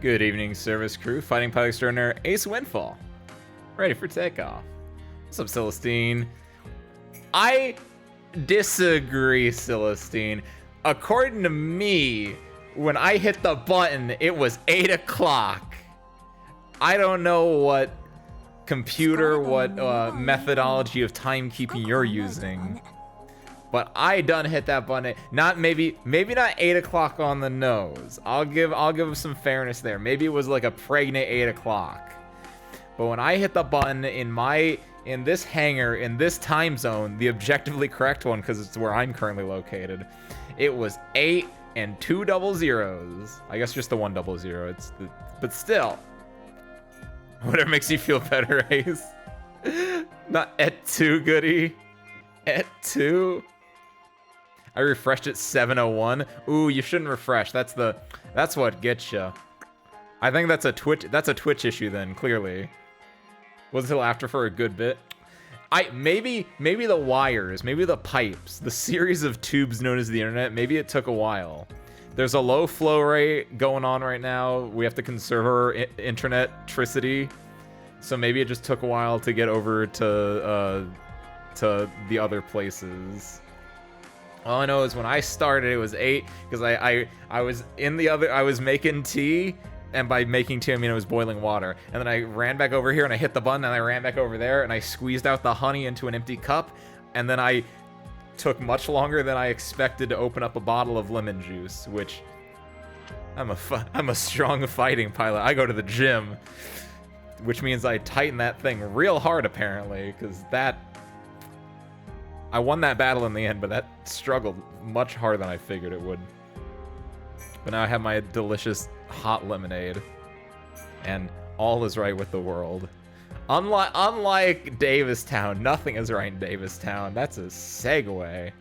Good evening, service crew. Fighting pilot extraordinaire Ace Windfall. Ready for takeoff. What's up, Celestine? I disagree, Celestine. According to me, when I hit the button, it was 8 o'clock. I don't know what computer, what methodology of timekeeping you're using, but I done hit that button. Not maybe not 8 o'clock on the nose. I'll give him some fairness there. Maybe it was like a pregnant 8 o'clock. But when I hit the button in this hangar, in this time zone, the objectively correct one, because it's where I'm currently located, it was 8 and 2 double zeros. I guess just the 1 double zero. But still, whatever makes you feel better, Ace. Not et tu, goody. Et tu. I refreshed at 7:01. Ooh, you shouldn't refresh. That's what gets you. I think that's a Twitch issue then, clearly. Was until after for a good bit. Maybe the wires, maybe the pipes, the series of tubes known as the internet, maybe it took a while. There's a low flow rate going on right now. We have to conserve our internet-tricity. So maybe it just took a while to get over to the other places. All I know is when I started, it was 8 because I was I was making tea, and by making tea I mean I was boiling water. And then I ran back over here and I hit the button and I ran back over there and I squeezed out the honey into an empty cup, and then I took much longer than I expected to open up a bottle of lemon juice, which I'm a strong fighting pilot. I go to the gym, which means I tighten that thing real hard apparently, because I won that battle in the end, but that struggled much harder than I figured it would. But now I have my delicious hot lemonade, and all is right with the world. Unlike Davistown, nothing is right in Davistown. That's a segue.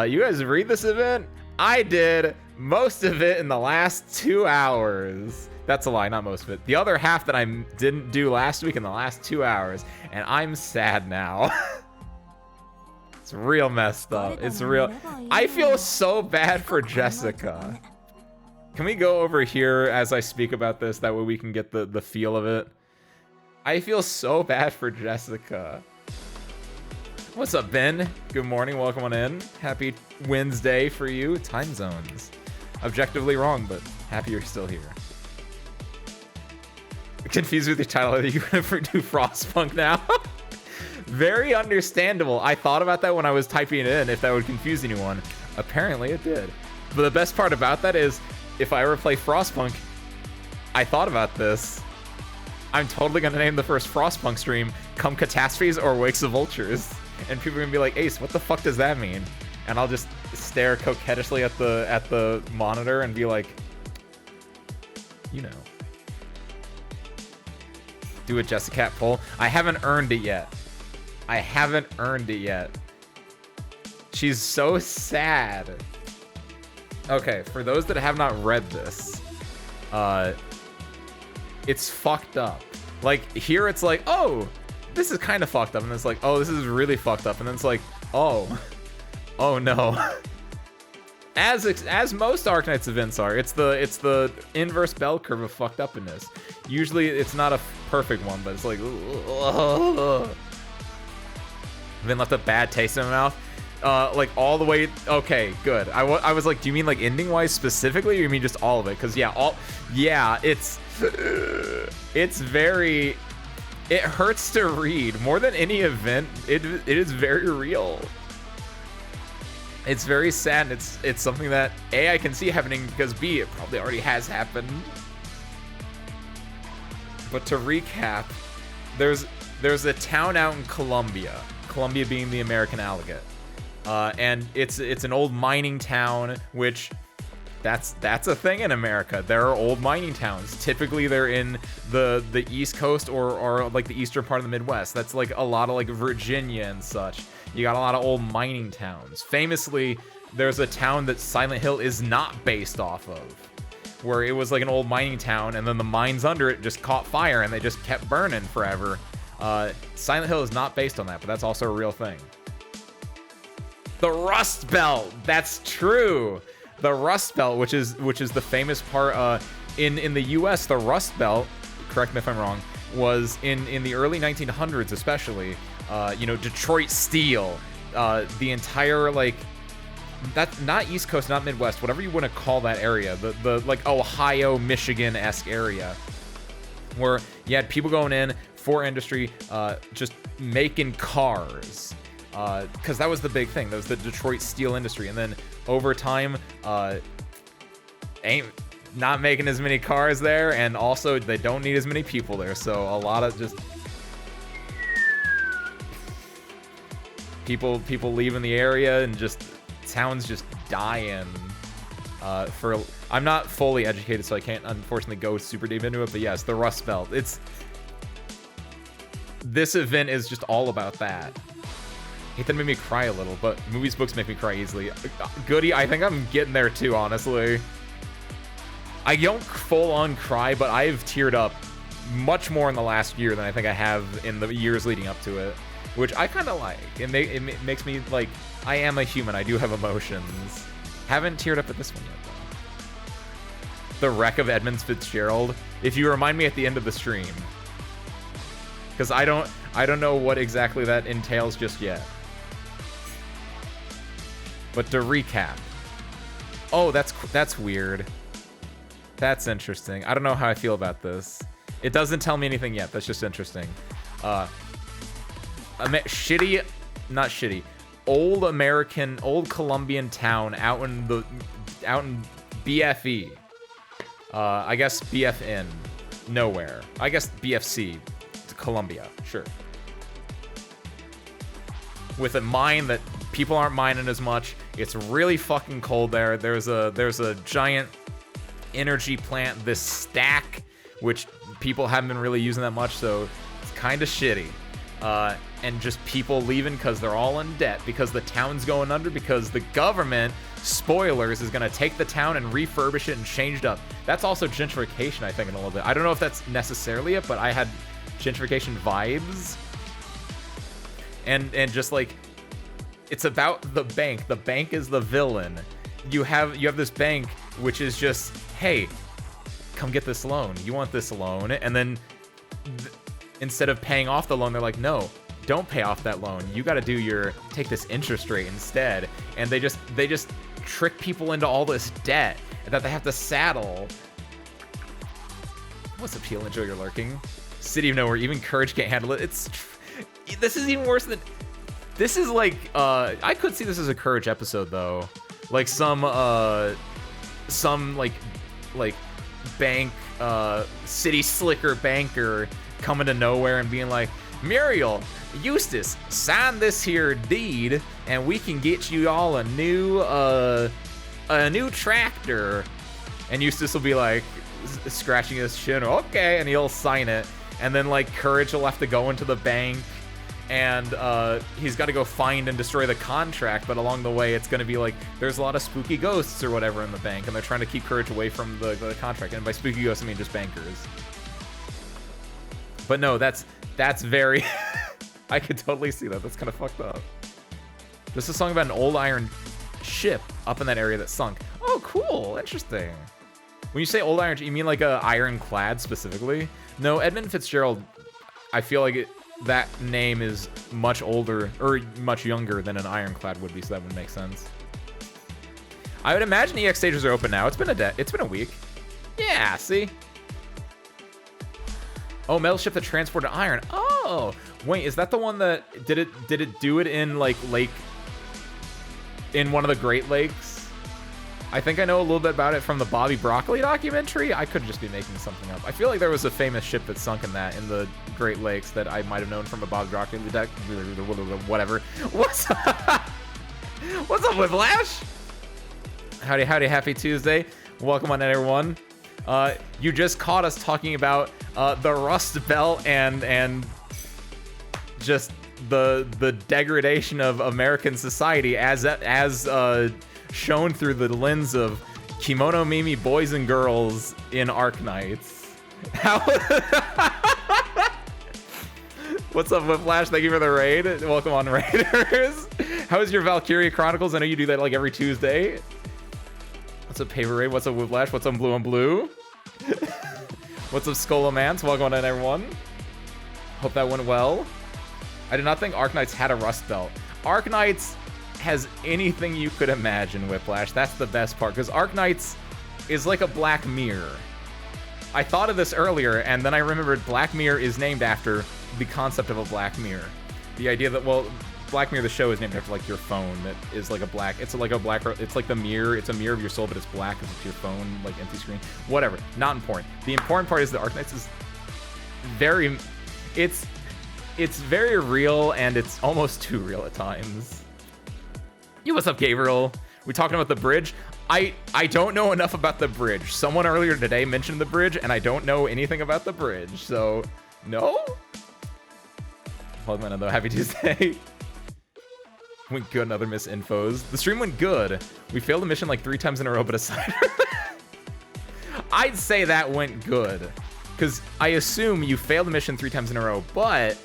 You guys read this event? I did most of it in the last 2 hours. That's a lie, not most of it. The other half that I didn't do last week in the last 2 hours, and I'm sad now. It's real messed up. It's real. I feel so bad for Jessica. Can we go over here as I speak about this? That way we can get the feel of it. I feel so bad for Jessica. What's up, Ben? Good morning. Welcome on in. Happy Wednesday for you. Time zones. Objectively wrong, but happy you're still here. Confused with your title. Are you going to do Frostpunk now? Very understandable. I thought about that when I was typing it in, if that would confuse anyone. Apparently it did. But the best part about that is, if I ever play Frostpunk, I thought about this. I'm totally going to name the first Frostpunk stream Come Catastrophes or Wakes of Vultures. And people are going to be like, Ace, what the fuck does that mean? And I'll just stare coquettishly at the monitor and be like, you know. Do a Jessica poll. I haven't earned it yet. I haven't earned it yet. She's so sad. Okay, for those that have not read this, it's fucked up. Like, here it's like, oh, this is kind of fucked up. And it's like, oh, this is really fucked up. And then it's like, oh no. As most Arknights events are, it's the inverse bell curve of fucked upness. Usually it's not a perfect one, but it's like, ugh. I've been left a bad taste in my mouth. Like all the way. Okay, good. I was like, do you mean like ending wise specifically, or you mean just all of it? Because it's very, it hurts to read more than any event. It is very real. It's very sad. And it's something that A, I can see happening, because B, it probably already has happened. But to recap, there's a town out in Colombia being the American allegate. And it's an old mining town, which that's a thing in America. There are old mining towns. Typically they're in the East Coast or like the eastern part of the Midwest. That's like a lot of like Virginia and such. You got a lot of old mining towns. Famously, there's a town that Silent Hill is not based off of, where it was like an old mining town, and then the mines under it just caught fire and they just kept burning forever. Silent Hill is not based on that, but that's also a real thing. The Rust Belt, that's true. The Rust Belt, which is the famous part. in the U.S., the Rust Belt, correct me if I'm wrong, was in the early 1900s, especially. You know, Detroit steel, the entire like. That's not East Coast, not Midwest, whatever you want to call that area, the like Ohio, Michigan-esque area, where you had people going in for industry, just making cars, because that was the big thing. That was the Detroit steel industry, and then over time, ain't not making as many cars there, and also they don't need as many people there, so a lot of just people leaving the area and just. Town's just dying. I'm not fully educated, so I can't unfortunately go super deep into it. But yes, the Rust Belt. This event is just all about that. I hate that it made me cry a little, but movies, books make me cry easily. Goody, I think I'm getting there too, honestly. I don't full on cry, but I've teared up much more in the last year than I think I have in the years leading up to it, which I kind of like. It makes me like. I am a human. I do have emotions. Haven't teared up at this one yet, though. The wreck of Edmund Fitzgerald. If you remind me at the end of the stream, because I don't know what exactly that entails just yet. But to recap. Oh, that's weird. That's interesting. I don't know how I feel about this. It doesn't tell me anything yet. That's just interesting. Shitty, not shitty. Old Colombian town out in BFE. I guess BFN. Nowhere. I guess BFC. Colombia. Sure. With a mine that people aren't mining as much. It's really fucking cold there. There's a giant energy plant, this stack, which people haven't been really using that much, so it's kind of shitty. And just people leaving because they're all in debt, because the town's going under, because the government, spoilers, is going to take the town and refurbish it and change it up. That's also gentrification, I think, in a little bit. I don't know if that's necessarily it, but I had gentrification vibes. And just like, it's about the bank. The bank is the villain. You have this bank, which is just, hey, come get this loan. You want this loan? And then instead of paying off the loan, they're like, no, don't pay off that loan. You got to take this interest rate instead. And they just trick people into all this debt that they have to saddle. What's appeal? Enjoy your lurking. City of Nowhere. Even Courage can't handle it. This is even worse than. This is like I could see this as a Courage episode though, like some like bank city slicker banker coming to nowhere and being like, Muriel, Eustace, sign this here deed and we can get you all a new tractor. And Eustace will be like scratching his chin, okay, and he'll sign it. And then like Courage will have to go into the bank and he's got to go find and destroy the contract, but along the way it's going to be like there's a lot of spooky ghosts or whatever in the bank, and they're trying to keep Courage away from the contract. And by spooky ghosts I mean just bankers. But no, that's very I could totally see that. That's kind of fucked up. This is a song about an old iron ship up in that area that sunk. Oh, cool. Interesting. When you say old iron, you mean like a ironclad specifically? No, Edmund Fitzgerald, I feel like that name is much older or much younger than an ironclad would be, so that would make sense. I would imagine EX stages are open now. It's been a week. Yeah, see? Oh, metal ship that transported iron. Oh, wait, is that the one that did it do it in like in one of the Great Lakes? I think I know a little bit about it from the Bobby Broccoli documentary. I could just be making something up. I feel like there was a famous ship that sunk in the Great Lakes that I might have known from a Bobby Broccoli deck. Whatever. What's up? What's up, Whiplash? Howdy, happy Tuesday. Welcome on in, everyone. You just caught us talking about the Rust Belt and just the degradation of American society as shown through the lens of Kimono Mimi boys and girls in Arknights. What's up, Whiplash? Thank you for the raid. Welcome on, Raiders. How's your Valkyria Chronicles? I know you do that like every Tuesday. What's up, Paper Raid? What's up, Whiplash? What's up, Blue on Blue? What's up, Skolomance? Welcome on, everyone. Hope that went well. I did not think Arknights had a rust belt. Arknights has anything you could imagine, Whiplash. That's the best part, because Arknights is like a Black Mirror. I thought of this earlier, and then I remembered Black Mirror is named after the concept of a Black Mirror. The idea that, well, Black Mirror, the show, is named after, like, your phone that is like a black, it's like the mirror, it's a mirror of your soul, but it's black because it's your phone, like, empty screen. Whatever, not important. The important part is that Arknights is very, it's very real, and it's almost too real at times. Yo, what's up, Gabriel? We talking about the bridge? I don't know enough about the bridge. Someone earlier today mentioned the bridge, and I don't know anything about the bridge, so no? Hold on, though. Happy Tuesday. Went good, another misinfos. The stream went good. We failed the mission like 3 times in a row, but aside from that, I'd say that went good. Because I assume you failed the mission 3 times in a row, but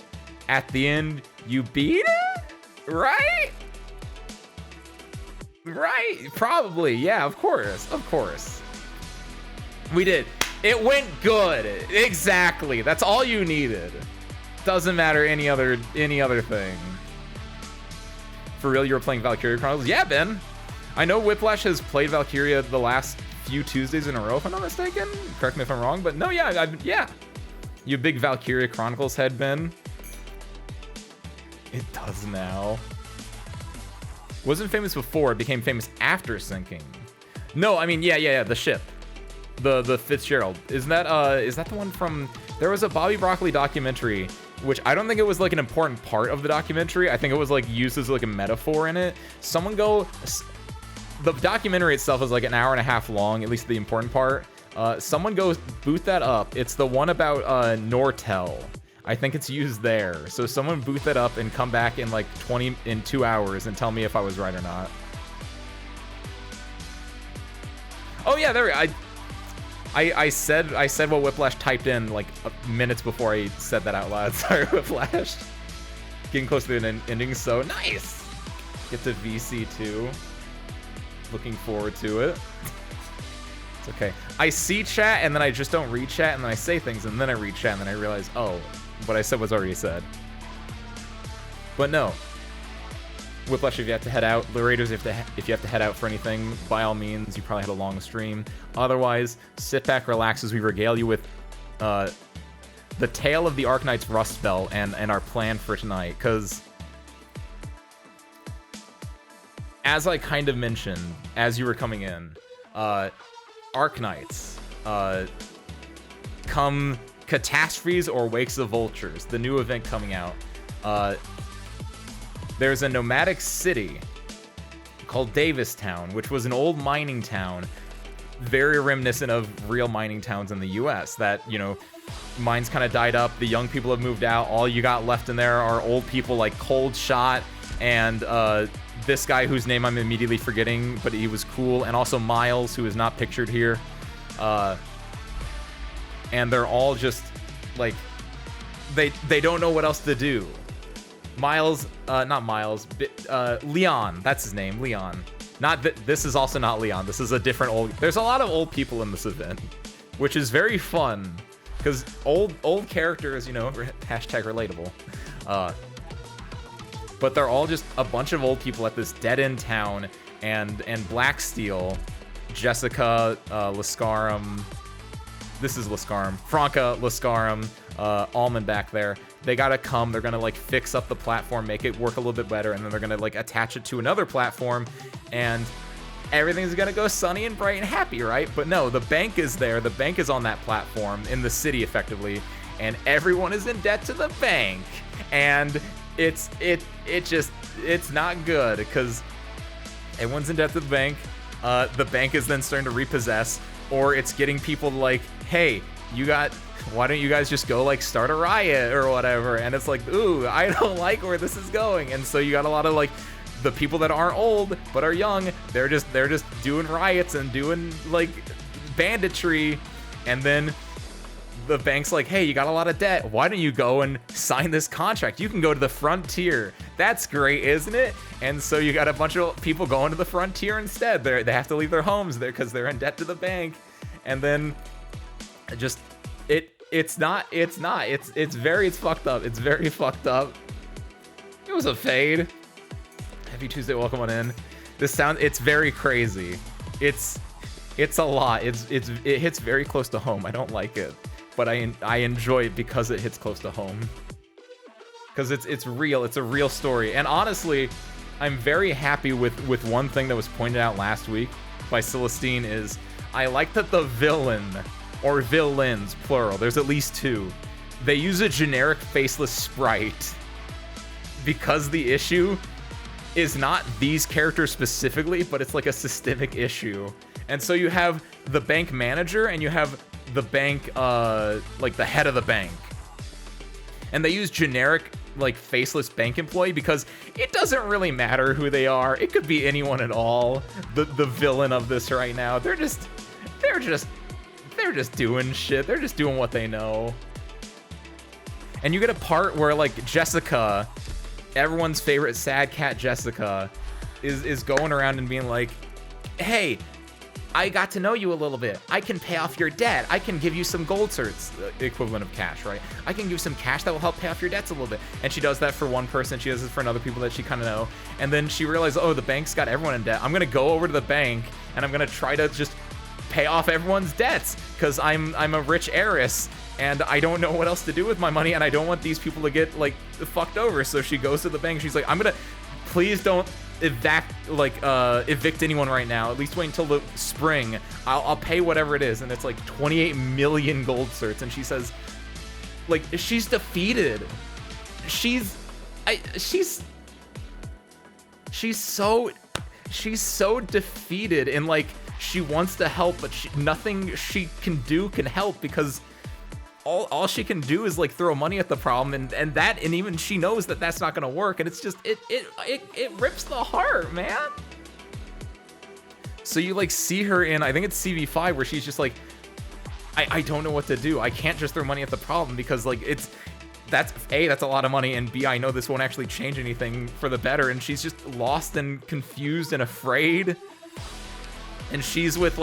at the end, you beat it? Right? Right, probably. Yeah, of course. Of course. We did. It went good. Exactly. That's all you needed. Doesn't matter any other thing. For real, you were playing Valkyria Chronicles? Yeah, Ben. I know Whiplash has played Valkyria the last few Tuesdays in a row, if I'm not mistaken. Correct me if I'm wrong, but no, yeah, yeah. You a big Valkyria Chronicles head, Ben? It does now. Wasn't famous before, it became famous after sinking. No, I mean, yeah, the ship. The Fitzgerald. Is that the one from... There was a Bobby Broccoli documentary, which I don't think it was like an important part of the documentary. I think it was like used as like a metaphor in it. Someone go... The documentary itself is like an hour and a half long, at least the important part. Someone go boot that up. It's the one about Nortel. I think it's used there. So someone boot that up and come back in like 2 hours and tell me if I was right or not. Oh yeah, there. I said what Whiplash typed in like minutes before I said that out loud. Sorry, Whiplash. Getting close to the ending, so nice. Get to VC2. Looking forward to it. It's okay. I see chat and then I just don't read chat and then I say things and then I read chat and then I realize, oh, what I said was already said. But no. Whiplash, if you have to head out, the Raiders, if you have to head out for anything, by all means, you probably had a long stream. Otherwise, sit back, relax as we regale you with the tale of the Arknights Rust Belt and our plan for tonight. Because, as I kind of mentioned, as you were coming in, Arknights, come Catastrophes or Wakes of Vultures, the new event coming out. There's a nomadic city called Davistown, which was an old mining town, very reminiscent of real mining towns in the US that, you know, mines kind of died up, the young people have moved out, all you got left in there are old people like Cold Shot and this guy whose name I'm immediately forgetting, but he was cool, and also Miles, who is not pictured here. And they're all just like, they don't know what else to do. Miles, not Miles, Leon, that's his name, Leon. Not that this is also not Leon. This is a different old. There's a lot of old people in this event, which is very fun because old characters, you know, hashtag relatable. But they're all just a bunch of old people at this dead end town, and Blacksteel, Jessica, Lascarum. This is Lascarum. Franca, Lascarum, Almond back there. They gotta come, they're gonna like fix up the platform, make it work a little bit better, and then they're gonna like attach it to another platform, and everything's gonna go sunny and bright and happy, right? But no, the bank is there, the bank is on that platform, in the city effectively, and everyone is in debt to the bank. And it's not good, because everyone's in debt to the bank is then starting to repossess, or it's getting people like, hey, why don't you guys just go like start a riot or whatever? And it's like, ooh, I don't like where this is going. And so you got a lot of like the people that aren't old but are young, they're just doing riots and doing like banditry. And then the bank's like, hey, you got a lot of debt, why don't you go and sign this contract? You can go to the frontier. That's great, isn't it? And so you got a bunch of people going to the frontier instead. They have to leave their homes there because they're in debt to the bank. And then just It's not. It's fucked up. It's very fucked up. It was a fade. Happy Tuesday, welcome on in. It's very crazy. It's a lot. It hits very close to home. I don't like it, but I enjoy it because it hits close to home. Because it's real. It's a real story. And honestly, I'm very happy with one thing that was pointed out last week by Celestine is I like that the villain, or villains, plural, there's at least two, they use a generic faceless sprite because the issue is not these characters specifically, but it's like a systemic issue. And so you have the bank manager and you have the bank, like the head of the bank. And they use generic, like, faceless bank employee because it doesn't really matter who they are. It could be anyone at all. The villain of this right now, they're just doing shit. They're just doing what they know. And you get a part where, like, Jessica, everyone's favorite sad cat Jessica, is going around and being like, hey, I got to know you a little bit. I can pay off your debt. I can give you some gold certs, the equivalent of cash, right? I can give you some cash that will help pay off your debts a little bit. And she does that for one person. She does it for another people that she kind of know. And then she realizes, oh, the bank's got everyone in debt. I'm going to go over to the bank and I'm going to try to just pay off everyone's debts because I'm a rich heiress and I don't know what else to do with my money and I don't want these people to get, like, fucked over. So she goes to the bank. She's like, please don't evict anyone right now. At least wait until the spring. I'll pay whatever it is. And it's like 28 million gold certs. And she says, like, she's defeated. She's so defeated, and like she wants to help, but nothing she can do can help because all she can do is like throw money at the problem, and even she knows that that's not gonna work, and it's just it rips the heart, man. So you like see her in, I think it's CV5, where she's just like, I don't know what to do. I can't just throw money at the problem because like that's a lot of money, and B, I know this won't actually change anything for the better, and she's just lost and confused and afraid. And she's with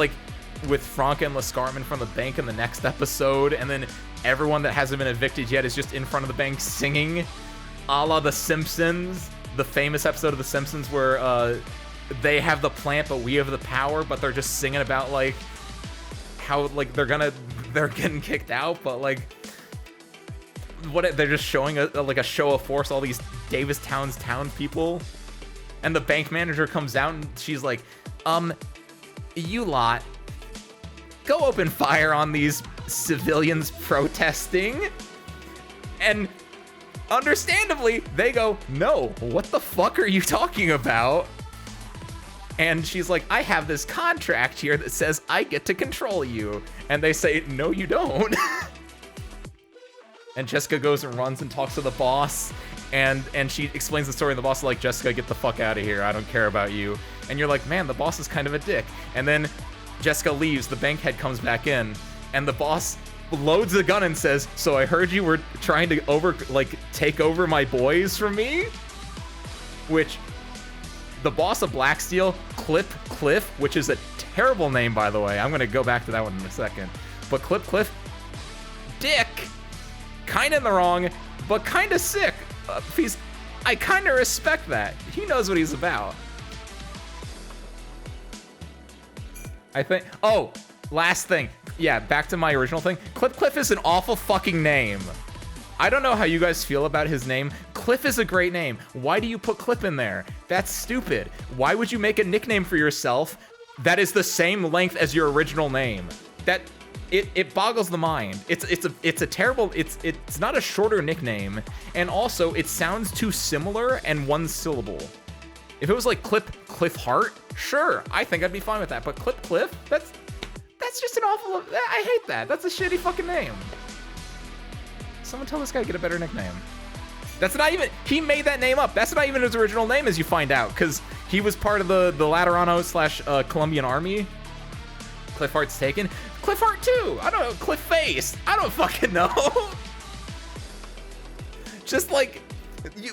Franca and Lascarman from the bank in the next episode, and then everyone that hasn't been evicted yet is just in front of the bank singing, a la The Simpsons, the famous episode of The Simpsons where they have the plant but we have the power, but they're just singing about like how like they're getting kicked out, but like they're just showing a show of force, all these Davistown's town people, and the bank manager comes out and she's like, you lot, go open fire on these civilians protesting. And understandably, they go, no, what the fuck are you talking about? And she's like, I have this contract here that says I get to control you. And they say, no, you don't. And Jessica goes and runs and talks to the boss. And she explains the story, and the boss is like, Jessica, get the fuck out of here. I don't care about you. And you're like, man, the boss is kind of a dick. And then Jessica leaves, the bank head comes back in, and the boss loads the gun and says, so I heard you were trying to take over my boys from me? Which, the boss of Blacksteel, Cliff, which is a terrible name, by the way. I'm going to go back to that one in a second. But Cliff, dick, kind of in the wrong, but kind of sick. I kind of respect that. He knows what he's about. I think, oh, last thing. Yeah, back to my original thing. Cliff is an awful fucking name. I don't know how you guys feel about his name. Cliff is a great name. Why do you put Cliff in there? That's stupid. Why would you make a nickname for yourself that is the same length as your original name? It boggles the mind. It's a terrible, it's not a shorter nickname, and also it sounds too similar and one syllable. If it was like Cliff Hart, sure, I think I'd be fine with that. But Cliff, that's just an awful, I hate that. That's a shitty fucking name. Someone tell this guy to get a better nickname. That's not even, he made that name up. That's not even his original name, as you find out, because he was part of the Laterano / Colombian Army. Cliff Hart's taken. Cliff Hart too. I don't know. Cliff Face. I don't fucking know. Just like, you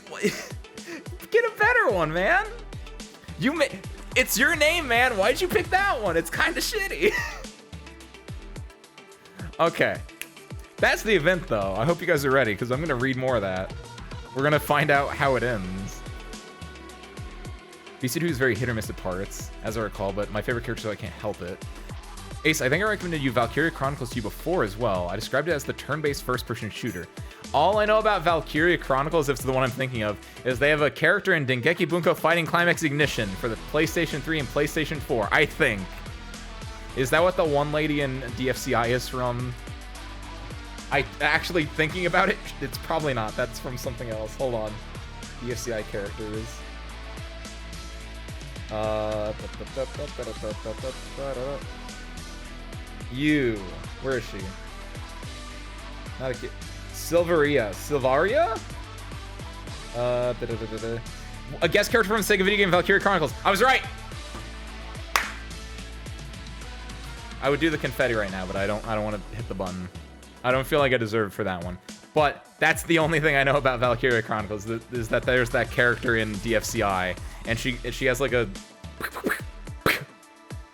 get a better one, man. It's your name, man. Why'd you pick that one? It's kind of shitty. Okay. That's the event, though. I hope you guys are ready, because I'm going to read more of that. We're going to find out how it ends. BC2 is very hit or miss at parts, as I recall, but my favorite character, so I can't help it. Ace, I think I recommended you Valkyria Chronicles to you before as well. I described it as the turn-based first-person shooter. All I know about Valkyria Chronicles, if it's the one I'm thinking of, is they have a character in Dengeki Bunko Fighting Climax Ignition for the PlayStation 3 and PlayStation 4, I think. Is that what the one lady in DFCI is from? I actually thinking about it, it's probably not. That's from something else. Hold on. DFCI characters. Where is she? Not a kid. Silvaria? A guest character from the Sega video game Valkyria Chronicles. I was right! I would do the confetti right now, but I don't want to hit the button. I don't feel like I deserve for that one. But that's the only thing I know about Valkyria Chronicles, is that there's that character in DFCI, and she has like a...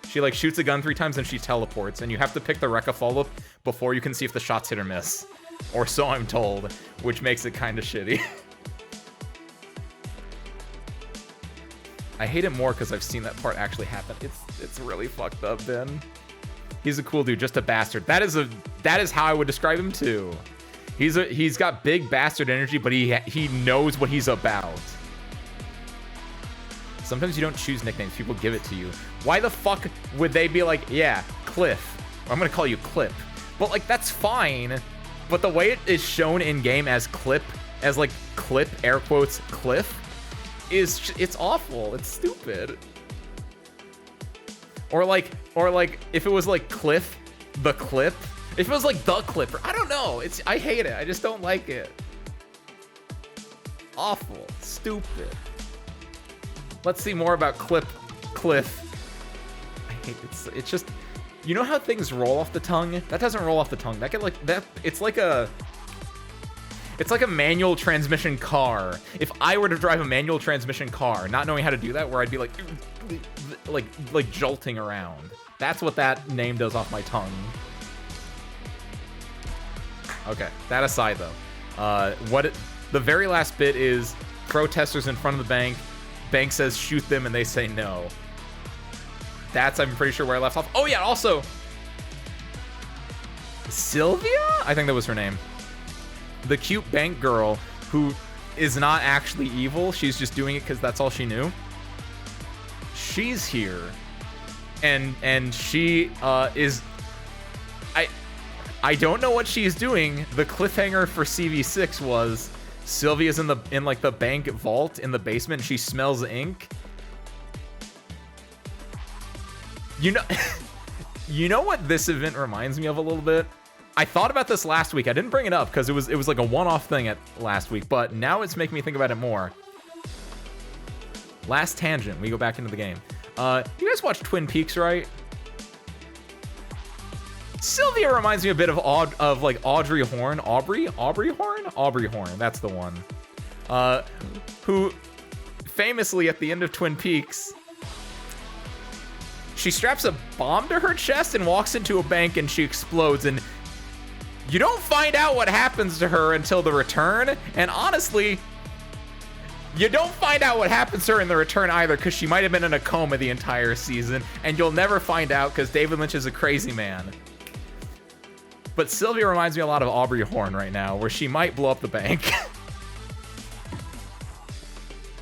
She like shoots a gun 3 times and she teleports, and you have to pick the Rekka follow-up before you can see if the shot's hit or miss. Or so I'm told, which makes it kind of shitty. I hate it more because I've seen that part actually happen. It's really fucked up, Ben. He's a cool dude, just a bastard. That is how I would describe him too. He's got big bastard energy, but he knows what he's about. Sometimes you don't choose nicknames, people give it to you. Why the fuck would they be like, yeah, Cliff? Or I'm gonna call you Clip. But like, that's fine. But the way it is shown in game as Clip, as like Clip, air quotes, Cliff, it's awful. It's stupid. Or like if it was like Cliff, the Clip. If it was like the Clipper, I don't know. I hate it. I just don't like it. Awful. Stupid. Let's see more about Cliff. I hate it. It's just, you know how things roll off the tongue? That doesn't roll off the tongue. That can like that. It's like a manual transmission car. If I were to drive a manual transmission car, not knowing how to do that, where I'd be like jolting around. That's what that name does off my tongue. Okay, that aside though, the very last bit is protesters in front of the bank. Bank says shoot them and they say no. That's, I'm pretty sure, where I left off. Oh yeah, also Sylvia? I think that was her name. The cute bank girl who is not actually evil. She's just doing it because that's all she knew. She's here. And she is... I don't know what she's doing. The cliffhanger for CV6 was Sylvia's in like the bank vault in the basement. She smells ink. You know what this event reminds me of a little bit? I thought about this last week. I didn't bring it up because it was like a one-off thing at last week, but now it's making me think about it more. Last tangent. We go back into the game. You guys watch Twin Peaks, right? Sylvia reminds me a bit of like Audrey Horne. Aubrey Horne. That's the one. Who famously at the end of Twin Peaks, she straps a bomb to her chest and walks into a bank and she explodes, and you don't find out what happens to her until the return. And honestly, you don't find out what happens to her in the return either, because she might have been in a coma the entire season, and you'll never find out because David Lynch is a crazy man. But Sylvia reminds me a lot of Aubrey Horne right now, where she might blow up the bank.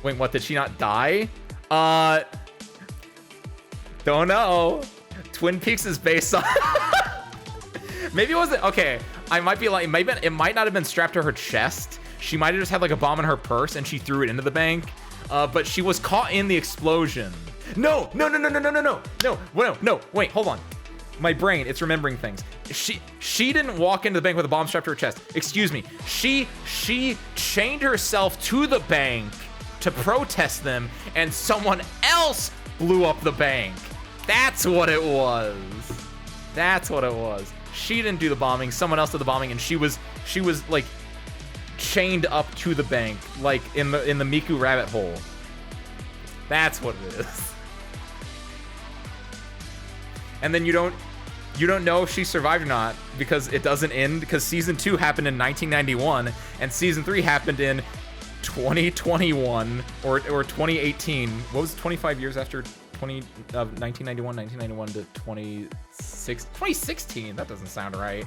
Wait, what? Did she not die? Don't know. Twin Peaks is based on... Maybe it wasn't... Okay, I might be like... It might not have been strapped to her chest. She might have just had like a bomb in her purse and she threw it into the bank. But she was caught in the explosion. No. Wait, hold on. My brain, it's remembering things. She didn't walk into the bank with a bomb strapped to her chest. Excuse me. She chained herself to the bank to protest them, and someone else blew up the bank. That's what it was. She didn't do the bombing. Someone else did the bombing, and she was like chained up to the bank, like in the Miku rabbit hole. That's what it is. And then you don't... You don't know if she survived or not because it doesn't end, because season 2 happened in 1991 and season 3 happened in 2021 or 2018. What was it, 25 years after 1991 to 2016? That doesn't sound right.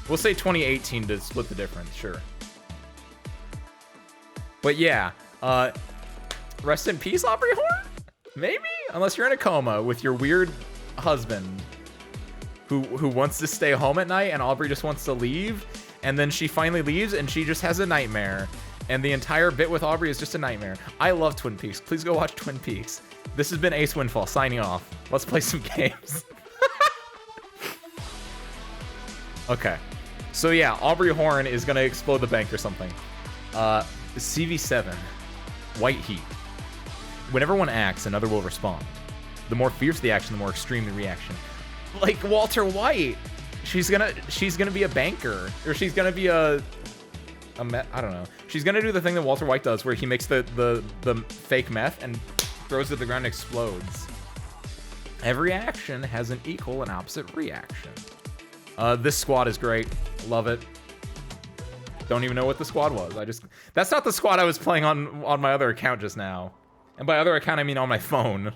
We'll say 2018 to split the difference, sure. But yeah, rest in peace, Aubrey Horn? Maybe? Unless you're in a coma with your weird husband who wants to stay home at night and Aubrey just wants to leave, and then she finally leaves and she just has a nightmare. And the entire bit with Aubrey is just a nightmare. I love Twin Peaks. Please go watch Twin Peaks. This has been Ace Windfall signing off. Let's play some games. Okay. So yeah, Aubrey Horn is gonna explode the bank or something. CV7, White Heat. Whenever one acts, another will respond. The more fierce the action, the more extreme the reaction. Like Walter White. She's gonna be a banker, or she's gonna be I don't know. She's gonna do the thing that Walter White does, where he makes the fake meth and throws it to the ground and explodes. Every action has an equal and opposite reaction. This squad is great. Love it. Don't even know what the squad was. That's not the squad I was playing on my other account just now. And by other account, I mean on my phone.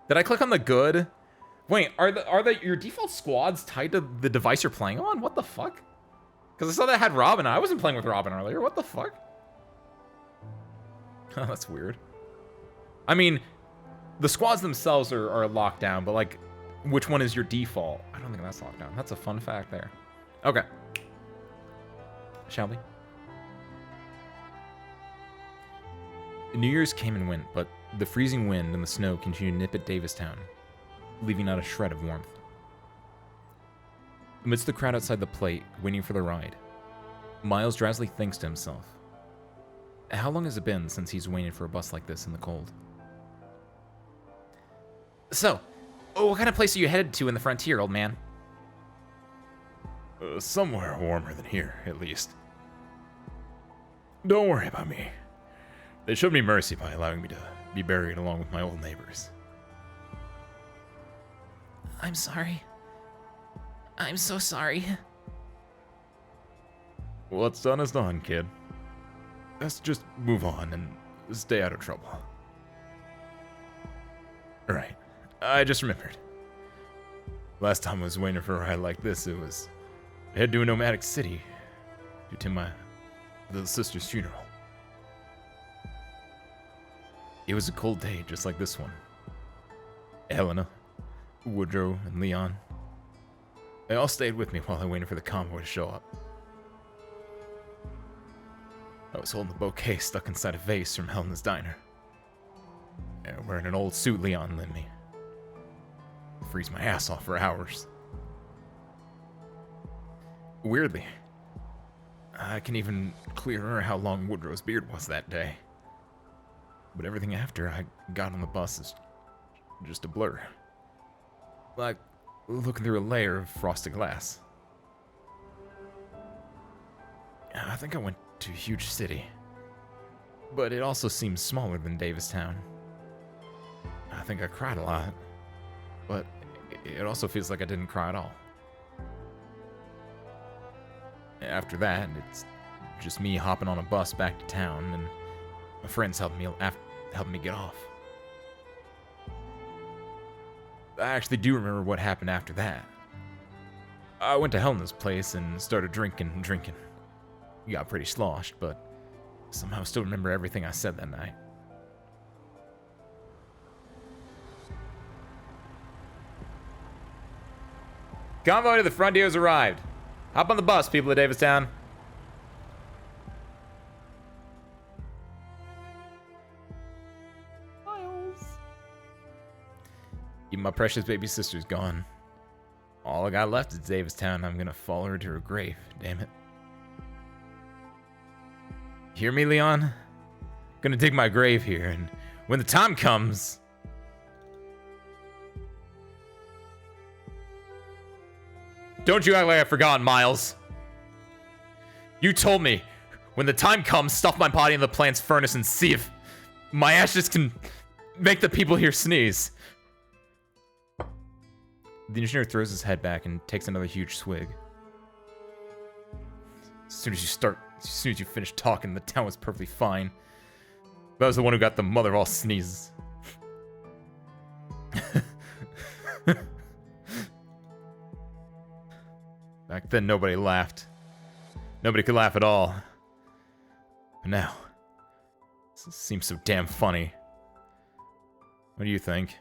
Did I click on the good? Wait, are your default squads tied to the device you're playing on? What the fuck? Because I saw that had Robin. I wasn't playing with Robin earlier. What the fuck? Oh, that's weird. I mean, the squads themselves are locked down, but like, which one is your default? I don't think that's locked down. That's a fun fact there. Okay. Shall we? New Year's came and went, but the freezing wind and the snow continued to nip at Davistown, leaving not a shred of warmth. Amidst the crowd outside the plate, waiting for the ride, Miles drowsily thinks to himself, how long has it been since he's waited for a bus like this in the cold? So, what kind of place are you headed to in the frontier, old man? Somewhere warmer than here, at least. Don't worry about me. They showed me mercy by allowing me to be buried along with my old neighbors. I'm sorry. I'm so sorry. What's done is done, kid. Let's just move on and stay out of trouble. Right. I just remembered. Last time I was waiting for a ride like this, it was head to a nomadic city to attend my little sister's funeral. It was a cold day, just like this one. Helena, Woodrow, and Leon, they all stayed with me while I waited for the convoy to show up. I was holding the bouquet stuck inside a vase from Helena's diner, and wearing an old suit Leon lent me. Freeze my ass off for hours. Weirdly, I can even clearer how long Woodrow's beard was that day. But everything after I got on the bus is just a blur. Like looking through a layer of frosted glass. I think I went to a huge city, but it also seems smaller than Davistown. I think I cried a lot, but it also feels like I didn't cry at all. After that, it's just me hopping on a bus back to town, and my friends helping me get off. I actually do remember what happened after that. I went to Helena's place and started drinking. Got pretty sloshed, but somehow still remember everything I said that night. Convoy to the frontier has arrived. Hop on the bus, people of Davistown. Miles. Even my precious baby sister's gone. All I got left is Davistown. I'm gonna follow her to her grave, damn it. Hear me, Leon? Gonna dig my grave here, and when the time comes... Don't you act like I've forgotten, Miles. You told me, when the time comes, stuff my body in the plant's furnace and see if my ashes can make the people here sneeze. The engineer throws his head back and takes another huge swig. As soon as you finish talking, the town was perfectly fine. But I was the one who got the mother of all sneezes. Back then, nobody laughed. Nobody could laugh at all. But now, this seems so damn funny. What do you think?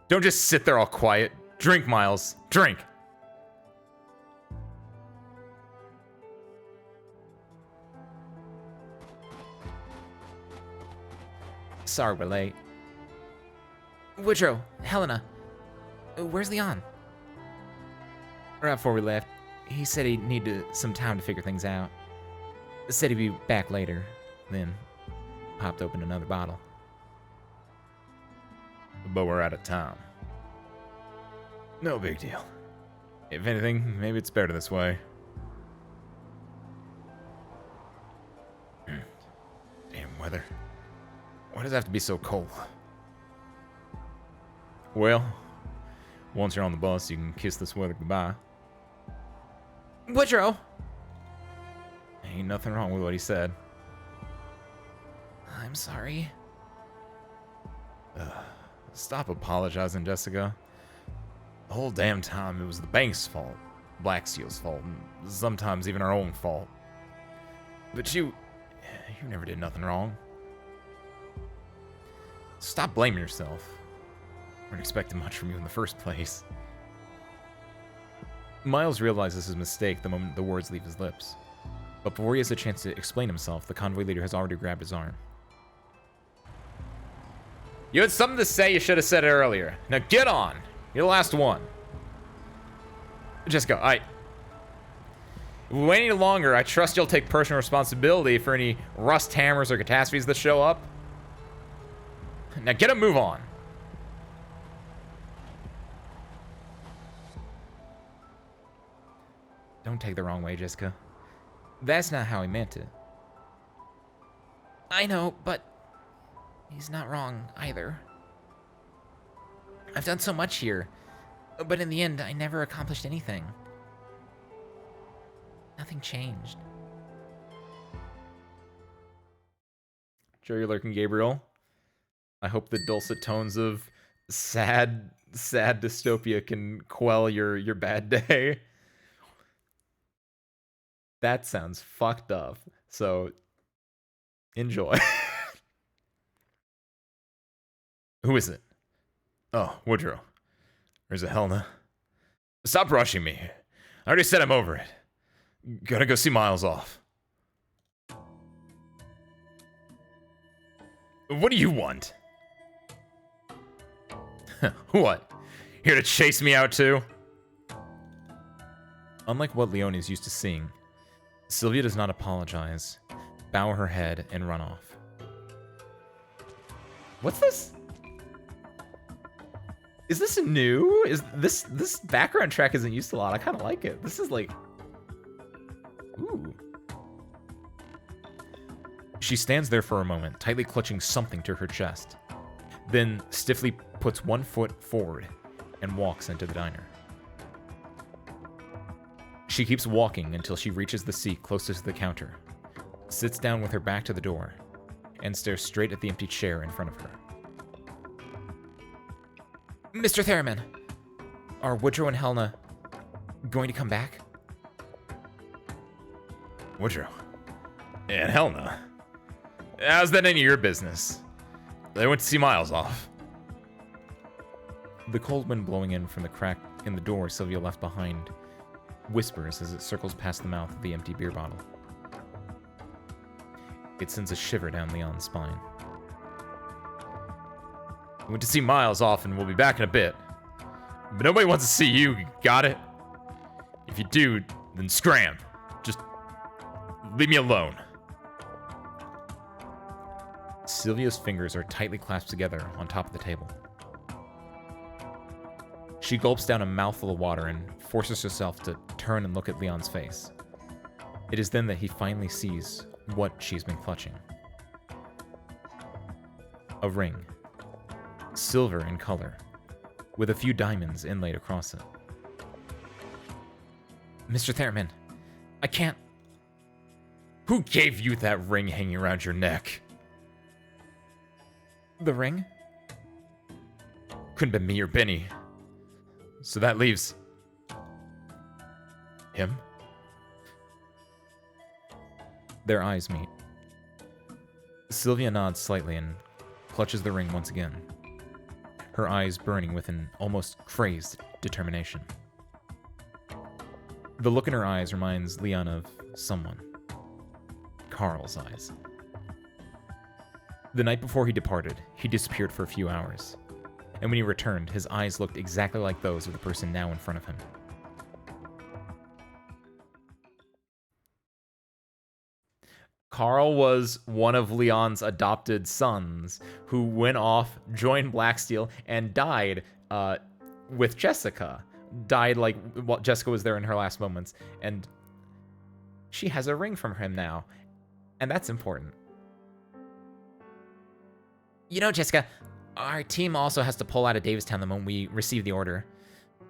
Don't just sit there all quiet. Drink, Miles. Drink. Sorry we're late. Woodrow, Helena, where's Leon? Right before we left, he said he needed some time to figure things out. Said he'd be back later, then popped open another bottle. But we're out of time. No big deal. If anything, maybe it's better this way. Damn weather. Why does it have to be so cold? Well, once you're on the bus, you can kiss this weather goodbye. Woodrow! Ain't nothing wrong with what he said. I'm sorry. Stop apologizing, Jessica. The whole damn time it was the bank's fault, Black Seal's fault, and sometimes even our own fault. But you never did nothing wrong. Stop blaming yourself. We weren't expecting much from you in the first place. Miles realizes his mistake the moment the words leave his lips. But before he has a chance to explain himself, the convoy leader has already grabbed his arm. You had something to say, you should have said it earlier. Now get on. You're the last one. Jessica, if we wait any longer, I trust you'll take personal responsibility for any rust hammers or catastrophes that show up. Now get a move on. Don't take the wrong way, Jessica. That's not how he meant it. I know, but he's not wrong either. I've done so much here, but in the end, I never accomplished anything. Nothing changed. Joey Lurkin Gabriel. I hope the dulcet tones of sad dystopia can quell your bad day. That sounds fucked up. So, enjoy. Who is it? Oh, Woodrow. Or is it Helena? Stop rushing me. I already said I'm over it. Gotta go see Miles off. What do you want? What? Here to chase me out too? Unlike what Leone is used to seeing, Sylvia does not apologize, bow her head, and run off. What's this? Is this new? Is this background track isn't used a lot. I kind of like it. This is like, ooh. She stands there for a moment, tightly clutching something to her chest, then stiffly puts one foot forward and walks into the diner. She keeps walking until she reaches the seat closest to the counter, sits down with her back to the door, and stares straight at the empty chair in front of her. Mr. Theremin, are Woodrow and Helena going to come back? Woodrow. And Helena. How's that any of your business? They went to see Miles off. The cold wind blowing in from the crack in the door Sylvia left behind whispers as it circles past the mouth of the empty beer bottle. It sends a shiver down Leon's spine. We went to see Miles off and we'll be back in a bit. But nobody wants to see you, got it? If you do, then scram. Just leave me alone. Sylvia's fingers are tightly clasped together on top of the table. She gulps down a mouthful of water and forces herself to turn and look at Leon's face. It is then that he finally sees what she's been clutching. A ring, silver in color, with a few diamonds inlaid across it. Mr. Theremin, I can't... Who gave you that ring hanging around your neck? The ring? Couldn't have been me or Benny. So that leaves... him? Their eyes meet. Sylvia nods slightly and clutches the ring once again, her eyes burning with an almost crazed determination. The look in her eyes reminds Leon of someone. Carl's eyes. The night before he departed, he disappeared for a few hours, and when he returned, his eyes looked exactly like those of the person now in front of him. Carl was one of Leon's adopted sons who went off, joined Blacksteel, and died with Jessica. Died like while Jessica was there in her last moments. And she has a ring from him now. And that's important. You know, Jessica, our team also has to pull out of Davistown the moment we receive the order.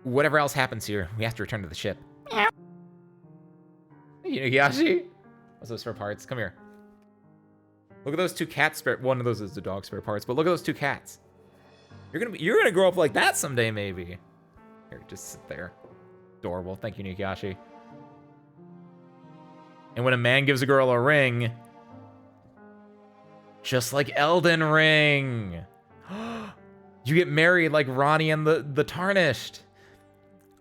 Whatever else happens here, we have to return to the ship. Yashi? What's those spare parts? Come here. Look at those two cat spare... One of those is the dog spare parts, but look at those two cats. You're gonna grow up like that someday, maybe. Here, just sit there. Adorable. Thank you, Nikiashi. And when a man gives a girl a ring... Just like Elden Ring! You get married like Ronnie and the Tarnished.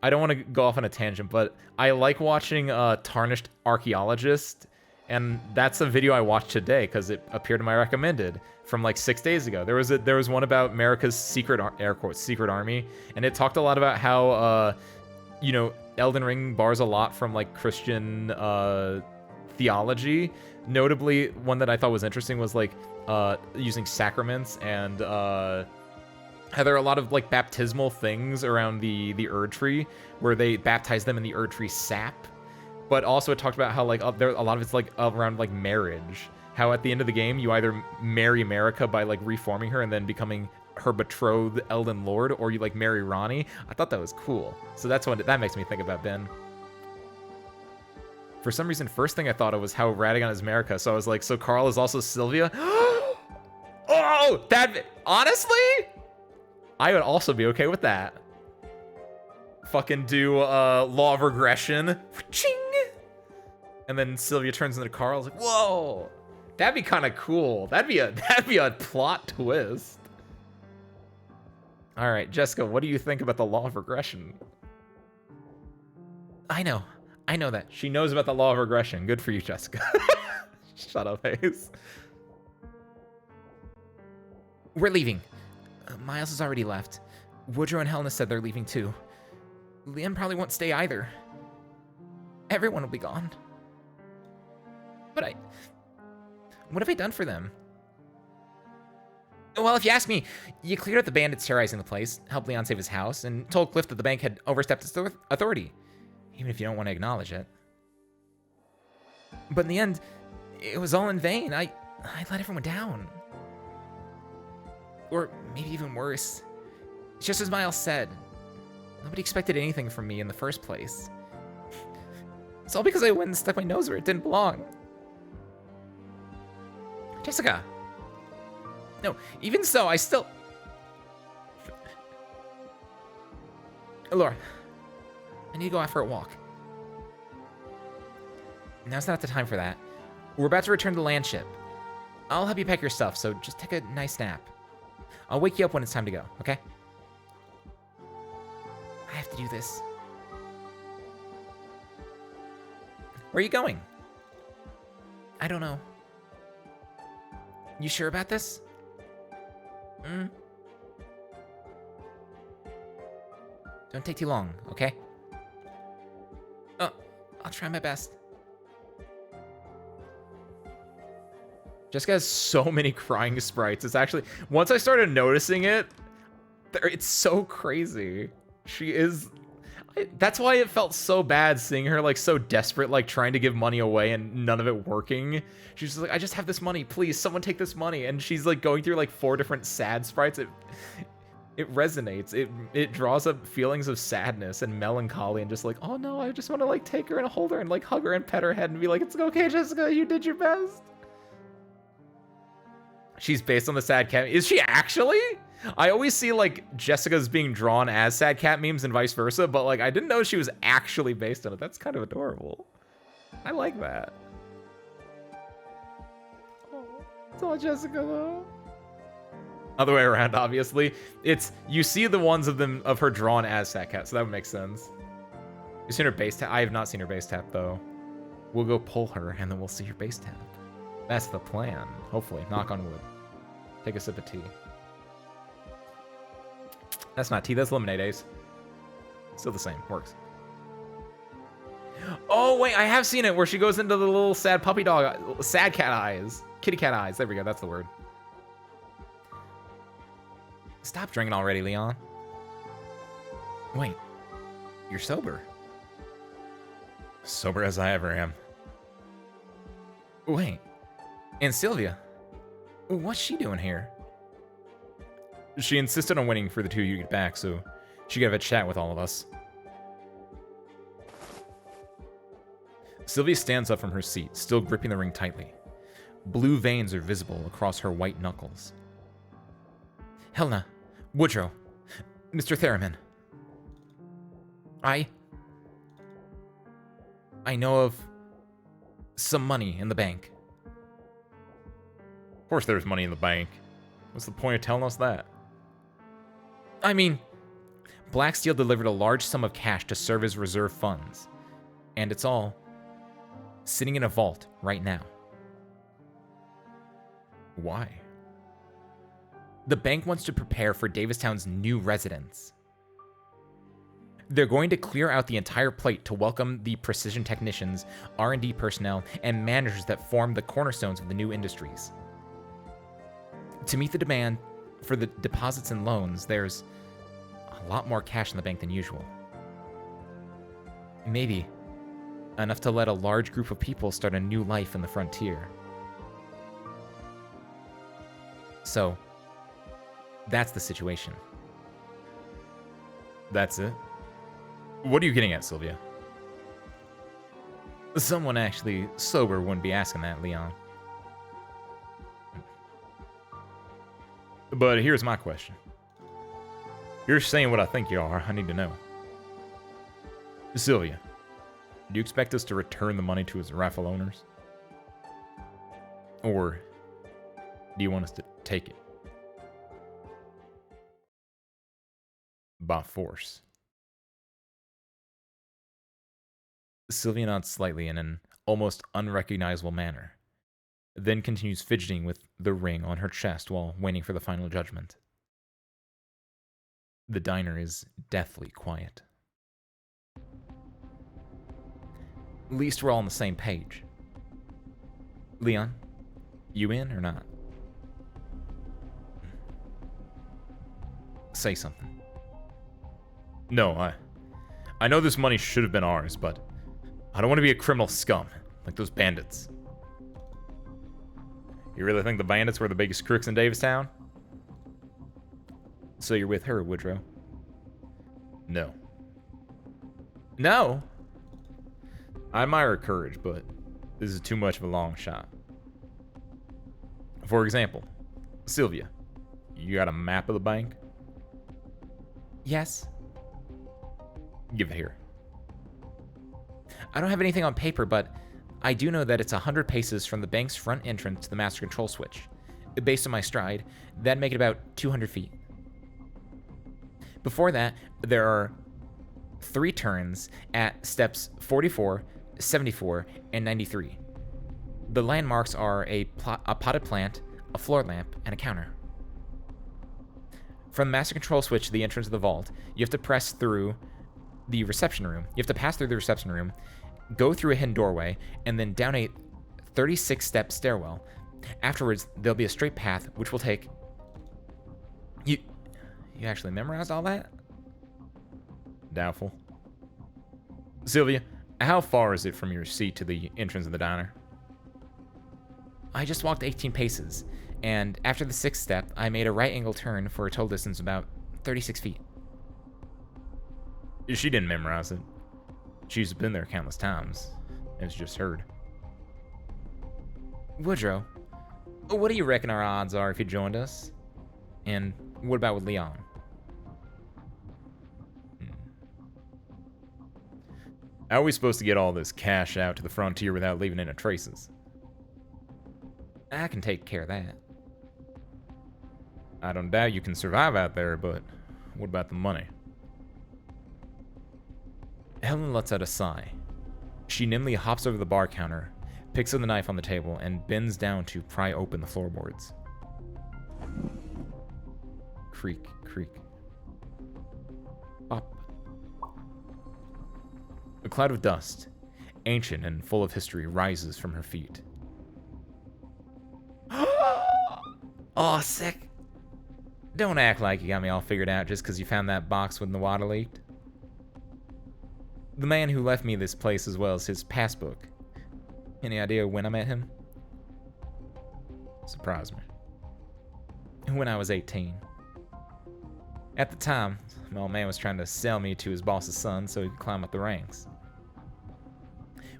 I don't want to go off on a tangent, but I like watching Tarnished Archaeologist, and that's a video I watched today because it appeared in my recommended from like 6 days ago. There was one about America's secret air quotes secret army, and it talked a lot about how Elden Ring borrows a lot from like Christian theology. Notably, one that I thought was interesting was like using sacraments and how there are a lot of like baptismal things around the Erd Tree where they baptize them in the Erd Tree sap. But also it talked about how like there a lot of it's like around like marriage. How at the end of the game you either marry America by like reforming her and then becoming her betrothed Elden Lord, or you like marry Ronnie. I thought that was cool. So that's what that makes me think about Ben. For some reason, first thing I thought of was how Radagon is America. So I was like, so Carl is also Sylvia? Oh, that honestly, I would also be okay with that. Fucking do law of regression. Ching! And then Sylvia turns into Carl. I was like, whoa, that'd be kind of cool. That'd be a plot twist. All right, Jessica, what do you think about the law of regression? I know that. She knows about the law of regression. Good for you, Jessica. Shut up, Hayes. We're leaving. Miles has already left. Woodrow and Helena said they're leaving too. Liam probably won't stay either. Everyone will be gone. But what have I done for them? Well, if you ask me, you cleared out the bandits terrorizing the place, helped Leon save his house, and told Cliff that the bank had overstepped its authority. Even if you don't want to acknowledge it. But in the end, it was all in vain. I let everyone down. Or maybe even worse. Just as Miles said, nobody expected anything from me in the first place. It's all because I went and stuck my nose where it didn't belong. Jessica. No, even so, I still... Laura. I need to go out for a walk. Now's not the time for that. We're about to return to the land ship. I'll help you pack your stuff, so just take a nice nap. I'll wake you up when it's time to go, okay? I have to do this. Where are you going? I don't know. You sure about this? Don't take too long, okay? I'll try my best. Jessica has so many crying sprites. It's actually, once I started noticing it, it's so crazy. She is, that's why it felt so bad seeing her like so desperate, like trying to give money away and none of it working. She's just like, I just have this money, please, someone take this money. And she's like going through like 4 different sad sprites. It resonates. It draws up feelings of sadness and melancholy and just like, oh no, I just want to like take her and hold her and like hug her and pet her head and be like, it's okay, Jessica, you did your best. She's based on the Sad Cat. Is she actually? I always see like Jessica's being drawn as Sad Cat memes and vice versa, but like I didn't know she was actually based on it. That's kind of adorable. I like that. Oh, it's all Jessica though. Other way around, obviously. It's, you see the ones of her drawn as Sad Cat, so that would make sense. You've seen her base tap? I have not seen her base tap though. We'll go pull her and then we'll see her base tap. That's the plan. Hopefully. Knock on wood. Take a sip of tea. That's not tea, that's lemonade, Ace. Still the same. Works. Oh, wait, I have seen it where she goes into the little sad puppy dog, sad cat eyes. Kitty cat eyes. There we go, that's the word. Stop drinking already, Leon. Wait, you're sober. Sober as I ever am. Wait, and Sylvia, what's she doing here? She insisted on waiting for the two of you to get back, so she could have a chat with all of us. Sylvia stands up from her seat, still gripping the ring tightly. Blue veins are visible across her white knuckles. Helena, Woodrow, Mr. Theremin. I know of some money in the bank. Of course there's money in the bank. What's the point of telling us that? I mean, Blacksteel delivered a large sum of cash to serve as reserve funds, and it's all sitting in a vault right now. Why? The bank wants to prepare for Davistown's new residents. They're going to clear out the entire plate to welcome the precision technicians, R&D personnel, and managers that form the cornerstones of the new industries. To meet the demand for the deposits and loans, there's a lot more cash in the bank than usual. Maybe enough to let a large group of people start a new life in the frontier. So, that's the situation. That's it? What are you getting at, Sylvia? Someone actually sober wouldn't be asking that, Leon. But here's my question. You're saying what I think you are. I need to know. Sylvia, do you expect us to return the money to its rightful owners? Or do you want us to take it? By force. Sylvia nods slightly in an almost unrecognizable manner, then continues fidgeting with the ring on her chest while waiting for the final judgment. The diner is deathly quiet. At least we're all on the same page. Leon, you in or not? Say something. No, I know this money should have been ours, but I don't want to be a criminal scum like those bandits. You really think the bandits were the biggest crooks in Davistown? So you're with her, Woodrow? No. No? I admire her courage, but this is too much of a long shot. For example, Sylvia, you got a map of the bank? Yes. Give it here. I don't have anything on paper, but I do know that it's 100 paces from the bank's front entrance to the master control switch. Based on my stride, that'd make it about 200 feet. Before that, there are 3 turns at steps 44, 74, and 93. The landmarks are a potted plant, a floor lamp, and a counter. From the master control switch to the entrance of the vault, you have to press through the reception room. You have to pass through the reception room, go through a hidden doorway, and then down a 36-step stairwell. Afterwards, there'll be a straight path, which will take... You actually memorized all that? Doubtful. Sylvia, how far is it from your seat to the entrance of the diner? I just walked 18 paces, and after the 6th step, I made a right angle turn for a total distance about 36 feet. She didn't memorize it. She's been there countless times. It's just heard. Woodrow, what do you reckon our odds are if you joined us? And what about with Leon? How are we supposed to get all this cash out to the frontier without leaving any traces? I can take care of that. I don't doubt you can survive out there, but what about the money? Helen lets out a sigh. She nimbly hops over the bar counter, picks up the knife on the table, and bends down to pry open the floorboards. Creak, creak. Pop. A cloud of dust, ancient and full of history, rises from her feet. Oh, sick. Don't act like you got me all figured out just because you found that box when the water leaked. The man who left me this place as well as his passbook. Any idea when I met him? Surprise me. When I was 18. At the time, my old man was trying to sell me to his boss's son so he could climb up the ranks.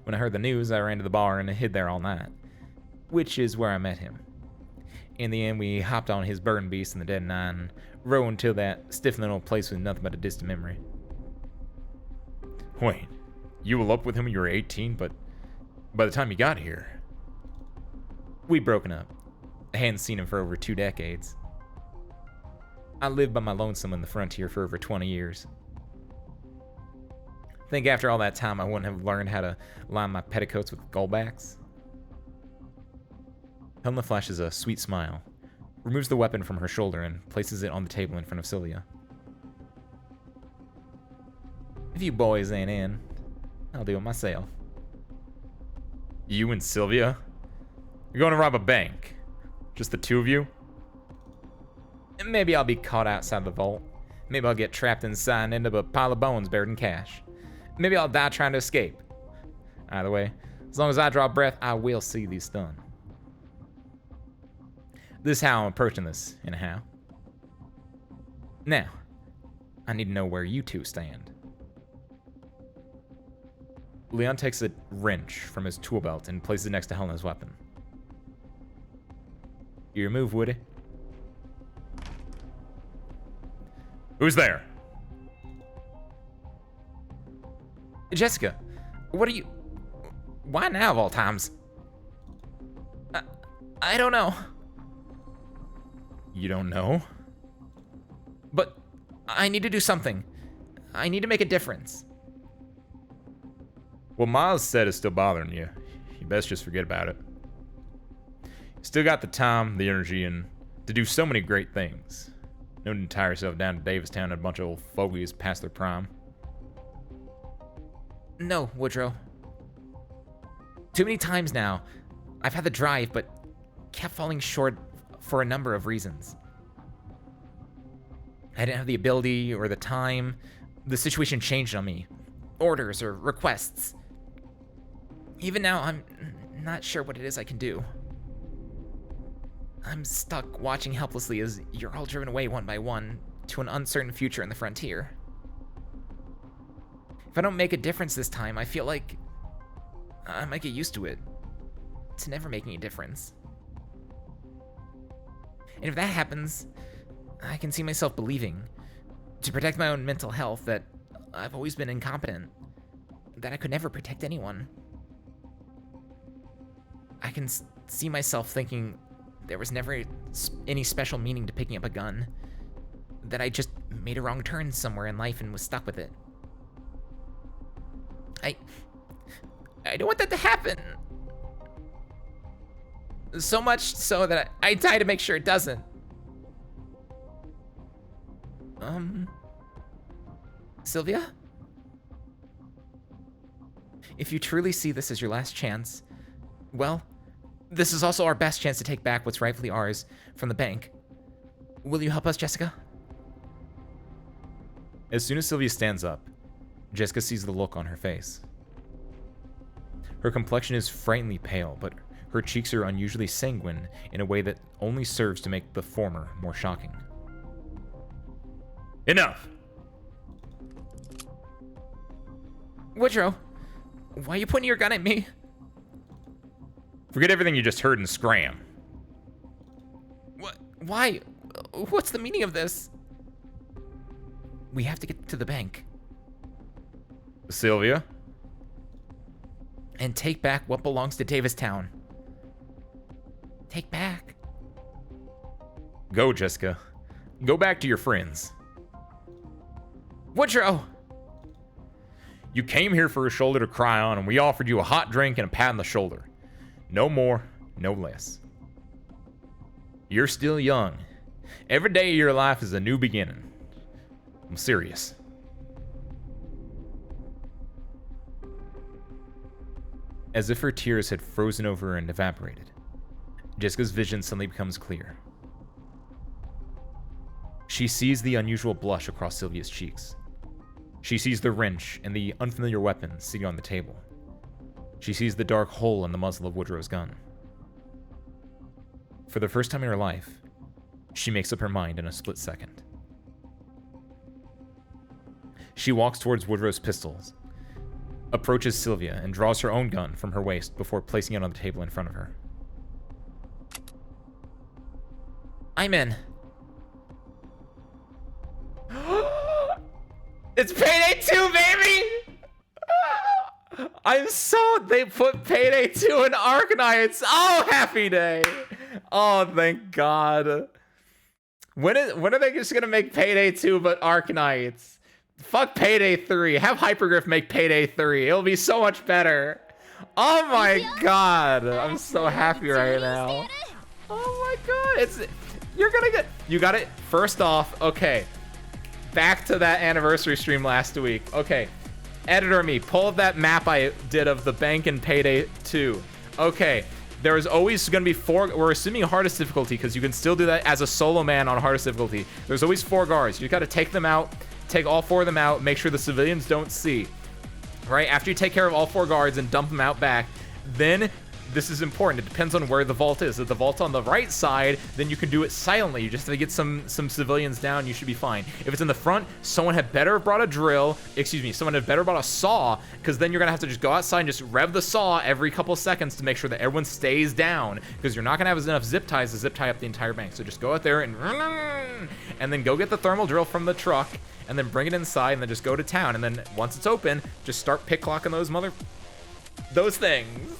When I heard the news, I ran to the bar and hid there all night, which is where I met him. In the end, we hopped on his burden beast in the dead of night and rode until that stiff little place was nothing but a distant memory. Wait, you were up with him when you were 18, but by the time you got here... We'd broken up. I hadn't seen him for over 2 decades. I lived by my lonesome in the frontier for over 20 years. Think after all that time I wouldn't have learned how to line my petticoats with goldbacks? Helena flashes a sweet smile, removes the weapon from her shoulder, and places it on the table in front of Sylvia. If you boys ain't in, I'll do it myself. You and Sylvia? You're going to rob a bank? Just the two of you? Maybe I'll be caught outside the vault. Maybe I'll get trapped inside and end up a pile of bones buried in cash. Maybe I'll die trying to escape. Either way, as long as I draw breath, I will see these done. This is how I'm approaching this, anyhow. Now, I need to know where you two stand. Leon takes a wrench from his tool belt and places it next to Helena's weapon. Your move, Woody. Who's there? Jessica, what are you... Why now of all times? I don't know. You don't know? But I need to do something. I need to make a difference. What Miles said is still bothering you. You best just forget about it. You still got the time, the energy, and to do so many great things. No need to tie yourself down to Davistown and a bunch of old fogies past their prime. No, Woodrow. Too many times now, I've had the drive, but kept falling short for a number of reasons. I didn't have the ability or the time. The situation changed on me. Orders or requests. Even now, I'm not sure what it is I can do. I'm stuck watching helplessly as you're all driven away one by one to an uncertain future in the frontier. If I don't make a difference this time, I feel like I might get used to it. To never making a difference. And if that happens, I can see myself believing, to protect my own mental health, that I've always been incompetent. That I could never protect anyone. I can see myself thinking there was never any special meaning to picking up a gun. That I just made a wrong turn somewhere in life and was stuck with it. I don't want that to happen. So much so that I die to make sure it doesn't. Sylvia? If you truly see this as your last chance, well, this is also our best chance to take back what's rightfully ours from the bank. Will you help us, Jessica? As soon as Sylvia stands up, Jessica sees the look on her face. Her complexion is frighteningly pale, but her cheeks are unusually sanguine in a way that only serves to make the former more shocking. Enough. Woodrow, why are you pointing your gun at me? Forget everything you just heard and scram. What? Why? What's the meaning of this? We have to get to the bank. Sylvia? And take back what belongs to Davistown. Take back. Go, Jessica. Go back to your friends. Woodrow! You came here for a shoulder to cry on, and we offered you a hot drink and a pat on the shoulder. No more, no less. You're still young. Every day of your life is a new beginning. I'm serious. As if her tears had frozen over and evaporated, Jessica's vision suddenly becomes clear. She sees the unusual blush across Sylvia's cheeks. She sees the wrench and the unfamiliar weapon sitting on the table. She sees the dark hole in the muzzle of Woodrow's gun. For the first time in her life, she makes up her mind in a split second. She walks towards Woodrow's pistols, approaches Sylvia, and draws her own gun from her waist before placing it on the table in front of her. I'm in. It's Payday 2, baby! They put Payday 2 in Arknights. Oh, happy day. Oh, thank God. When are they just gonna make Payday 2 but Arknights? Fuck Payday 3. Have Hypergriff make Payday 3. It'll be so much better. Oh my God. I'm so happy right now. Oh my God. You got it. First off, okay. Back to that anniversary stream last week. Okay. Editor me, pull up that map I did of the bank in Payday 2. Okay. There is always going to be 4. We're assuming hardest difficulty because you can still do that as a solo man on hardest difficulty. There's always 4 guards. You got to take them out, take all 4 of them out, make sure the civilians don't see. Right? After you take care of all 4 guards and dump them out back, then this is important. It depends on where the vault is. If the vault's on the right side, then you can do it silently. You just have to get some civilians down. You should be fine. If it's in the front, someone had better have brought a drill. Excuse me. Someone had better brought a saw, because then you're going to have to just go outside and just rev the saw every couple seconds to make sure that everyone stays down, because you're not going to have enough zip ties to zip tie up the entire bank. So just go out there and then go get the thermal drill from the truck and then bring it inside and then just go to town. And then once it's open, just start pick clocking those things.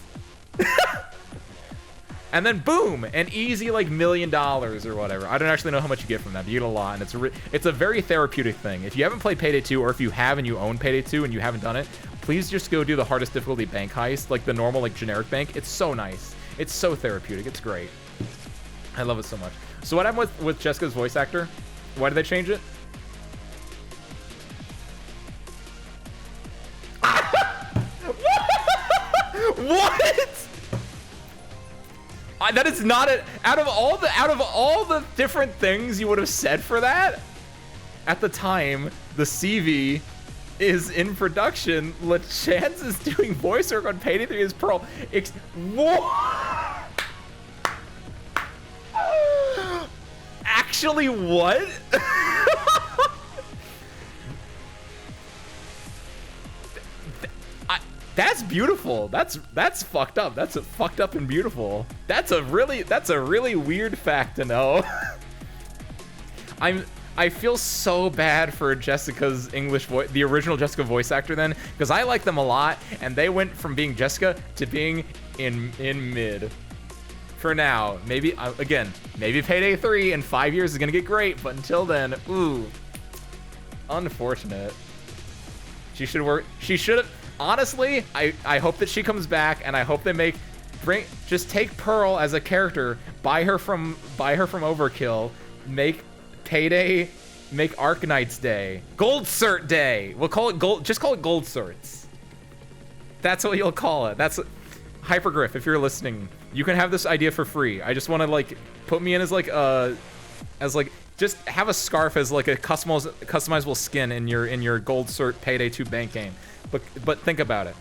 And then boom, an easy like $1 million or whatever. I don't actually know how much you get from that, but you get a lot, and it's a very therapeutic thing. If you haven't played Payday 2, or if you have and you own Payday 2 and you haven't done it, please just go do the hardest difficulty bank heist, like the normal like generic bank. It's so nice. It's so therapeutic. It's great. I love it so much. So what happened with Jessica's voice actor? Why did they change it? What? That is not it. Out of all the different things you would have said for that, at the time the CV is in production. LeChance is doing voice work on Payday 3 as Pearl. What? Actually, what? That's beautiful. That's fucked up. That's fucked up and beautiful. That's a really weird fact to know. I feel so bad for Jessica's English voice, the original Jessica voice actor then, because I like them a lot, and they went from being Jessica to being in mid. For now, maybe again, maybe Payday 3 in 5 years is gonna get great, but until then, ooh, unfortunate. She should work. She should have. Honestly, I hope that she comes back, and I hope they just take Pearl as a character, buy her from Overkill, make Payday, make Arknights Day, Gold Cert Day. We'll call it Gold. Just call it Gold Certs. That's what you'll call it. That's Hypergriff. If you're listening, you can have this idea for free. I just want to like put me in as just have a scarf as like a customizable skin in your Gold Cert Payday 2 bank game. But think about it.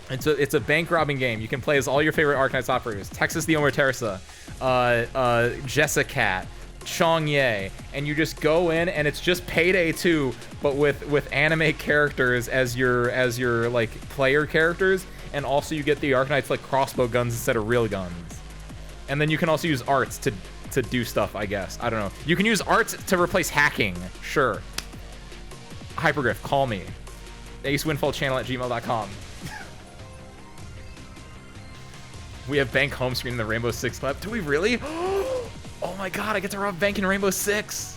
It's a bank robbing game. You can play as all your favorite Arknights operators: Texas the Omer Teresa, Jessicat, Chong-Ye, and you just go in and it's just Payday 2, but with anime characters as your like player characters, and also you get the Arknights like crossbow guns instead of real guns. And then you can also use arts to do stuff, I guess. I don't know. You can use arts to replace hacking. Sure. Hypergriff, call me. acewindfallchannel@gmail.com. We have Bank home screen in the Rainbow Six lab. Do we really? Oh my god, I get to rob Bank in Rainbow Six.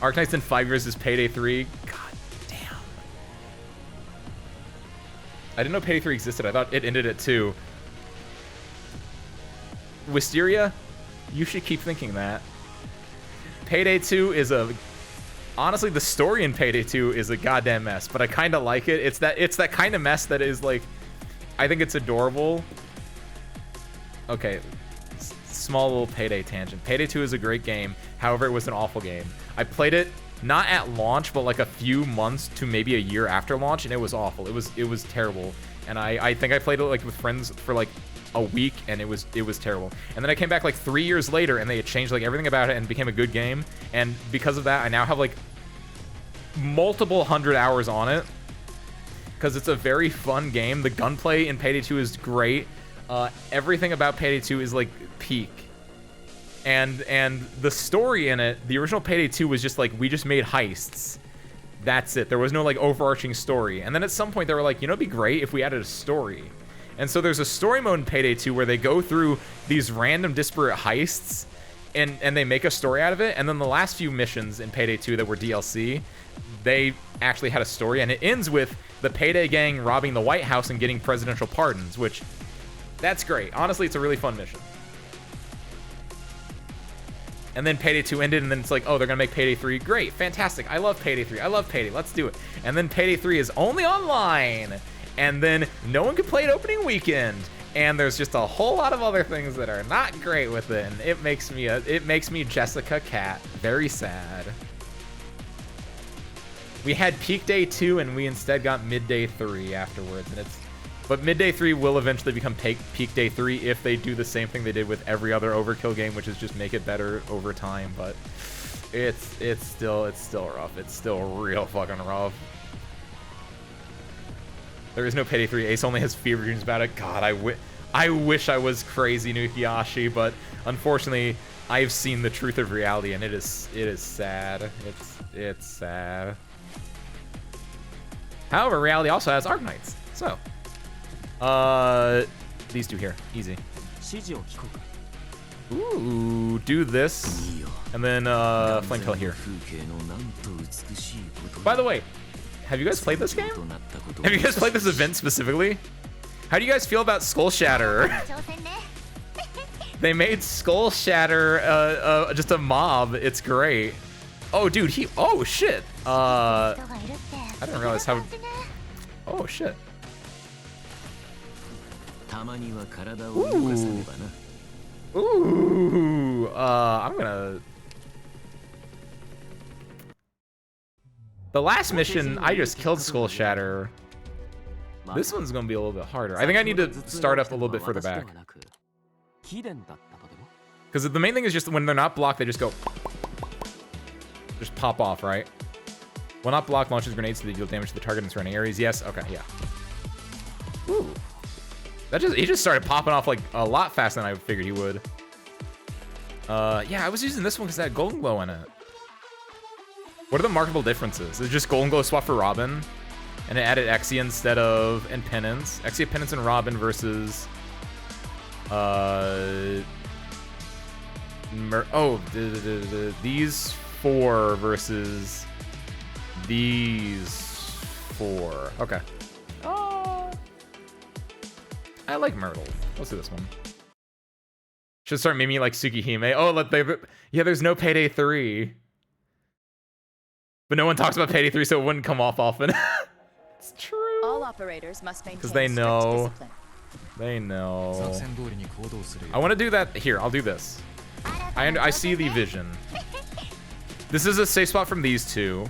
Arknights in 5 years is Payday 3. God damn. I didn't know Payday 3 existed. I thought it ended at 2. Wisteria, you should keep thinking that. Payday 2 is honestly, the story in Payday 2 is a goddamn mess, but I kind of like it. It's that kind of mess that is like, I think it's adorable. Okay, small little Payday tangent. Payday 2 is a great game. However, it was an awful game. I played it not at launch, but like a few months to maybe a year after launch, and it was awful. It was terrible. And I think I played it like with friends for like a week, and it was terrible. And then I came back like 3 years later, and they had changed like everything about it and became a good game. And because of that, I now have like multiple hundred hours on it, because it's a very fun game. The gunplay in Payday 2 is great. Everything about Payday 2 is like peak. And the story in it, the original Payday 2 was just like, we just made heists. That's it. There was no like overarching story. And then at some point they were like, you know, it'd be great if we added a story. And so there's a story mode in Payday 2 where they go through these random disparate heists and they make a story out of it. And then the last few missions in Payday 2 that were DLC, they actually had a story, and it ends with the Payday gang robbing the White House and getting presidential pardons, which, that's great. Honestly, it's a really fun mission. And then Payday 2 ended, and then it's like, oh, they're gonna make Payday 3. Great, fantastic. I love Payday 3. I love Payday. Let's do it. And then Payday 3 is only online, and then no one can play it opening weekend. And there's just a whole lot of other things that are not great with it, and it makes me Jessica Cat very sad. We had Peak Day 2, and we instead got Midday 3 afterwards, and but Midday 3 will eventually become Peak Day 3 if they do the same thing they did with every other Overkill game, which is just make it better over time. But it's still rough. It's still real fucking rough. There is no Payday 3. Ace only has fever dreams about it. God, I wish I was crazy Nukiyashi, but unfortunately, I've seen the truth of reality, and it is sad. It's sad. However, reality also has Arknights. So, these two here, easy. Ooh, do this, and then Flametail here. By the way, have you guys played this game? Have you guys played this event specifically? How do you guys feel about Skull Shatter? They made Skull Shatter just a mob. It's great. Oh, dude, oh shit. I didn't realize how. Oh shit. Ooh. I'm gonna. The last mission, I just killed Skull Shatter. This one's gonna be a little bit harder. I think I need to start up a little bit further back. Because the main thing is just when they're not blocked, they just go. Just pop off, right? Will not block, launches grenades so they deal damage to the target in surrounding areas. Yes, okay, yeah. Ooh. He just started popping off like a lot faster than I figured he would. Yeah, I was using this one because it had Golden Glow in it. What are the marketable differences? It's just Golden Glow swap for Robin, and it added Exia instead of and Penance. Exia, Penance, and Robin versus these four versus these four. Okay. I like Myrtle. Let's do this one. Should start miming like Tsukihime. Oh, yeah, there's no Payday 3. But no one talks about Payday 3, so it wouldn't come off often. It's true. All operators must maintain because they know. discipline. They know. I want to do that. Here, I'll do this. I see the vision. This is a safe spot from these two,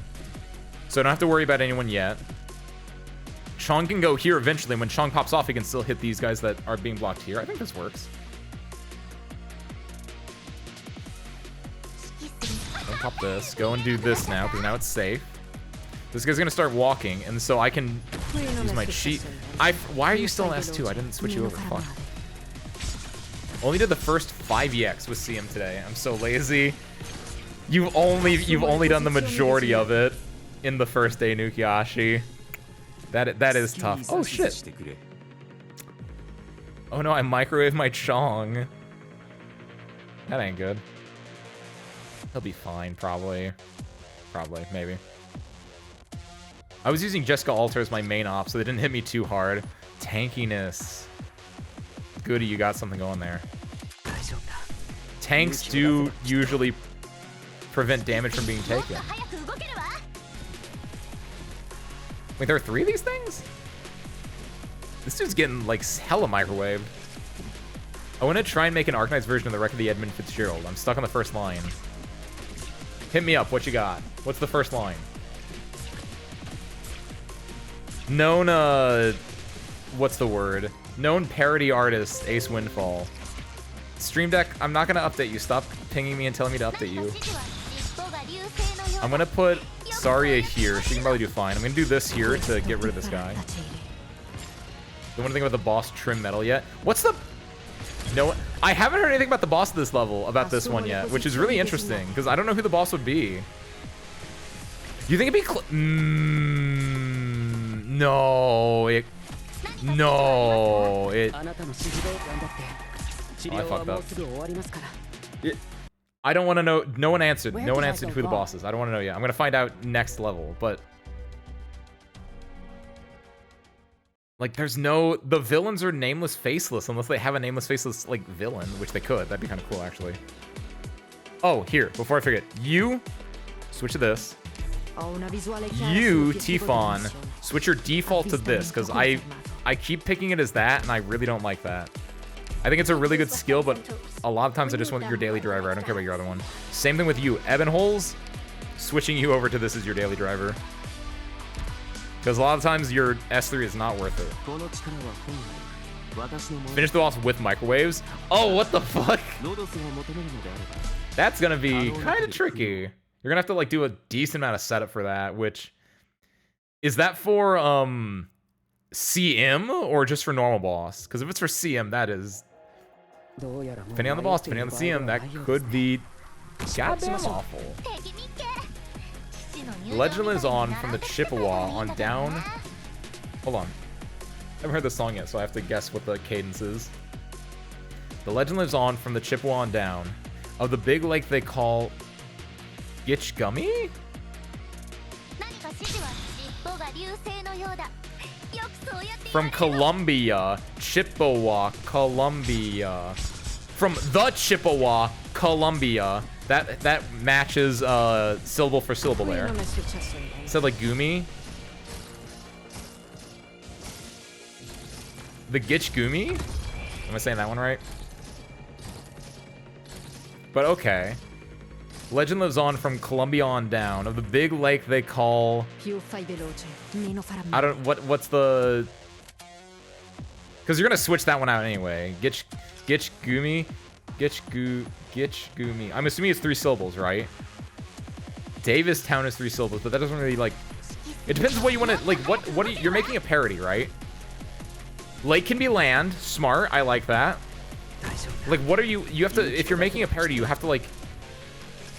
so I don't have to worry about anyone yet. Chong can go here eventually. When Chong pops off, he can still hit these guys that are being blocked here. I think this works. pop this. Go and do this now, because now it's safe. This guy's gonna start walking, and so I can use my cheat. Why are you still in S2? I didn't switch you over. Fuck. Only did the first 5 EX with CM today. I'm so lazy. You've only done the majority of it in the first day, Nukiashi. That is tough. Oh shit. Oh no, I microwaved my Chong. That ain't good. He'll be fine, probably. Probably, maybe. I was using Jessica Alter as my main op, so they didn't hit me too hard. Tankiness. Goody, you got something going there. Tanks do usually prevent damage from being taken. Wait, there are 3 of these things? This dude's getting, like, hella microwaved. I want to try and make an Arknights version of the Wreck of the Edmund Fitzgerald. I'm stuck on the first line. Hit me up. What you got? What's the first line? Known, what's the word? Known parody artist, Ace Windfall. Stream Deck, I'm not going to update you. Stop pinging me and telling me to update you. I'm going to put Saria here. She can probably do fine. I'm going to do this here to get rid of this guy. Don't want to think about the boss trim metal yet. What's the... No, I haven't heard anything about the boss of this level, about this one yet, which is really interesting, because I don't know who the boss would be. You think it'd be... No, it... No, it... Oh, I fucked up. I don't want to know... No one answered. No one answered who the boss is. I don't want to know yet. I'm going to find out next level, but... Like, there's no... The villains are nameless, faceless, unless they have a nameless, faceless, like, villain, which they could. That'd be kind of cool, actually. Oh, here, before I forget. You, switch to this. You, Tifon, switch your default to this, because I keep picking it as that, and I really don't like that. I think it's a really good skill, but a lot of times I just want your daily driver. I don't care about your other one. Same thing with you. Ebonholes, switching you over to this as your daily driver. Because a lot of times your S3 is not worth it. Finish the boss with microwaves. Oh, what the fuck? That's gonna be kind of tricky. You're gonna have to like do a decent amount of setup for that, which... Is that for CM or just for normal boss? Because if it's for CM, that is... Depending on the boss, depending on the CM, that could be goddamn awful. Legend Lives On from the Chippewa on down. Hold on. I haven't heard this song yet, so I have to guess what the cadence is. The Legend Lives On from the Chippewa on down. Of the big lake they call Gitch Gummy? From Colombia. Chippewa, Colombia. From the Chippewa, Colombia. That matches syllable for syllable there. Said like Gumi. The Gitch Gumi? Am I saying that one right? But okay. Legend Lives On from Colombia on down. Of the big lake they call... I don't... What's the... Because you're going to switch that one out anyway. Gitch Gumi? Gitch Gumi. I'm assuming it's 3 syllables, right? Davis Town is 3 syllables, but that doesn't really, like... It depends on what you want to... Like, what are you... You're making a parody, right? Lake can be land. Smart. I like that. Like, what are you... You have to... If you're making a parody, you have to, like...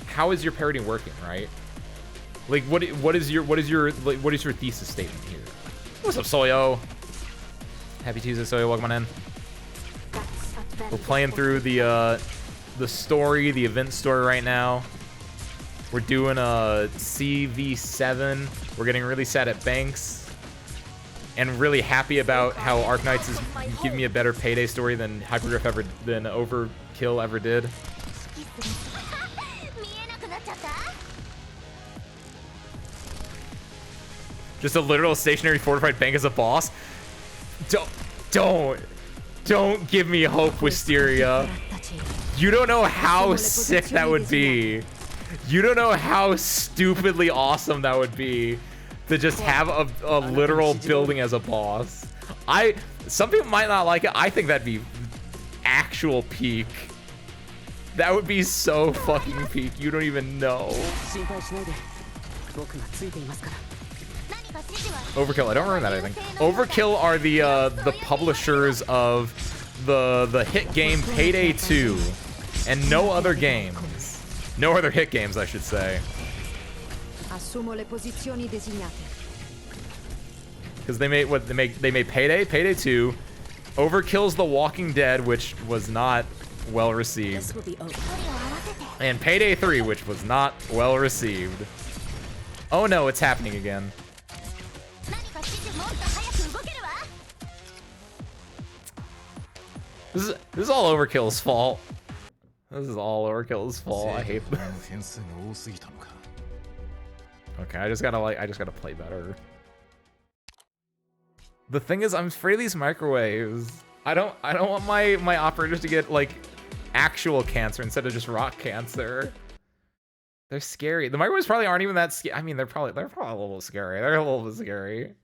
How is your parody working, right? Like, what is your thesis statement here? What's up, Soyo? Happy Tuesday, Soyo. Welcome on in. We're playing through the story, the event story right now. We're doing a CV7. We're getting really sad at Banks. And really happy about how Arknights is giving me a better payday story than Hypergriff than Overkill ever did. Just a literal stationary fortified bank as a boss? Don't give me hope, Wisteria. You don't know how sick that would be. You don't know how stupidly awesome that would be to just have a literal building as a boss. Some people might not like it. I think that'd be actual peak. That would be so fucking peak. You don't even know. Overkill. I don't remember that. I think Overkill are the publishers of the hit game Payday 2, and no other games. No other hit games, I should say. Because they made what they made Payday, Payday 2, Overkill's The Walking Dead, which was not well received, and Payday 3, which was not well received. Oh no, it's happening again. This is all Overkill's fault. This is all Overkill's fault. I hate this. Okay, I just gotta play better. The thing is, I'm afraid of these microwaves. I don't want my operators to get like actual cancer instead of just rock cancer. They're scary. The microwaves probably aren't even that scary. I mean, they're probably a little scary. They're a little bit scary.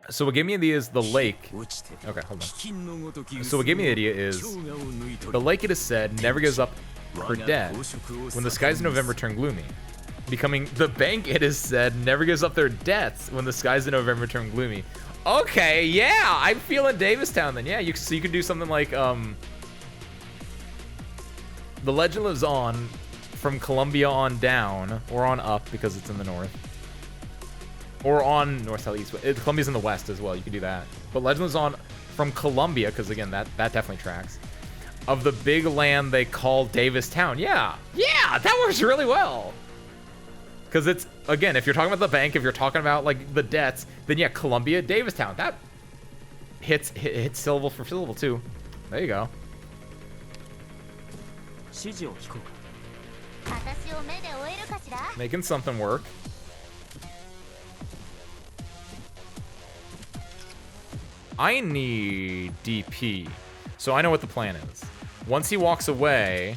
So what gave me the idea is the lake. Okay, hold on. So what gave me the idea is the lake, it is said, never gives up her dead when the skies in November turn gloomy. Becoming the bank, it is said, never gives up their debts when the skies in November turn gloomy. Okay, yeah, I'm feeling Davistown then. Yeah, so you could do something like The Legend Lives On from Columbia on down, or on up because it's in the north. Or on north, south, east. Columbia's in the west as well. You can do that. But Legend Lives On from Columbia, because again, that definitely tracks. Of the big land they call Davistown. Yeah, that works really well. Because it's, again, if you're talking about the bank, if you're talking about like the debts, then yeah, Columbia, Davistown. That hits syllable for syllable too. There you go. Making something work. I need DP, so I know what the plan is. Once he walks away,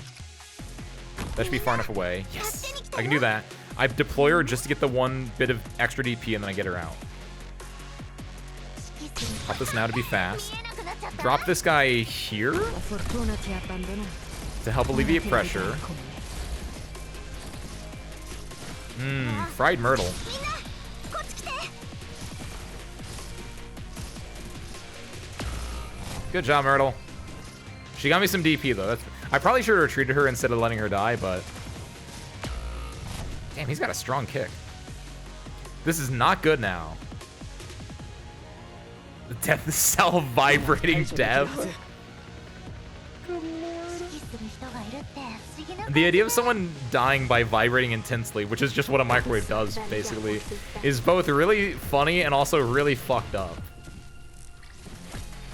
that should be far enough away. Yes, I can do that. I deploy her just to get the one bit of extra DP, and then I get her out. Pop this now to be fast. Drop this guy here to help alleviate pressure. Fried Myrtle. Good job, Myrtle. She got me some DP, though. I probably should have retreated her instead of letting her die, but... Damn, he's got a strong kick. This is not good now. The death cell vibrating death. The idea of someone dying by vibrating intensely, which is just what a microwave does, basically, is both really funny and also really fucked up.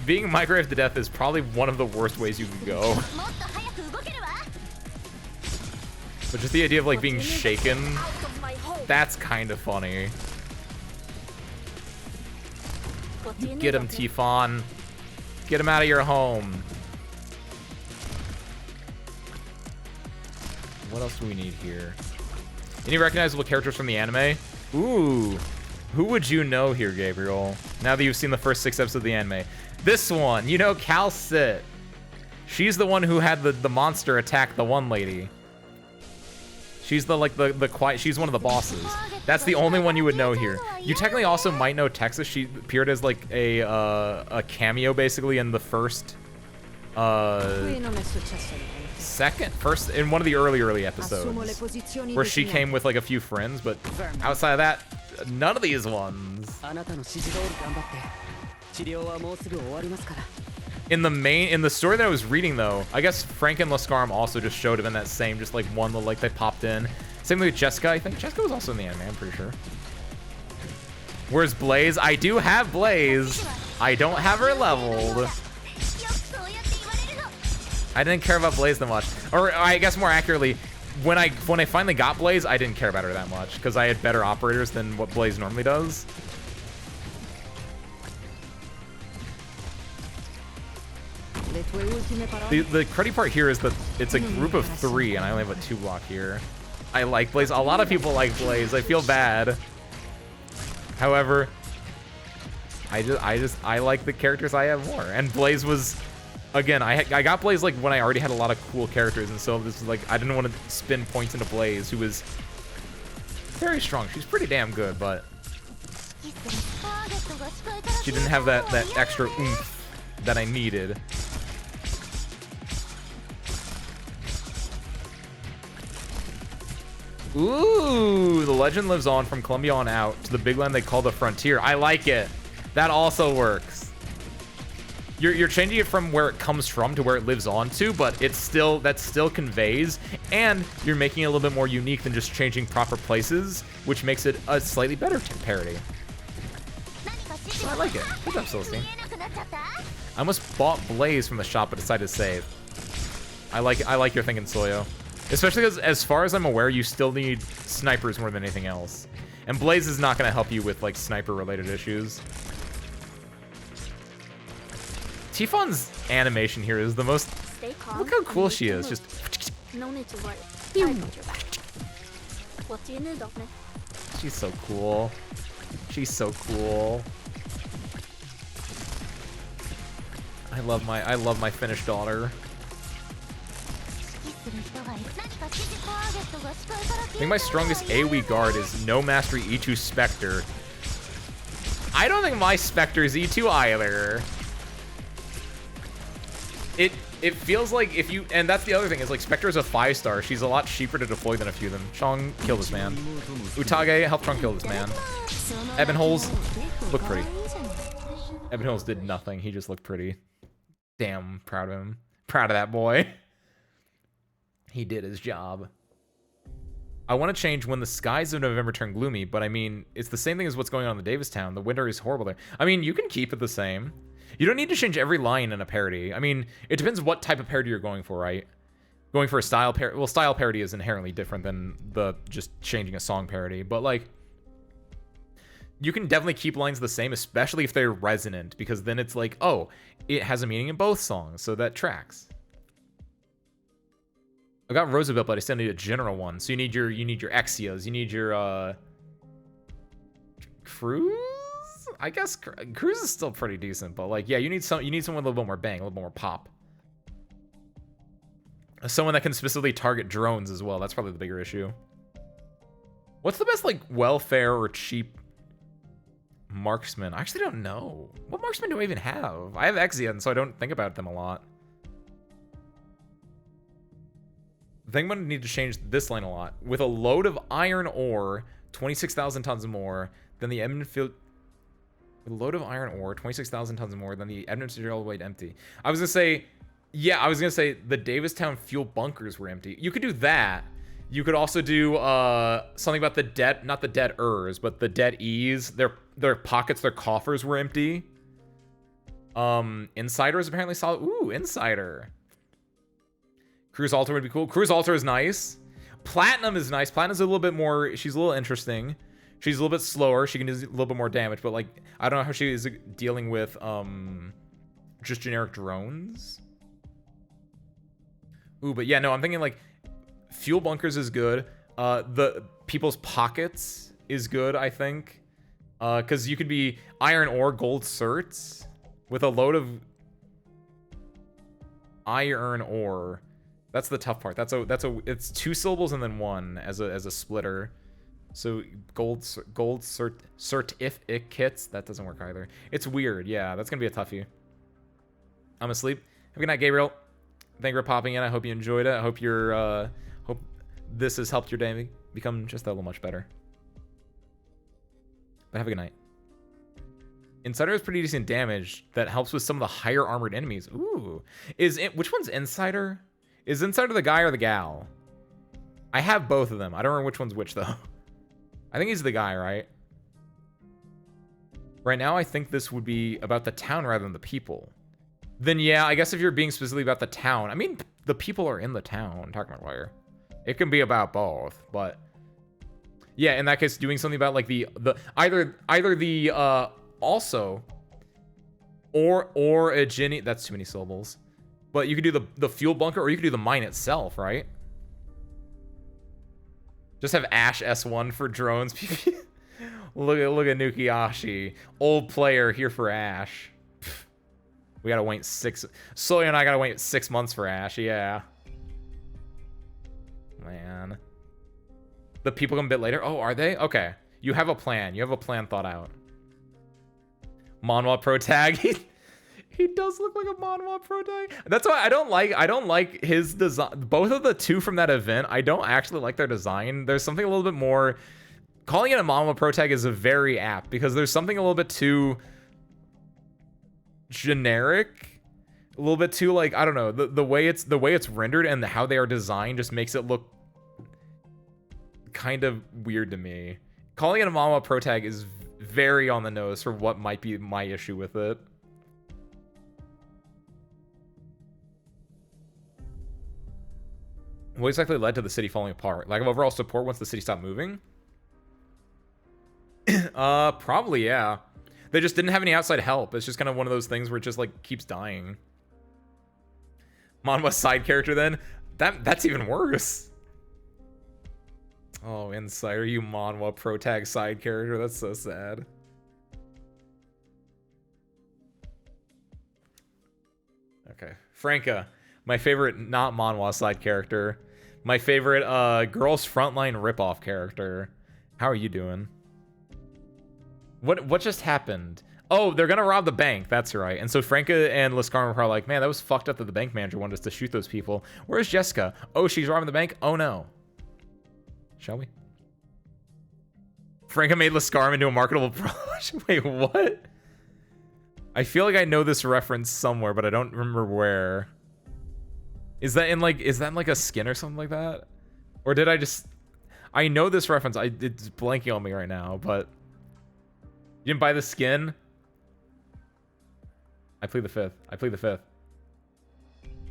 Being microwaved to death is probably one of the worst ways you can go. But just the idea of like being shaken, that's kind of funny. You get him, Tifon. Get him out of your home. What else do we need here? Any recognizable characters from the anime? Ooh. Who would you know here, Gabriel? Now that you've seen the first 6 episodes of the anime. This one, you know Cal Sit. She's the one who had the monster attack the one lady. She's the quiet, she's one of the bosses. That's the only one you would know here. You technically also might know Texas. She appeared as like a cameo basically in the first first in one of the early episodes where she came with like a few friends, but outside of that, none of these ones. In the story that I was reading though, I guess Frank and Lascarm also just showed up in that same, just like one that like they popped in. Same with Jessica, I think. Jessica was also in the anime, I'm pretty sure. Where's Blaze? I do have Blaze. I don't have her leveled. I didn't care about Blaze that much. Or I guess more accurately, when I finally got Blaze, I didn't care about her that much because I had better operators than what Blaze normally does. The cruddy part here is that it's a group of 3 and I only have a 2 block here. I like Blaze. A lot of people like Blaze. I feel bad. However, I like the characters I have more. And Blaze was, again, I got Blaze like when I already had a lot of cool characters, and so this was like I didn't want to spend points into Blaze, who was very strong. She's pretty damn good, but she didn't have that extra oomph that I needed. Ooh, the legend lives on from Columbia on out to the big land they call the frontier. I like it. That also works. You're changing it from where it comes from to where it lives on to, but that still conveys, and you're making it a little bit more unique than just changing proper places, which makes it a slightly better parody. So I like it. Good job, Celestine. I almost bought Blaze from the shop but decided to save. I like your thinking, Soyo. Especially because, as far as I'm aware, you still need snipers more than anything else. And Blaze is not going to help you with, like, sniper-related issues. Tifon's animation here is the most... Look how cool she is. Just... No need to worry. I've got your back. What do you need of me? She's so cool. She's so cool. I love my Finnish daughter. I think my strongest AoE guard is No Mastery E2 Spectre. I don't think my Spectre is E2 either. It feels like if you, and that's the other thing, is like Spectre is a 5-star. She's a lot cheaper to deploy than a few of them. Chong, kill this man. Utage, help Chong kill this man. Evan Holes, look pretty. Evan Holes did nothing. He just looked pretty. Damn, proud of him. Proud of that boy. He did his job. I want to change when the skies of November turn gloomy, but I mean, it's the same thing as what's going on in the Davistown. The winter is horrible there. I mean, you can keep it the same. You don't need to change every line in a parody. I mean, it depends what type of parody you're going for, right? Going for a style parody. Well, style parody is inherently different than the just changing a song parody, but like, you can definitely keep lines the same, especially if they're resonant, because then it's like, oh, it has a meaning in both songs, so that tracks. I got Roosevelt, but I still need a general one. So you need your Exias, you need your Cruz. I guess Cruz is still pretty decent, but like, yeah, you need someone with a little bit more bang, a little bit more pop. Someone that can specifically target drones as well. That's probably the bigger issue. What's the best like welfare or cheap marksman? I actually don't know. What marksman do I even have? I have Exian, so I don't think about them a lot. I think I'm going to need to change this line a lot. With a load of iron ore, 26,000 tons more than the Edmund Field... With a load of iron ore, 26,000 tons more than the Edmund Field all the way empty. I was going to say... Yeah, I was going to say the Davistown fuel bunkers were empty. You could do that. You could also do something about the debt... Not the debt-ers, but the debt-ees. Their pockets, their coffers were empty. Insider is apparently solid. Ooh, Insider. Cruise Altar would be cool. Cruise Altar is nice. Platinum is nice. Platinum's a little bit more... She's a little interesting. She's a little bit slower. She can do a little bit more damage, but like, I don't know how she is dealing with just generic drones. Ooh, but yeah, no, I'm thinking like fuel bunkers is good. The people's pockets is good, I think. Because you could be iron ore, gold certs with a load of iron ore. That's the tough part. It's 2 syllables and then 1 as a splitter. So gold certificates, that doesn't work either. It's weird. Yeah, that's gonna be a toughie. I'm asleep. Have a good night, Gabriel. Thank you for popping in. I hope you enjoyed it. I hope hope this has helped your day become just a little much better. But have a good night. Insider has pretty decent damage that helps with some of the higher armored enemies. Ooh, which one's Insider? Is Insider the guy or the gal? I have both of them. I don't remember which one's which though. I think he's the guy, right? Right now, I think this would be about the town rather than the people. Then yeah, I guess if you're being specifically about the town, I mean, the people are in the town. Talking about where it can be about both, but yeah, in that case, doing something about like either the also or a Ginny. That's too many syllables. But you could do the fuel bunker, or you could do the mine itself, right? Just have Ash S1 for drones. Look at Nukiashi. Old player here for Ash. Pfft. We gotta wait 6... Soya and I gotta wait 6 months for Ash, yeah. Man. The people come a bit later? Oh, are they? Okay. You have a plan. You have a plan thought out. Manhwa Pro Tag. He does look like a Manhwa Pro Tag. That's why I don't like his design. Both of the two from that event, I don't actually like their design. There's something a little bit more... Calling it a Manhwa Pro Tag is a very apt because there's something a little bit too generic, a little bit too like, I don't know, the way it's rendered and how they are designed just makes it look kind of weird to me. Calling it a Manhwa Pro Tag is very on the nose for what might be my issue with it. What exactly led to the city falling apart? Lack of overall support once the city stopped moving? Probably, yeah. They just didn't have any outside help. It's just kind of one of those things where it just, like, keeps dying. Manhwa side character, then? That's even worse. Oh, Insider, you Manhwa Pro Tag side character. That's so sad. Okay. Franca, my favorite not Manhwa side character. My favorite Girls Frontline ripoff character. How are you doing? What just happened? Oh, they're gonna rob the bank. That's right. And so Franca and Laskarma are like, man, that was fucked up that the bank manager wanted us to shoot those people. Where's Jessica? Oh, she's robbing the bank? Oh no. Shall we? Franca made Laskarma into a marketable pro. Wait, what? I feel like I know this reference somewhere, but I don't remember where. Is that in like a skin or something like that? Or did I just... I know this reference. It's blanking on me right now, but... You didn't buy the skin? I plead the fifth. I plead the fifth.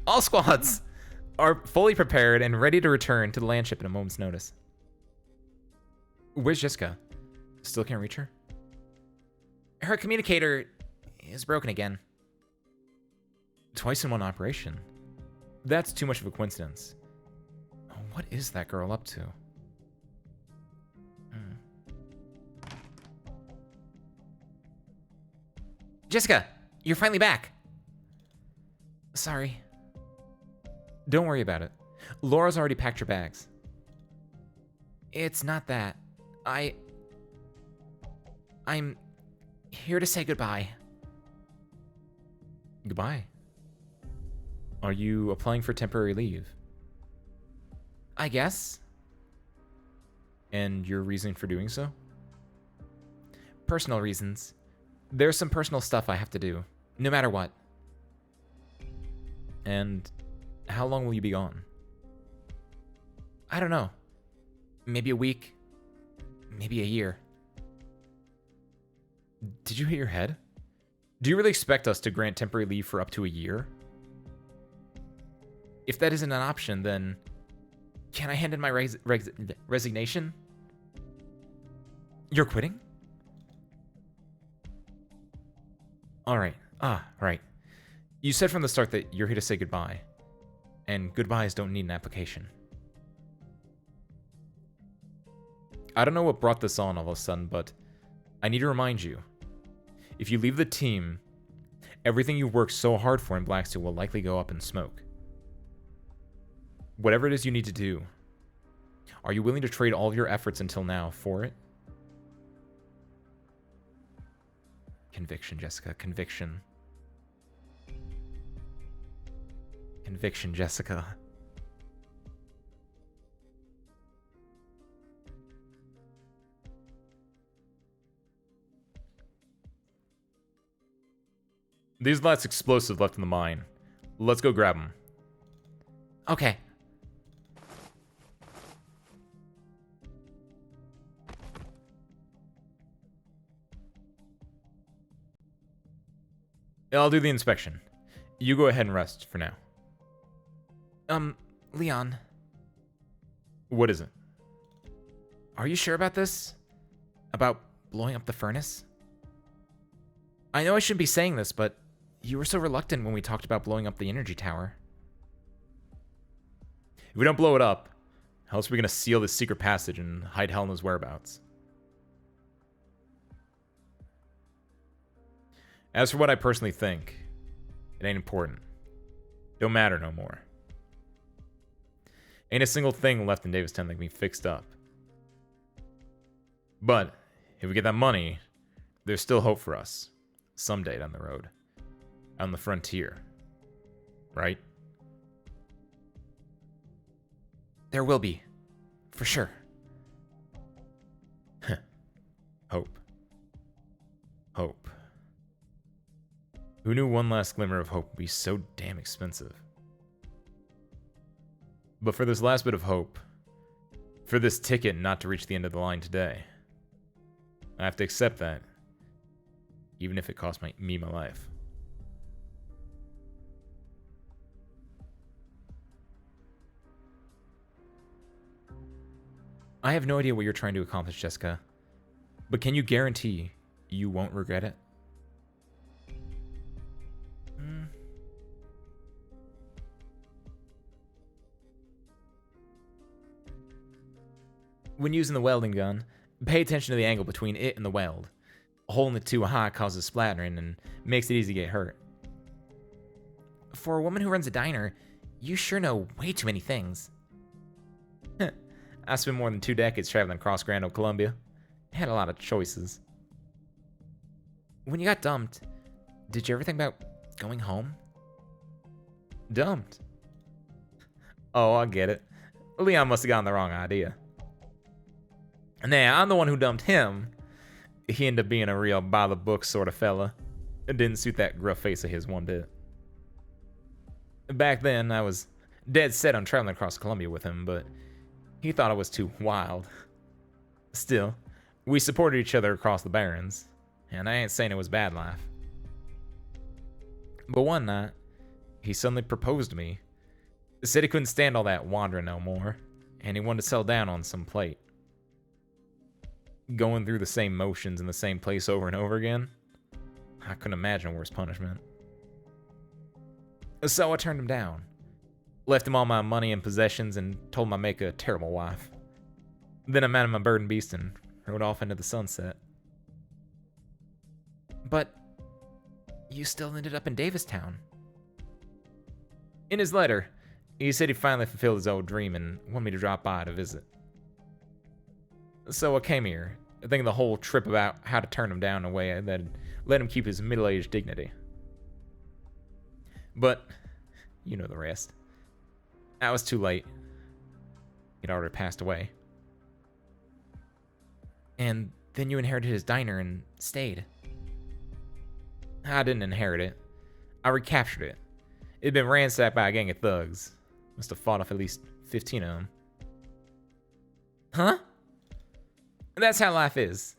All squads are fully prepared and ready to return to the landship in a moment's notice. Where's Jessica? Still can't reach her? Her communicator is broken again. Twice in one operation. That's too much of a coincidence. Oh, what is that girl up to? Jessica, you're finally back. Sorry. Don't worry about it. Laura's already packed your bags. It's not that. I'm here to say goodbye. Goodbye? Are you applying for temporary leave? I guess. And your reason for doing so? Personal reasons. There's some personal stuff I have to do, no matter what. And how long will you be gone? I don't know. Maybe a week. Maybe a year. Did you hit your head? Do you really expect us to grant temporary leave for up to a year? If that isn't an option, then can I hand in my resignation? You're quitting? All right. Right. You said from the start that you're here to say goodbye, and goodbyes don't need an application. I don't know what brought this on all of a sudden, but I need to remind you. If you leave the team, everything you worked so hard for in Blacksteel will likely go up in smoke. Whatever it is you need to do, are you willing to trade all of your efforts until now for it? Conviction, Jessica. Conviction. Conviction, Jessica. These last explosives left in the mine. Let's go grab them. Okay. I'll do the inspection. You go ahead and rest for now. Leon. What is it? Are you sure about this? About blowing up the furnace? I know I shouldn't be saying this, but you were so reluctant when we talked about blowing up the energy tower. If we don't blow it up, how else are we going to seal this secret passage and hide Helena's whereabouts? As for what I personally think, it ain't important. Don't matter no more. Ain't a single thing left in Davistown that can be fixed up. But if we get that money, there's still hope for us. Someday down the road. Out on the frontier. Right? There will be. For sure. Hope. Hope. Who knew one last glimmer of hope would be so damn expensive? But for this last bit of hope, for this ticket not to reach the end of the line today, I have to accept that, even if it costs me my life. I have no idea what you're trying to accomplish, Jessica. But can you guarantee you won't regret it? When using the welding gun, pay attention to the angle between it and the weld. Holding it too high causes splattering and makes it easy to get hurt. For a woman who runs a diner, you sure know way too many things. I spent more than 2 decades traveling across Grand Old Columbia. Had a lot of choices. When you got dumped, did you ever think about going home? Dumped? Oh, I get it. Leon must have gotten the wrong idea. Nah, I'm the one who dumped him. He ended up being a real by-the-book sort of fella. It didn't suit that gruff face of his one bit. Back then, I was dead set on traveling across Columbia with him, but he thought I was too wild. Still, we supported each other across the Barrens, and I ain't saying it was bad life. But one night, he suddenly proposed to me. Said he couldn't stand all that wandering no more, and he wanted to settle down on some plate. Going through the same motions in the same place over and over again, I couldn't imagine a worse punishment. So I turned him down. Left him all my money and possessions and told him I'd make a terrible wife. Then I mounted my bird and beast and rode off into the sunset. But you still ended up in Davistown. In his letter, he said he finally fulfilled his old dream and wanted me to drop by to visit. So I came here, thinking the whole trip about how to turn him down in a way that let him keep his middle-aged dignity. But, you know the rest. I was too late. He'd already passed away. And then you inherited his diner and stayed. I didn't inherit it. I recaptured it. It'd been ransacked by a gang of thugs. Must have fought off at least 15 of them. Huh? That's how life is.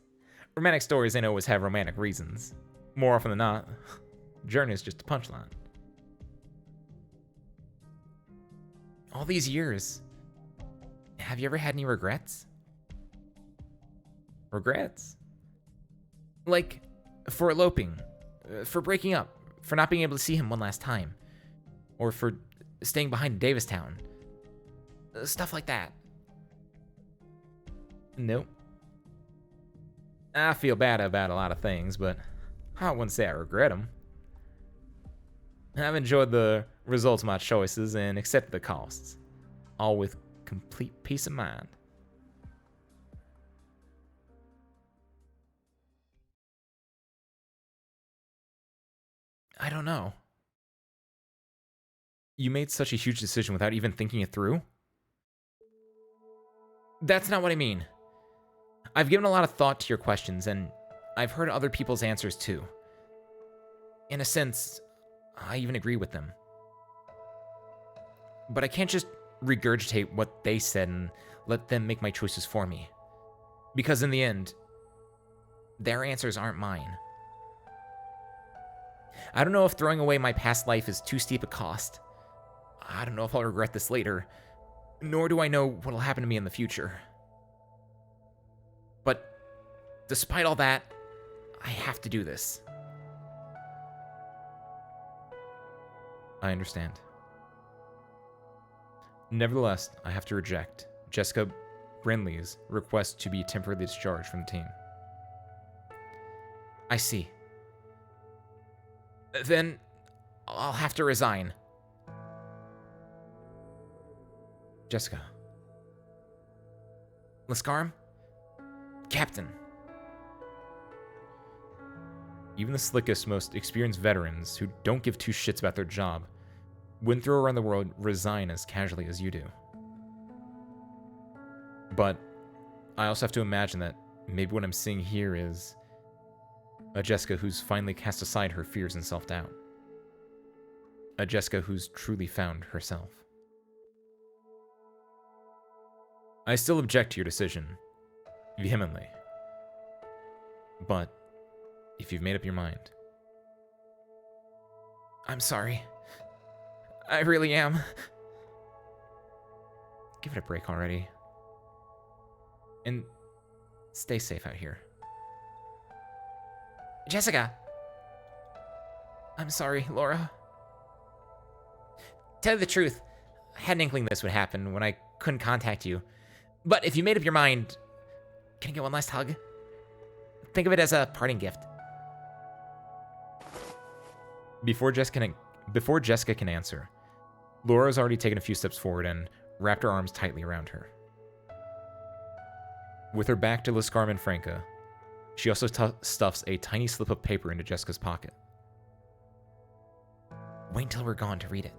Romantic stories ain't always have romantic reasons. More often than not, journey is just a punchline. All these years, have you ever had any regrets? Regrets? Like, for eloping, for breaking up, for not being able to see him one last time, or for staying behind in Davistown. Stuff like that. Nope. I feel bad about a lot of things, but I wouldn't say I regret them. I've enjoyed the results of my choices and accepted the costs, all with complete peace of mind. I don't know. You made such a huge decision without even thinking it through? That's not what I mean. I've given a lot of thought to your questions, and I've heard other people's answers too. In a sense, I even agree with them. But I can't just regurgitate what they said and let them make my choices for me. Because in the end, their answers aren't mine. I don't know if throwing away my past life is too steep a cost. I don't know if I'll regret this later, nor do I know what'll happen to me in the future. But despite all that, I have to do this. I understand. Nevertheless, I have to reject Jessica Brindley's request to be temporarily discharged from the team. I see. Then I'll have to resign. Jessica. Laskarm? Captain. Even the slickest, most experienced veterans who don't give two shits about their job wouldn't throw around the world resign as casually as you do. But I also have to imagine that maybe what I'm seeing here is a Jessica who's finally cast aside her fears and self-doubt. A Jessica who's truly found herself. I still object to your decision, vehemently. But if you've made up your mind... I'm sorry. I really am. Give it a break already. And stay safe out here. Jessica! I'm sorry, Laura. Tell you the truth, I had an inkling this would happen when I couldn't contact you. But if you made up your mind, can I get one last hug? Think of it as a parting gift. Before Jessica can answer, Laura's already taken a few steps forward and wrapped her arms tightly around her. With her back to Laskarm and Franca, she also stuffs a tiny slip of paper into Jessica's pocket. Wait until we're gone to read it.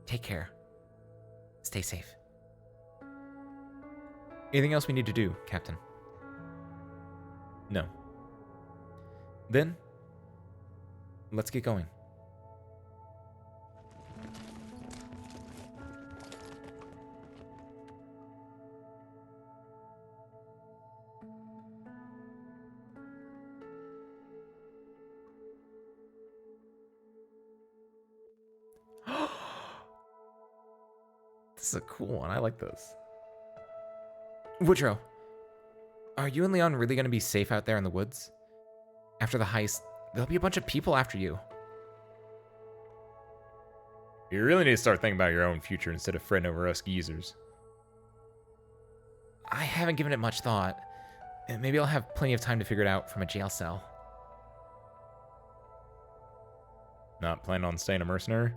Take care. Stay safe. Anything else we need to do, Captain? No. Then, let's get going. This is a cool one. I like this. Woodrow, are you and Leon really going to be safe out there in the woods? After the heist, there'll be a bunch of people after you. You really need to start thinking about your own future instead of fretting over us geezers. I haven't given it much thought. Maybe I'll have plenty of time to figure it out from a jail cell. Not planning on staying a mercenary?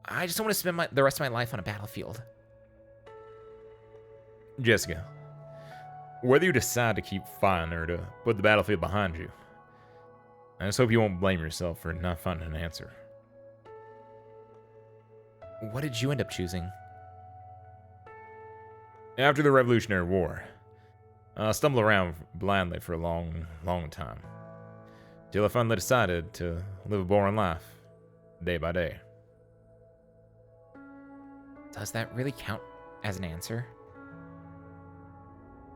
I just don't want to spend the rest of my life on a battlefield. Jessica, whether you decide to keep fighting or to put the battlefield behind you, I just hope you won't blame yourself for not finding an answer. What did you end up choosing? After the Revolutionary War, I stumbled around blindly for a long, long time, till I finally decided to live a boring life, day by day. Does that really count as an answer?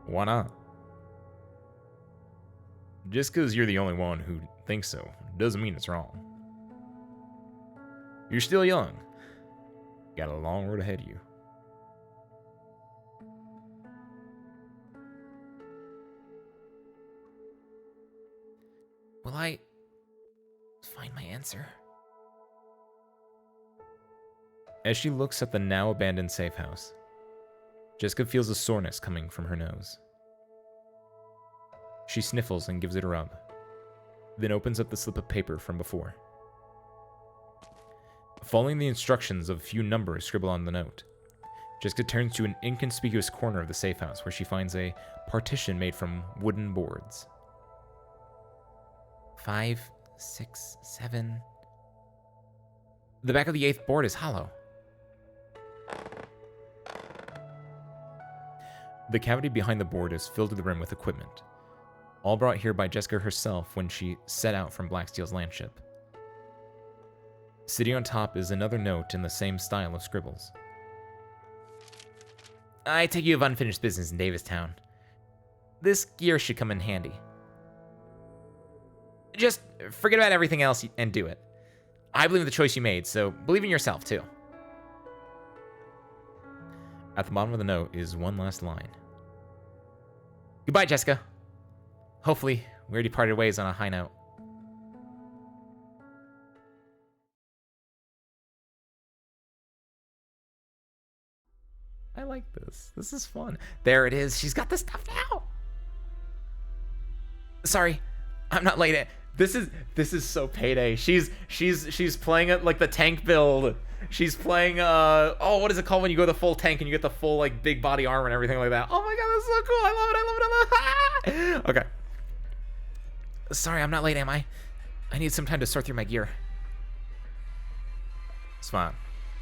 Why not? Just because you're the only one who thinks so doesn't mean it's wrong. You're still young. Got a long road ahead of you. Will I find my answer? As she looks at the now abandoned safe house, Jessica feels a soreness coming from her nose. She sniffles and gives it a rub, then opens up the slip of paper from before. Following the instructions of a few numbers scribbled on the note, Jessica turns to an inconspicuous corner of the safe house where she finds a partition made from wooden boards. 5, 6, 7. The back of the 8th board is hollow. The cavity behind the board is filled to the rim with equipment, all brought here by Jessica herself when she set out from Blacksteel's landship. Sitting on top is another note in the same style of scribbles. I take you have unfinished business in Davistown. This gear should come in handy. Just forget about everything else and do it. I believe in the choice you made, so believe in yourself too. At the bottom of the note is one last line. Goodbye, Jessica. Hopefully, we already parted ways on a high note. I like this. This is fun. There it is. She's got the stuff now. Sorry, I'm not late. This is so Payday. She's playing it like the tank build. She's playing oh, what is it called when you go the full tank and you get the full like big body armor and everything like that? Oh my god, that's so cool. I love it. Okay. Sorry, I'm not late, am I? I need some time to sort through my gear. It's fine.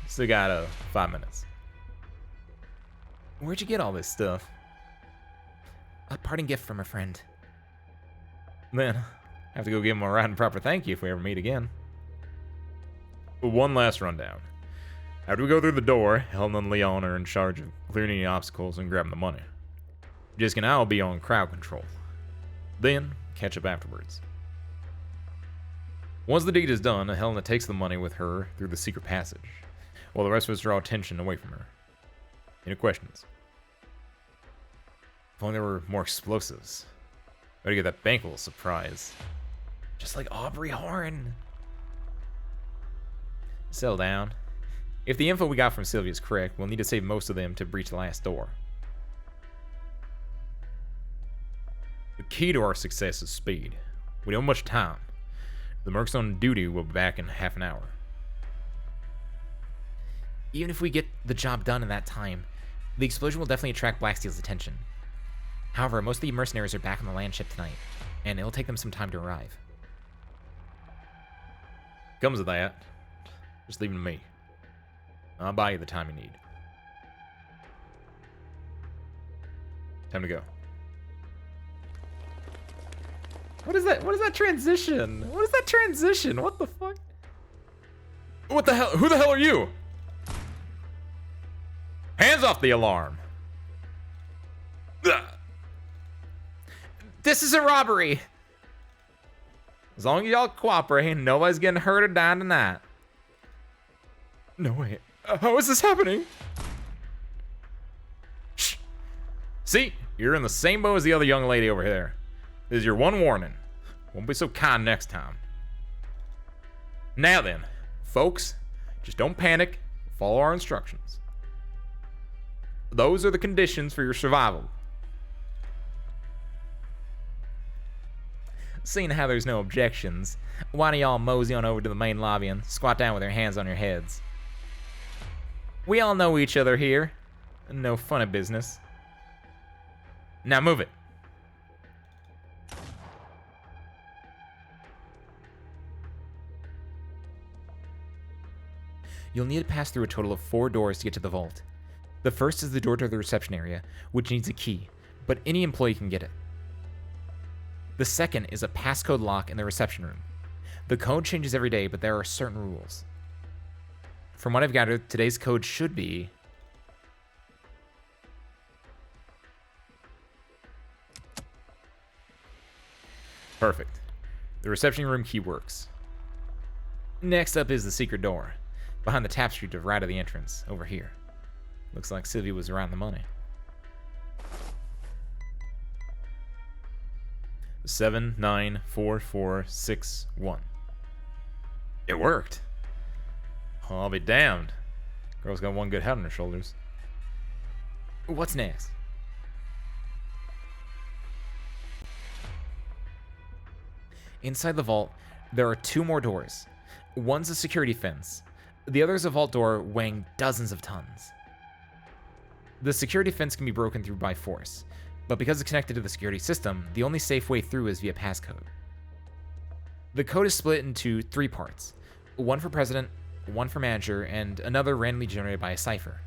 Still got 5 minutes. Where'd you get all this stuff? A parting gift from a friend. Then, I have to go give him a right and proper thank you if we ever meet again. One last rundown. After we go through the door, Helen and Leon are in charge of clearing any obstacles and grabbing the money. Jisk and I will be on crowd control. Then, catch up afterwards. Once the deed is done, Helena takes the money with her through the secret passage, while the rest of us draw attention away from her. Any questions? If only there were more explosives. Better get that bank a little surprise. Just like Aubrey Horn. Settle down. If the info we got from Sylvia is correct, we'll need to save most of them to breach the last door. The key to our success is speed. We don't have much time. The mercs on duty will be back in half an hour. Even if we get the job done in that time, the explosion will definitely attract Blacksteel's attention. However, most of the mercenaries are back on the land ship tonight, and it'll take them some time to arrive. Comes to that, just leave it to me. I'll buy you the time you need. Time to go. What is that? What is that transition? What is that transition? What the fuck? What the hell? Who the hell are you? Hands off the alarm. Ugh. This is a robbery! As long as y'all cooperate, nobody's getting hurt or dying tonight. No way. How is this happening? Shh. See, you're in the same boat as the other young lady over there. This is your one warning. Won't be so kind next time. Now then, folks, just don't panic. Follow our instructions. Those are the conditions for your survival. Seeing how there's no objections, why don't y'all mosey on over to the main lobby and squat down with your hands on your heads? We all know each other here. No funny business. Now move it. You'll need to pass through a total of 4 doors to get to the vault. The first is the door to the reception area, which needs a key, but any employee can get it. The second is a passcode lock in the reception room. The code changes every day, but there are certain rules. From what I've gathered, today's code should be... Perfect. The reception room key works. Next up is the secret door, behind the tapestry to the right of the entrance, over here. Looks like Sylvia was around the money. 794461. It worked. Oh, I'll be damned. Girl's got one good head on her shoulders. What's next? Inside the vault, there are 2 more doors. One's a security fence. The other is a vault door weighing dozens of tons. The security fence can be broken through by force, but because it's connected to the security system, the only safe way through is via passcode. The code is split into 3 parts. One for president, one for manager, and another randomly generated by a cipher.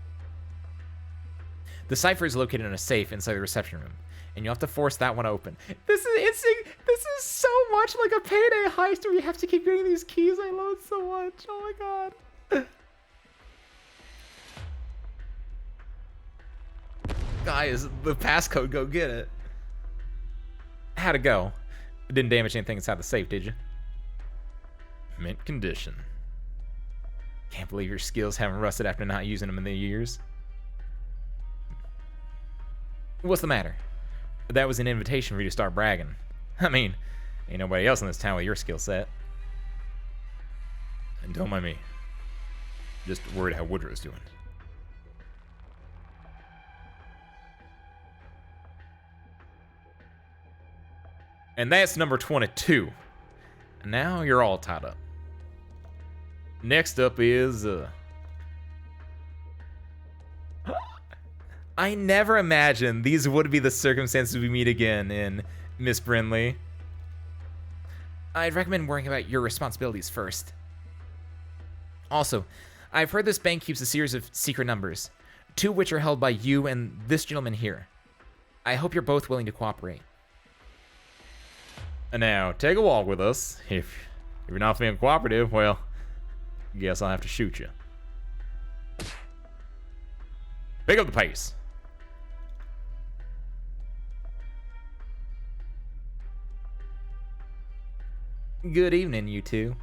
The cipher is located in a safe inside the reception room, and you'll have to force that one open. This is so much like a Payday heist where you have to keep getting these keys. I love it so much. Oh my god. Guys, the passcode, go get it. How'd it go? It didn't damage anything inside the safe, did you? Mint condition. Can't believe your skills haven't rusted after not using them in the years. What's the matter? That was an invitation for you to start bragging. I mean, ain't nobody else in this town with your skill set. And don't mind me. Just worried how Woodrow's doing. And that's number 22. And now you're all tied up. Next up is, I never imagined these would be the circumstances we meet again in Miss Brinley. I'd recommend worrying about your responsibilities first. Also, I've heard this bank keeps a series of secret numbers, 2 which are held by you and this gentleman here. I hope you're both willing to cooperate. And now, take a walk with us. If you're not being cooperative, well, guess I'll have to shoot you. Pick up the pace. Good evening, you two.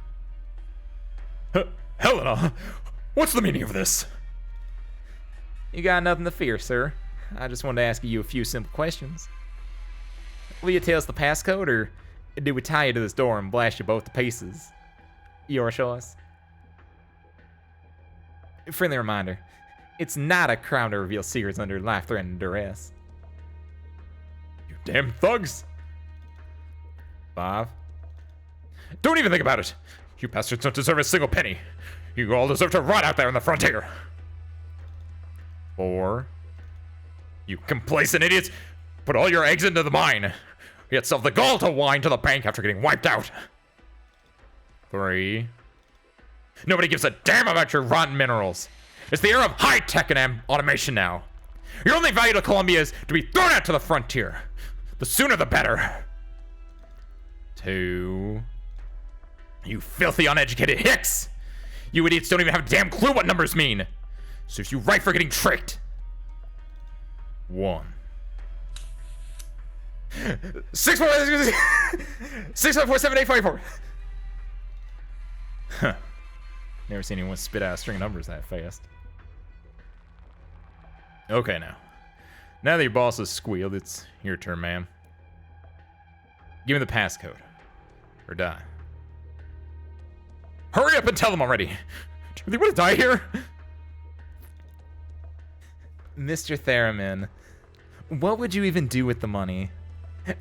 Helena, what's the meaning of this? You got nothing to fear, sir. I just wanted to ask you a few simple questions. Will you tell us the passcode, or do we tie you to this door and blast you both to pieces? Your choice. Friendly reminder, it's not a crime to reveal secrets under life-threatening duress. You damn thugs! 5. Don't even think about it! You bastards don't deserve a single penny! You all deserve to rot out there on the frontier! 4. You complacent idiots! Put all your eggs into the mine! Yet sell the gall to whine to the bank after getting wiped out! 3. Nobody gives a damn about your rotten minerals! It's the era of high-tech and automation now! Your only value to Columbia is to be thrown out to the frontier! The sooner the better! 2. You filthy, uneducated hicks! You idiots don't even have a damn clue what numbers mean! Serves you right for getting tricked! 1. 6 4 6 5 4 7 8 5 4. Huh. Never seen anyone spit out a string of numbers that fast. Okay, now. Now that your boss has squealed, it's your turn, ma'am. Give me the passcode. Or die. Hurry up and tell them already! Do you really want to die here? Mr. Theremin, what would you even do with the money?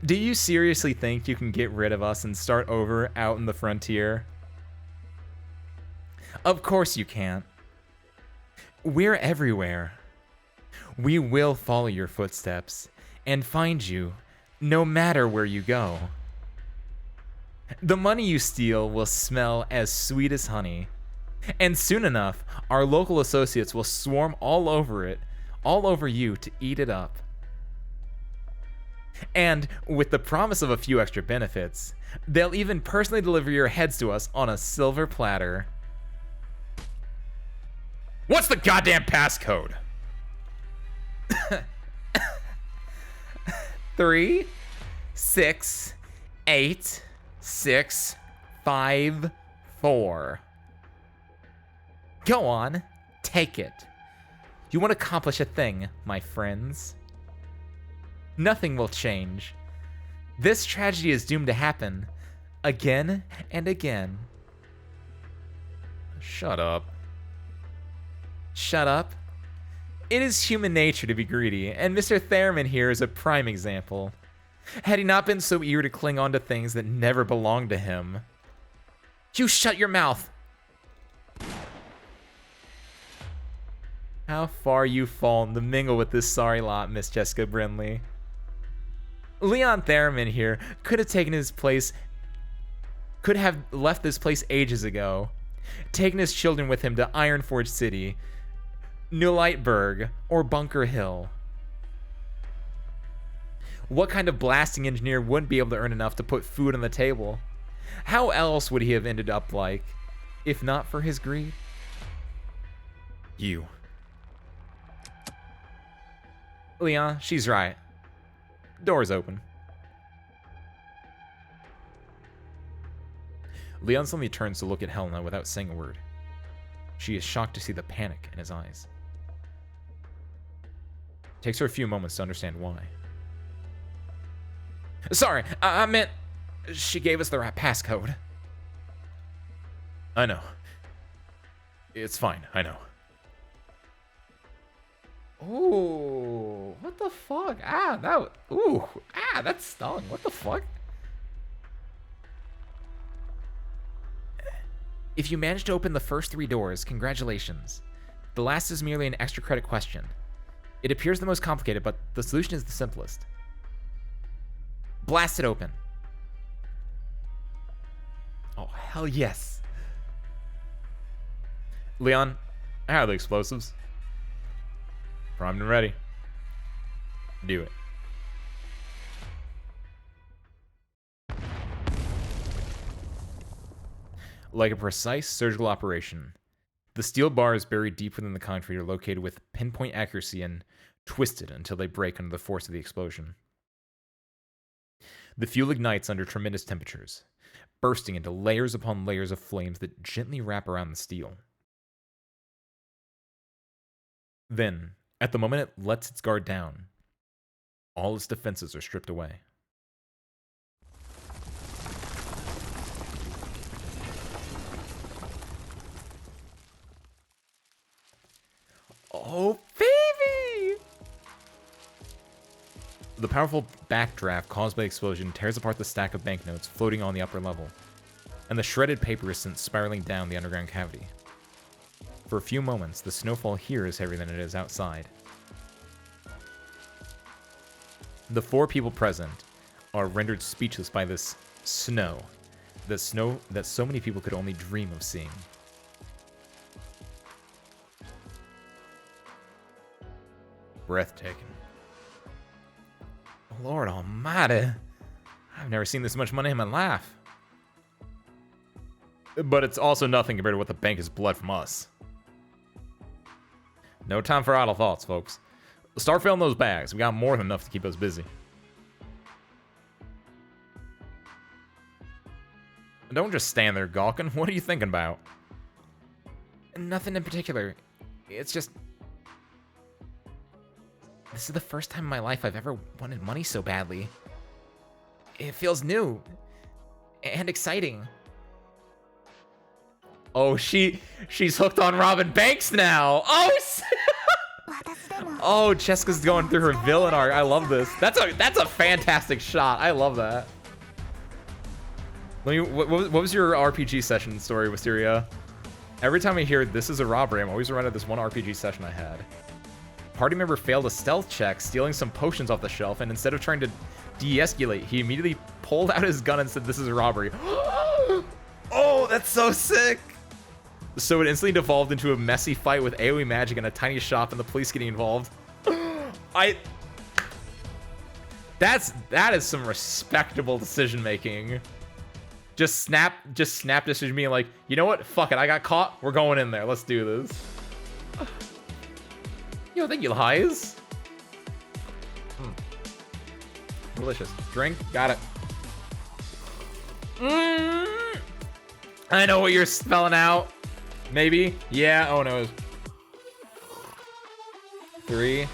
Do you seriously think you can get rid of us and start over out in the frontier? Of course you can't. We're everywhere. We will follow your footsteps and find you no matter where you go. The money you steal will smell as sweet as honey, and soon enough, our local associates will swarm all over it, all over you to eat it up. And with the promise of a few extra benefits, they'll even personally deliver your heads to us on a silver platter. What's the goddamn passcode? 3, 6, 8, 6, 5, 4. Go on, take it. You won't accomplish a thing, my friends. Nothing will change. This tragedy is doomed to happen again and again. Shut up. Shut up? It is human nature to be greedy, and Mr. Theremin here is a prime example. Had he not been so eager to cling on to things that never belonged to him. You shut your mouth! How far you've fallen to mingle with this sorry lot, Miss Jessica Brinley. Leon Theremin here could have left this place ages ago, taken his children with him to Ironforge City, Newlightburg, or Bunker Hill. What kind of blasting engineer wouldn't be able to earn enough to put food on the table? How else would he have ended up like, if not for his greed? You. Leon, she's right. Door's open. Leon suddenly turns to look at Helena without saying a word. She is shocked to see the panic in his eyes. It takes her a few moments to understand why. Sorry, I meant she gave us the right passcode. I know. It's fine, I know. Ooh, what the fuck? That stung. What the fuck? If you manage to open the first 3 doors, congratulations. The last is merely an extra credit question. It appears the most complicated, but the solution is the simplest. Blast it open. Oh, hell yes. Leon, I have the explosives. Primed and ready. Do it. Like a precise surgical operation, the steel bars buried deep within the concrete are located with pinpoint accuracy and twisted until they break under the force of the explosion. The fuel ignites under tremendous temperatures, bursting into layers upon layers of flames that gently wrap around the steel. Then, at the moment it lets its guard down, all its defenses are stripped away. Oh, baby! The powerful backdraft caused by the explosion tears apart the stack of banknotes floating on the upper level, and the shredded paper is sent spiraling down the underground cavity. For a few moments, the snowfall here is heavier than it is outside. The 4 people present are rendered speechless by this snow that so many people could only dream of seeing. Breathtaking. Lord almighty. I've never seen this much money in my life. But it's also nothing compared to what the bank has bled from us. No time for idle thoughts, folks. Start filling those bags. We got more than enough to keep us busy. Don't just stand there gawking. What are you thinking about? Nothing in particular. It's just... This is the first time in my life I've ever wanted money so badly. It feels new and exciting. Oh, she's hooked on robbing banks now. Oh, oh, Cheska's going through her villain arc. I love this. That's a fantastic shot. I love that. What was your RPG session story, Wisteria? Every time I hear this is a robbery, I'm always reminded of this one RPG session I had. Party member failed a stealth check, stealing some potions off the shelf, and instead of trying to de-escalate, he immediately pulled out his gun and said, "This is a robbery." Oh, that's so sick! So it instantly devolved into a messy fight with AoE magic and a tiny shop and the police getting involved. That is some respectable decision making. Just snap decision being like, you know what? Fuck it, I got caught. We're going in there. Let's do this. Yo, thank you, highs. Delicious. Drink. Got it. I know what you're spelling out. Maybe. Yeah. Oh no. 3,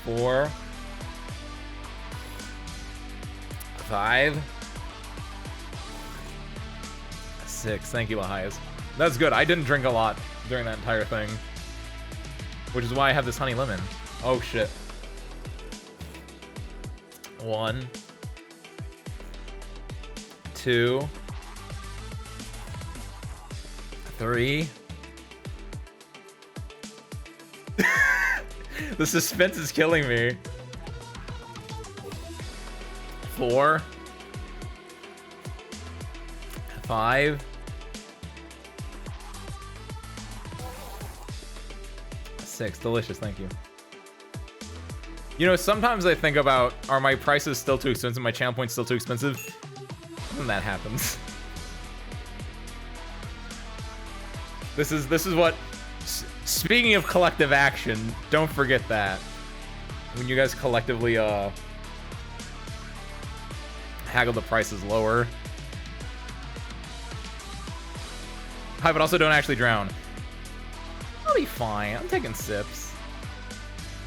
4, 5, 6. Thank you, Lahias. That's good. I didn't drink a lot during that entire thing, which is why I have this honey lemon. Oh shit. 1, 2, 3. The suspense is killing me. 4, 5, 6. Delicious, thank you. You know, sometimes I think about, are my prices still too expensive? My channel points still too expensive? When that happens. This is what... Speaking of collective action, don't forget that. When you guys collectively, haggle the prices lower. Hi, but also don't actually drown. I'll be fine. I'm taking sips.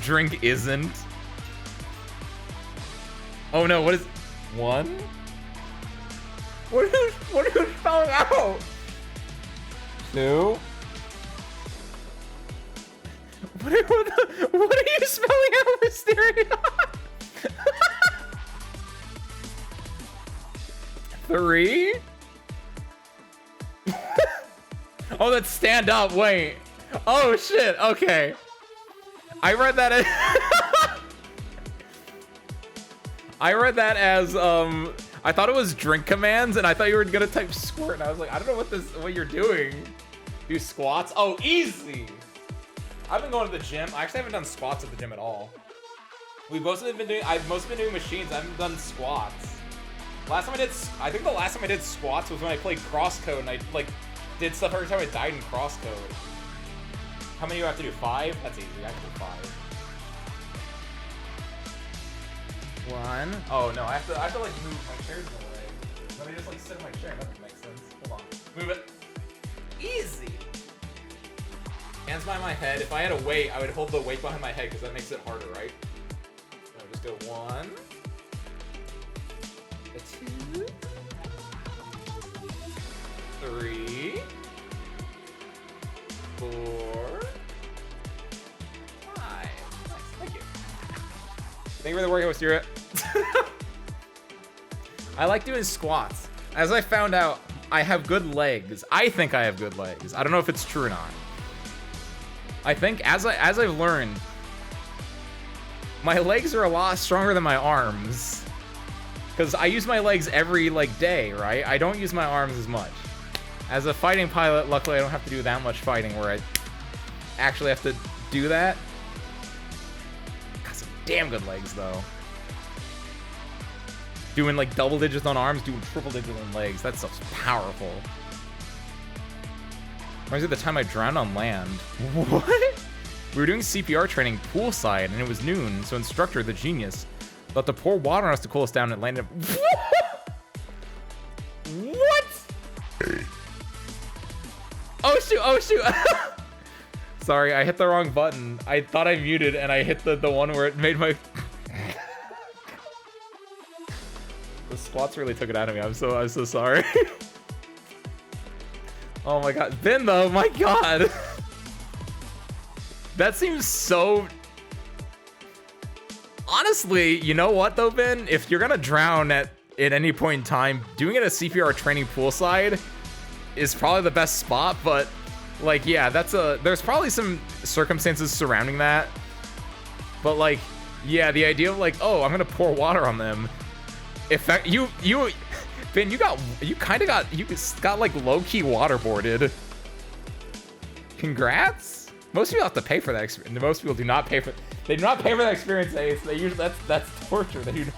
Drink isn't. Oh no, what is... 1? What are you spelling out? 2? What are you spelling out, Mysteria? 3? Oh, that's stand up. Wait. Oh shit. Okay. I read that as I read that as I thought it was drink commands, and I thought you were gonna type squirt, and I was like, I don't know what you're doing. Do squats? Oh, easy. I've been going to the gym. I actually haven't done squats at the gym at all. I've mostly been doing machines. I haven't done squats. I think the last time I did squats was when I played Crosscode, and I like did stuff every time I died in Crosscode. How many do you have to do? 5? That's easy. I can do 5. 1. Oh no, I have to like move my chairs in the way. Let me just like sit in my chair. That doesn't make sense. Hold on. Move it. Easy. Hands behind my head. If I had a weight, I would hold the weight behind my head because that makes it harder, right? So just go 1. 2. 3. 4. 5. Nice. Thank you. Thank you for the workout, Stuart. I like doing squats. As I found out, I have good legs. I think I have good legs. I don't know if it's true or not. I think as I've learned, my legs are a lot stronger than my arms. Because I use my legs every like day, right? I don't use my arms as much. As a fighting pilot, luckily I don't have to do that much fighting where I actually have to do that. Got some damn good legs though. Doing like double digits on arms, doing triple digits on legs. That stuff's powerful. Reminds me of the time I drowned on land. What? We were doing CPR training poolside and it was noon, so instructor, the genius, thought to pour water on us to cool us down and landed. What? Oh shoot, oh shoot. Sorry, I hit the wrong button. I thought I muted and I hit the one where it made my... The squats really took it out of me. I'm so sorry. Oh my god. Ben though, my god. That seems so... Honestly, you know what though, Ben? If you're gonna drown at any point in time, doing it at CPR training poolside is probably the best spot, but like, yeah, there's probably some circumstances surrounding that. But like, yeah, the idea of like, oh, I'm gonna pour water on them. Ben, you got like low-key waterboarded. Congrats. Most people have to pay for that experience. Most people do not pay for. They do not pay for that experience, Ace. They usually that's torture. They do not.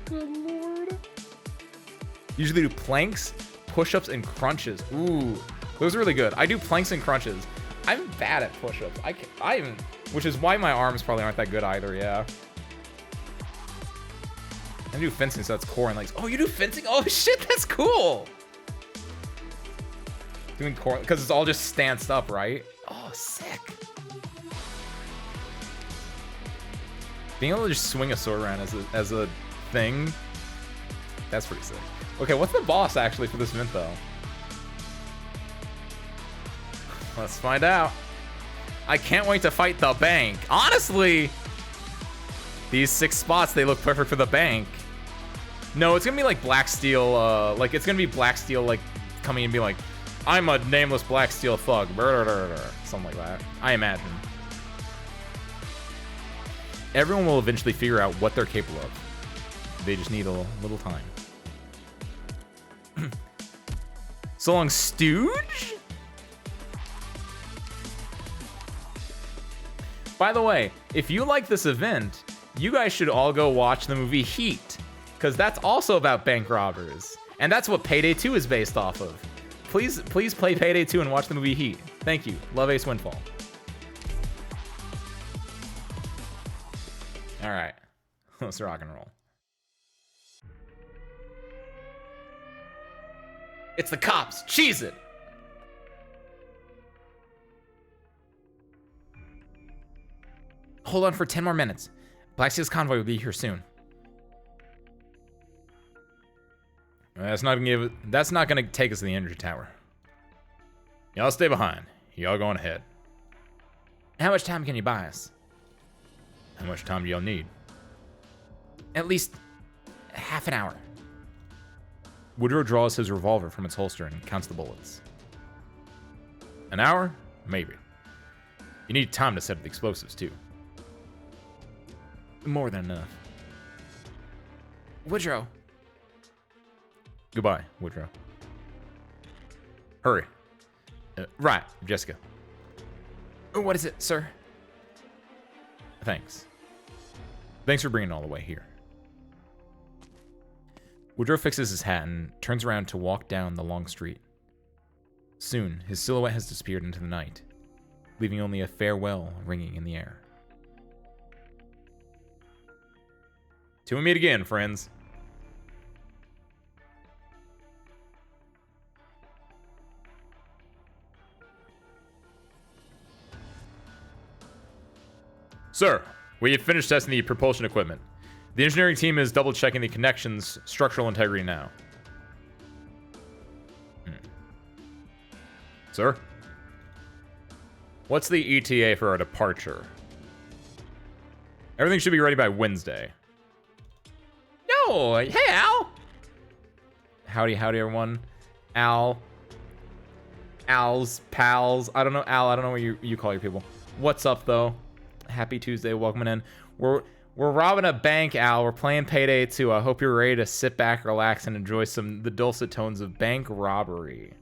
Good lord. Usually do planks, push-ups, and crunches. Ooh, those are really good. I do planks and crunches. I'm bad at push-ups. Which is why my arms probably aren't that good either. Yeah. I do fencing, so that's core and legs. Oh, you do fencing? Oh shit, that's cool. Doing core, because it's all just stanced up, right? Oh, sick. Being able to just swing a sword around as a thing, that's pretty sick. Okay, what's the boss actually for this event though? Let's find out. I can't wait to fight the bank. Honestly, these 6 spots, they look perfect for the bank. No, it's gonna be like Black Steel, like it's gonna be Black Steel like coming and be like, I'm a nameless Black Steel thug, something like that, I imagine. Everyone will eventually figure out what they're capable of. They just need a little time. So long, Stooge? By the way, if you like this event, you guys should all go watch the movie Heat, because that's also about bank robbers. And that's what Payday 2 is based off of. Please play Payday 2 and watch the movie Heat. Thank you. Love Ace Windfall. All right, let's rock and roll. It's the cops. Cheese it. Hold on for 10 more minutes. Black Steel's convoy will be here soon. That's not gonna take us to the energy tower. Y'all stay behind. Y'all going ahead. How much time can you buy us? How much time do y'all need? At least half an hour. Woodrow draws his revolver from its holster and counts the bullets. An hour? Maybe. You need time to set up the explosives, too. More than enough. Woodrow. Goodbye, Woodrow. Hurry. Right, Jessica. What is it, sir? Thanks. Thanks for bringing it all the way here. Woodrow fixes his hat and turns around to walk down the long street. Soon, his silhouette has disappeared into the night, leaving only a farewell ringing in the air. Till we meet again, friends. Sir, we have finished testing the propulsion equipment. The engineering team is double-checking the connection's structural integrity now. Sir? What's the ETA for our departure? Everything should be ready by Wednesday. Yo, hey, Al. Howdy, everyone. Al's pals. I don't know, Al. I don't know what you call your people. What's up, though? Happy Tuesday. Welcome in. We're robbing a bank, Al. We're playing Payday 2. I hope you're ready to sit back, relax, and enjoy the dulcet tones of bank robbery.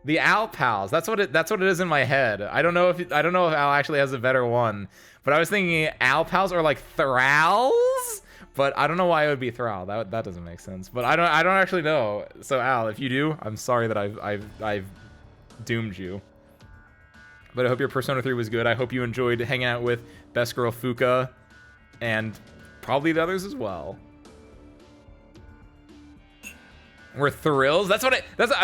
The Al pals. That's what it is in my head. I don't know if Al actually has a better one, but I was thinking Al pals are like Thralls. But I don't know why it would be Thrall. That doesn't make sense. But I don't actually know. So Al, if you do, I'm sorry that I've doomed you. But I hope your Persona 3 was good. I hope you enjoyed hanging out with Best Girl Fuka and probably the others as well. We're thrills. I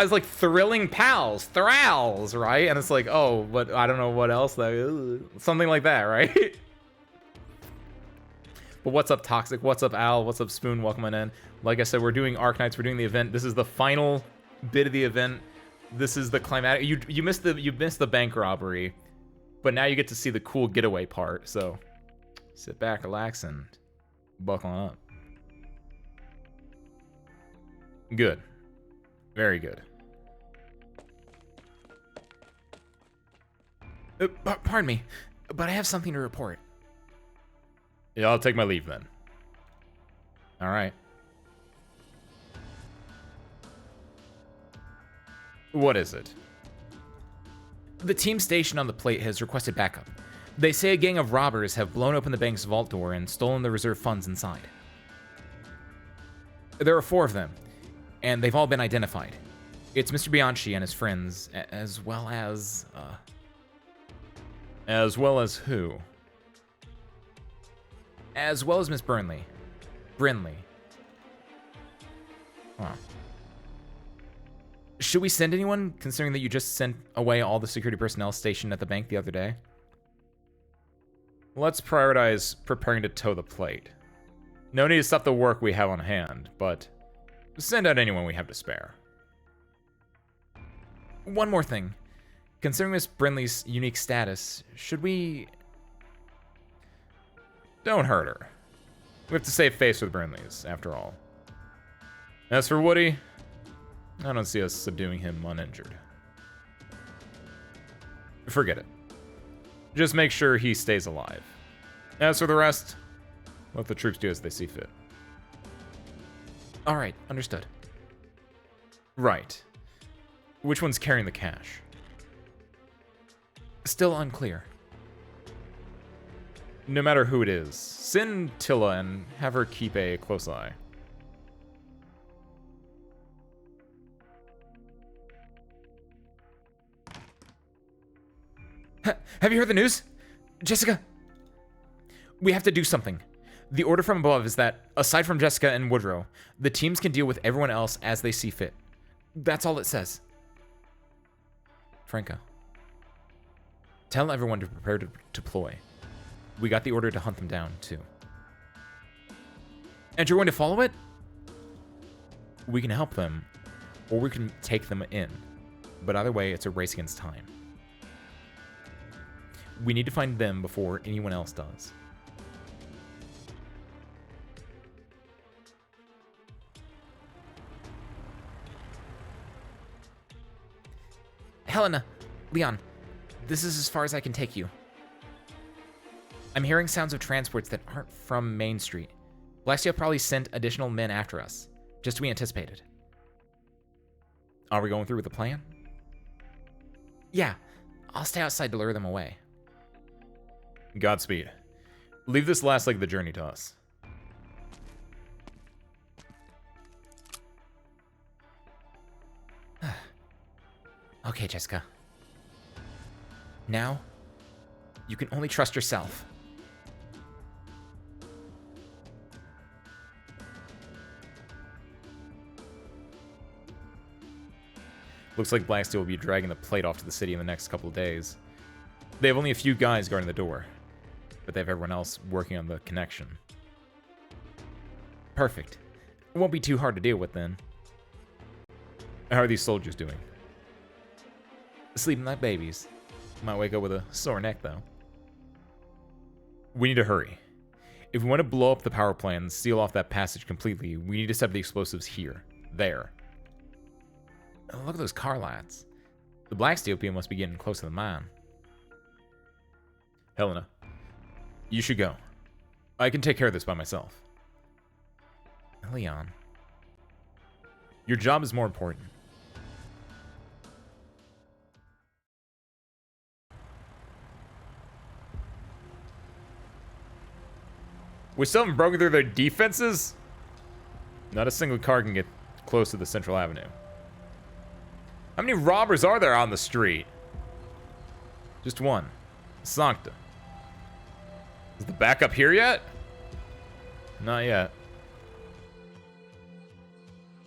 was like thrilling pals, Thralls, right? And it's like, oh, but I don't know what else that is. Something like that, right? But what's up, Toxic? What's up, Al? What's up, Spoon? Welcome on in. Like I said, we're doing Arknights. We're doing the event. This is the final bit of the event. This is the climatic. You missed the bank robbery, but now you get to see the cool getaway part. So sit back, relax, and buckle up. Good. Very good. Pardon me, but I have something to report. Yeah, I'll take my leave then. All right. What is it? The team stationed on the plate has requested backup. They say a gang of robbers have blown open the bank's vault door and stolen the reserve funds inside. There are 4 of them, and they've all been identified. It's Mr. Bianchi and his friends, as well as... As well as who? As well as Miss Brinley. Huh. Should we send anyone, considering that you just sent away all the security personnel stationed at the bank the other day? Let's prioritize preparing to tow the plate. No need to stop the work we have on hand, but send out anyone we have to spare. One more thing. Considering Miss Brinley's unique status, should we... Don't hurt her. We have to save face with Brinley's, after all. As for Woody, I don't see us subduing him uninjured. Forget it. Just make sure he stays alive. As for the rest, let the troops do as they see fit. All right, understood. Right. Which one's carrying the cash? Still unclear. No matter who it is, send Tilla and have her keep a close eye. Have you heard the news? Jessica? We have to do something. The order from above is that, aside from Jessica and Woodrow, the teams can deal with everyone else as they see fit. That's all it says. Franco. Tell everyone to prepare to deploy. We got the order to hunt them down, too. And you're going to follow it? We can help them, or we can take them in. But either way, it's a race against time. We need to find them before anyone else does. Helena, Leon, this is as far as I can take you. I'm hearing sounds of transports that aren't from Main Street. Blacksteel probably sent additional men after us, just as we anticipated. Are we going through with the plan? Yeah, I'll stay outside to lure them away. Godspeed. Leave this last leg of the journey to us. Okay, Jessica. Now, you can only trust yourself. Looks like Blacksteel will be dragging the plate off to the city in the next couple of days. They have only a few guys guarding the door, but they have everyone else working on the connection. Perfect. It won't be too hard to deal with then. How are these soldiers doing? Sleeping like babies. Might wake up with a sore neck, though. We need to hurry. If we want to blow up the power plant and seal off that passage completely, we need to set the explosives here. There. Oh, look at those car lights. The Blacksteel people must be getting close to the mine. Helena, you should go. I can take care of this by myself. Leon. Your job is more important. We still haven't broken through their defenses? Not a single car can get close to the Central Avenue. How many robbers are there on the street? Just one. Sancta. Is the backup here yet? Not yet.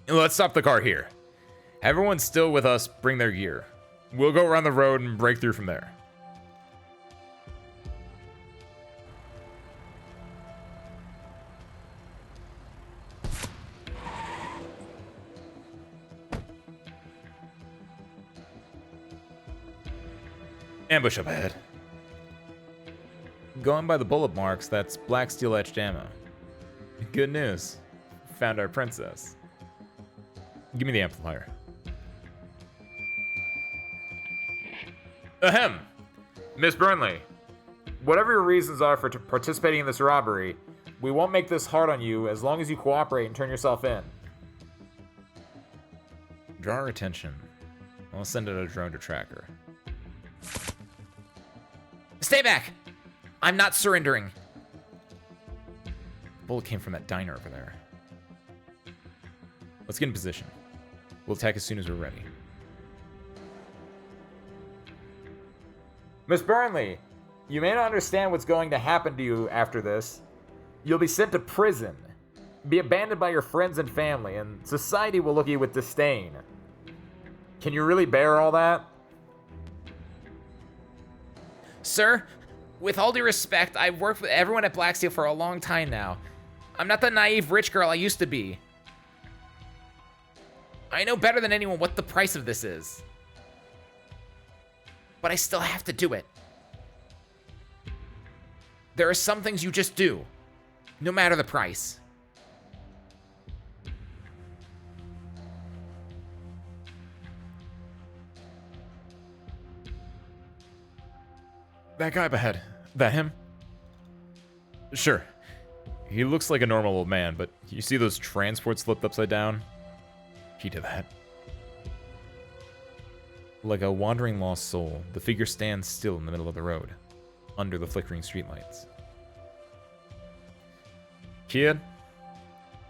Let's stop the car here. Everyone still with us, bring their gear. We'll go around the road and break through from there. Ambush up ahead. Going by the bullet marks, that's black steel etched ammo. Good news. Found our princess. Give me the amplifier. Ahem! Miss Burnley, whatever your reasons are for participating in this robbery, we won't make this hard on you as long as you cooperate and turn yourself in. Draw her attention. I'll send out a drone to track her. Stay back! I'm not surrendering. The bullet came from that diner over there. Let's get in position. We'll attack as soon as we're ready. Miss Burnley, you may not understand what's going to happen to you after this. You'll be sent to prison, be abandoned by your friends and family, and society will look at you with disdain. Can you really bear all that? Sir, with all due respect, I've worked with everyone at Blacksteel for a long time now. I'm not the naive rich girl I used to be. I know better than anyone what the price of this is. But I still have to do it. There are some things you just do, no matter the price. That guy up ahead. That him? Sure. He looks like a normal old man, but you see those transports flipped upside down? He did that. Like a wandering lost soul, the figure stands still in the middle of the road, under the flickering streetlights. Kid,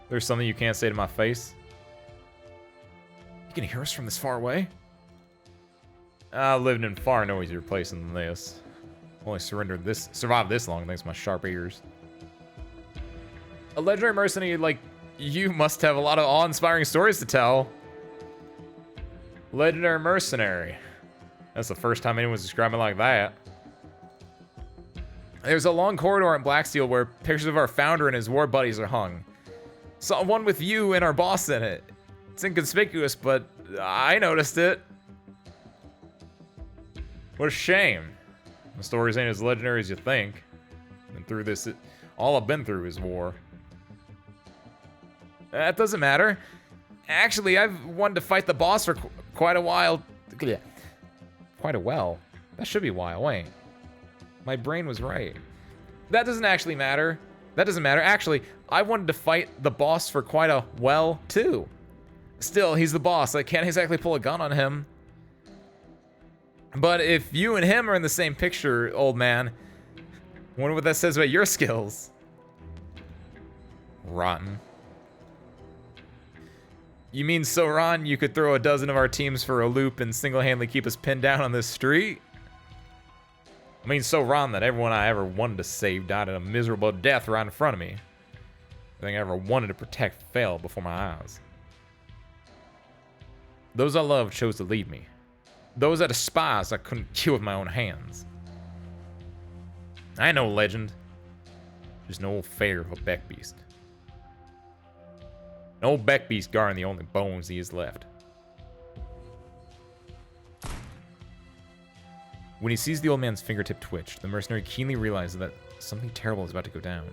there's something you can't say to my face? You can hear us from this far away? I lived in far noisier places than this. Only survived this long thanks to my sharp ears. A legendary mercenary like you must have a lot of awe-inspiring stories to tell. Legendary mercenary. That's the first time anyone's described me like that. There's a long corridor in Blacksteel where pictures of our founder and his war buddies are hung. Saw one with you and our boss in it. It's inconspicuous, but I noticed it. What a shame. The stories ain't as legendary as you think. And through this, all I've been through is war. That doesn't matter. Actually, I've wanted to fight the boss for quite a while. quite a while. That should be why. Wait. My brain was right. That doesn't actually matter. That doesn't matter. Actually, I wanted to fight the boss for quite a while, too. Still, he's the boss. I can't exactly pull a gun on him. But if you and him are in the same picture, old man, wonder what that says about your skills. Rotten. You mean so rotten you could throw a dozen of our teams for a loop and single-handedly keep us pinned down on this street? I mean so rotten that everyone I ever wanted to save died a miserable death right in front of me. Everything I ever wanted to protect failed before my eyes. Those I loved chose to leave me. Those I despised I couldn't kill with my own hands. I ain't no legend. Just an old fair of a beck beast. An old beck beast guarding the only bones he has left. When he sees the old man's fingertip twitch, the mercenary keenly realizes that something terrible is about to go down.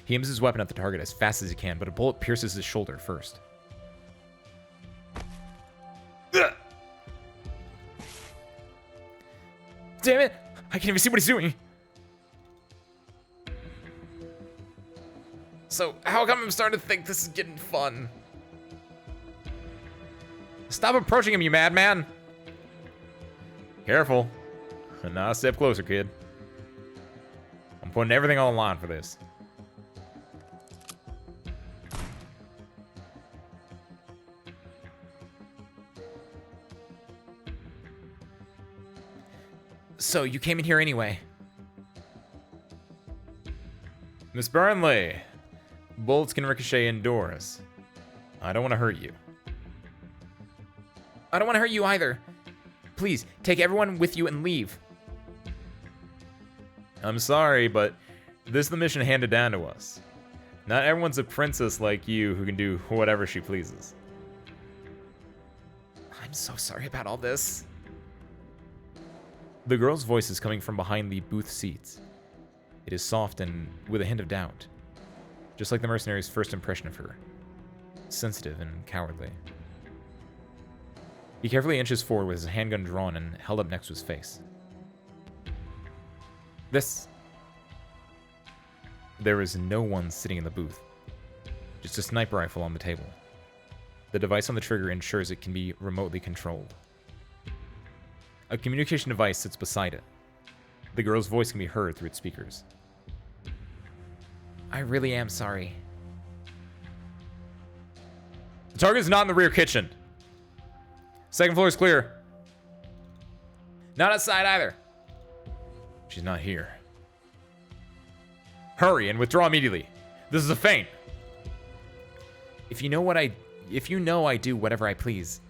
He aims his weapon at the target as fast as he can, but a bullet pierces his shoulder first. Damn it! I can't even see what he's doing! So, how come I'm starting to think this is getting fun? Stop approaching him, you madman! Careful. Not a step closer, kid. I'm putting everything on the line for this. So, you came in here anyway. Miss Burnley, bullets can ricochet indoors. I don't want to hurt you. I don't want to hurt you either. Please, take everyone with you and leave. I'm sorry, but this is the mission handed down to us. Not everyone's a princess like you who can do whatever she pleases. I'm so sorry about all this. The girl's voice is coming from behind the booth seats. It is soft and with a hint of doubt, just like the mercenary's first impression of her. Sensitive and cowardly. He carefully inches forward with his handgun drawn and held up next to his face. There is no one sitting in the booth. Just a sniper rifle on the table. The device on the trigger ensures it can be remotely controlled. A communication device sits beside it. The girl's voice can be heard through its speakers. I really am sorry. The target is not in the rear kitchen. Second floor is clear. Not outside either. She's not here. Hurry and withdraw immediately. This is a feint. If you know I do whatever I please,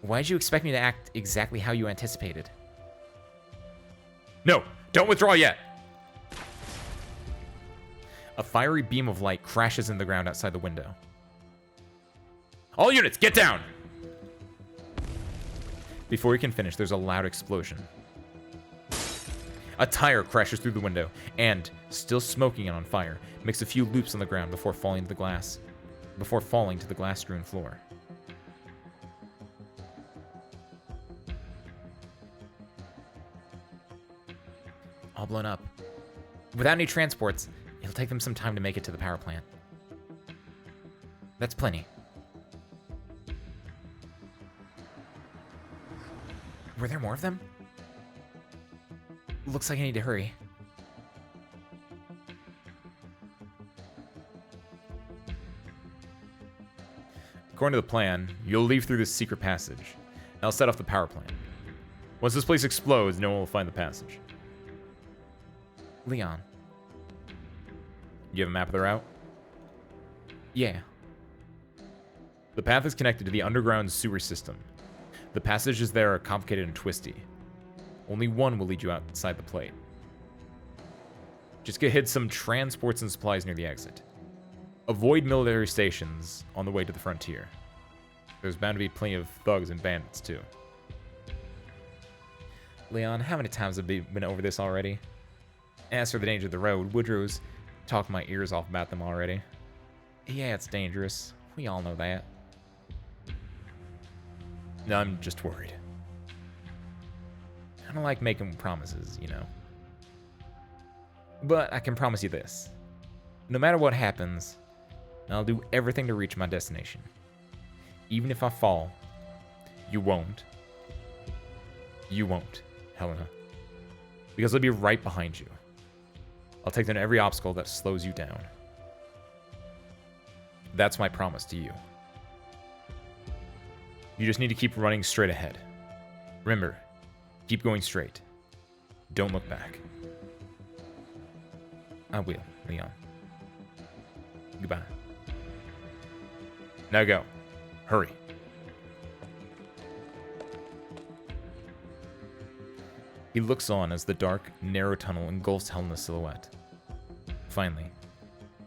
why did you expect me to act exactly how you anticipated? No, don't withdraw yet. A fiery beam of light crashes in the ground outside the window. All units, get down! Before he can finish, there's a loud explosion. A tire crashes through the window and, still smoking and on fire, makes a few loops on the ground before falling to the glass-strewn floor. All blown up. Without any transports, it'll take them some time to make it to the power plant. That's plenty. Were there more of them? Looks like I need to hurry. According to the plan, you'll leave through this secret passage, and I'll set off the power plant. Once this place explodes, no one will find the passage. Leon. You have a map of the route? Yeah. The path is connected to the underground sewer system. The passages there are complicated and twisty. Only one will lead you outside the plate. Just hit some transports and supplies near the exit. Avoid military stations on the way to the frontier. There's bound to be plenty of thugs and bandits, too. Leon, how many times have we been over this already? As for the danger of the road, Woodrow's talked my ears off about them already. Yeah, it's dangerous. We all know that. No, I'm just worried. I don't like making promises, you know. But I can promise you this. No matter what happens, I'll do everything to reach my destination. Even if I fall, you won't. You won't, Helena. Because I'll be right behind you. I'll take down every obstacle that slows you down. That's my promise to you. You just need to keep running straight ahead. Remember, keep going straight. Don't look back. I will, Leon. Goodbye. Now go. Hurry. He looks on as the dark, narrow tunnel engulfs Helena's silhouette. Finally,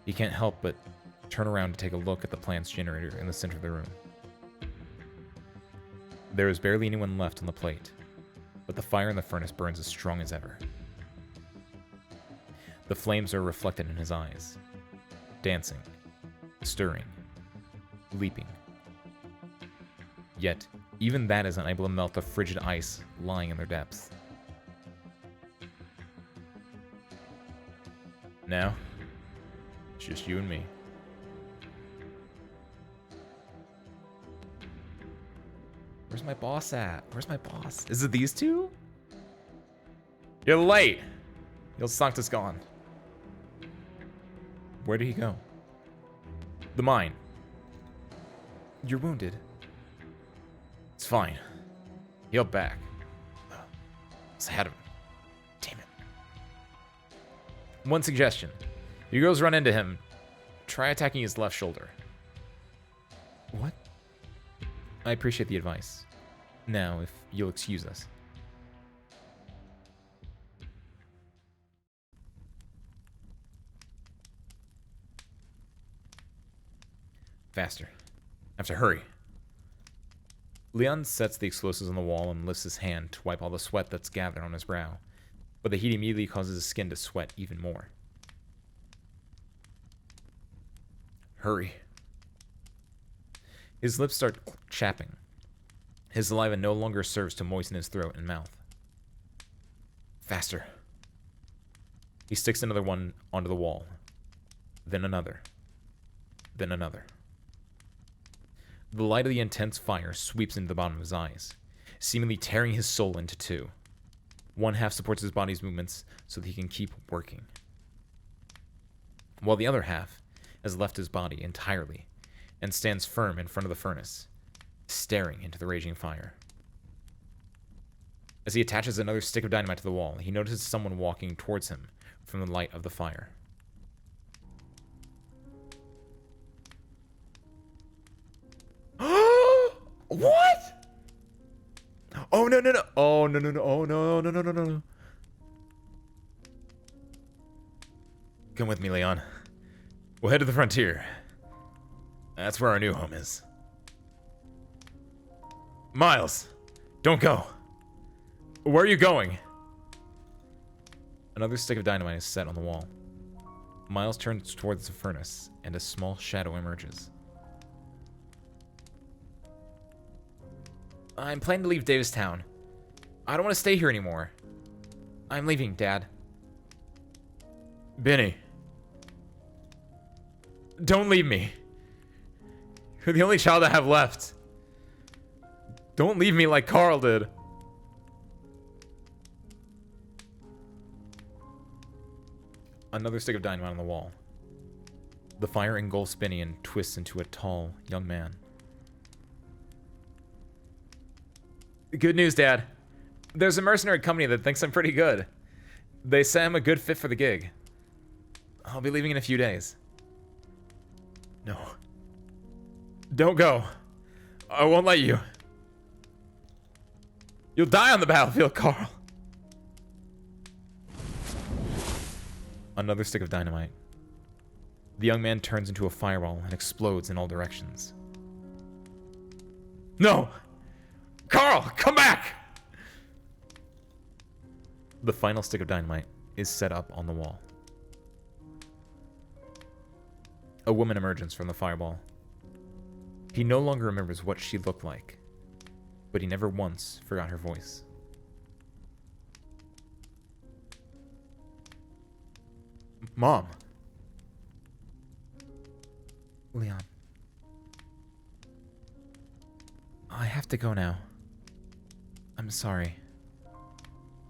he can't help but turn around to take a look at the plant's generator in the center of the room. There is barely anyone left on the plate, but the fire in the furnace burns as strong as ever. The flames are reflected in his eyes, dancing, stirring, leaping. Yet, even that is unable to melt the frigid ice lying in their depths. Now, it's just you and me. Where's my boss at? Where's my boss? Is it these two? You're late. Il Sanctus gone. Where did he go? The mine. You're wounded. It's fine. He'll back. It's ahead of him. Damn it. One suggestion. If you girls run into him, try attacking his left shoulder. What? I appreciate the advice. Now, if you'll excuse us. Faster. I have to hurry. Leon sets the explosives on the wall and lifts his hand to wipe all the sweat that's gathered on his brow, but the heat immediately causes his skin to sweat even more. Hurry. His lips start chapping. His saliva no longer serves to moisten his throat and mouth. Faster. He sticks another one onto the wall. Then another. Then another. The light of the intense fire sweeps into the bottom of his eyes, seemingly tearing his soul into two. One half supports his body's movements so that he can keep working, while the other half has left his body entirely and stands firm in front of the furnace, staring into the raging fire. As he attaches another stick of dynamite to the wall, he notices someone walking towards him from the light of the fire. What? Oh, no, no, no. Oh, no, no, no. Oh, no, no, no, no, no. Come with me, Leon. We'll head to the frontier. That's where our new home is. Miles, don't go. Where are you going? Another stick of dynamite is set on the wall. Miles turns towards the furnace, and a small shadow emerges. I'm planning to leave Davistown. I don't want to stay here anymore. I'm leaving, Dad. Benny. Don't leave me. You're the only child I have left. Don't leave me like Carl did. Another stick of dynamite on the wall. The fire engulfs Benny and twists into a tall, young man. Good news, Dad. There's a mercenary company that thinks I'm pretty good. They say I'm a good fit for the gig. I'll be leaving in a few days. No. Don't go. I won't let you. You'll die on the battlefield, Carl. Another stick of dynamite. The young man turns into a fireball and explodes in all directions. No! Carl, come back! The final stick of dynamite is set up on the wall. A woman emerges from the fireball. He no longer remembers what she looked like, but he never once forgot her voice. Mom. Leon. I have to go now. I'm sorry.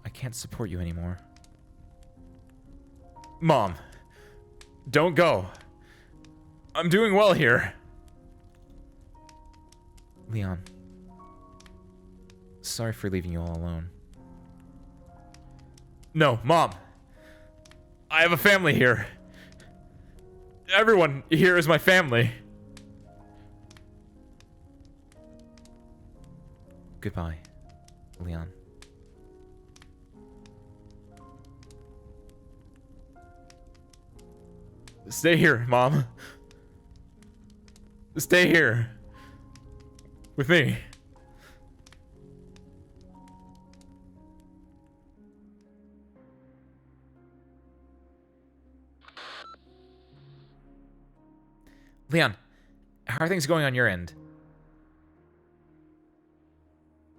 I can't support you anymore. Mom. Don't go. I'm doing well here. Leon. Sorry for leaving you all alone. No, Mom. I have a family here. Everyone here is my family. Goodbye, Leon. Stay here, Mom. Stay here. With me. Leon, how are things going on your end?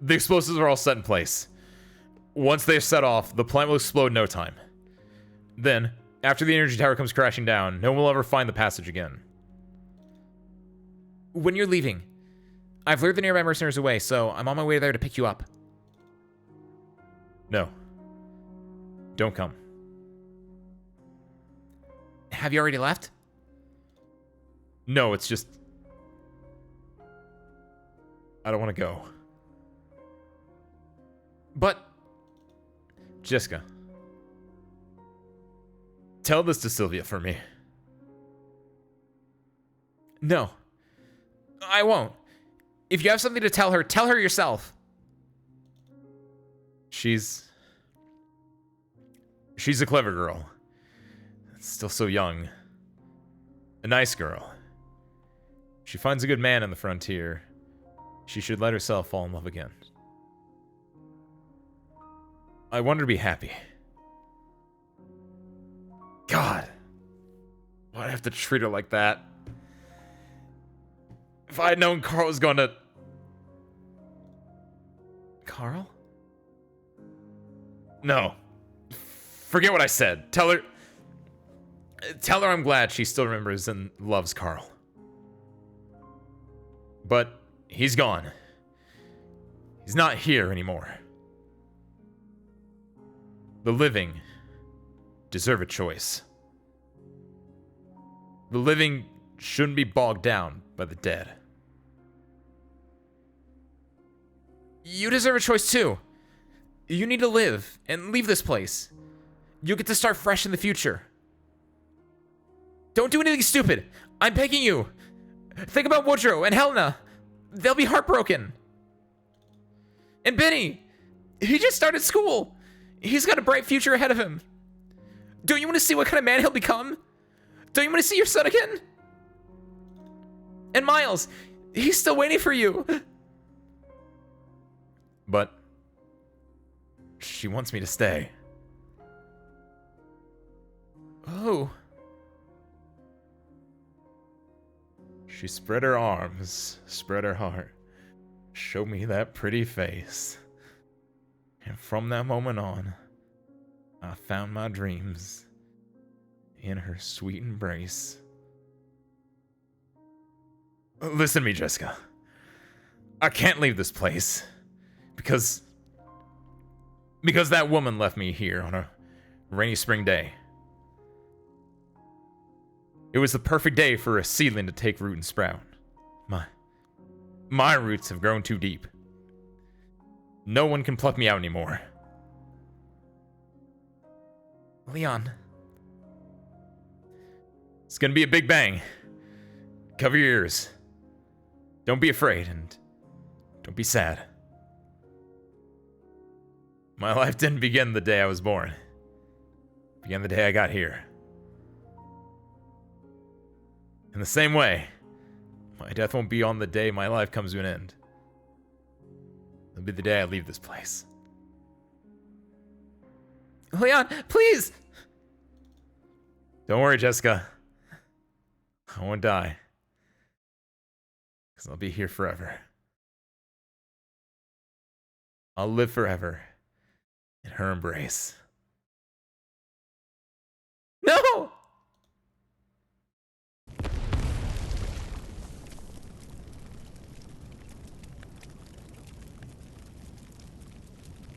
The explosives are all set in place. Once they're set off, the plant will explode in no time. Then, after the energy tower comes crashing down, no one will ever find the passage again. When you're leaving, I've lured the nearby mercenaries away, so I'm on my way there to pick you up. No. Don't come. Have you already left? No, it's just... I don't want to go. But... Jessica. Tell this to Sylvia for me. No. I won't. If you have something to tell her yourself. She's a clever girl. Still so young. A nice girl. She finds a good man in the frontier. She should let herself fall in love again. I want her to be happy. God. Why'd I have to treat her like that? If I had known Carl was gonna... Carl? No. Forget what I said. Tell her I'm glad she still remembers and loves Carl. But he's gone. He's not here anymore. The living deserve a choice. The living shouldn't be bogged down by the dead. You deserve a choice too. You need to live and leave this place. You'll get to start fresh in the future. Don't do anything stupid. I'm begging you. Think about Woodrow and Helena. They'll be heartbroken. And Benny. He just started school. He's got a bright future ahead of him. Don't you want to see what kind of man he'll become? Don't you want to see your son again? And Miles. He's still waiting for you. But she wants me to stay. Oh. She spread her arms, spread her heart, showed me that pretty face. And from that moment on, I found my dreams in her sweet embrace. Listen to me, Jessica. I can't leave this place. Because that woman left me here on a rainy spring day. It was the perfect day for a seedling to take root and sprout. My roots have grown too deep. No one can pluck me out anymore. Leon. It's gonna be a big bang. Cover your ears. Don't be afraid and don't be sad. My life didn't begin the day I was born. It began the day I got here. In the same way, my death won't be on the day my life comes to an end. It'll be the day I leave this place. Leon, please! Don't worry, Jessica. I won't die. Because I'll be here forever. I'll live forever in her embrace. No!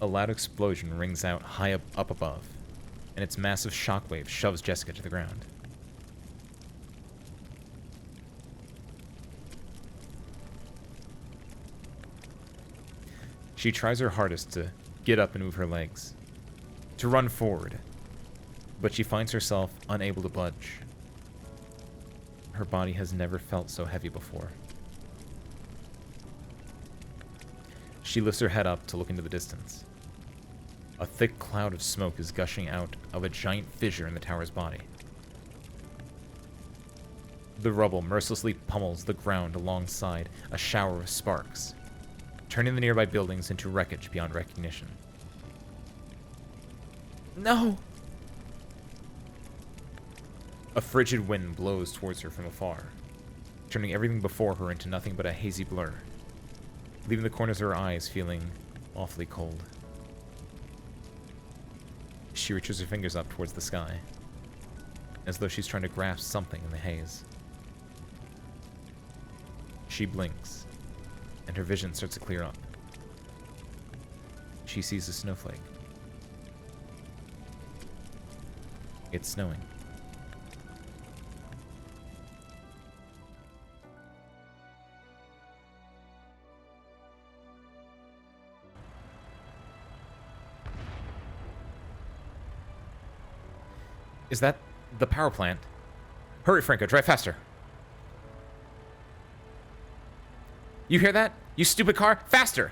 A loud explosion rings out high up above, and its massive shockwave shoves Jessica to the ground. She tries her hardest to get up and move her legs, to run forward, but she finds herself unable to budge. Her body has never felt so heavy before. She lifts her head up to look into the distance. A thick cloud of smoke is gushing out of a giant fissure in the tower's body. The rubble mercilessly pummels the ground alongside a shower of sparks, turning the nearby buildings into wreckage beyond recognition. No! A frigid wind blows towards her from afar, turning everything before her into nothing but a hazy blur, leaving the corners of her eyes feeling awfully cold. She reaches her fingers up towards the sky, as though she's trying to grasp something in the haze. She blinks, and her vision starts to clear up. She sees a snowflake. It's snowing. Is that the power plant? Hurry, Franco, drive faster. You hear that? You stupid car? Faster!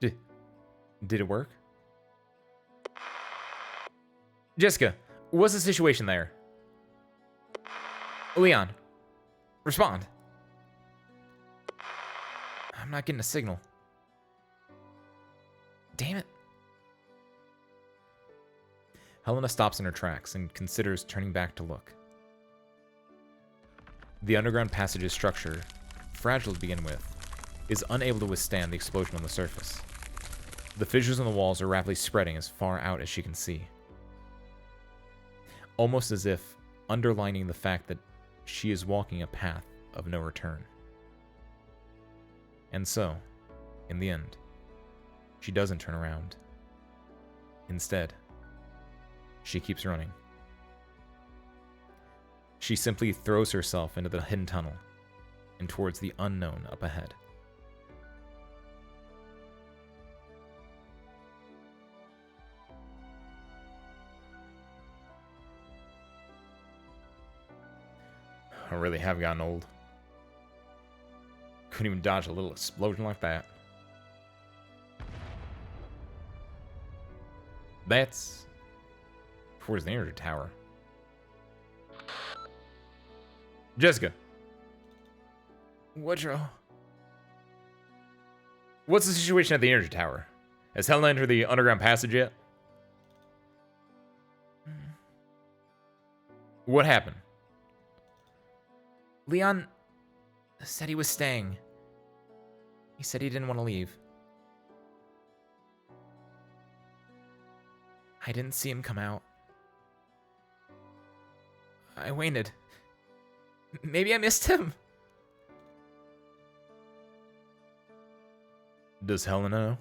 Did it work? Jessica, what's the situation there? Leon, respond. I'm not getting a signal. Damn it. Helena stops in her tracks and considers turning back to look. The underground passage's structure, fragile to begin with, is unable to withstand the explosion on the surface. The fissures in the walls are rapidly spreading as far out as she can see, almost as if underlining the fact that she is walking a path of no return. And so, in the end, she doesn't turn around. Instead, she keeps running. She simply throws herself into the hidden tunnel and towards the unknown up ahead. I really have gotten old. Couldn't even dodge a little explosion like that. That's towards the energy tower. Jessica. Woodrow. What's the situation at the energy tower? Has Helena entered the underground passage yet? What happened? Leon said he was staying. He said he didn't want to leave. I didn't see him come out. I waited. Maybe I missed him. Does Helena know?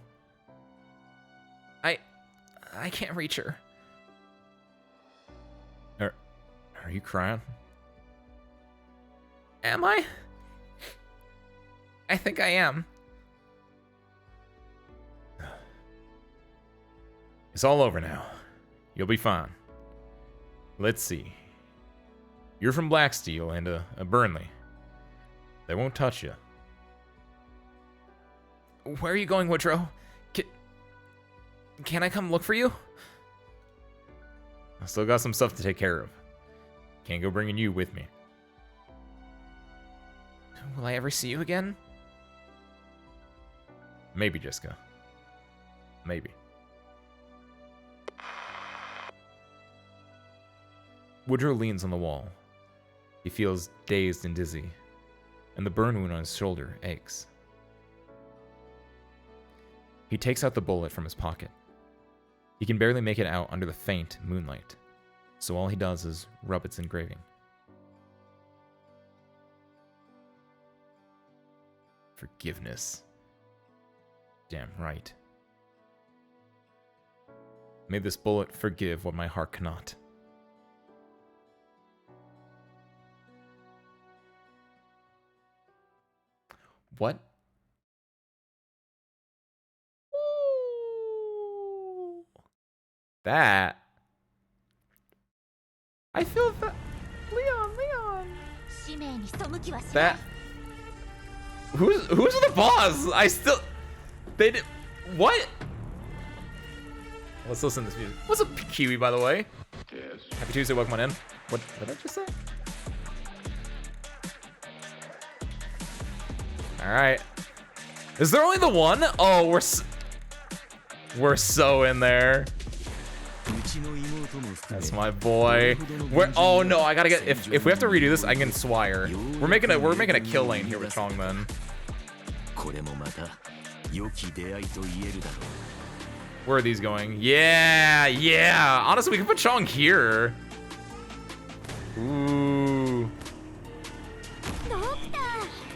I can't reach her. Are you crying? Am I? I think I am. It's all over now. You'll be fine. Let's see. You're from Blacksteel and a Burnley. They won't touch you. Where are you going, Woodrow? Can I come look for you? I still got some stuff to take care of. Can't go bringing you with me. Will I ever see you again? Maybe, Jessica. Maybe. Woodrow leans on the wall. He feels dazed and dizzy, and the burn wound on his shoulder aches. He takes out the bullet from his pocket. He can barely make it out under the faint moonlight, so all he does is rub its engraving. Forgiveness. Damn right. May this bullet forgive what my heart cannot. What? That. I feel that. Leon. 使命に背きはしない That. Who's the boss? I still. They did. What? Let's listen to this music. What's up, Kiwi, by the way? Happy Tuesday, welcome on in. What did I just say? Alright. Is there only the one? Oh, we're so in there. That's my boy. Oh no, I gotta get if we have to redo this, I can swire. We're making a kill lane here with Chong then. Where are these going? Yeah. Honestly, we can put Chong here. Ooh. ドクター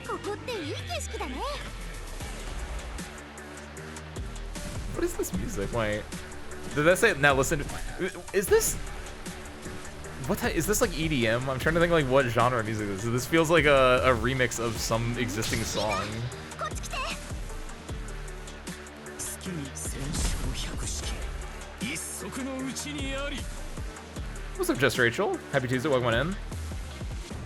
ここっていい景色だね What is this music? Wait. Did that say? Now listen. Is this? Is this like EDM? I'm trying to think like what genre of music this is. This feels like a remix of some existing song. こっち来て What's up, Just Rachel? Happy Tuesday, welcome on in.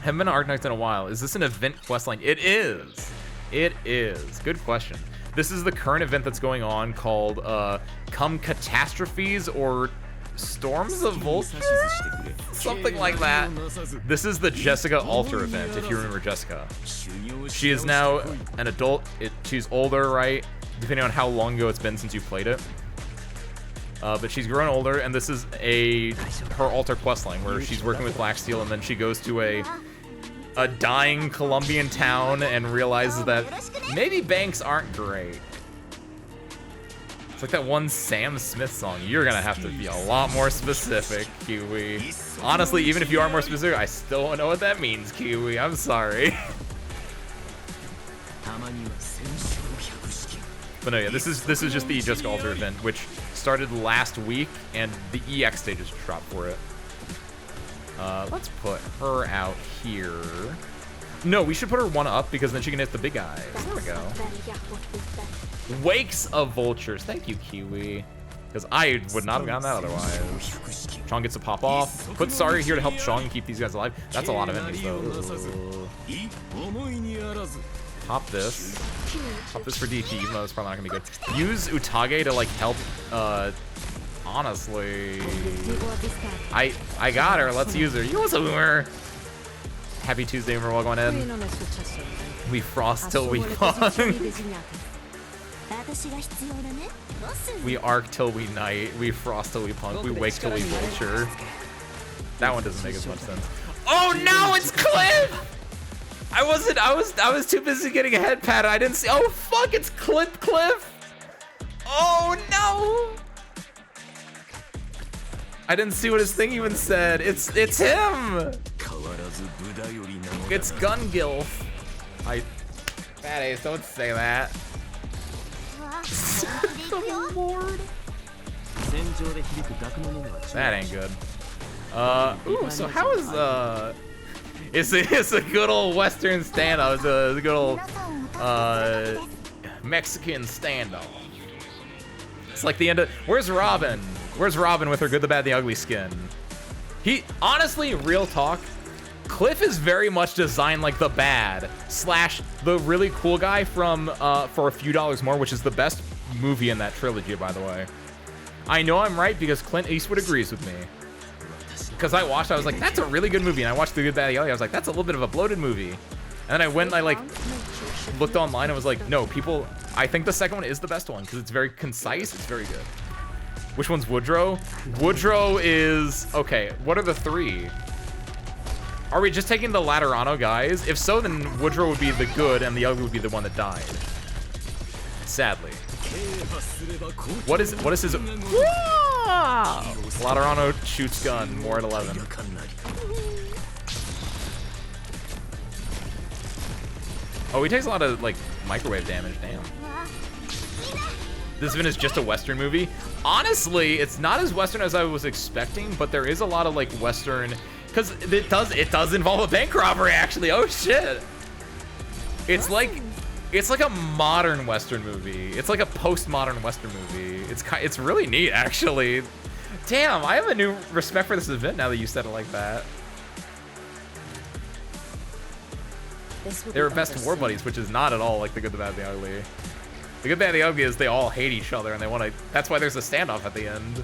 Haven't been to Arknights in a while. Is this an event questline? It is. It is. Good question. This is the current event that's going on called Come Catastrophes or Storms of Vulture? Something like that. This is the Jessica Alter event, if you remember Jessica. She is now an adult. She's older, right? Depending on how long ago it's been since you played it. But she's grown older, and this is her alter questline where she's working with Black Steel, and then she goes to a dying Colombian town and realizes that maybe banks aren't great. It's like that one Sam Smith song. You're gonna have to be a lot more specific, Kiwi. Honestly, even if you are more specific, I still don't know what that means, Kiwi. I'm sorry. But no, yeah, this is just the Jessica Alter event, which started last week, and the EX stage just dropped for it. Let's put her out here. No, we should put her one up because then she can hit the big guys. There we go. Wakes of Vultures. Thank you, Kiwi. Because I would not have gotten that otherwise. Chong gets to pop off. Put Sari here to help Chong keep these guys alive. That's a lot of enemies, though. Pop this. Pop this for DP, even though it's probably not gonna be good. Use Utage to like help. Honestly, I got her. Let's use her. You want some Umer? Happy Tuesday, Umer. Welcome on in. We frost till we punk. We arc till we night. We frost till we punk. We wake till we vulture. That one doesn't make as much sense. Oh no, it's Cliff! I was too busy getting a head pat. I didn't see. Oh fuck, it's Cliff. Oh no. I didn't see what his thing even said. It's him. It's Gungilf. Bad Ace, don't say that. Lord. That ain't good. Ooh, so how is it's a good old Western standoff. It's a good old Mexican standoff. It's like the end of. Where's Robin? Where's Robin with her good, the bad, the ugly skin? Honestly, real talk, Cliff is very much designed like the bad / the really cool guy from For a Few Dollars More, which is the best movie in that trilogy, by the way. I know I'm right because Clint Eastwood agrees with me. Because I was like, that's a really good movie. And I watched The Good, Bad, the Ugly. I was like, that's a little bit of a bloated movie. And then I went and I like looked online and was like, no, I think the second one is the best one because it's very concise. It's very good. Which one's Woodrow? Woodrow is, okay, what are the three? Are we just taking the Laterano guys? If so, then Woodrow would be the good and the ugly would be the one that died. Sadly. What is his, wow! Laterano shoots gun, more at 11. Oh, he takes a lot of, like, microwave damage. Damn. This event is just a Western movie. Honestly, it's not as Western as I was expecting, but there is a lot of, like, Western... Because it does involve a bank robbery, actually. Oh, shit. It's like a modern Western movie. It's like a postmodern Western movie. It's really neat, actually. Damn, I have a new respect for this event now that you said it like that. They were best war buddies, which is not at all like the good, the bad, the ugly. The good, bad, the ugly is they all hate each other and they want to. That's why there's a standoff at the end.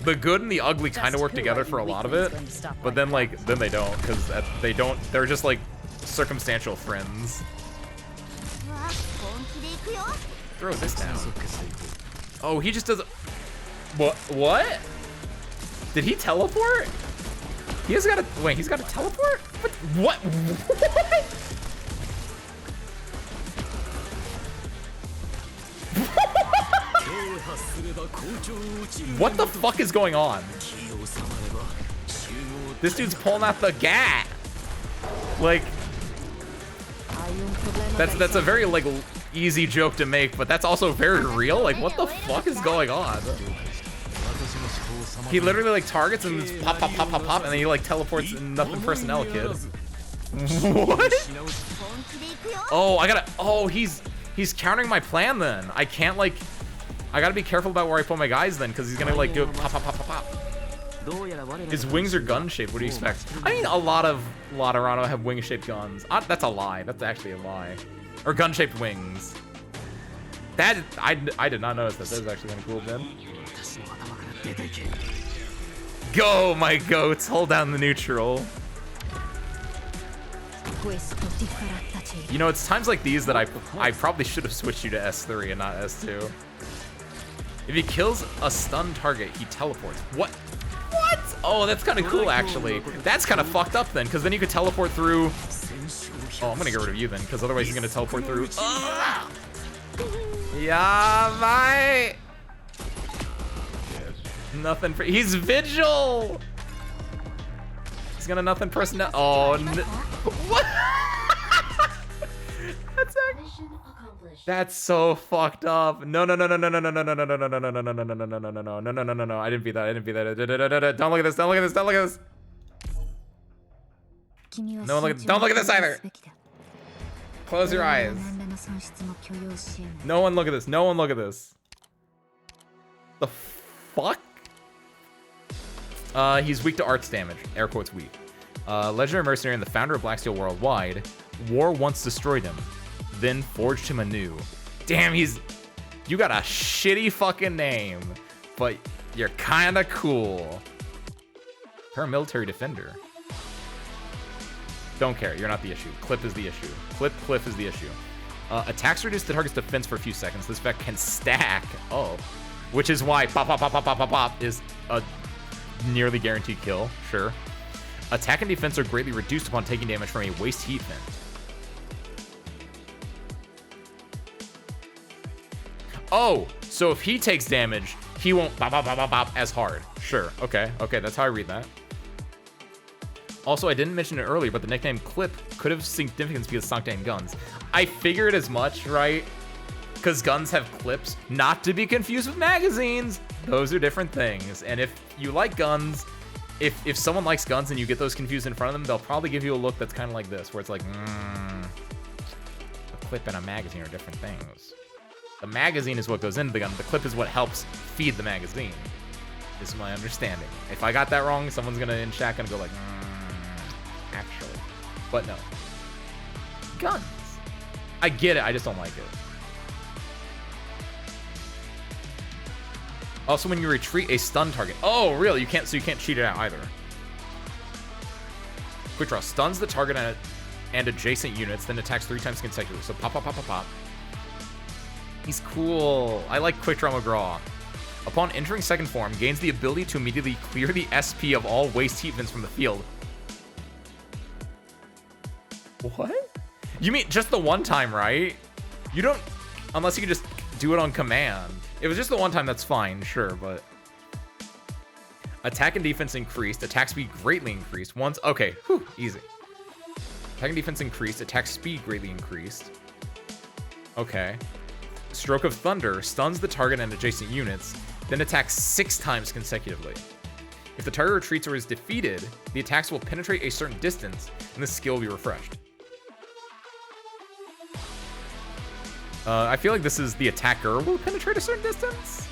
The good and the ugly kind of work together for a lot of it, but then then they don't, because they don't. They're just like circumstantial friends. Throw this down. Oh, he just does. What? Did he teleport? He has got a wait. He's got a teleport. What? What the fuck is going on? This dude's pulling out the gat. Like, that's a very like easy joke to make, but that's also very real. Like, what the fuck is going on? He literally like targets and it's pop, pop, pop, pop, pop, and then he like teleports nothing personnel kid. What? Oh, oh, he's countering my plan then. I can't like. I gotta be careful about where I put my guys then, because he's gonna like do it pop, pop, pop, pop, pop. His wings are gun-shaped. What do you expect? I mean, a lot of Laterano have wing-shaped guns. That's a lie. That's actually a lie. Or gun-shaped wings. That I did not notice that. That was actually kind of cool, Ben. Go, my goats! Hold down the neutral. You know, it's times like these that I probably should have switched you to S3 and not S2. If he kills a stunned target, he teleports. What? What? Oh, that's kind of cool, actually. That's kind of fucked up then, because then you could teleport through. Oh, I'm gonna get rid of you then, because otherwise he's gonna teleport through. Yeah, bye. Nothing for. He's Vigil. He's gonna nothing personnel. Oh, no. What? That's so fucked up. No. I didn't beat that. Don't look at this. Don't look at this. Don't look at this either. Close your eyes. No one look at this. The fuck? He's weak to arts damage. Air quotes weak. Legendary mercenary and the founder of Blacksteel Worldwide. War once destroyed him, then forged him anew. Damn, you got a shitty fucking name, but you're kinda cool. Paramilitary defender. Don't care, you're not the issue. Clip is the issue. Cliff is the issue. Attacks reduce the target's defense for a few seconds. This effect can stack. Oh. Which is why pop, pop, pop, pop, pop, pop, pop is a nearly guaranteed kill. Sure. Attack and defense are greatly reduced upon taking damage from a waste heat vent. Oh, so if he takes damage, he won't bop, bop, bop, bop, bop as hard. Sure. Okay, that's how I read that. Also, I didn't mention it earlier, but the nickname Clip could have significance because of Sanctane guns. I figured as much, right? Because guns have clips, not to be confused with magazines. Those are different things. And if you like guns, if someone likes guns and you get those confused in front of them, they'll probably give you a look that's kind of like this, where it's like, a clip and a magazine are different things. The magazine is what goes into the gun. The clip is what helps feed the magazine. This is my understanding. If I got that wrong, someone's gonna in chat gonna go like, actually. But no. Guns. I get it, I just don't like it. Also, when you retreat a stun target. Oh, really? So you can't cheat it out either. Quick draw stuns the target and adjacent units, then attacks 3 times consecutively. So pop, pop, pop, pop, pop. He's cool. I like Quick Draw McGraw. Upon entering second form, gains the ability to immediately clear the SP of all waste heat vents from the field. What? You mean just the one time, right? You don't, unless you can just do it on command. If it was just the one time, that's fine, sure, but. Attack and defense increased. Attack speed greatly increased. Once, okay, whew, easy. Attack and defense increased. Attack speed greatly increased. Okay. Stroke of Thunder stuns the target and adjacent units, then attacks 6 times consecutively. If the target retreats or is defeated, the attacks will penetrate a certain distance, and the skill will be refreshed. I feel like this is the attacker will penetrate a certain distance.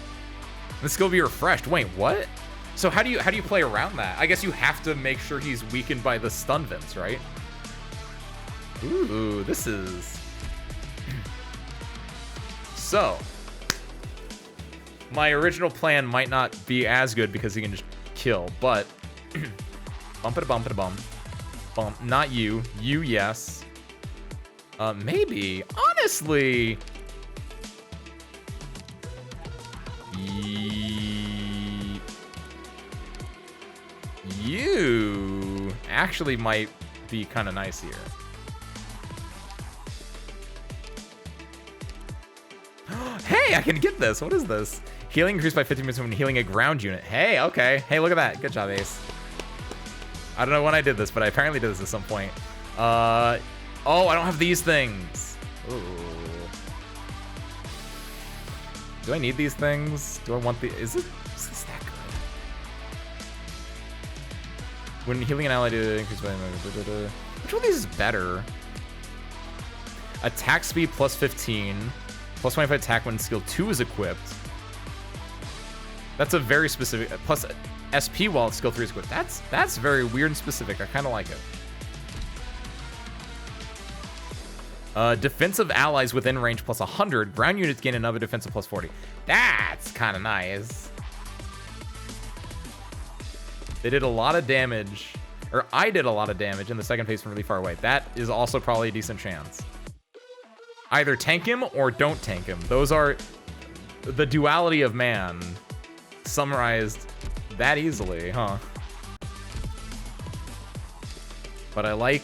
And the skill will be refreshed. Wait, what? So how do you play around that? I guess you have to make sure he's weakened by the stun vents, right? Ooh, this is... So, my original plan might not be as good because he can just kill, but bump it a bump it a bump. Bump. Not you. You, yes. Maybe. Honestly. You actually might be kind of nice here. Hey, I can get this. What is this? Healing increased by 15% when healing a ground unit. Hey, okay. Hey, look at that. Good job, Ace. I don't know when I did this, but I apparently did this at some point. Oh, I don't have these things. Ooh. Do I need these things? Do I want the... Is this that good? When healing an ally to increase by... Which one of these is better? Attack speed plus 15. Plus 25 attack when skill 2 is equipped. That's a very specific... Plus SP while skill 3 is equipped. That's very weird and specific. I kind of like it. Defensive allies within range plus 100. Ground units gain another defensive plus 40. That's kind of nice. They did a lot of damage. Or I did a lot of damage in the second phase from really far away. That is also probably a decent chance. Either tank him or don't tank him. Those are the duality of man summarized that easily, huh? But I like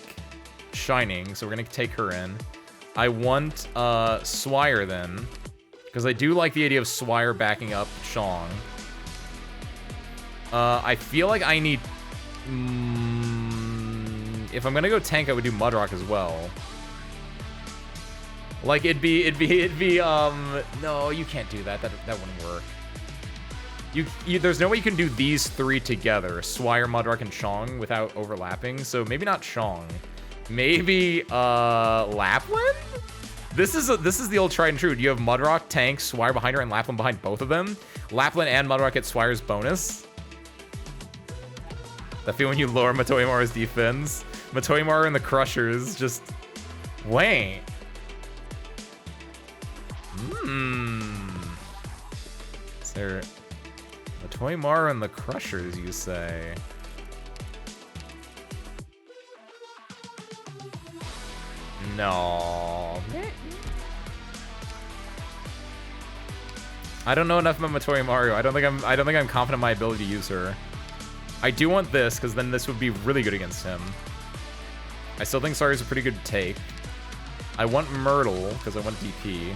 Shining, so we're gonna take her in. I want Swire then, because I do like the idea of Swire backing up Chong. I feel like I need... if I'm gonna go tank, I would do Mudrock as well. Like, it'd be, no, you can't do that. That wouldn't work. There's no way you can do these 3 together, Swire, Mudrock, and Chong, without overlapping. So maybe not Chong. Maybe, Lapland? This is the old tried and true. You have Mudrock, tank, Swire behind her, and Lapland behind both of them. Lapland and Mudrock get Swire's bonus. That feel when you lower Matoimaru's defense. Matoimaru and the Crushers just... Wait. Is there Matoimaru and the Crushers, you say? No. I don't know enough about Matoimaru. I don't think I'm confident in my ability to use her. I do want this, because then this would be really good against him. I still think Sari's a pretty good take. I want Myrtle, because I want DP.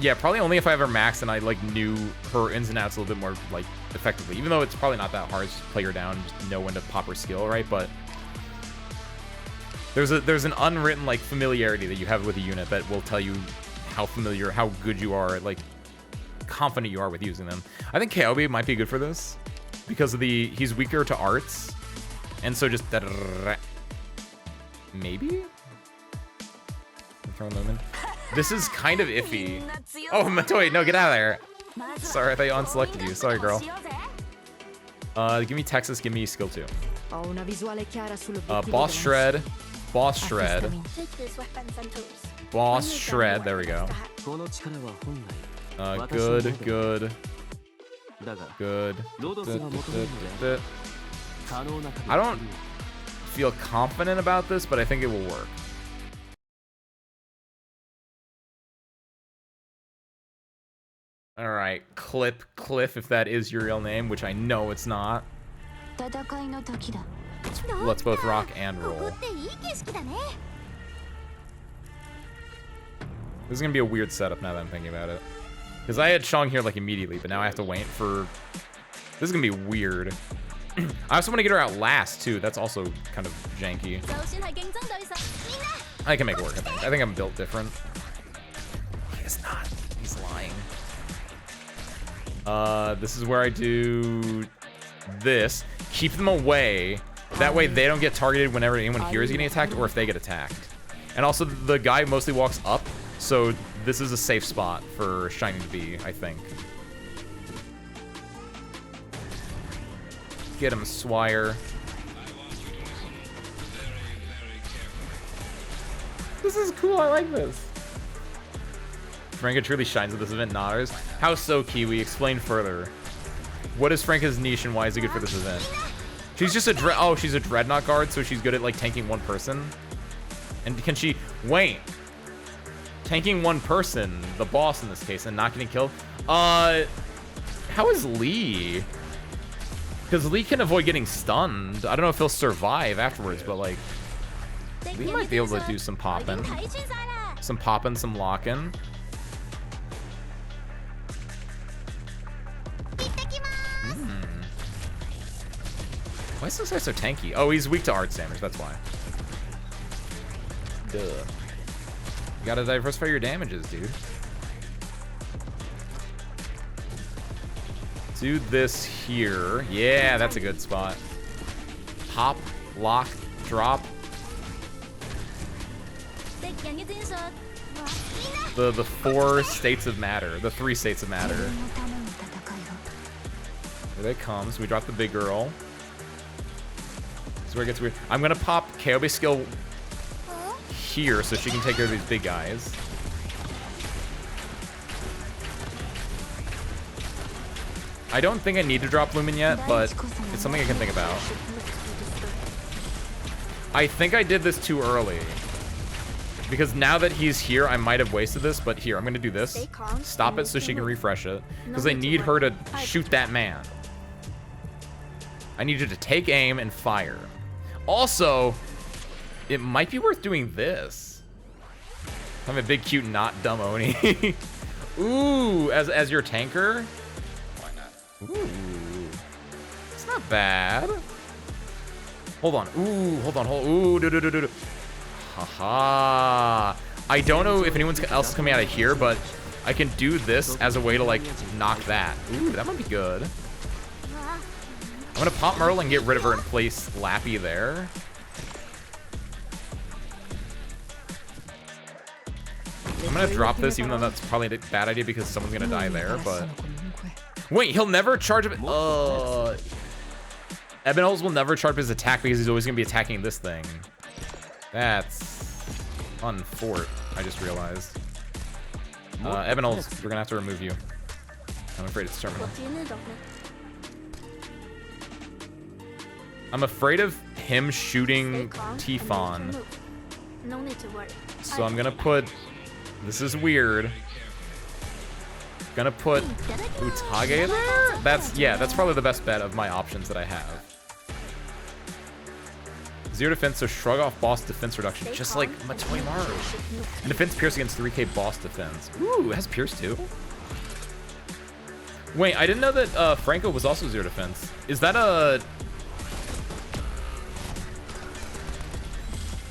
Yeah, probably only if I ever maxed and I like knew her ins and outs a little bit more like effectively. Even though it's probably not that hard to play her down, just know when to pop her skill, right? But there's an unwritten like familiarity that you have with a unit that will tell you how familiar, how good you are, like confident you are with using them. I think Kaobe might be good for this because of he's weaker to arts, and so just maybe throw them in. This is kind of iffy. Oh, Matoi, no, get out of there. Sorry, I thought you unselected you. Sorry, girl. Give me Texas, give me skill 2. Boss Shred. Boss Shred. Boss Shred, there we go. Good. I don't feel confident about this, but I think it will work. Alright, Cliff, if that is your real name, which I know it's not. Let's both rock and roll. This is gonna be a weird setup now that I'm thinking about it. Because I had Chong here like immediately, but now I have to wait for... This is gonna be weird. I also want to get her out last, too. That's also kind of janky. 就算係競爭對手，面啦！ I can make it work, I think. I think I'm built different. He is not. He's lying. This is where I do this. Keep them away. That way they don't get targeted whenever anyone here is getting attacked or if they get attacked. And also the guy mostly walks up, so this is a safe spot for Shiny to be, I think. Get him, Swire. This is cool, I like this. Franka truly shines at this event, not ours. How so, Kiwi? Explain further. What is Franka's niche and why is it good for this event? She's just a she's a Dreadnought guard, so she's good at like tanking one person. And can she wait? Tanking one person, the boss in this case, and not getting killed? How is Lee? Because Lee can avoid getting stunned. I don't know if he'll survive afterwards, but like Lee might be able to do some popping. Some popping, some locking. Why is this guy so tanky? Oh, he's weak to art standards, that's why. Duh. You gotta diversify your damages, dude. Do this here. Yeah, that's a good spot. Pop, lock, drop. 敵人嘅戰術，The four states of matter. The three states of matter. Here they come. So we drop the big girl. This is where it gets weird. I'm gonna pop Kyobe's skill here so she can take care of these big guys. I don't think I need to drop Lumen yet, but it's something I can think about. I think I did this too early. Because now that he's here, I might have wasted this, but here, I'm going to do this. Stop it so she can refresh it. Because I need her to shoot that man. I need you to take aim and fire. Also, it might be worth doing this. I'm a big, cute, not dumb Oni. Ooh, as your tanker? Ooh. It's not bad. Hold on. Ooh, hold on. Ooh, do. Haha. I don't know if anyone else is coming out of here, but I can do this as a way to, like, knock that. Ooh, that might be good. I'm gonna pop Merle and get rid of her and place Lappy there. I'm gonna drop this, even though that's probably a bad idea because someone's gonna die there, but... Wait, he'll never charge up... Ebenholz will never charge up his attack because he's always gonna be attacking this thing. That's unfort, I just realized. Ebenholz, we're gonna have to remove you. I'm afraid it's terminal. I'm afraid of him shooting Tifon. No need to worry. So I'm gonna put... This is weird. Gonna put Utage there? That's probably the best bet of my options that I have. 0 defense, so shrug off boss defense reduction, just like Matoi Maru. And defense pierce against 3k boss defense. Ooh, it has pierce too. Wait, I didn't know that Franco was also 0 defense. Is that a...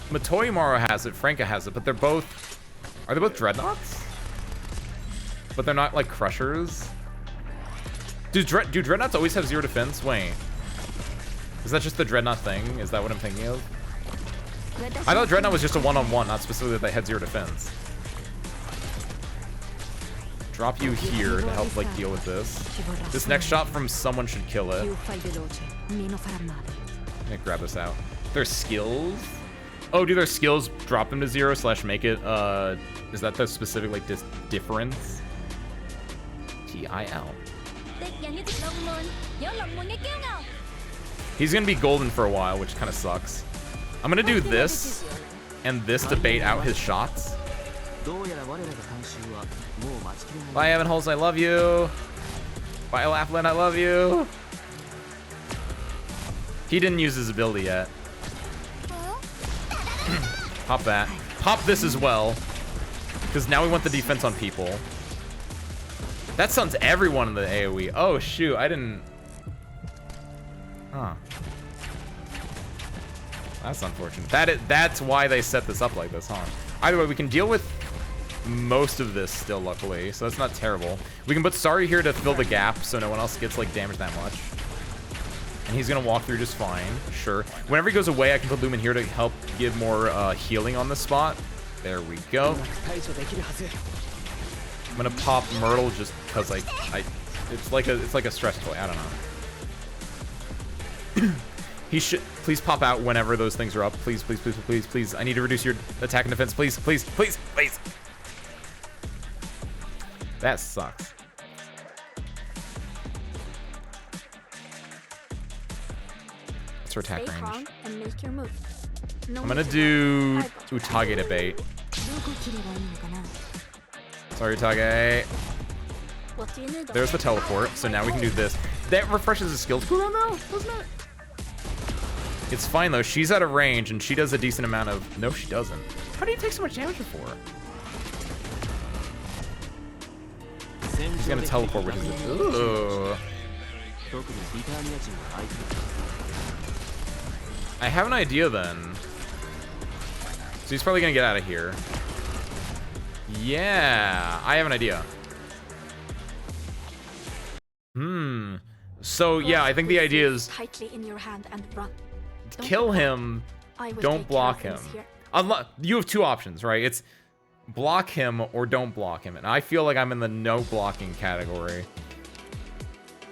Matoi Maru has it, Franco has it, but they're both... Are they both Dreadnoughts? But they're not like Crushers? Do Dreadnoughts always have 0 defense? Wait. Is that just the Dreadnought thing? Is that what I'm thinking of? I thought Dreadnought was just a one-on-one, not specifically that they had 0 defense. Drop you here to help like deal with this. This next shot from someone should kill it. I'm gonna grab this out. Their skills? Oh, do their skills drop them to 0 / make it, is that the specific like difference? TIL. He's gonna be golden for a while, which kind of sucks. I'm gonna do this and this to bait out his shots. Bye, Ebenholz, I love you. Bye, Laughlin, I love you. He didn't use his ability yet. Pop that. Pop this as well. Because now we want the defense on people. That stuns everyone in the AoE. Oh, shoot. I didn't... Huh. That's unfortunate. That's why they set this up like this, huh? Either way, we can deal with most of this still, luckily, so that's not terrible. We can put Sari here to fill the gap so no one else gets, like, damaged that much. And he's gonna walk through just fine, sure. Whenever he goes away, I can put Lumen here to help give more healing on the spot. There we go. I'm gonna pop Myrtle just because, like, it's like a stress toy, I don't know. He should please pop out whenever those things are up. Please, please, please, please, please. I need to reduce your attack and defense. Please, please, please, please. That sucks. What's her attack Stay calm range? and make your move. No I'm gonna need to do worry. I got your back. Utage to bait. Sorry, Utage. What do you need? There's the teleport, so now we can do this. That refreshes the skills cooldown though, doesn't it? It's fine though, she's out of range and she does a decent amount of... No, she doesn't. How do you take so much damage before? He's gonna teleport, which is... Ugh. I have an idea then. So he's probably gonna get out of here. Yeah, I have an idea. So yeah, I think the idea is tightly in your hand and run. Don't kill look back. him, I will don't take block care him. of things here. You have two options, right? It's block him or don't block him. And I feel like I'm in the no blocking category.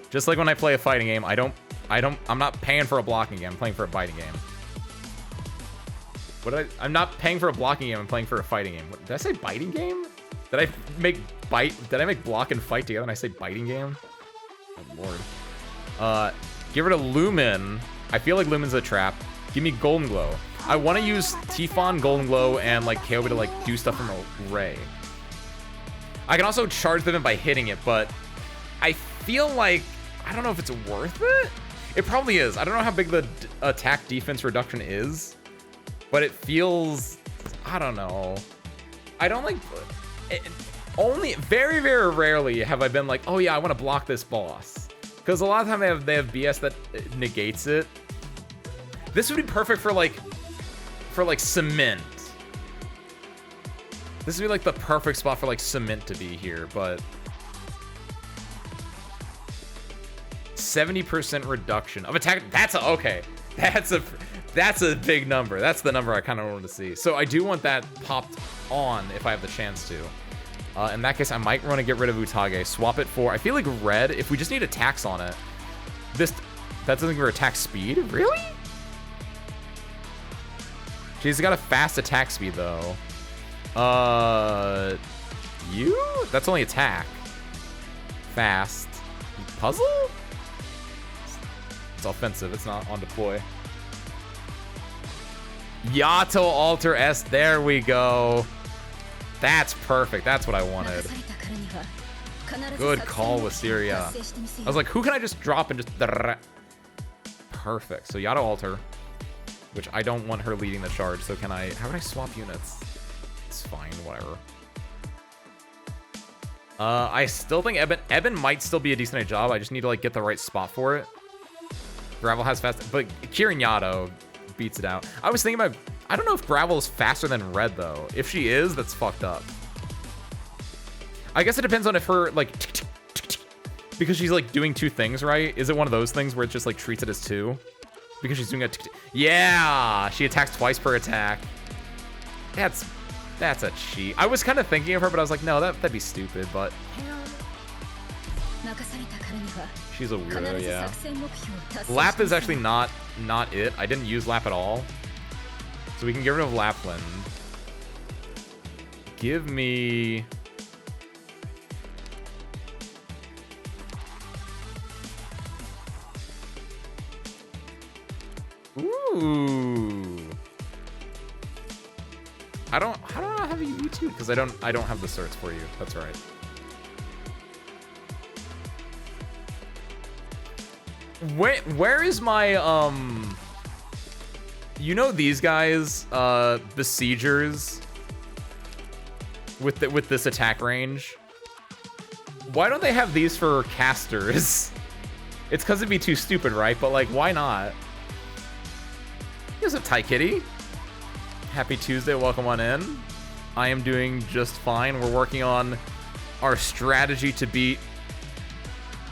Just like when I play a fighting game, I'm not paying for a blocking game, I'm playing for a fighting game. I'm not paying for a blocking game, I'm playing for a fighting game. Did I say biting game? Did I make block and fight together and I say biting game? Oh lord. Get rid of Lumen. I feel like Lumen's a trap. Give me Golden Glow. I want to use Tifon, Golden Glow, and like Kyobi to like do stuff from a Ray. I can also charge them by hitting it, but I feel like I don't know if it's worth it. It probably is. I don't know how big the attack defense reduction is, but it feels, I don't know. I don't like it, only very, very rarely have I been like, oh yeah, I want to block this boss. Because a lot of the time they have BS that negates it. This would be perfect for like cement. This would be like the perfect spot for like cement to be here, but 70% reduction of attack. Okay. That's a big number. That's the number I kind of wanted to see. So I do want that popped on if I have the chance to. In that case, I might want to get rid of Utage. Swap it for, I feel like red, if we just need attacks on it. That doesn't give her attack speed? Really? She's got a fast attack speed, though. That's only attack. Fast. Puzzle? It's offensive. It's not on deploy. Yato Alter S. There we go. That's perfect. That's what I wanted. Good call with Syria. I was like, who can I just drop and just... Perfect. So Yato Alter, which I don't want her leading the charge. So can I... How can I swap units? It's fine. Whatever. I still think Eben might still be a decent job. I just need to like get the right spot for it. Gravel has fast... But Kirin Yato beats it out. I was thinking about... I don't know if Gravel is faster than Red, though. If she is, that's fucked up. I guess it depends on if her, like... Because she's, like, doing two things, right? Is it one of those things where it just, like, treats it as two? Because she's doing a... Yeah! She attacks twice per attack. That's a cheat. I was kind of thinking of her, but I was like, no, that'd be stupid, but... She's a weirdo, yeah. Lap is actually not it. I didn't use Lap at all. So we can get rid of Lapland. Give me... Ooh. How do I have a U2? Because I don't have the certs for you. That's right. Where is my you know these guys, besiegers with this attack range? Why don't they have these for casters? It's because it'd be too stupid, right? But like, why not? Here's a Thai kitty. Happy Tuesday, welcome on in. I am doing just fine. We're working on our strategy to beat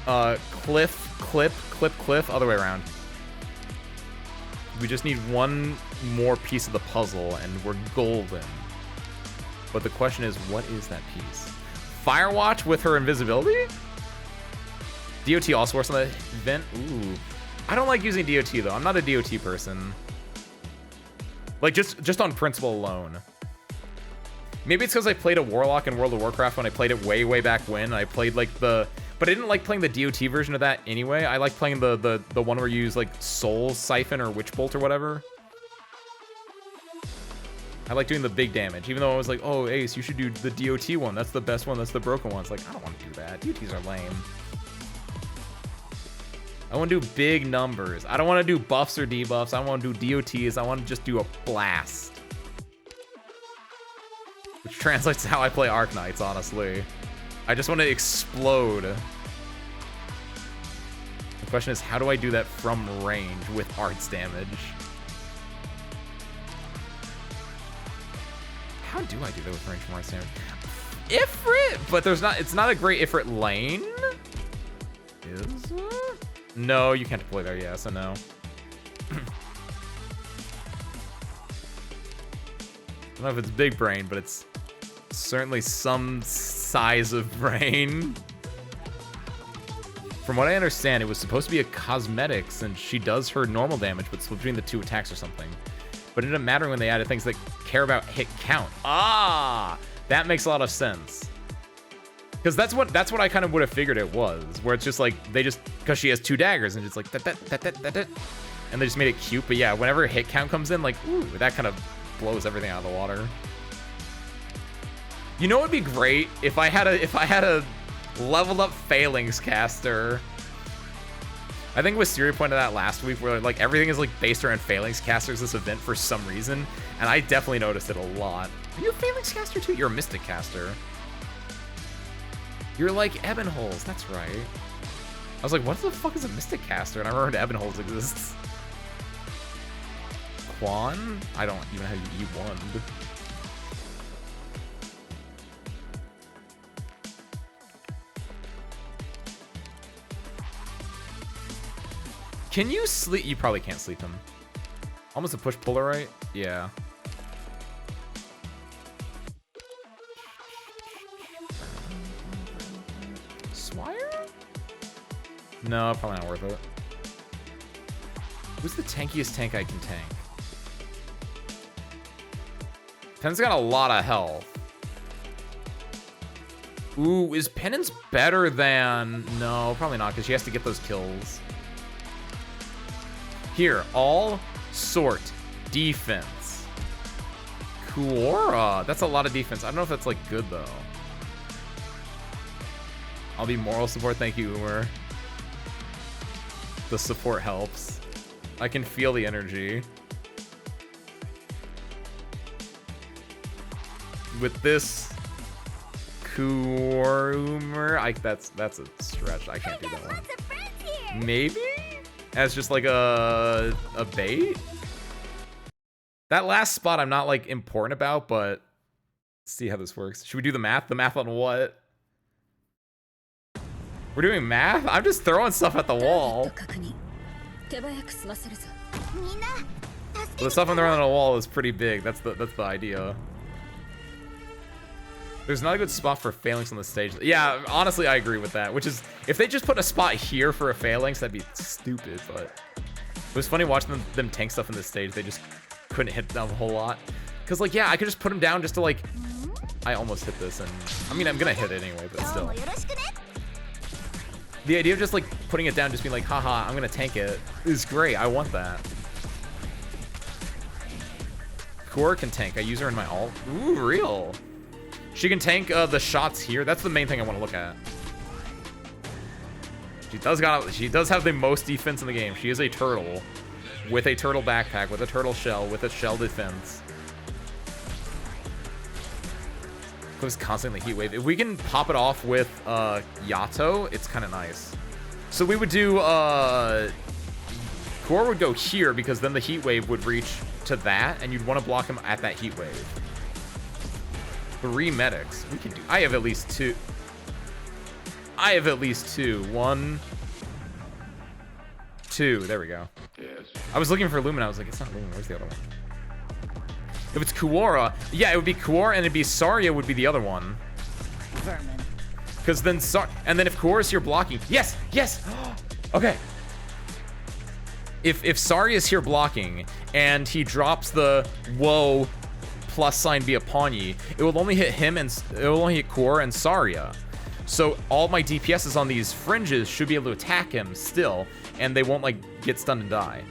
Cliff, other way around. We just need one more piece of the puzzle and we're golden. But the question is, what is that piece? Firewatch with her invisibility? DOT also works on the event? Ooh. I don't like using DOT though. I'm not a DOT person. Like just on principle alone. Maybe it's because I played a Warlock in World of Warcraft when I played it way back when. I played like but I didn't like playing the DOT version of that anyway. I like playing the one where you use like Soul Siphon or Witch Bolt or whatever. I like doing the big damage, even though I was like, oh, Ace, you should do the DOT one. That's the best one. That's the broken one. It's like, I don't want to do that. DOTs are lame. I want to do big numbers. I don't want to do buffs or debuffs. I don't want to do DOTs. I want to just do a blast. Which translates to how I play Arknights, honestly. I just want to explode. The question is, how do I do that from range with arts damage? How do I do that with range from arts damage? Ifrit, but it's not a great Ifrit lane. Is it? No, you can't deploy there, yeah, so no. I don't know if it's big brain, but it's certainly some size of brain. From what I understand, it was supposed to be a cosmetic since she does her normal damage, but split between the two attacks or something. But it didn't matter when they added things that care about hit count. Ah, that makes a lot of sense. Because that's what I kind of would have figured it was, where it's just like because she has 2 daggers and it's like that, and they just made it cute. But yeah, whenever hit count comes in, like, ooh, that kind of blows everything out of the water. You know what would be great if I had a leveled up Phalanx caster. I think Wisteria pointed out last week where like everything is like based around Phalanx casters this event for some reason, and I definitely noticed it a lot. Are you a Phalanx caster too? You're a Mystic caster. You're like Ebonholes, that's right. I was like, what the fuck is a Mystic caster? And I remembered Ebonholes exists. Quan? I don't even know how you E1'd. Can you sleep? You probably can't sleep him. Almost a push puller, right? Yeah. Swire? No, probably not worth it. Who's the tankiest tank I can tank? Pen's got a lot of health. Ooh, is Penance better than... No, probably not, because she has to get those kills. Here, all sort defense. Kuora. That's a lot of defense. I don't know if that's like good though. I'll be moral support. Thank you, Umer. The support helps. I can feel the energy. With this Umer, that's a stretch. I can't do that one. Maybe? As just like a bait? That last spot I'm not like important about, but let's see how this works. Should we do the math? The math on what? We're doing math? I'm just throwing stuff at the wall. The stuff I'm throwing on the wall is pretty big. That's the idea. There's not a good spot for Phalanx on the stage. Yeah, honestly, I agree with that. Which is, if they just put a spot here for a Phalanx, that'd be stupid. But it was funny watching them tank stuff in this stage. They just couldn't hit them a whole lot. Because, like, yeah, I could just put them down just to, like... I almost hit this, and... I mean, I'm gonna hit it anyway, but still. The idea of just, like, putting it down, just being like, haha, I'm gonna tank it, is great. I want that. Core can tank. I use her in my ult. Ooh, real. She can tank the shots here. That's the main thing I want to look at. She does have the most defense in the game. She is a turtle with a turtle backpack, with a turtle shell, with a shell defense. It was constantly heat wave. If we can pop it off with Yato, it's kind of nice. So we would do, Core would go here because then the heat wave would reach to that, and you'd want to block him at that heat wave. 3 medics. We can do. I have at least 2. I have at least 2. 1, 2. There we go. I was looking for Lumen. I was like, it's not Lumen. Where's the other one? If it's Kuora, yeah, it would be Kuora, and it'd be Saria would be the other one. Vermin. Because then and then if Kuora's here blocking, yes, yes. Okay. If Saria's here blocking and he drops the whoa + be upon ye, it will only hit him and it will only hit Kuora and Saria. So all my DPSs on these fringes should be able to attack him still, and they won't like get stunned and die.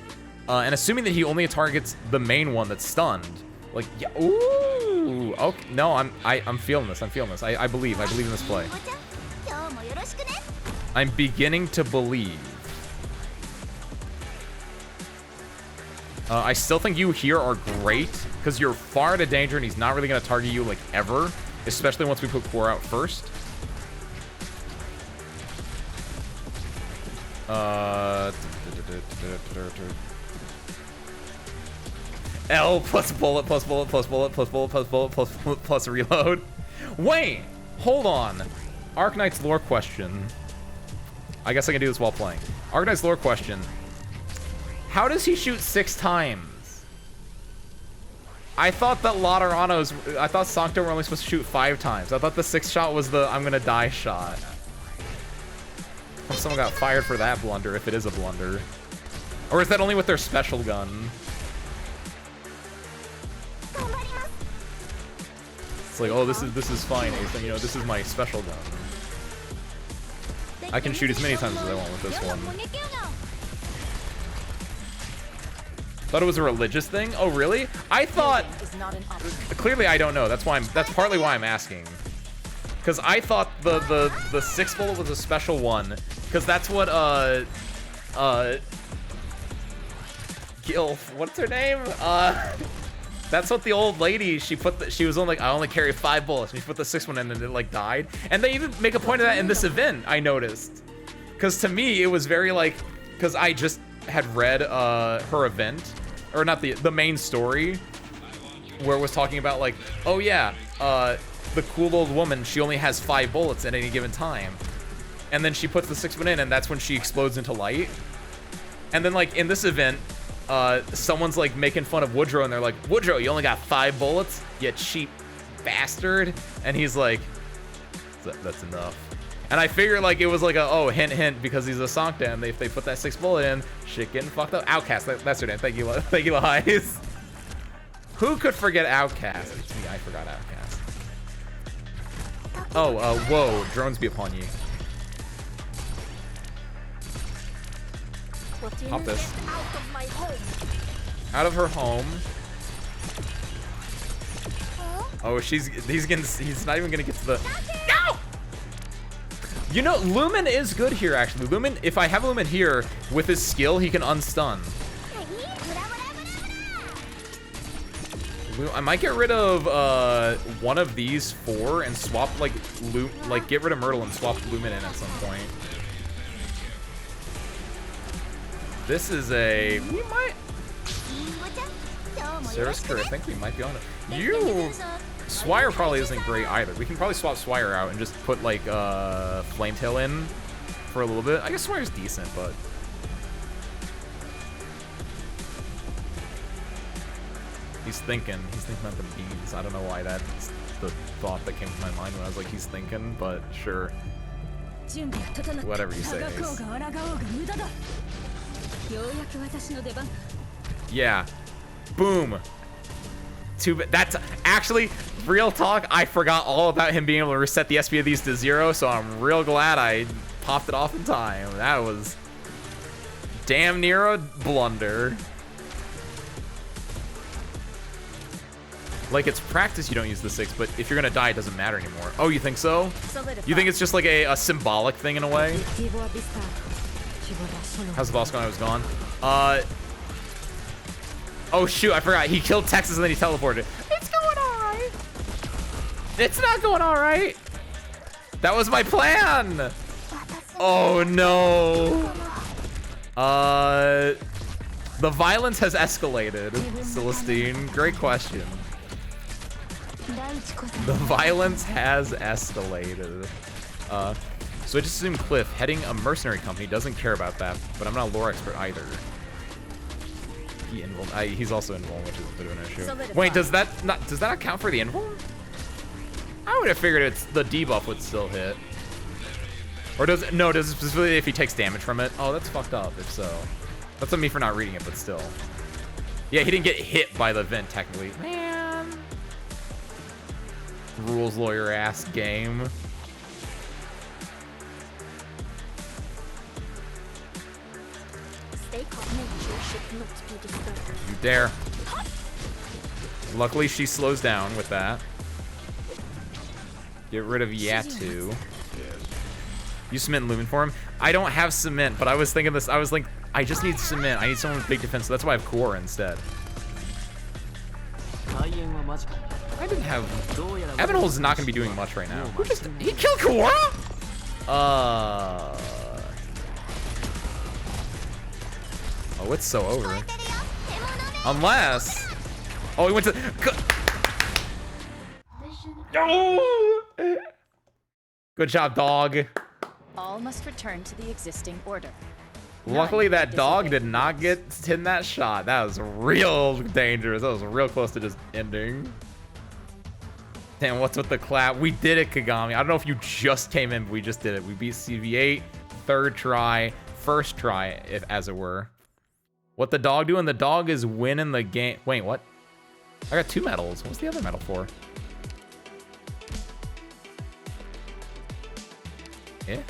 And assuming that he only targets the main one that's stunned, like yeah, ooh, okay, no, I'm feeling this. I'm feeling this. I believe in this play. I'm beginning to believe. I still think you here are great because you're far out of danger and he's not really gonna target you like ever, especially once we put Core out first. L plus bullet plus bullet plus bullet plus bullet plus bullet plus reload. Wait, hold on. Arknights lore question. I guess I can do this while playing. Arknights lore question. How does he shoot 6 times? I thought that I thought Sancto were only supposed to shoot 5 times. I thought the 6th shot was the I'm gonna die shot. Hope someone got fired for that blunder, if it is a blunder. Or is that only with their special gun? It's like, oh, this is fine, Ethan. You know, this is my special gun. I can shoot as many times as I want with this one. Thought it was a religious thing? Oh, really? I thought. Clearly, I don't know. That's partly why I'm asking. Because I thought the 6th bullet was a special one. Because that's what Gilf. What's her name? That's what the old lady, she was only like, I only carry 5 bullets. And she put the 6th one in and it like died. And they even make a point of that in this event, I noticed. Because to me, it was very like, because I just had read her event, or not the main story, where it was talking about like, oh yeah, the cool old woman, she only has 5 bullets at any given time. And then she puts the 6th one in and that's when she explodes into light. And then like in this event, someone's like making fun of Woodrow and they're like, Woodrow, you only got 5 bullets, you cheap bastard. And he's like, that's enough. And I figured like it was like a, oh, hint, hint, because he's a Sancta, and if they put that 6th bullet in, shit getting fucked up. Outcast, that's her name. Thank you, Lies. Who could forget Outcast? It's me, I forgot Outcast. Oh, whoa, drones be upon you. Pop this. Out of her home. Oh, he's not even gonna get to the. No! You know, Lumen is good here, actually. Lumen, if I have Lumen here, with his skill, he can unstun. I might get rid of one of these 4 and swap, like, get rid of Myrtle and swap Lumen in at some point. This is a... We might... Sarah's Cure, I think we might be on it. Swire probably isn't great either. We can probably swap Swire out and just put like Flametail in for a little bit. I guess Swire's decent, but he's thinking about the beans. I don't know why that's the thought that came to my mind when I was like, he's thinking, but sure. Whatever you say, Ace. Yeah. Boom. That's actually, real talk, I forgot all about him being able to reset the SP of these to 0, so I'm real glad I popped it off in time. That was damn near a blunder. Like, it's practice you don't use the 6, but if you're gonna die, it doesn't matter anymore. Oh, you think so? You think it's just like a symbolic thing in a way? How's the boss going? I was gone. Oh shoot, I forgot. He killed Texas and then he teleported. It's going alright. It's not going alright. That was my plan. Oh no. The violence has escalated, Celestine. Great question. The violence has escalated. So I just assume Cliff, heading a mercenary company, doesn't care about that, but I'm not a lore expert either. He's also invuln, which is a bit of an issue. Wait, does that not count for the invuln? I would have figured it's the debuff would still hit. Or does it specifically if he takes damage from it? Oh, that's fucked up if so. That's on me for not reading it, but still. Yeah, he didn't get hit by the vent technically. Man. Rules lawyer ass game. Stay calm. Nature should not be disturbed. You dare. Luckily, she slows down with that. Get rid of Yatu. You cement Lumen for him? I don't have cement, but I was thinking this. I was like, I just need cement. I need someone with big defense, so that's why I have Core instead. I didn't have... Evanhol's not going to be doing much right now. Who just... He killed Kawara? Oh, it's so over. Unless... Oh, he went to... No! Good job, dog. All must return to the existing order. Luckily, that dog did not get in that shot. That was real dangerous. That was real close to just ending. Damn, what's with the clap? We did it, Kagami. I don't know if you just came in, but we just did it. We beat CV8, third try, first try, if as it were. What the dog doing? The dog is winning the game. Wait, what? I got 2 medals. What's the other medal for? Yeah.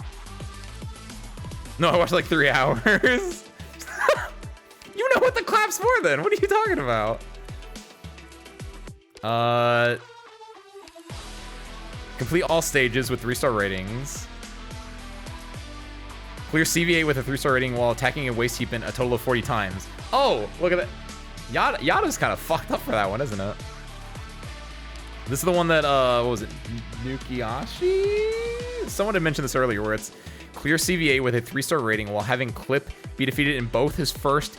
No, I watched like 3 hours. You know what the clap's for then? What are you talking about? Complete all stages with 3-star ratings. Clear CV8 with a 3-star rating while attacking a waste heap in a total of 40 times. Oh, look at that. Yada's kind of fucked up for that one, isn't it? This is the one that, what was it? Nukiashi? Someone had mentioned this earlier where it's clear CV8 with a 3-star rating while having Clip be defeated in both his first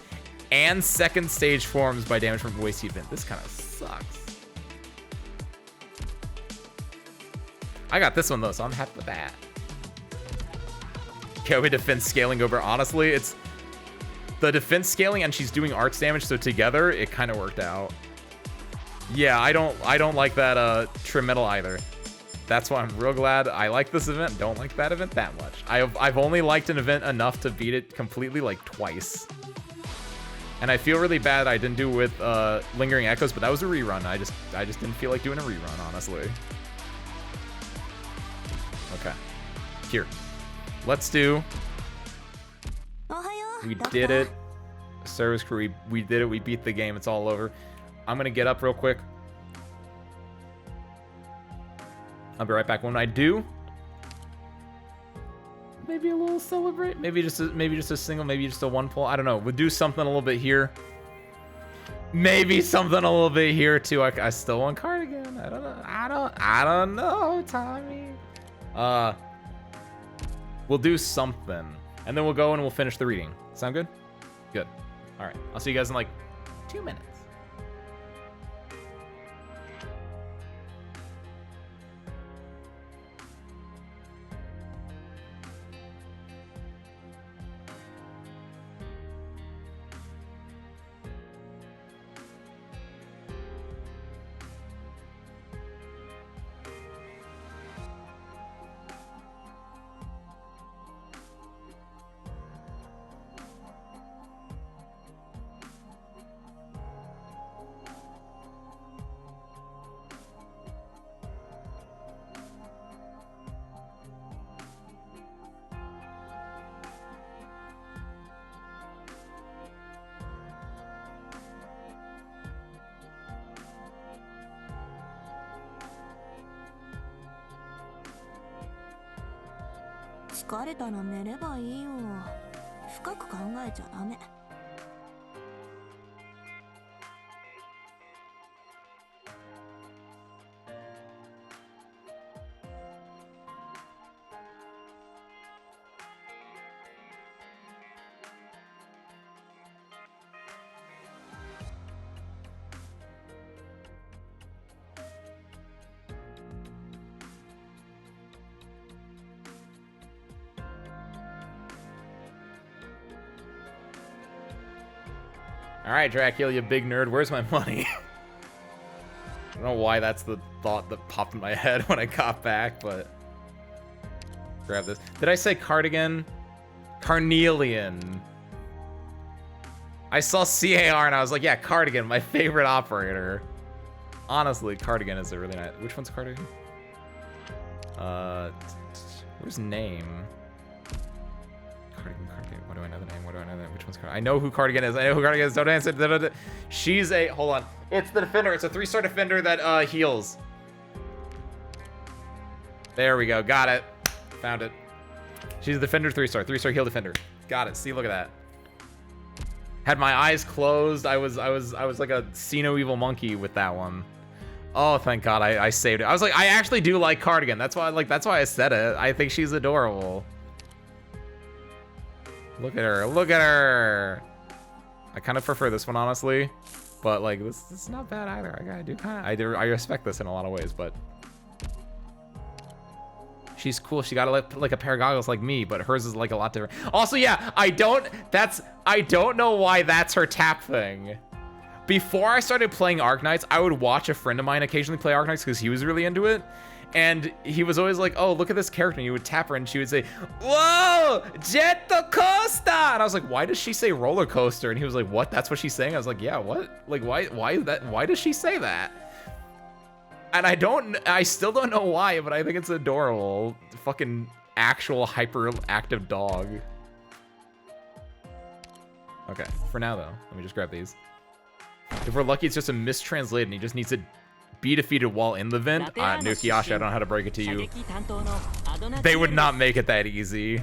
and second stage forms by damage from the waste heap. This kind of sucks. I got this one though, so I'm happy with that. Kobe defense scaling over. Honestly, it's the defense scaling and she's doing arts damage, so together it kind of worked out. Yeah, I don't like that trim metal either. That's why I'm real glad I like this event. Don't like that event that much. I've only liked an event enough to beat it completely like twice. And I feel really bad I didn't do it with Lingering Echoes, but that was a rerun. I just didn't feel like doing a rerun, honestly. Okay. Here. Let's do. We did it. Service crew, we did it. We beat the game. It's all over. I'm gonna get up real quick. I'll be right back. When I do, maybe a little celebrate. Maybe just a single. Maybe just a 1 pull. I don't know. We'll do something a little bit here. Maybe something a little bit here too. I still want Cardigan. I don't know. I don't know, Tommy. We'll do something, and then we'll go and we'll finish the reading. Sound good? Good. All right. I'll see you guys in like 2 minutes.疲れたら寝ればいいよ。深く考えちゃダメ。All right, Dracula, you big nerd. Where's my money? I don't know why that's the thought that popped in my head when I got back, but grab this. Did I say cardigan? Carnelian. I saw CAR and I was like, yeah, cardigan, my favorite operator. Honestly, cardigan is a really nice. Which one's cardigan? Where's name? Cardigan. What do I know the name? What do I know the name? Which one's cardigan? I know who cardigan is. Don't answer. She's a. Hold on. It's the defender. It's a 3-star defender that heals. There we go. Got it. Found it. She's a defender 3-star. 3-star heal defender. Got it. See, look at that. Had my eyes closed. I was like a see no evil monkey with that one. Oh, thank God I saved it. I was like, I actually do like cardigan. That's why I said it. I think she's adorable. Look at her. Look at her. I kind of prefer this one, honestly. But like this is not bad either. I respect this in a lot of ways, but she's cool. She got like a pair of goggles like me, but hers is like a lot different. Also, yeah, I don't know why that's her tap thing. Before I started playing Arknights, I would watch a friend of mine occasionally play Arknights because he was really into it. And he was always like, oh, look at this character. And you would tap her and she would say, whoa, jet coaster. And I was like, why does she say roller coaster? And he was like, what? That's what she's saying? I was like, yeah, what? Like, why does she say that? And I still don't know why, but I think it's adorable. Fucking actual hyperactive dog. Okay, for now though, let me just grab these. If we're lucky, it's just a mistranslated and he just needs to be defeated while in the vent. Nukiashi, I don't know how to break it to you. They would not make it that easy.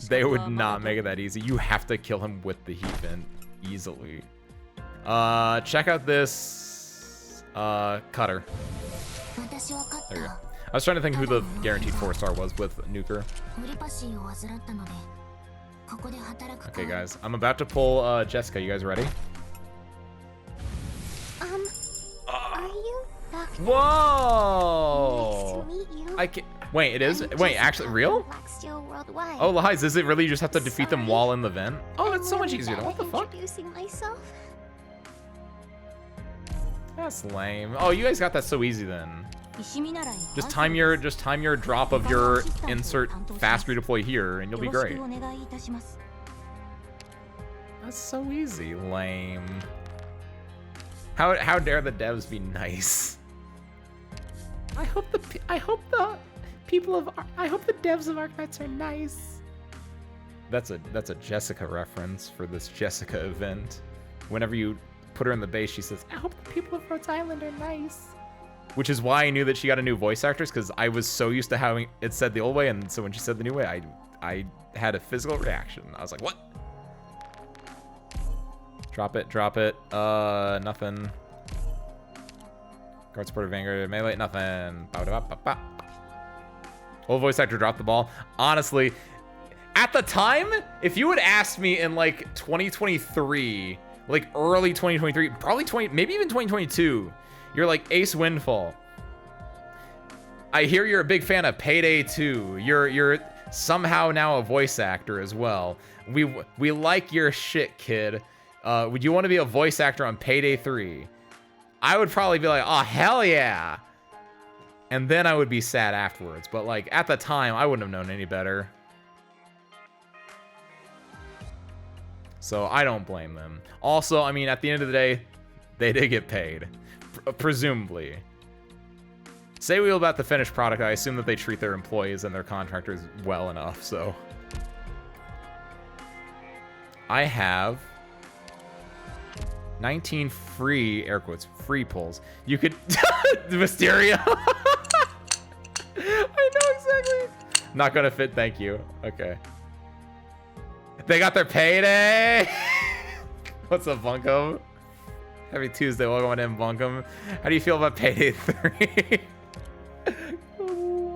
They would not make it that easy. You have to kill him with the heat vent easily. Check out this cutter. There you go. I was trying to think who the guaranteed 4-star was with Nuker. Okay, guys, I'm about to pull Jessica. You guys ready? Are you Dr. Whoa! Nice to meet you. I can't. Wait, it is? Wait, actually, real? Worldwide. Oh, Lies, is it really you just have to defeat them while in the vent? Oh, that's so much easier. What the fuck? Introducing myself. That's lame. Oh, you guys got that so easy then. Just time your drop of your insert fast redeploy here, and you'll be great. That's so easy. Lame. How dare the devs be nice? I hope the devs of Arknights are nice. That's a Jessica reference for this Jessica event. Whenever you put her in the base, she says, "I hope the people of Rhode Island are nice." Which is why I knew that she got a new voice actress, because I was so used to having it said the old way, and so when she said the new way, I had a physical reaction. I was like, what? Drop it. Nothing. Guard supporter Vanguard, melee, nothing. Old voice actor dropped the ball. Honestly, at the time, if you had asked me in like 2023, like early 2023, probably maybe even 2022, you're like, Ace Windfall, I hear you're a big fan of Payday 2. You're somehow now a voice actor as well. We like your shit, kid. Would you want to be a voice actor on Payday 3? I would probably be like, oh, hell yeah. And then I would be sad afterwards. But like at the time, I wouldn't have known any better. So I don't blame them. Also, I mean, at the end of the day, they did get paid. Presumably. Say we will about the finished product, I assume that they treat their employees and their contractors well enough, so. I have 19 free, air quotes, free pulls. You could, Mysterio. I know exactly. Not gonna fit, thank you. Okay. They got their payday. What's up, Bunkum? Happy Tuesday, welcome in, Bunkum. How do you feel about Payday 3? Oh,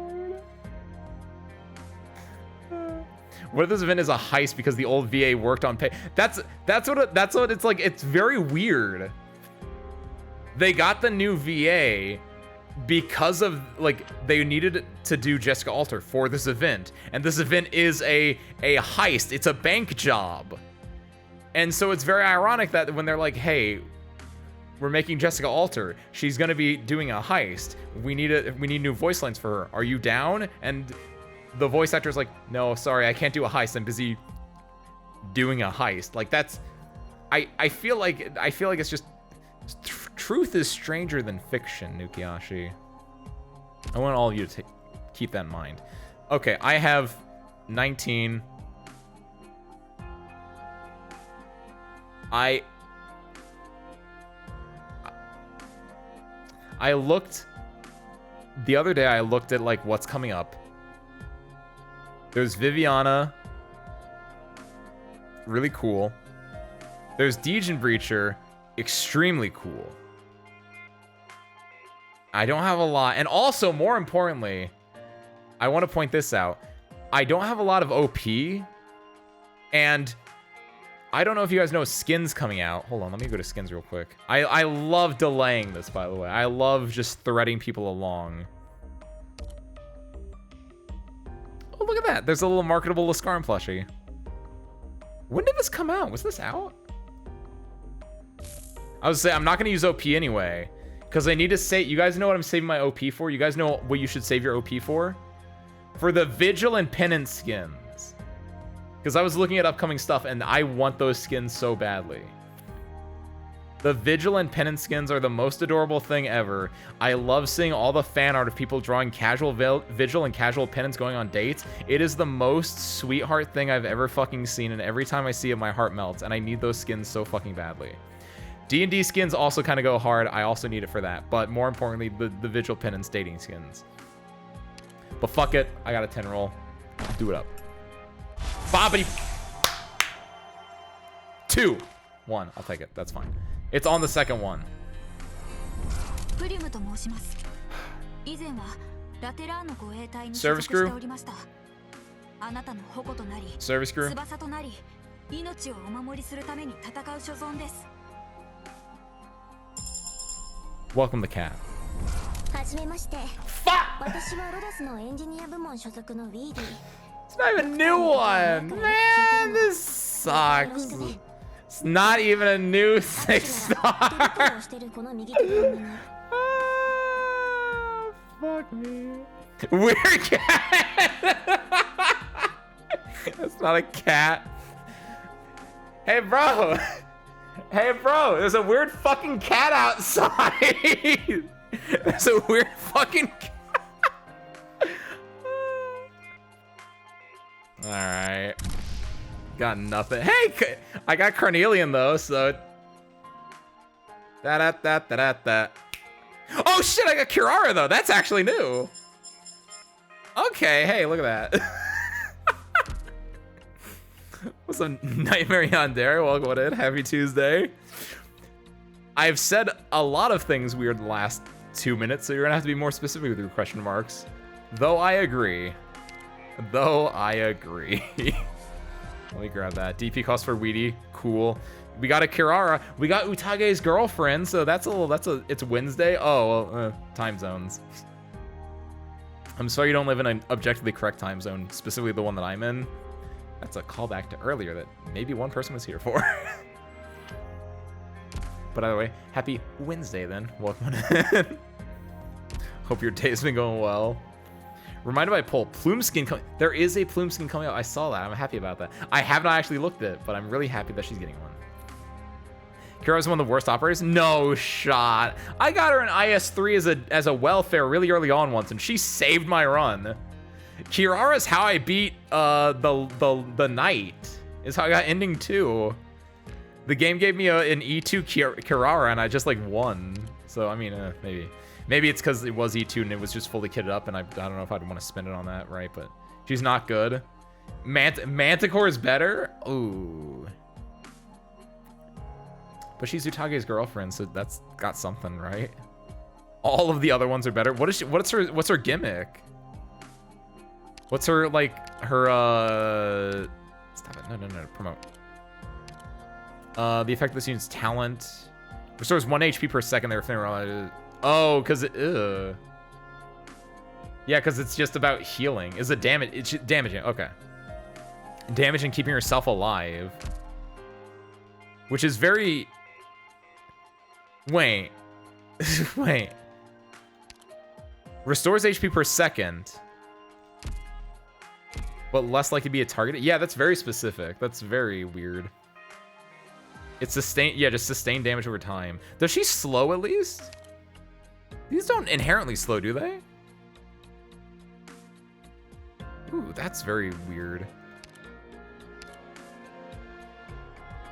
Lord. What if this event is a heist because the old VA worked on pay? That's what it's like. It's very weird. They got the new VA because of like they needed to do Jessica Alter for this event, and this event is a heist. It's a bank job. And so it's very ironic that when they're like, hey, we're making Jessica Alter, she's gonna be doing a heist. We need new voice lines for her. Are you down? And the voice actor's like, no, sorry, I can't do a heist. I'm busy doing a heist. Like that's, I feel like it's just truth is stranger than fiction, Nukiashi. I want all of you to keep that in mind. Okay, I have 19. I looked the other day. I looked at like what's coming up. There's Viviana, really cool. There's Dejan Breacher, extremely cool. I don't have a lot, and also more importantly, I want to point this out. I don't have a lot of OP, and I don't know if you guys know skins coming out. Hold on, let me go to skins real quick. I love delaying this, by the way. I love just threading people along. Oh, look at that. There's a little marketable Laskarm plushie. When did this come out? Was this out? I was saying, I'm not going to use OP anyway, because I need to save. You guys know what I'm saving my OP for? You guys know what you should save your OP for? For the Vigil and Penance skins. Because I was looking at upcoming stuff, and I want those skins so badly. The Vigil and Penance skins are the most adorable thing ever. I love seeing all the fan art of people drawing casual Vigil and casual Penance going on dates. It is the most sweetheart thing I've ever fucking seen, and every time I see it, my heart melts, and I need those skins so fucking badly. D&D skins also kind of go hard. I also need it for that. But more importantly, the Vigil Penance dating skins. But fuck it. I got a 10 roll. Do it up. Bobbity. 2. 1. I'll take it. That's fine. It's on the second one. Service crew? Service crew? Welcome the cat. Fuck! It's not even a new one! Man, this sucks. It's not even a new 6-star. Oh, fuck me. Weird cat. That's not a cat. Hey, bro. Hey, bro. There's a weird fucking cat outside. There's a weird fucking cat. All right. Got nothing. Hey, I got Carnelian though, so. Da. Oh shit, I got Kirara though. That's actually new. Okay, hey, look at that. What's up, Nightmare Yandere? Welcome in. Happy Tuesday. I've said a lot of things weird the last 2 minutes, so you're gonna have to be more specific with your question marks. Though I agree. Let me grab that. DP cost for Weedy. Cool. We got a Kirara. We got Utage's girlfriend, so it's Wednesday. Oh, well, time zones. I'm sorry you don't live in an objectively correct time zone, specifically the one that I'm in. That's a callback to earlier that maybe one person was here for. But either way, happy Wednesday then. Welcome in. Hope your day's been going well. Reminded by poll, plume skin coming. There is a plume skin coming out. I saw that. I'm happy about that. I have not actually looked at it, but I'm really happy that she's getting one. Kira's one of the worst operators? No shot. I got her in IS3 as a welfare really early on once, and she saved my run. Kirara's how I beat the knight. Is how I got ending 2. The game gave me an E2 Kirara, and I just like won. So I mean, maybe it's because it was E2 and it was just fully kitted up, and I don't know if I'd want to spend it on that, right? But she's not good. Manticore is better. Ooh. But she's Utage's girlfriend, so that's got something, right? All of the other ones are better. What's her gimmick? What's her stop it. No, promote. The effect of this unit's talent restores 1 HP per second. Oh, because yeah, because it's just about healing. Is it damage? It's damaging. Okay. Damage and keeping yourself alive. which is very... Wait. Wait. Restores HP per second, but less likely to be a target. Yeah, that's very specific. That's very weird. It's sustain, yeah, just sustained damage over time. Does she slow at least? These don't inherently slow, do they? Ooh, that's very weird.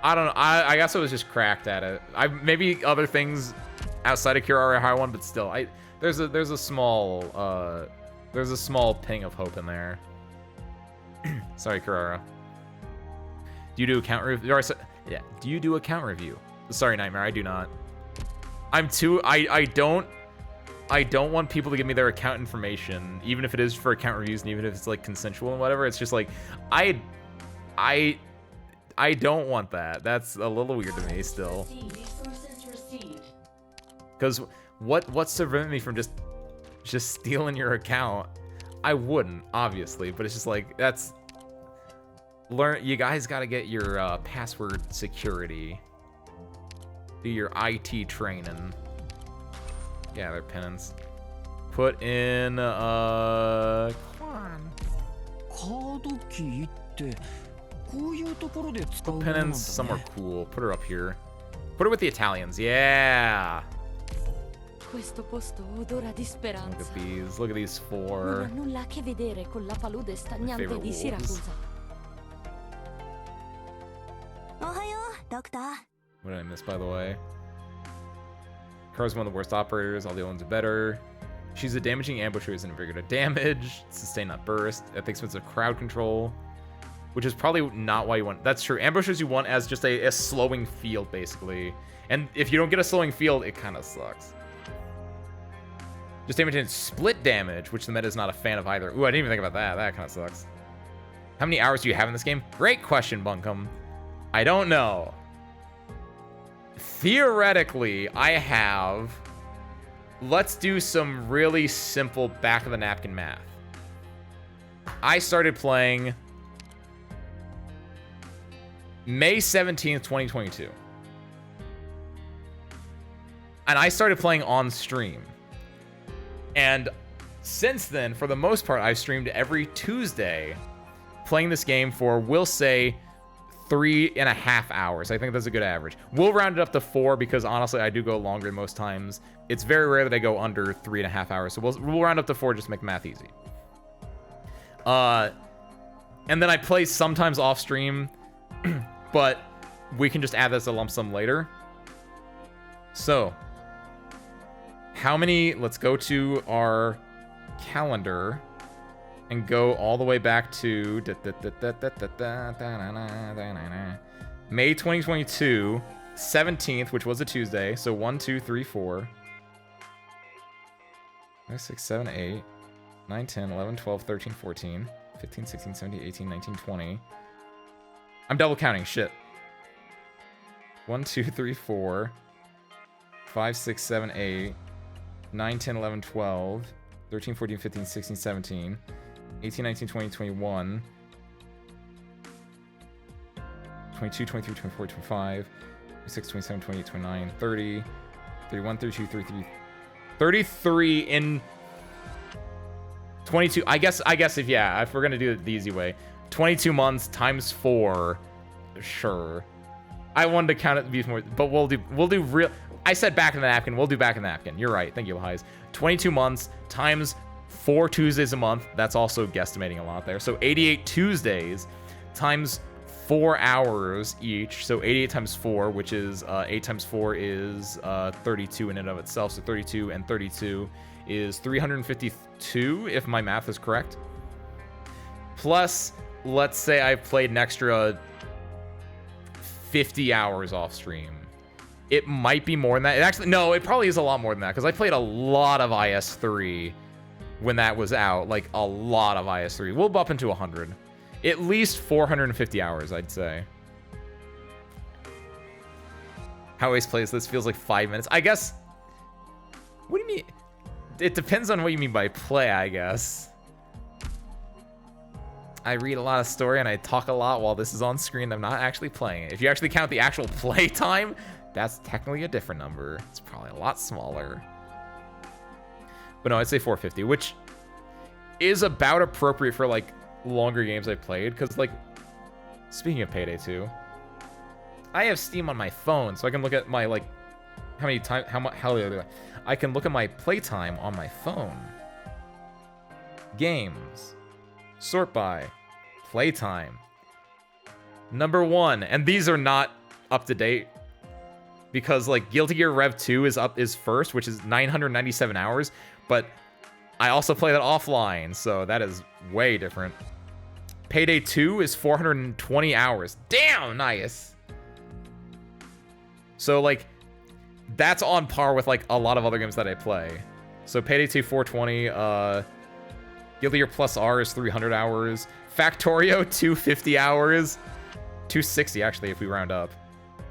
I don't know. I guess I was just cracked at it. Maybe other things outside of Kirara High one, but still, there's a small ping of hope in there. Sorry, Kirara. Do you do account review? Yeah. Do you do account review? Sorry, Nightmare. I do not. I don't want people to give me their account information, even if it is for account reviews and even if it's like consensual and whatever. It's just like I don't want that. That's a little weird to me still. Because what's to prevent me from just stealing your account? I wouldn't, obviously, but it's just like you guys got to get your password security. Do your IT training. Yeah, they're penance. Put in come on. Put penance somewhere cool. Put her up here. Put her with the Italians. Yeah. Questo posto odora di speranza. Look at these. Look at these four. Non ha nulla a che vedere con la palude stagnante di wolves. Siracusa. Ohayo, Doctor. What did I miss, by the way? Kara's one of the worst operators. All the other ones are better. She's a damaging ambusher who isn't very good at damage. Sustain, not burst. At the expense of crowd control, which is probably not why you want. That's true. Ambushers you want as just a slowing field, basically. And if you don't get a slowing field, it kind of sucks. Just damage and split damage, which the meta is not a fan of either. Ooh, I didn't even think about that. That kind of sucks. How many hours do you have in this game? Great question, Bunkum. I don't know. Theoretically, I have... Let's do some really simple back-of-the-napkin math. I started playing May 17th, 2022. And I started playing on stream. And since then, for the most part, I've streamed every Tuesday playing this game for, we'll say, 3.5 hours. I think that's a good average. We'll round it up to 4 because honestly, I do go longer most times. It's very rare that I go under 3.5 hours. So we'll round up to 4 just to make math easy. And then I play sometimes off stream, but we can just add this as a lump sum later. So, how many? Let's go to our calendar and go all the way back to May 2022, 17th, which was a Tuesday. So 1, 2, 3, 4, 5, 6, 7, 8, 9, 10, 11, 12, 13, 14, 15, 16, 17, 18, 19, 20. I'm double counting, shit. 1, 2, 3, 4, 5, 6, 7, 8, 9, 10, 11, 12, 13, 14, 15, 16, 17, 18, 19, 20, 21, 22, 23, 24, 25, 26, 27, 28, 29, 30, 31, 32, 33, 33 in 22. I guess if we're gonna do it the easy way, 22 months times 4, sure. I wanted to count it to be more, but we'll do real. I said back in the napkin. We'll do back in the napkin. You're right. Thank you, Highs. 22 months times 4 Tuesdays a month. That's also guesstimating a lot there. So 88 Tuesdays times 4 hours each. So 88 times 4, which is 8 times 4 is 32 in and of itself. So 32 and 32 is 352, if my math is correct. Plus, let's say I've played an extra 50 hours off stream. It might be more than that. It probably is a lot more than that because I played a lot of IS3 when that was out. Like, a lot of IS3. We'll bump into 100. At least 450 hours, I'd say. How Ace plays this feels like 5 minutes. I guess... What do you mean? It depends on what you mean by play, I guess. I read a lot of story and I talk a lot while this is on screen. I'm not actually playing it. If you actually count the actual play time, that's technically a different number. It's probably a lot smaller. But no, I'd say 450, which is about appropriate for like longer games I played. Because like, speaking of Payday 2, I have Steam on my phone, so I can look at my like I can look at my playtime on my phone. Games. Sort by. Playtime. Number 1, and these are not up to date because like Guilty Gear Rev 2 is first, which is 997 hours, but I also play that offline, so that is way different. Payday 2 is 420 hours. Damn, nice. So like that's on par with like a lot of other games that I play. So Payday 2 420, Guilty Gear Plus R is 300 hours. Factorio 250 hours. 260 actually if we round up.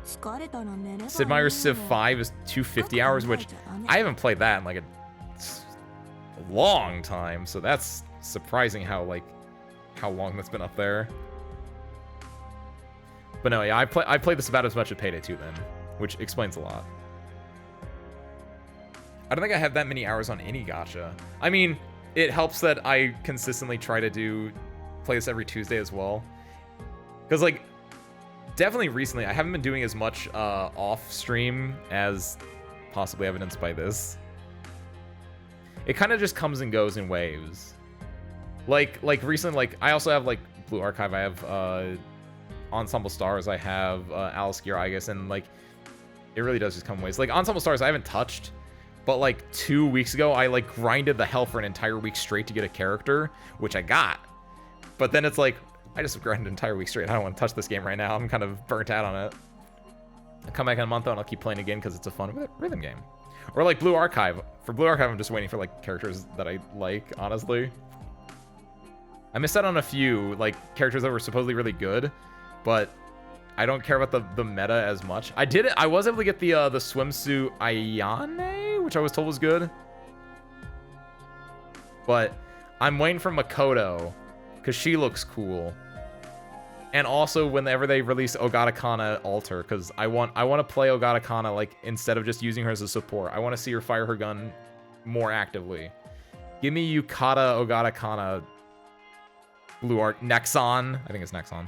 Sid Meier's Civ 5 is 250 hours, which I haven't played that in like a long time, so that's surprising how long that's been up there. But no, yeah, I played this about as much as Payday 2 then, which explains a lot. I don't think I have that many hours on any gacha. I mean, it helps that I consistently try to play this every Tuesday as well. Because, like, definitely recently, I haven't been doing as much off-stream as possibly evidenced by this. It kind of just comes and goes in waves. Like recently, like, I also have, like, Blue Archive, I have Ensemble Stars, I have Alice Gear, I guess, and, like, it really does just come in waves. Like, Ensemble Stars, I haven't touched. But like 2 weeks ago, I like grinded the hell for an entire week straight to get a character, which I got. But then it's like, I just grinded an entire week straight. I don't want to touch this game right now. I'm kind of burnt out on it. I'll come back in a month and I'll keep playing again because it's a fun rhythm game. Or like Blue Archive. For Blue Archive, I'm just waiting for like characters that I like, honestly. I missed out on a few like characters that were supposedly really good, but I don't care about the meta as much. I was able to get the swimsuit Ayane, which I was told was good. But I'm waiting for Makoto, because she looks cool. And also whenever they release Ogata Kana Alter, because I want to play Ogata Kana like instead of just using her as a support. I want to see her fire her gun more actively. Give me Yukata Ogata Kana Blue Art Nexon. I think it's Nexon.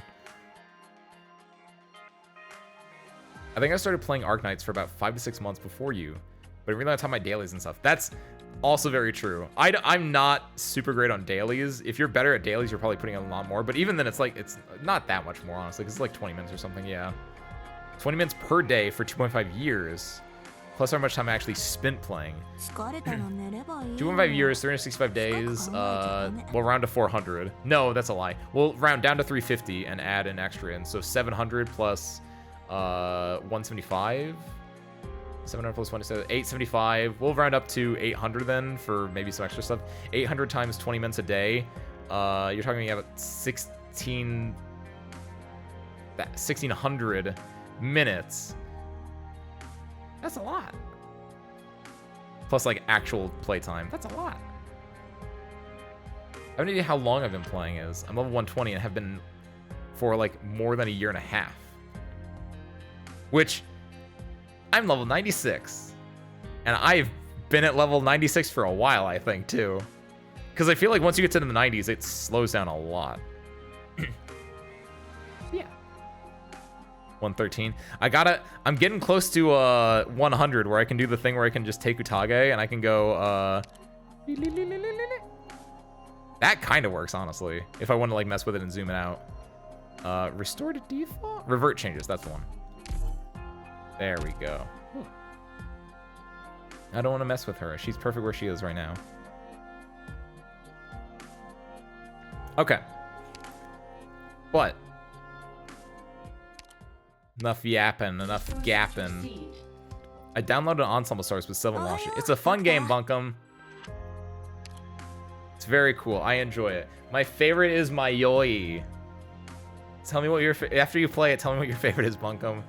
I think I started playing Arknights for about 5 to 6 months before you, but I really don't have my dailies and stuff. That's also very true. I'm not super great on dailies. If you're better at dailies, you're probably putting in a lot more, but even then it's not that much more, honestly, because it's like 20 minutes or something, yeah. 20 minutes per day for 2.5 years, plus how much time I actually spent playing. 2.5 years, 365 days, we'll round to 400. No, that's a lie. We'll round down to 350 and add an extra in, so 700 plus 175, 700 plus 177, 875. We'll round up to 800 then for maybe some extra stuff. 800 times 20 minutes a day. You're talking about 1600 minutes. That's a lot. Plus like actual playtime. That's a lot. I have no idea how long I've been playing is. I'm level 120 and have been for like more than a year and a half. Which, I'm level 96. And I've been at level 96 for a while, I think, too. Because I feel like once you get to the 90s, it slows down a lot. Yeah. 113. I'm getting close to 100, where I can do the thing where I can just take Utage, and I can go, That kind of works, honestly. If I want to, like, mess with it and zoom it out. Restore to default? Revert changes, that's the one. There we go. I don't want to mess with her. She's perfect where she is right now. Okay. But enough yapping, enough gapping. I downloaded Ensemble Stars but still haven't launched it. It's a fun game, Bunkum. It's very cool. I enjoy it. My favorite is Mayoi. Tell me what your after you play it. Tell me what your favorite is, Bunkum.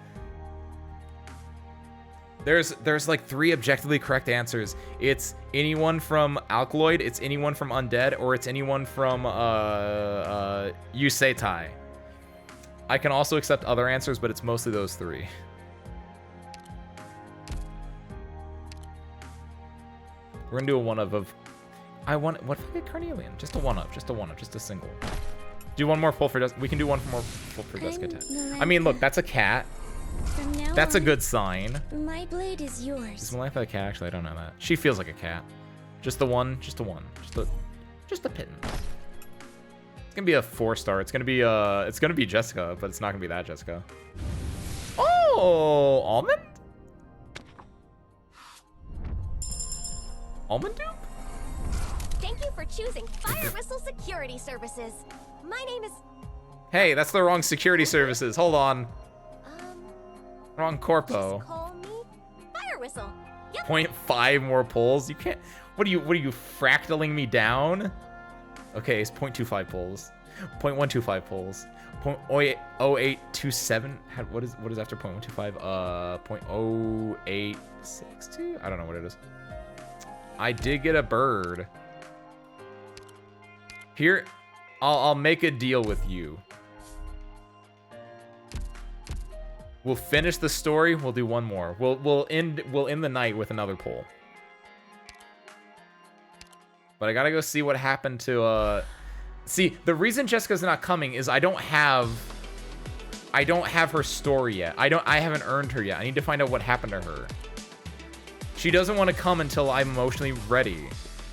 There's like 3 objectively correct answers. It's anyone from Alkaloid, it's anyone from Undead, or it's anyone from Yuseitai. I can also accept other answers, but it's mostly those 3. We're gonna do a one of. What if I get Carnelian? Just a one of, just a single. Do one more pull for Jessica. We can do one more pull for Jessica. I mean, look, that's a cat. From now That's a on, good sign. My blade is yours. Is Malika a cat? Actually, I don't know that. She feels like a cat. Just the one. Just a pittance. It's gonna be a 4-star. It's gonna be Jessica, but it's not gonna be that Jessica. Oh, almond. Almond dupe? Thank you for choosing Fire Whistle Security Services. My name is... Hey, that's the wrong security services. Hold on. Wrong corpo. Just call me Fire Whistle. Yep. 0.5 more pulls? You can't... What are you fractaling me down? Okay, it's 0.25 pulls. 0.125 pulls. 0.0827. What is after 0.125? 0.0862? I don't know what it is. I did get a bird. Here, I'll make a deal with you. We'll finish the story. We'll do one more. We'll end the night with another pull. But I gotta go see what happened to see, the reason Jessica's not coming is I don't have her story yet. I haven't earned her yet. I need to find out what happened to her. She doesn't want to come until I'm emotionally ready.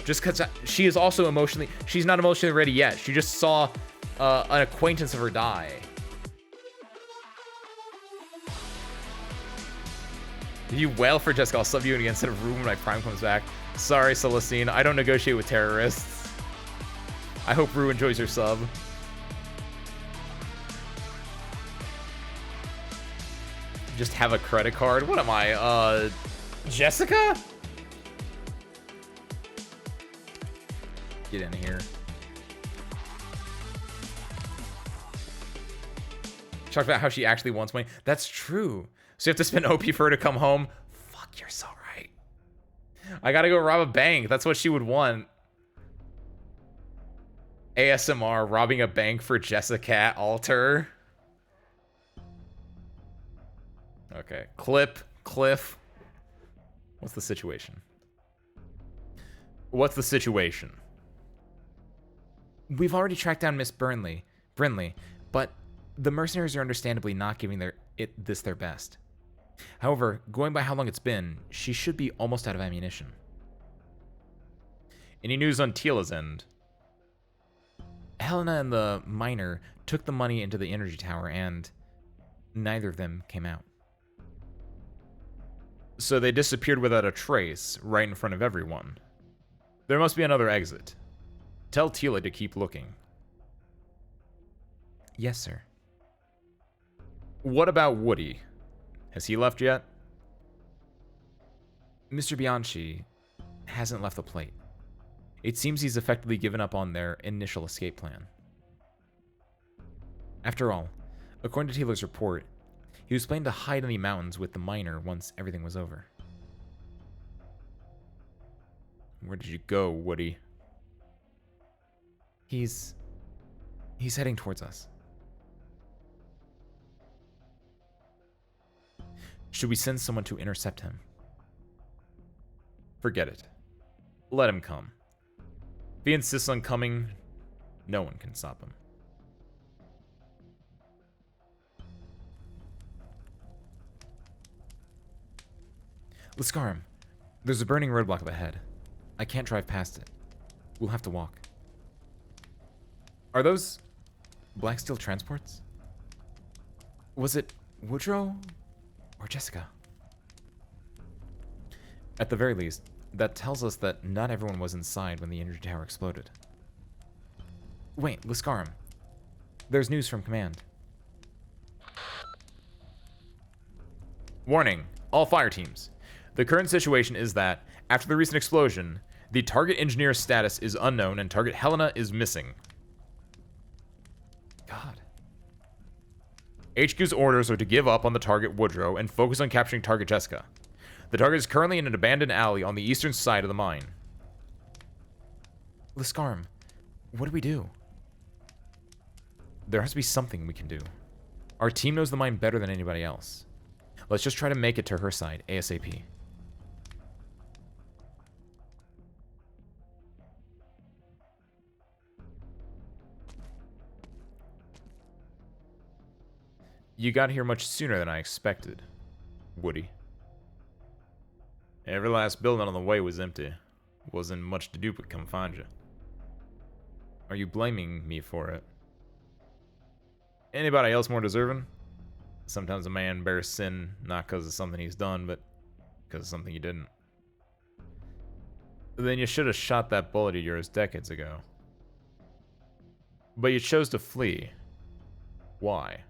Just because she's not emotionally ready yet. She just saw an acquaintance of her die. If you wail for Jessica, I'll sub you again instead of Ruben when my Prime comes back. Sorry, Celestine. I don't negotiate with terrorists. I hope Rue enjoys her sub. Just have a credit card? What am I, Jessica? Get in here. Talk about how she actually wants money. That's true. So you have to spend OP for her to come home. Fuck, you're so right. I gotta go rob a bank. That's what she would want. ASMR, robbing a bank for Jessica Alter. Okay, Cliff. What's the situation? We've already tracked down Miss Brinley, but the mercenaries are understandably not giving their best. However, going by how long it's been, she should be almost out of ammunition. Any news on Tila's end? Helena and the miner took the money into the energy tower and neither of them came out. So they disappeared without a trace, right in front of everyone. There must be another exit. Tell Tila to keep looking. Yes, sir. What about Woody? Has he left yet? Mr. Bianchi hasn't left the plate. It seems he's effectively given up on their initial escape plan. After all, according to Taylor's report, he was planning to hide in the mountains with the miner once everything was over. Where did you go, Woody? He's heading towards us. Should we send someone to intercept him? Forget it. Let him come. If he insists on coming, no one can stop him. Lascarum, there's a burning roadblock up ahead. I can't drive past it. We'll have to walk. Are those... Black Steel transports? Was it Woodrow or Jessica? At the very least, that tells us that not everyone was inside when the energy tower exploded. Wait, Lascarum. There's news from command. Warning, all fire teams. The current situation is that, after the recent explosion, the target engineer's status is unknown and target Helena is missing. God. HQ's orders are to give up on the target Woodrow and focus on capturing target Jessica. The target is currently in an abandoned alley on the eastern side of the mine. Laskarm, what do we do? There has to be something we can do. Our team knows the mine better than anybody else. Let's just try to make it to her side, ASAP. You got here much sooner than I expected, Woody. Every last building on the way was empty. Wasn't much to do but come find you. Are you blaming me for it? Anybody else more deserving? Sometimes a man bears sin not because of something he's done, but because of something he didn't. Then you should have shot that bullet of yours decades ago. But you chose to flee. Why?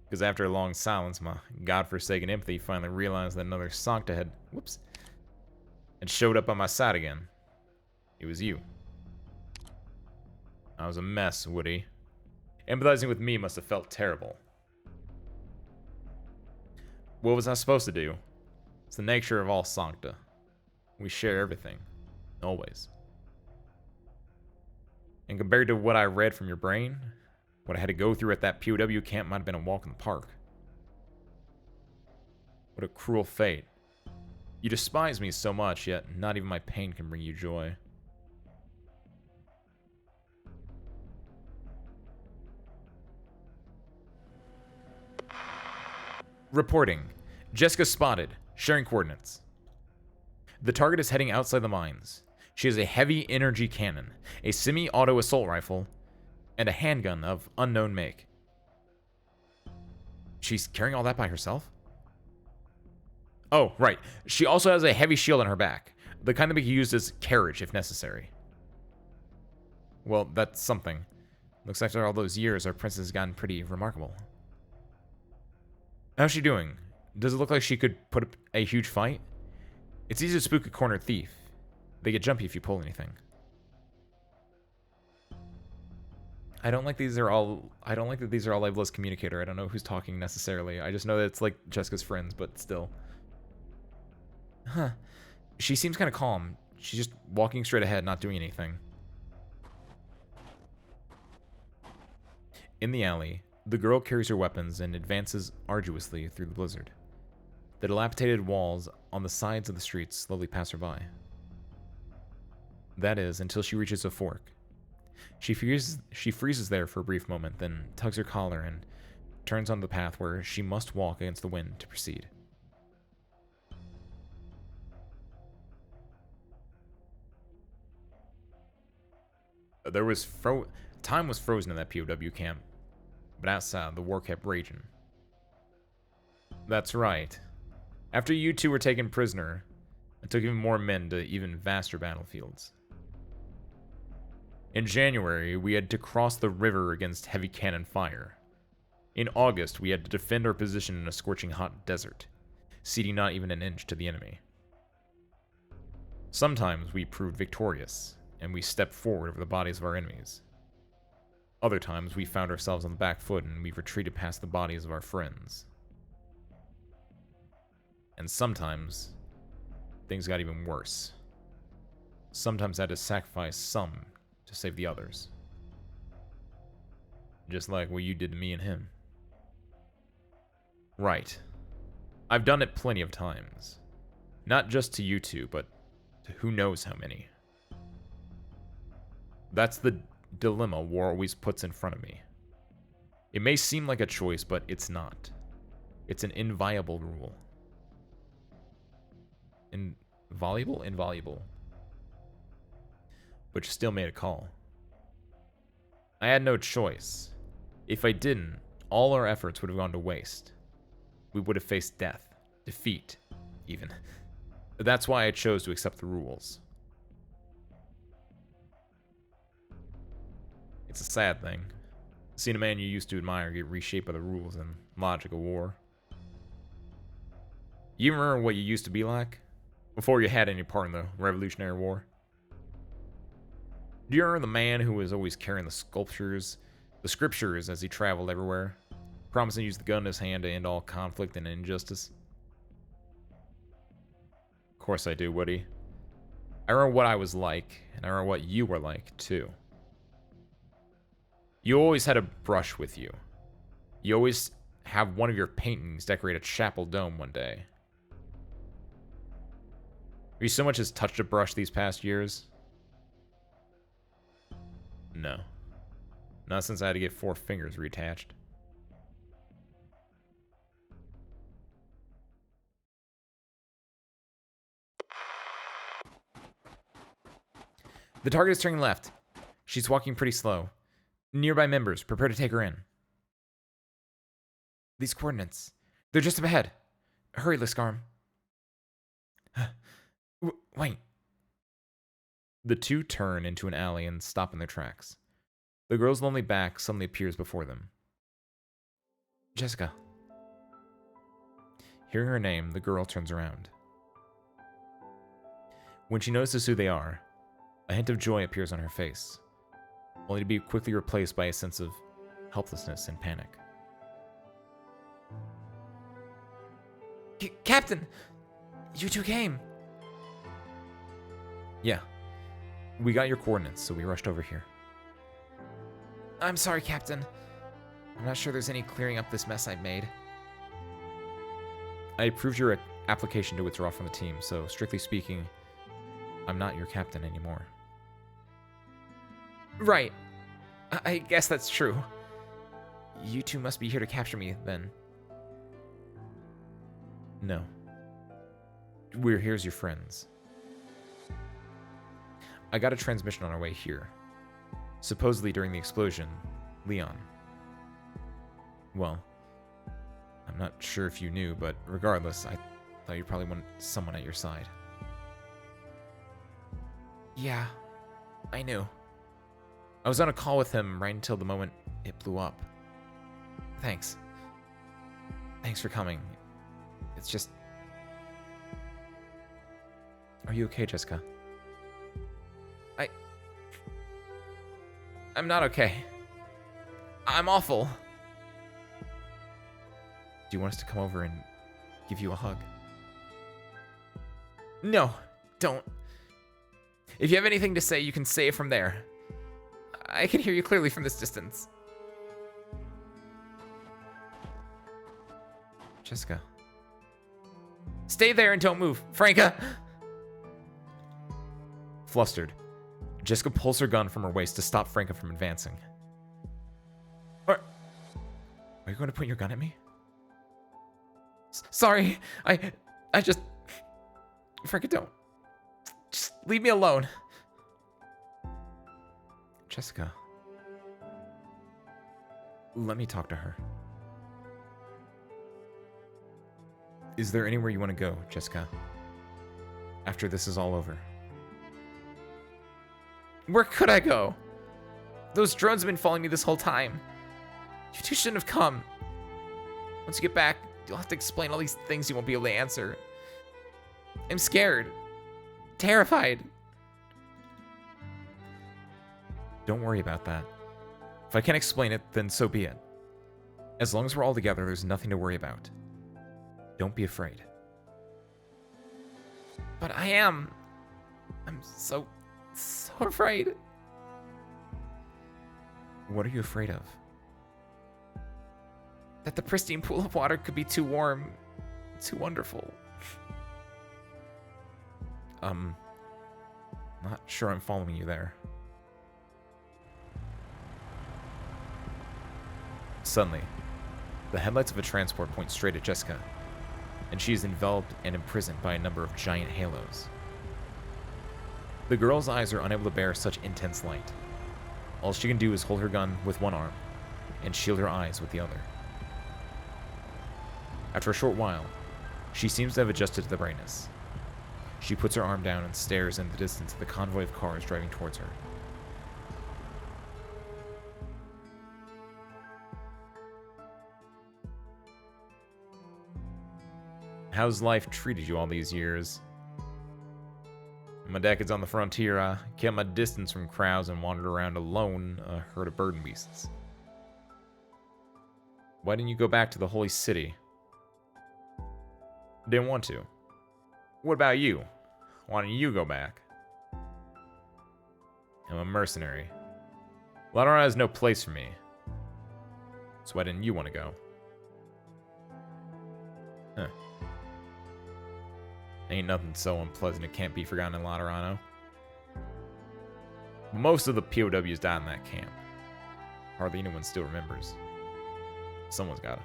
Because after a long silence, my godforsaken empathy finally realized that another Sancta had showed up on my side again. It was you. I was a mess, Woody. Empathizing with me must have felt terrible. What was I supposed to do? It's the nature of all Sancta. We share everything. Always. And compared to what I read from your brain, what I had to go through at that POW camp might have been a walk in the park. What a cruel fate. You despise me so much, yet not even my pain can bring you joy. Reporting. Jessica spotted. Sharing coordinates. The target is heading outside the mines. She has a heavy energy cannon, a semi-auto assault rifle, and a handgun of unknown make. She's carrying all that by herself? Oh, right. She also has a heavy shield on her back, the kind that can be used as carriage if necessary. Well, that's something. Looks like after all those years, our princess has gotten pretty remarkable. How's she doing? Does it look like she could put up a huge fight? It's easy to spook a cornered thief. They get jumpy if you pull anything. I don't like that these are all liveless communicator. I don't know who's talking necessarily. I just know that it's like Jessica's friends, but still. Huh. She seems kind of calm. She's just walking straight ahead, not doing anything. In the alley, the girl carries her weapons and advances arduously through the blizzard. The dilapidated walls on the sides of the streets slowly pass her by. That is, until she reaches a fork. She freezes there for a brief moment, then tugs her collar and turns on the path where she must walk against the wind to proceed. Time was frozen in that POW camp, but outside, the war kept raging. That's right. After you two were taken prisoner, it took even more men to even vaster battlefields. In January, we had to cross the river against heavy cannon fire. In August, we had to defend our position in a scorching hot desert, ceding not even an inch to the enemy. Sometimes we proved victorious, and we stepped forward over the bodies of our enemies. Other times, we found ourselves on the back foot and we retreated past the bodies of our friends. And sometimes, things got even worse. Sometimes I had to sacrifice some to save the others. Just like what you did to me and him. Right. I've done it plenty of times. Not just to you two, but to who knows how many. That's the dilemma war always puts in front of me. It may seem like a choice, but it's not. It's an inviolable rule. Invaluable? But you still made a call. I had no choice. If I didn't, all our efforts would have gone to waste. We would have faced death, defeat, even. That's why I chose to accept the rules. It's a sad thing. Seeing a man you used to admire get reshaped by the rules and logic of war. You remember what you used to be like? Before you had any part in the Revolutionary War? Do you remember the man who was always carrying the scriptures as he traveled everywhere, promising to use the gun in his hand to end all conflict and injustice? course I do, Woody. I remember what I was like, and I remember what you were like, too. You always had a brush with you. You always have one of your paintings decorate a chapel dome one day. Have you so much as touched a brush these past years? No. Not since I had to get 4 fingers reattached. The target is turning left. She's walking pretty slow. Nearby members, prepare to take her in. These coordinates. They're just up ahead. Hurry, Liskarm. Wait. The two turn into an alley and stop in their tracks. The girl's lonely back suddenly appears before them. Jessica. Hearing her name, the girl turns around. When she notices who they are, a hint of joy appears on her face, only to be quickly replaced by a sense of helplessness and panic. Captain! You two came! Yeah. We got your coordinates, so we rushed over here. I'm sorry, Captain. I'm not sure there's any clearing up this mess I've made. I approved your application to withdraw from the team, so strictly speaking, I'm not your captain anymore. Right. I guess that's true. You two must be here to capture me, then. No. We're here as your friends. I got a transmission on our way here. Supposedly during the explosion, Leon. Well, I'm not sure if you knew, but regardless, I thought you probably wanted someone at your side. Yeah, I knew. I was on a call with him right until the moment it blew up. Thanks. Thanks for coming. It's just... Are you okay, Jessica? I'm not okay. I'm awful. Do you want us to come over and give you a hug? No, don't. If you have anything to say, you can say it from there. I can hear you clearly from this distance. Jessica. Stay there and don't move. Franca! Flustered, Jessica pulls her gun from her waist to stop Franca from advancing. Are you going to point your gun at me? Sorry, I just... Franca, don't. Just leave me alone. Jessica. Let me talk to her. Is there anywhere you want to go, Jessica? After this is all over. Where could I go? Those drones have been following me this whole time. You two shouldn't have come. Once you get back, you'll have to explain all these things you won't be able to answer. I'm scared. Terrified. Don't worry about that. If I can't explain it, then so be it. As long as we're all together, there's nothing to worry about. Don't be afraid. But I am. I'm so afraid. What are you afraid of? That the pristine pool of water could be too warm, too wonderful. Not sure I'm following you there. Suddenly, the headlights of a transport point straight at Jessica, and she is enveloped and imprisoned by a number of giant halos. The girl's eyes are unable to bear such intense light. All she can do is hold her gun with one arm and shield her eyes with the other. After a short while, she seems to have adjusted to the brightness. She puts her arm down and stares in the distance at the convoy of cars driving towards her. How's life treated you all these years? My decades on the frontier, I kept my distance from crowds and wandered around alone, a herd of burden beasts. Why didn't you go back to the holy city? Didn't want to. What about you? Why don't you go back? I'm a mercenary. Lateran has no place for me. So why didn't you want to go? Huh. Ain't nothing so unpleasant it can't be forgotten in Laterano. Most of the POWs died in that camp. Hardly anyone still remembers. Someone's gotta.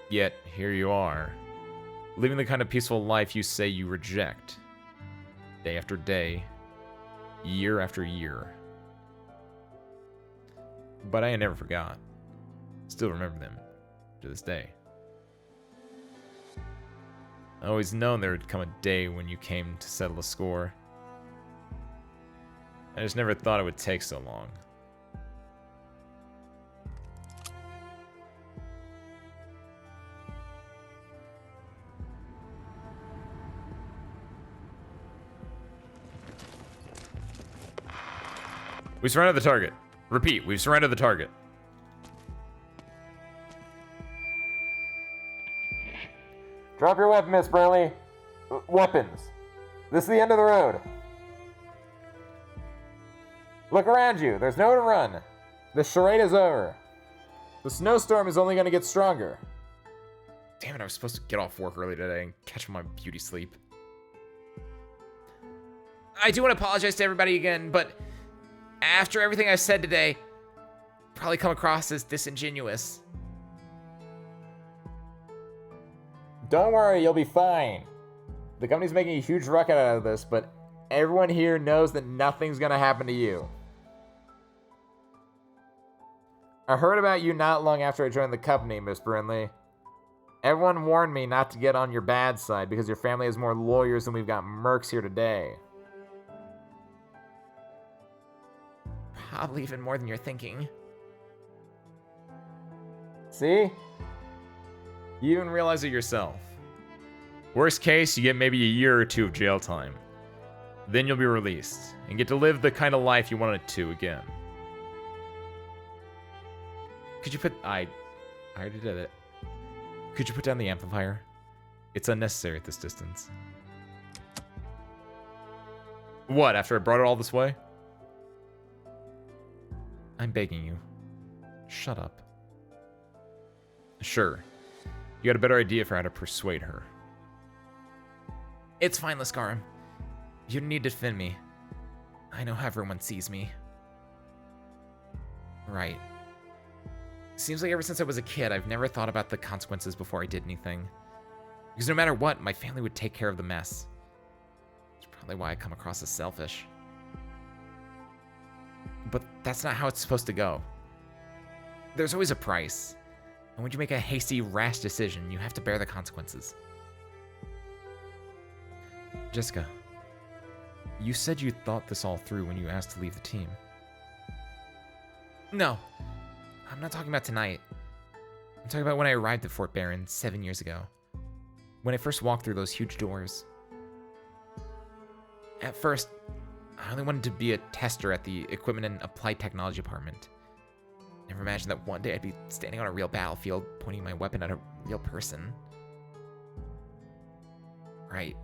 Yet, here you are, living the kind of peaceful life you say you reject. Day after day, year after year. But I ain't never forgot. Still remember them, to this day. I always known there would come a day when you came to settle a score. I just never thought it would take so long. We surrounded the target. Repeat, we've surrounded the target. Drop your weapon, Miss Burnley. Weapons. This is the end of the road. Look around you. There's nowhere to run. The charade is over. The snowstorm is only going to get stronger. Damn it, I was supposed to get off work early today and catch my beauty sleep. I do want to apologize to everybody again, but after everything I've said today, probably come across as disingenuous. Don't worry, you'll be fine. The company's making a huge rocket out of this, but everyone here knows that nothing's gonna happen to you. I heard about you not long after I joined the company, Miss Brinley. Everyone warned me not to get on your bad side because your family has more lawyers than we've got mercs here today. Probably even more than you're thinking. See? You even realize it yourself. Worst case, you get maybe a year or two of jail time. Then you'll be released and get to live the kind of life you wanted to again. Could you put... I already did it. Could you put down the amplifier? It's unnecessary at this distance. What, after I brought it all this way? I'm begging you. Shut up. Sure. You got a better idea for how to persuade her. It's fine, Lascarum. You don't need to defend me. I know how everyone sees me. Right. Seems like ever since I was a kid, I've never thought about the consequences before I did anything. Because no matter what, my family would take care of the mess. It's probably why I come across as selfish. But that's not how it's supposed to go. There's always a price. And when you make a hasty, rash decision, you have to bear the consequences. Jessica, you said you thought this all through when you asked to leave the team. No, I'm not talking about tonight. I'm talking about when I arrived at Fort Barron 7 years ago. When I first walked through those huge doors. At first, I only wanted to be a tester at the Equipment and Applied Technology Department. Never imagined that one day I'd be standing on a real battlefield, pointing my weapon at a real person. Right.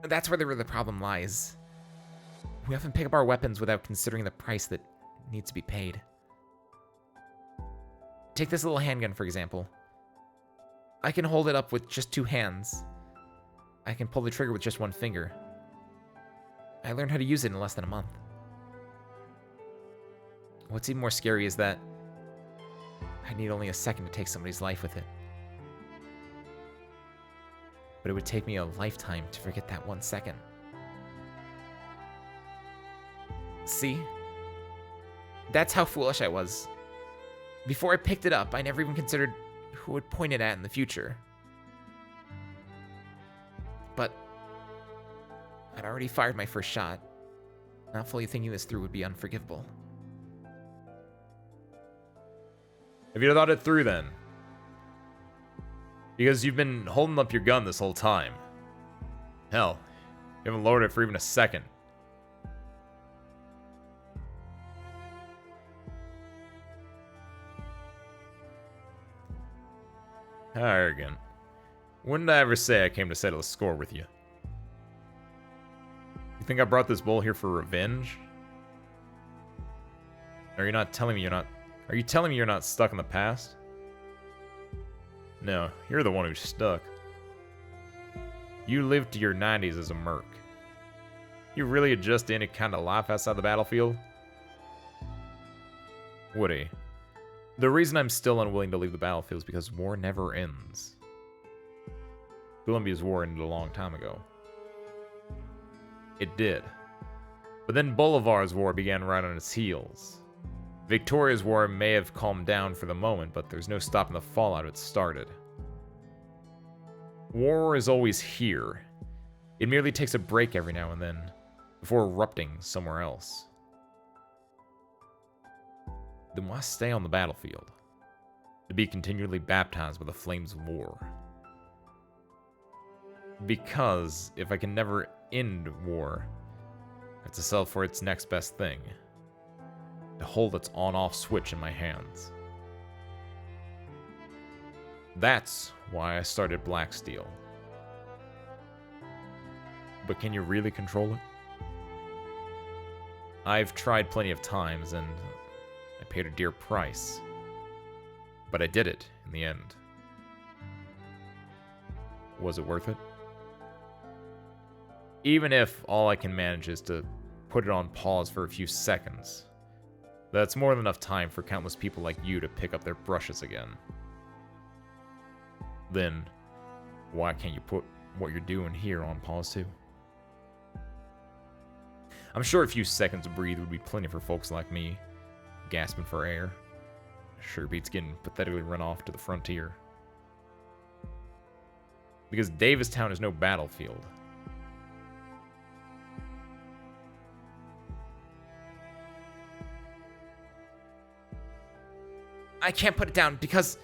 That's where the problem lies. We often pick up our weapons without considering the price that needs to be paid. Take this little handgun, for example. I can hold it up with just 2 hands. I can pull the trigger with just 1 finger. I learned how to use it in less than a month. What's even more scary is that I need only a second to take somebody's life with it. But it would take me a lifetime to forget that 1 second. See? That's how foolish I was. Before I picked it up, I never even considered who would point it at in the future. But I'd already fired my first shot. Not fully thinking this through would be unforgivable. Have you thought it through then? Because you've been holding up your gun this whole time. Hell, you haven't lowered it for even a second. How arrogant. When did I ever say I came to settle a score with you? think I brought this bowl here for revenge? Are you not telling me you're not... Are you telling me you're not stuck in the past? No, you're the one who's stuck. You lived to your 90s as a merc. You really adjust to any kind of life outside the battlefield? Woody, the reason I'm still unwilling to leave the battlefield is because war never ends. Columbia's war ended a long time ago. It did. But then Bolivar's war began right on its heels. Victoria's war may have calmed down for the moment, but there's no stopping the fallout it started. War is always here. It merely takes a break every now and then, before erupting somewhere else. Then why stay on the battlefield? To be continually baptized by the flames of war? Because if I can never end war, I have to sell for its next best thing. To hold its on-off switch in my hands. That's why I started Black Steel. But can you really control it? I've tried plenty of times, and I paid a dear price. But I did it in the end. Was it worth it? Even if all I can manage is to put it on pause for a few seconds, that's more than enough time for countless people like you to pick up their brushes again. Then, why can't you put what you're doing here on pause too? I'm sure a few seconds to breathe would be plenty for folks like me, gasping for air. Sure beats getting pathetically run off to the frontier. Because Davistown is no battlefield. I can't put it down because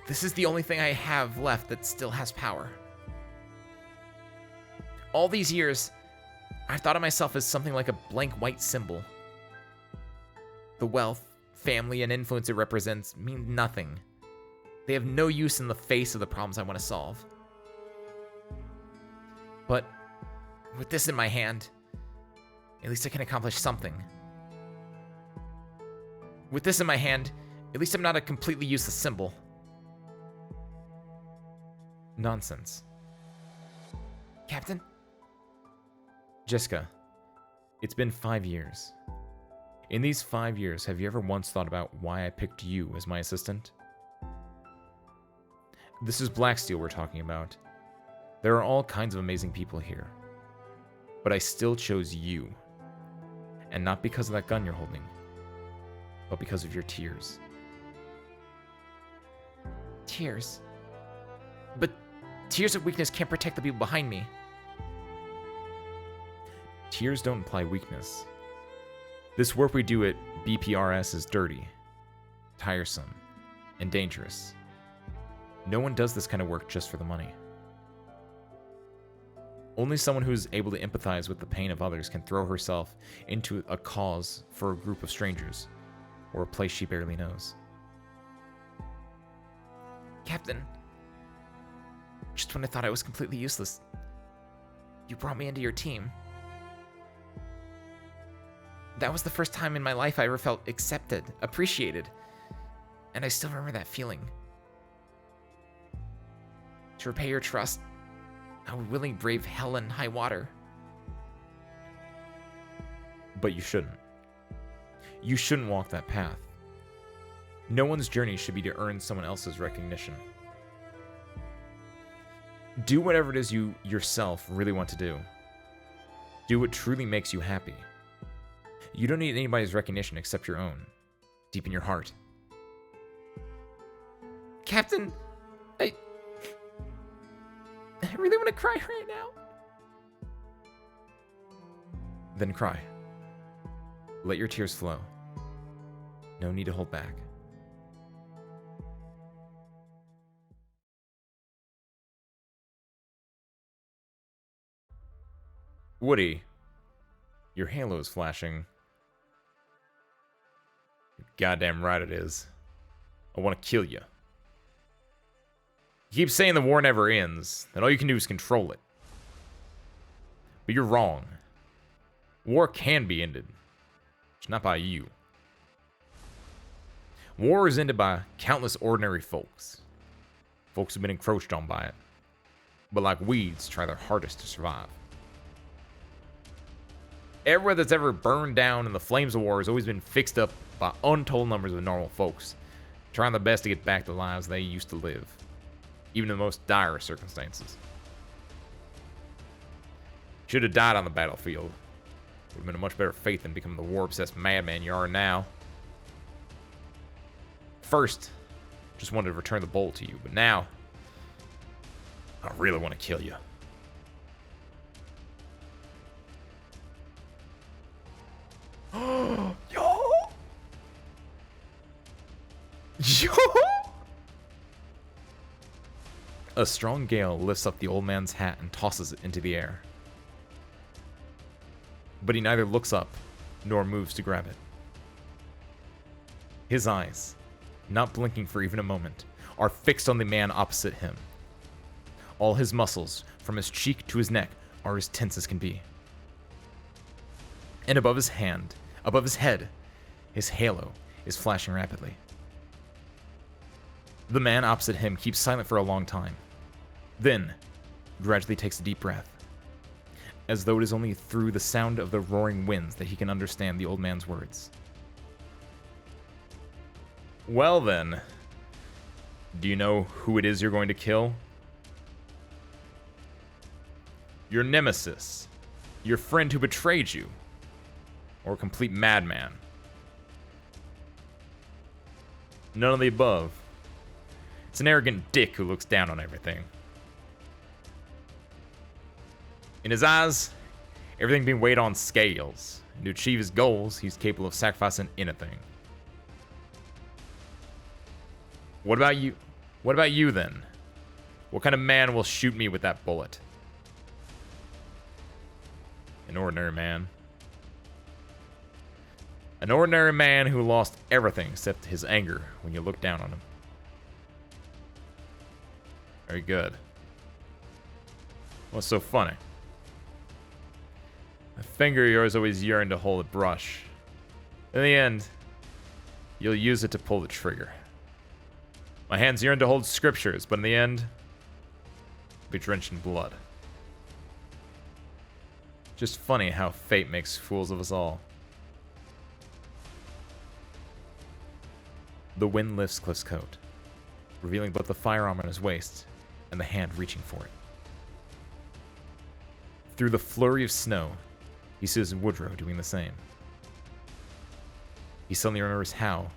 this is the only thing I have left that still has power. All these years, I've thought of myself as something like a blank white symbol. The wealth, family, and influence it represents mean nothing. They have no use in the face of the problems I want to solve. But with this in my hand, at least I can accomplish something. With this in my hand, at least I'm not a completely useless symbol. Nonsense. Captain? Jessica, it's been 5 years. In these 5 years, have you ever once thought about why I picked you as my assistant? This is Black Steel we're talking about. There are all kinds of amazing people here. But I still chose you. And not because of that gun you're holding, but because of your tears. Tears? But tears of weakness can't protect the people behind me. Tears don't imply weakness. This work we do at BPRS is dirty, tiresome, and dangerous. No one does this kind of work just for the money. Only someone who's able to empathize with the pain of others can throw herself into a cause for a group of strangers, or a place she barely knows. Captain, just when I thought I was completely useless, you brought me into your team. That was the first time in my life I ever felt accepted, appreciated, and I still remember that feeling. To repay your trust, I would willingly brave hell and high water. But you shouldn't. You shouldn't walk that path. No one's journey should be to earn someone else's recognition. Do whatever it is you yourself really want to do. Do what truly makes you happy. You don't need anybody's recognition except your own, deep in your heart. Captain, I really want to cry right now. Then cry. Let your tears flow. No need to hold back. Woody, your halo is flashing. Goddamn right it is. I want to kill you. You keep saying the war never ends, and all you can do is control it. But you're wrong. War can be ended. Just not by you. War is ended by countless ordinary folks. Folks who've been encroached on by it. But like weeds, try their hardest to survive. Everywhere that's ever burned down in the flames of war has always been fixed up by untold numbers of normal folks, trying their best to get back the lives they used to live, even in the most dire circumstances. Should have died on the battlefield. Would have been a much better fate than becoming the war-obsessed madman you are now. First, just wanted to return the bowl to you, but now, I really want to kill you. Yo! Yo! A strong gale lifts up the old man's hat and tosses it into the air. But he neither looks up nor moves to grab it. His eyes, not blinking for even a moment, are fixed on the man opposite him. All his muscles, from his cheek to his neck, are as tense as can be. And above his head, his halo is flashing rapidly. The man opposite him keeps silent for a long time, then gradually takes a deep breath, as though it is only through the sound of the roaring winds that he can understand the old man's words. Well then, do you know who it is you're going to kill? Your nemesis, your friend who betrayed you, or a complete madman? None of the above. It's an arrogant dick who looks down on everything. In his eyes, everything being weighed on scales. And to achieve his goals, he's capable of sacrificing anything. What about you? What about you then? What kind of man will shoot me with that bullet? An ordinary man. An ordinary man who lost everything except his anger when you looked down on him. Very good. What's so funny? The finger of yours always yearned to hold a brush. In the end, you'll use it to pull the trigger. My hands yearn to hold scriptures, but in the end, be drenched in blood. Just funny how fate makes fools of us all. The wind lifts Cliff's coat, revealing both the firearm on his waist and the hand reaching for it. Through the flurry of snow, he sees Woodrow doing the same. He suddenly remembers how,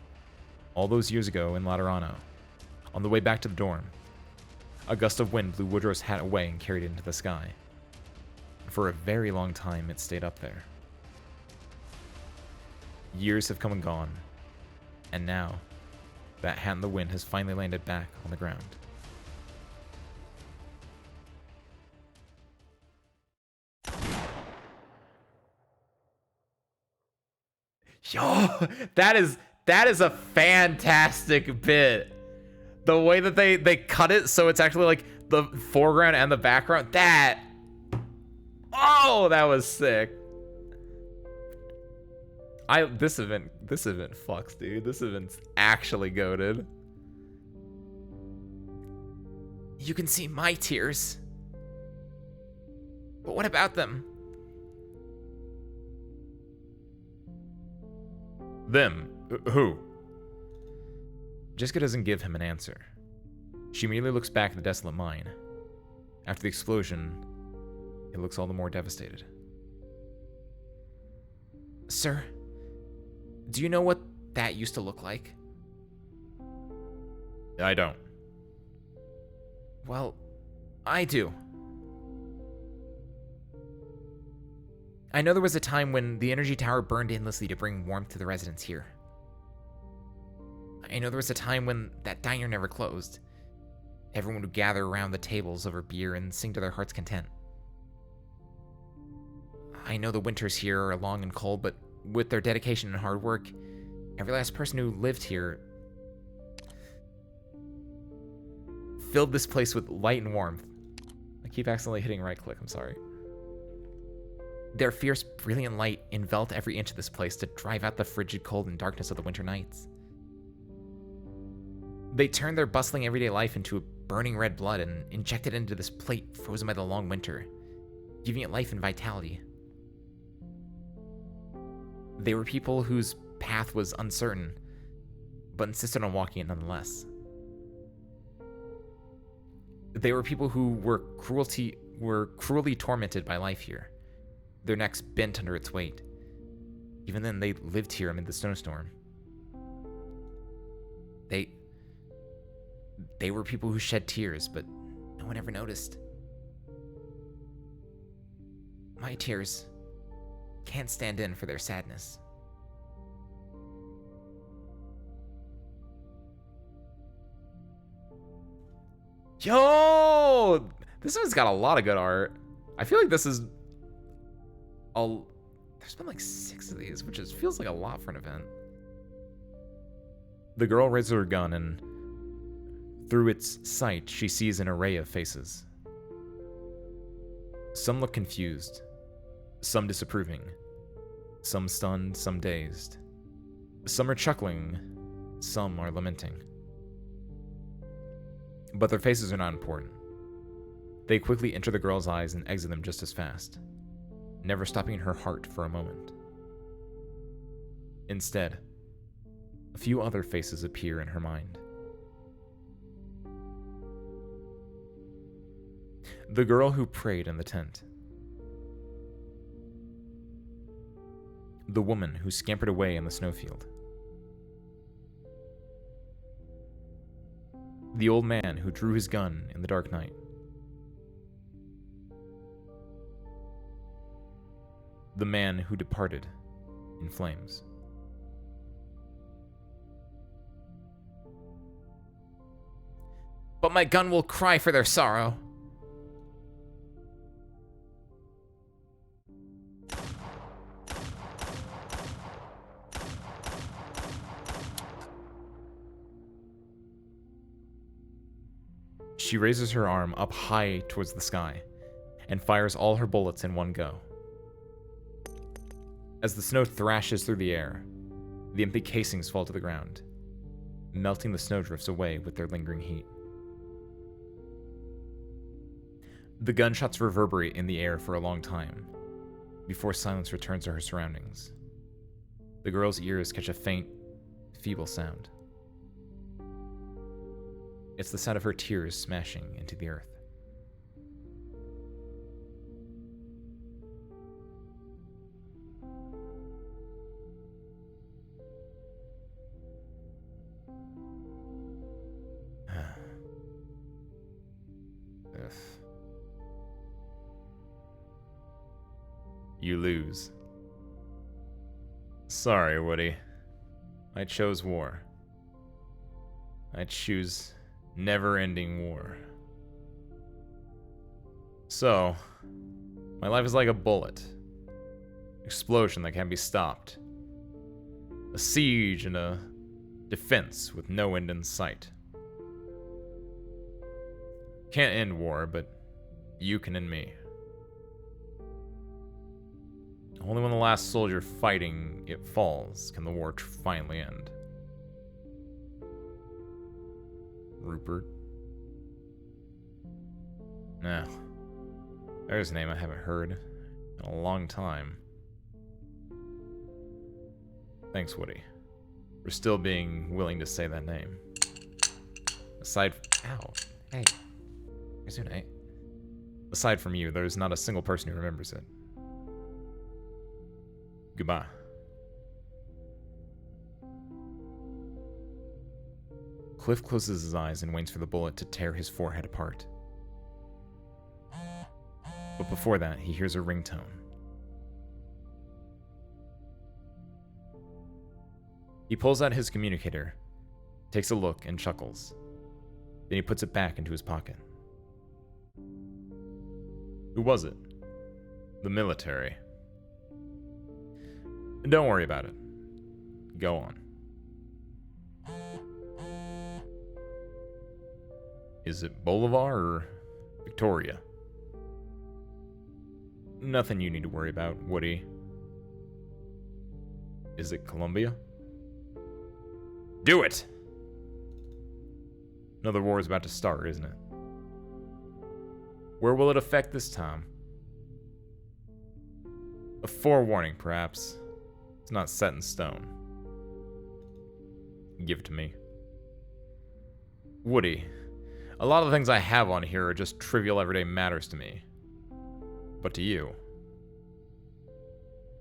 all those years ago in Laterano, on the way back to the dorm, a gust of wind blew Woodrow's hat away and carried it into the sky. For a very long time, it stayed up there. Years have come and gone, and now, that hat in the wind has finally landed back on the ground. Yo, that is a fantastic bit. The way that they cut it so it's actually like the foreground and the background. Oh, that was sick. This event fucks, dude. This event's actually goated. You can see my tears. But what about them? Them? Who? Jessica doesn't give him an answer. She immediately looks back at the desolate mine. After the explosion, it looks all the more devastated. Sir, do you know what that used to look like? I don't. Well, I do. I know there was a time when the energy tower burned endlessly to bring warmth to the residents here. I know there was a time when that diner never closed. Everyone would gather around the tables over beer and sing to their heart's content. I know the winters here are long and cold, but with their dedication and hard work, every last person who lived here filled this place with light and warmth. I keep accidentally hitting right click, I'm sorry. Their fierce, brilliant light enveloped every inch of this place to drive out the frigid cold and darkness of the winter nights. They turned their bustling everyday life into a burning red blood and injected it into this plate frozen by the long winter, giving it life and vitality. They were people whose path was uncertain, but insisted on walking it nonetheless. They were people who were cruelly tormented by life here, their necks bent under its weight. Even then, they lived here amid the snowstorm. They were people who shed tears, but no one ever noticed. My tears can't stand in for their sadness. Yo! This one's got a lot of good art. I feel like this is... There's been like 6 of these, which feels like a lot for an event. The girl raises her gun and through its sight, she sees an array of faces. Some look confused, some disapproving, some stunned, some dazed. Some are chuckling, some are lamenting. But their faces are not important. They quickly enter the girl's eyes and exit them just as fast, never stopping in her heart for a moment. Instead, a few other faces appear in her mind. The girl who prayed in the tent. The woman who scampered away in the snowfield. The old man who drew his gun in the dark night. The man who departed in flames. But my gun will cry for their sorrow. She raises her arm up high towards the sky and fires all her bullets in one go. As the snow thrashes through the air, the empty casings fall to the ground, melting the snowdrifts away with their lingering heat. The gunshots reverberate in the air for a long time, before silence returns to her surroundings. The girl's ears catch a faint, feeble sound. It's the sound of her tears smashing into the earth. You lose. Sorry, Woody. I chose war. I choose never-ending war. So, my life is like a bullet. Explosion that can't be stopped. A siege and a defense with no end in sight. Can't end war, but you can end me. Only when the last soldier fighting it falls can the war finally end. Rupert? No. There's a name I haven't heard in a long time. Thanks, Woody, for still being willing to say that name. Aside... Ow. Hey. Kazune. Aside from you, there's not a single person who remembers it. Goodbye. Cliff closes his eyes and waits for the bullet to tear his forehead apart. But before that, he hears a ringtone. He pulls out his communicator, takes a look, and chuckles. Then he puts it back into his pocket. Who was it? The military. Don't worry about it. Go on. Is it Bolivar or Victoria? Nothing you need to worry about, Woody. Is it Columbia? Do it! Another war is about to start, isn't it? Where will it affect this time? A forewarning, perhaps. It's not set in stone. Give it to me. Woody, a lot of the things I have on here are just trivial everyday matters to me. But to you,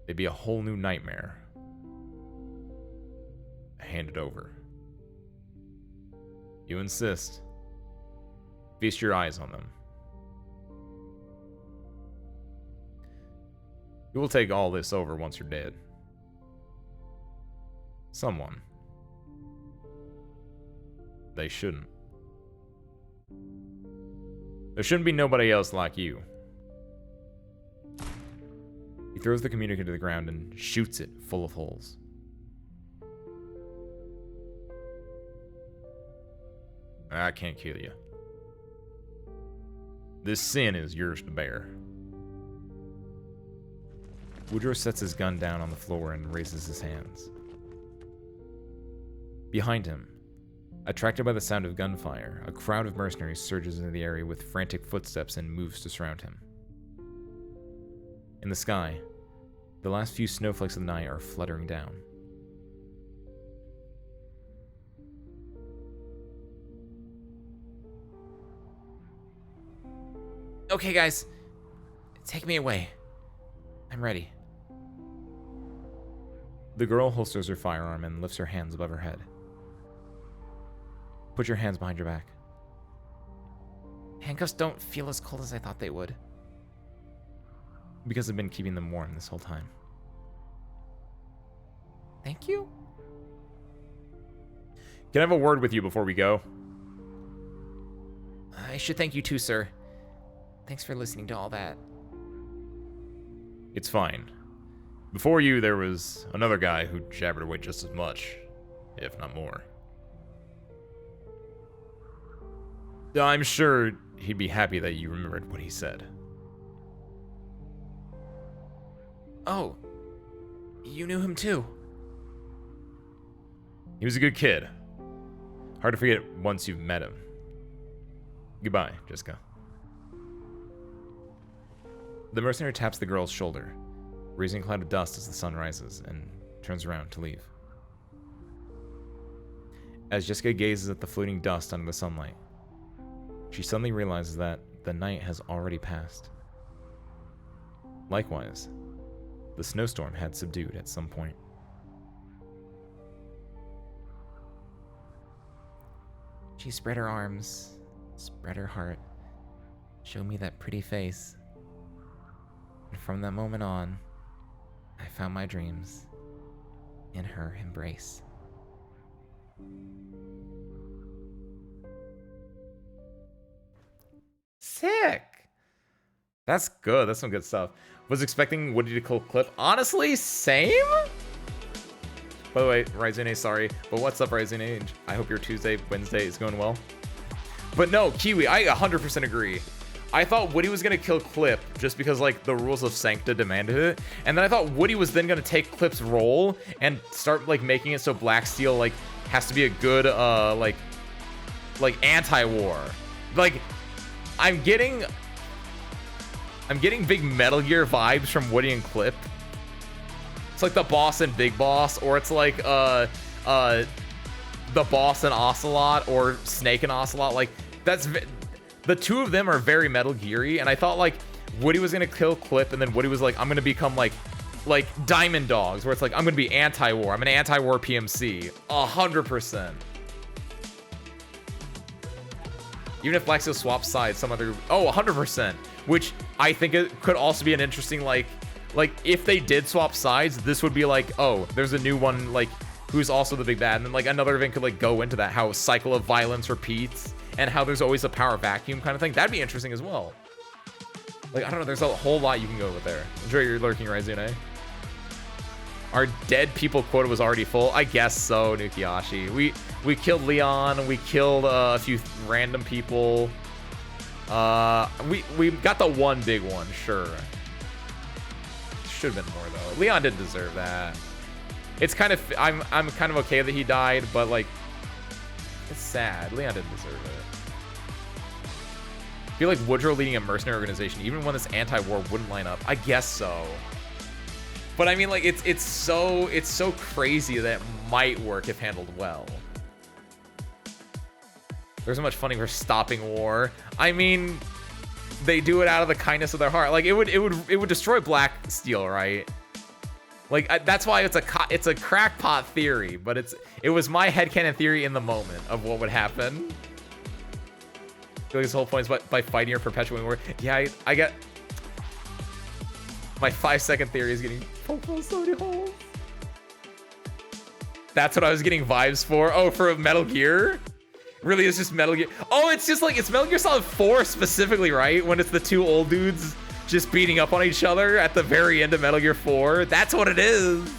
they'd be a whole new nightmare. Hand it over. You insist. Feast your eyes on them. You will take all this over once you're dead. Someone. They shouldn't. There shouldn't be nobody else like you. He throws the communicator to the ground and shoots it full of holes. I can't kill you. This sin is yours to bear. Woodrow sets his gun down on the floor and raises his hands. Behind him, attracted by the sound of gunfire, a crowd of mercenaries surges into the area with frantic footsteps and moves to surround him. In the sky, the last few snowflakes of the night are fluttering down. Okay, guys. Take me away. I'm ready. The girl holsters her firearm and lifts her hands above her head. Put your hands behind your back. Handcuffs don't feel as cold as I thought they would. Because I've been keeping them warm this whole time. Thank you? Can I have a word with you before we go? I should thank you too, sir. Thanks for listening to all that. It's fine. Before you, there was another guy who jabbered away just as much, if not more. I'm sure he'd be happy that you remembered what he said. Oh, you knew him too? He was a good kid. Hard to forget once you've met him. Goodbye, Jessica. The mercenary taps the girl's shoulder, raising a cloud of dust as the sun rises, and turns around to leave. As Jessica gazes at the floating dust under the sunlight, she suddenly realizes that the night has already passed. Likewise, the snowstorm had subdued at some point. She spread her arms, spread her heart, showed me that pretty face. And from that moment on, I found my dreams in her embrace. Sick. That's good. That's some good stuff. Was expecting Woody to kill Clip. Honestly, same? By the way, Ryzune, sorry. But what's up, Ryzune? I hope your Tuesday, Wednesday is going well. But no, Kiwi, I 100% agree. I thought Woody was going to kill Clip just because, like, the rules of Sancta demanded it. And then I thought Woody was then going to take Clip's role and start, like, making it so Blacksteel, like, has to be a good, like anti-war. Like, I'm getting big Metal Gear vibes from Woody and Clip. It's like the boss and Big Boss, or it's like the boss and Ocelot, or Snake and Ocelot. Like, that's the two of them are very Metal Gear-y, and I thought like Woody was gonna kill Clip, and then Woody was like, I'm gonna become like Diamond Dogs, where it's like I'm gonna be anti-war. I'm an anti-war PMC, 100%. Even if Blacksteel swaps sides, some other 100%. Which I think it could also be an interesting like if they did swap sides, this would be like, oh, there's a new one like who's also the big bad, and then like another event could like go into that, how a cycle of violence repeats, and how there's always a power vacuum kind of thing. That'd be interesting as well. Like, I don't know, there's a whole lot you can go with there. Enjoy your lurking, Ryzune. Our dead people quota was already full. I guess so, Nukiashi. We killed Leon. We killed a few random people. We got the one big one, sure. should have been more though. Leon didn't deserve that. It's kind of I'm kind of okay that he died, but like it's sad. Leon didn't deserve it. I feel like Woodrow leading a mercenary organization, even when this anti-war wouldn't line up. I guess so. But I mean, like it's so crazy that it might work if handled well. There's so much funding for stopping war. I mean, they do it out of the kindness of their heart. Like it would destroy Black Steel, right? Like that's why it's a crackpot theory, but it was my headcanon theory in the moment of what would happen. I feel like this whole point is by fighting or perpetuating war. Yeah, I get my 5-second theory is getting poked full of so many holes. That's what I was getting vibes for. Oh, for Metal Gear? Really, it's just Metal Gear. Oh, it's just like, it's Metal Gear Solid 4 specifically, right? When it's the two old dudes just beating up on each other at the very end of Metal Gear 4. That's what it is.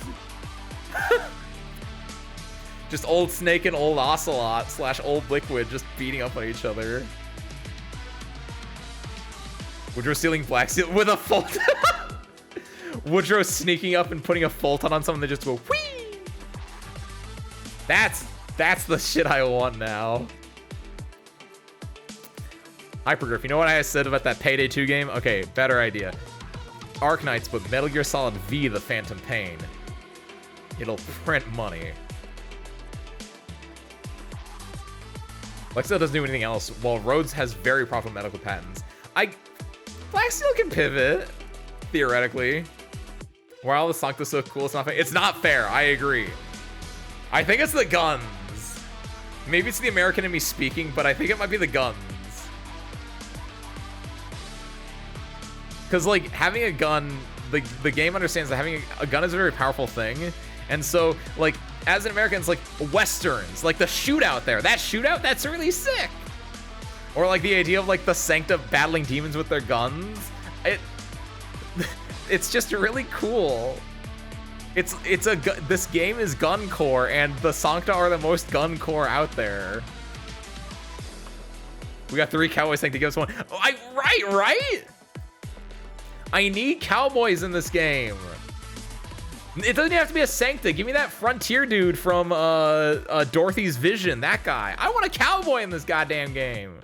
Just old Snake and old Ocelot / old Liquid just beating up on each other. Woodrow stealing Black Steel with a Fulton. Woodrow sneaking up and putting a Fulton on someone that just go whee. That's the shit I want now. Hypergriff, you know what I said about that Payday 2 game? Okay, better idea. Arknights, but Metal Gear Solid V, The Phantom Pain. It'll print money. Lexo doesn't do anything else, while Rhodes has very profitable medical patents. Black Steel can pivot, theoretically. While the Sancta's so cool, it's not fair. It's not fair, I agree. I think it's the guns. Maybe it's the American in me speaking, but I think it might be the guns. Because, like, having a gun, the game understands that having a gun is a very powerful thing. And so, like, as an American, it's like Westerns, like the shootout there. That shootout, that's really sick. Or, like, the idea of, like, the Sancta battling demons with their guns. It's just really cool. This game is gun core, and the Sancta are the most gun core out there. We got 3 cowboys Sancta, give us 1. Oh, right? I need cowboys in this game. It doesn't have to be a Sancta. Give me that frontier dude from Dorothy's Vision, that guy. I want a cowboy in this goddamn game.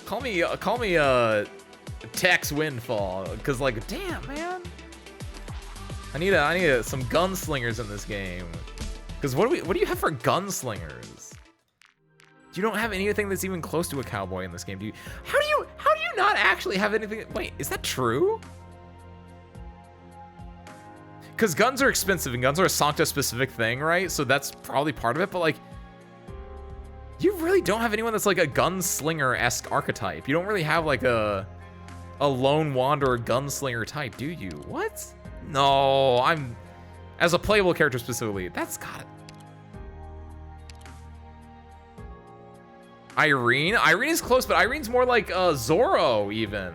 Call me Tex Windfall, because, like, damn, man. I need some gunslingers in this game. Because what do you have for gunslingers? You don't have anything that's even close to a cowboy in this game, do you? How do you not actually have anything? Wait, is that true? Because guns are expensive and guns are a Sancta specific thing, right? So that's probably part of it, but like, you really don't have anyone that's like a gunslinger-esque archetype. You don't really have like a lone wanderer gunslinger type, do you? What? No, as a playable character specifically, that's got it. Irene is close, but Irene's more like Zorro even.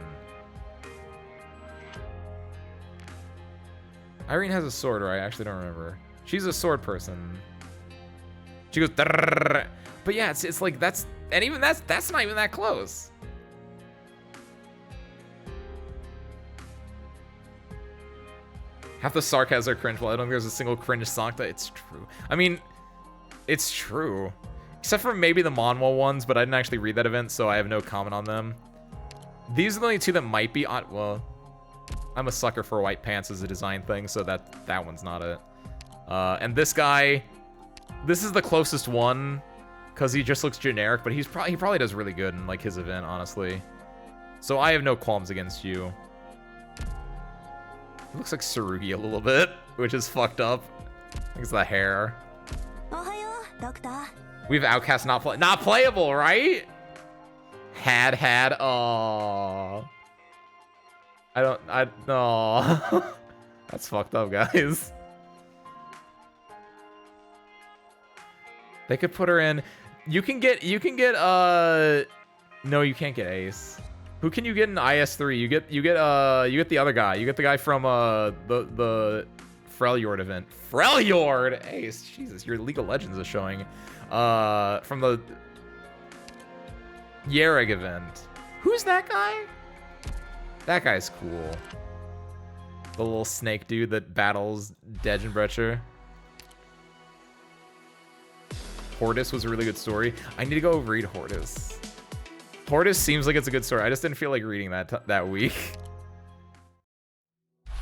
Irene has a sword, or I actually don't remember. She's a sword person. She goes, "Drrrr." But yeah, it's like that's not even that close. Half the sarcasms are cringe. Well, I don't think there's a single cringe Sancta. It's true. I mean, it's true. Except for maybe the Monwell ones, but I didn't actually read that event, so I have no comment on them. These are the only 2 that might be on. Well, I'm a sucker for white pants as a design thing, so that one's not it. And this guy, this is the closest one, because he just looks generic, but he probably does really good in like his event, honestly. So I have no qualms against you. He looks like Tsurugi a little bit, which is fucked up. I think it's the hair. We have Outcast not playable, right? Had. Oh. No. That's fucked up, guys. They could put her in. You can get, no, you can't get Ace. Who can you get in IS3? You get the other guy. You get the guy from the Freljord event. Freljord! Ace, Jesus, your League of Legends is showing. From the Yereg event. Who's that guy? That guy's cool. The little snake dude that battles Degenbrecher. Hortus was a really good story. I need to go read Hortus. Hortus seems like it's a good story. I just didn't feel like reading that week.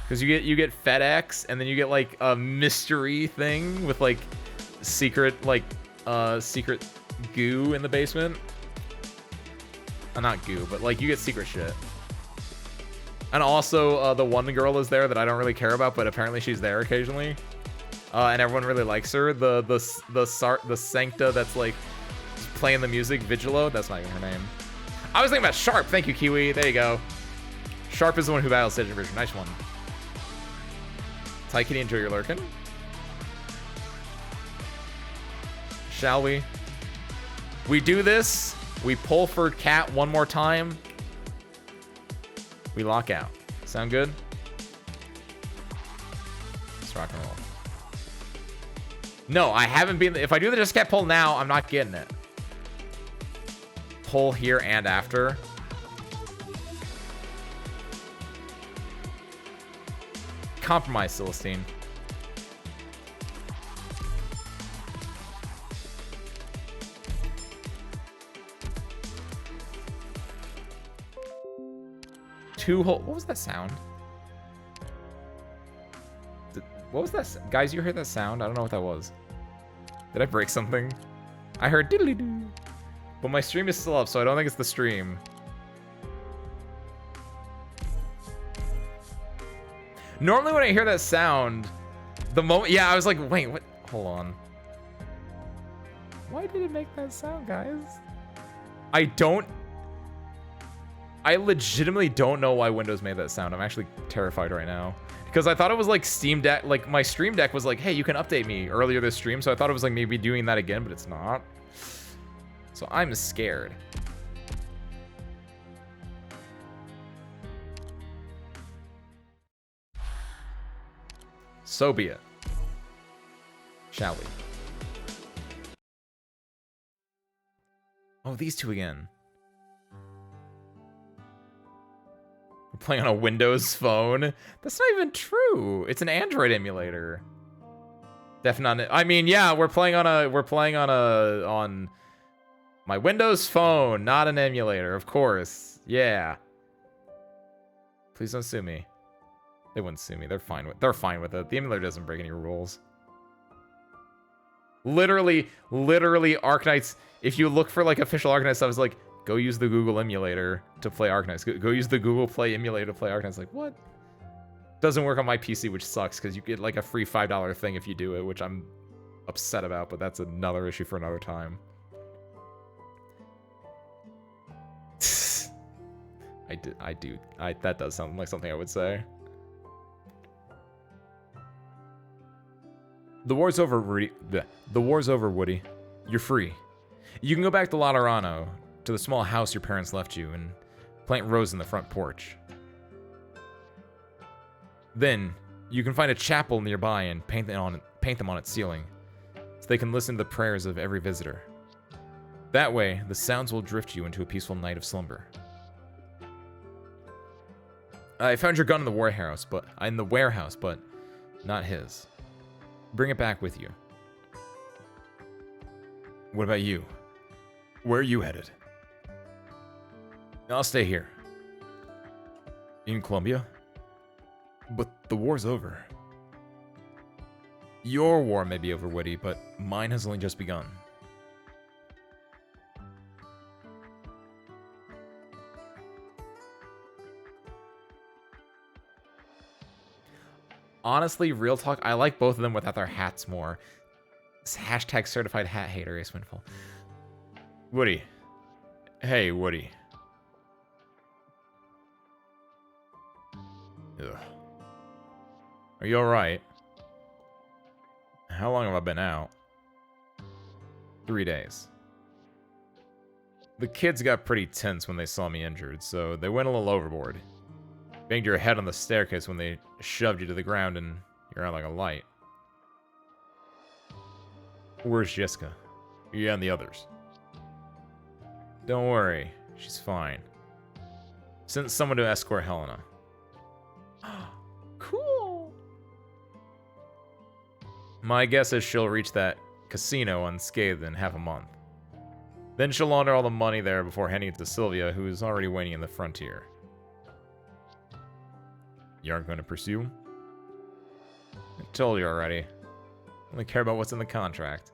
Because you get FedEx, and then you get like a mystery thing with like secret secret goo in the basement. Not goo, but like you get secret shit. And also the one girl is there that I don't really care about, but apparently she's there occasionally. And everyone really likes her. The Sancta that's like playing the music, Vigilo. That's not even her name. I was thinking about Sharp. Thank you, Kiwi. There you go. Sharp is the one who battles Degenbrecher. Nice one. Ty, can you enjoy your lurkin? Shall we? We do this. We pull for Cat one more time. We lock out. Sound good? Let's rock and roll. No, I haven't been. If I do the Just Cat pull now, I'm not getting it. Pull here and after. Compromise, Celestine. What was that sound? What was that? Guys, you heard that sound? I don't know what that was. Did I break something? I heard diddly doo. But my stream is still up, so I don't think it's the stream. Normally when I hear that sound, the moment... Yeah, I was like, wait, what? Hold on. Why did it make that sound, guys? I legitimately don't know why Windows made that sound. I'm actually terrified right now. Because I thought it was like Steam Deck, like my Stream Deck was like, hey, you can update me earlier this stream. So I thought it was like maybe doing that again, but it's not. So I'm scared. So be it. Shall we? Oh, these two again. We're playing on a Windows phone. That's not even true. It's an Android emulator. Definitely not. I mean, yeah, we're playing on my Windows phone, not an emulator, of course. Yeah. Please don't sue me. They wouldn't sue me. They're fine with it. The emulator doesn't break any rules. Literally, Arknights. If you look for like official Arknights, I was like, go use the Google emulator to play Arknights. Go use the Google Play emulator to play Arknights. Like, what? Doesn't work on my PC, which sucks because you get like a free $5 thing if you do it, which I'm upset about, but that's another issue for another time. That does sound like something I would say. The war's over, Rudy. The war's over, Woody. You're free. You can go back to Laterano, to the small house your parents left you, and plant roses in the front porch. Then, you can find a chapel nearby and paint them on its ceiling, so they can listen to the prayers of every visitor. That way, the sounds will drift you into a peaceful night of slumber. I found your gun in the warehouse, but not his. Bring it back with you. What about you? Where are you headed? I'll stay here. In Colombia? But the war's over. Your war may be over, Woody, but mine has only just begun. Honestly, real talk, I like both of them without their hats more. It's hashtag certified hat hater, Ace Windfall. Woody. Hey, Woody. Ugh. Are you alright? How long have I been out? 3 days. The kids got pretty tense when they saw me injured, so they went a little overboard. Banged your head on the staircase when they shoved you to the ground and you're out like a light. Where's Jessica? You and the others? Don't worry, she's fine. Sent someone to escort Helena. Cool. My guess is she'll reach that casino unscathed in half a month. Then she'll launder all the money there before handing it to Sylvia, who is already waiting in the frontier. You aren't going to pursue him? I told you already. Only care about what's in the contract.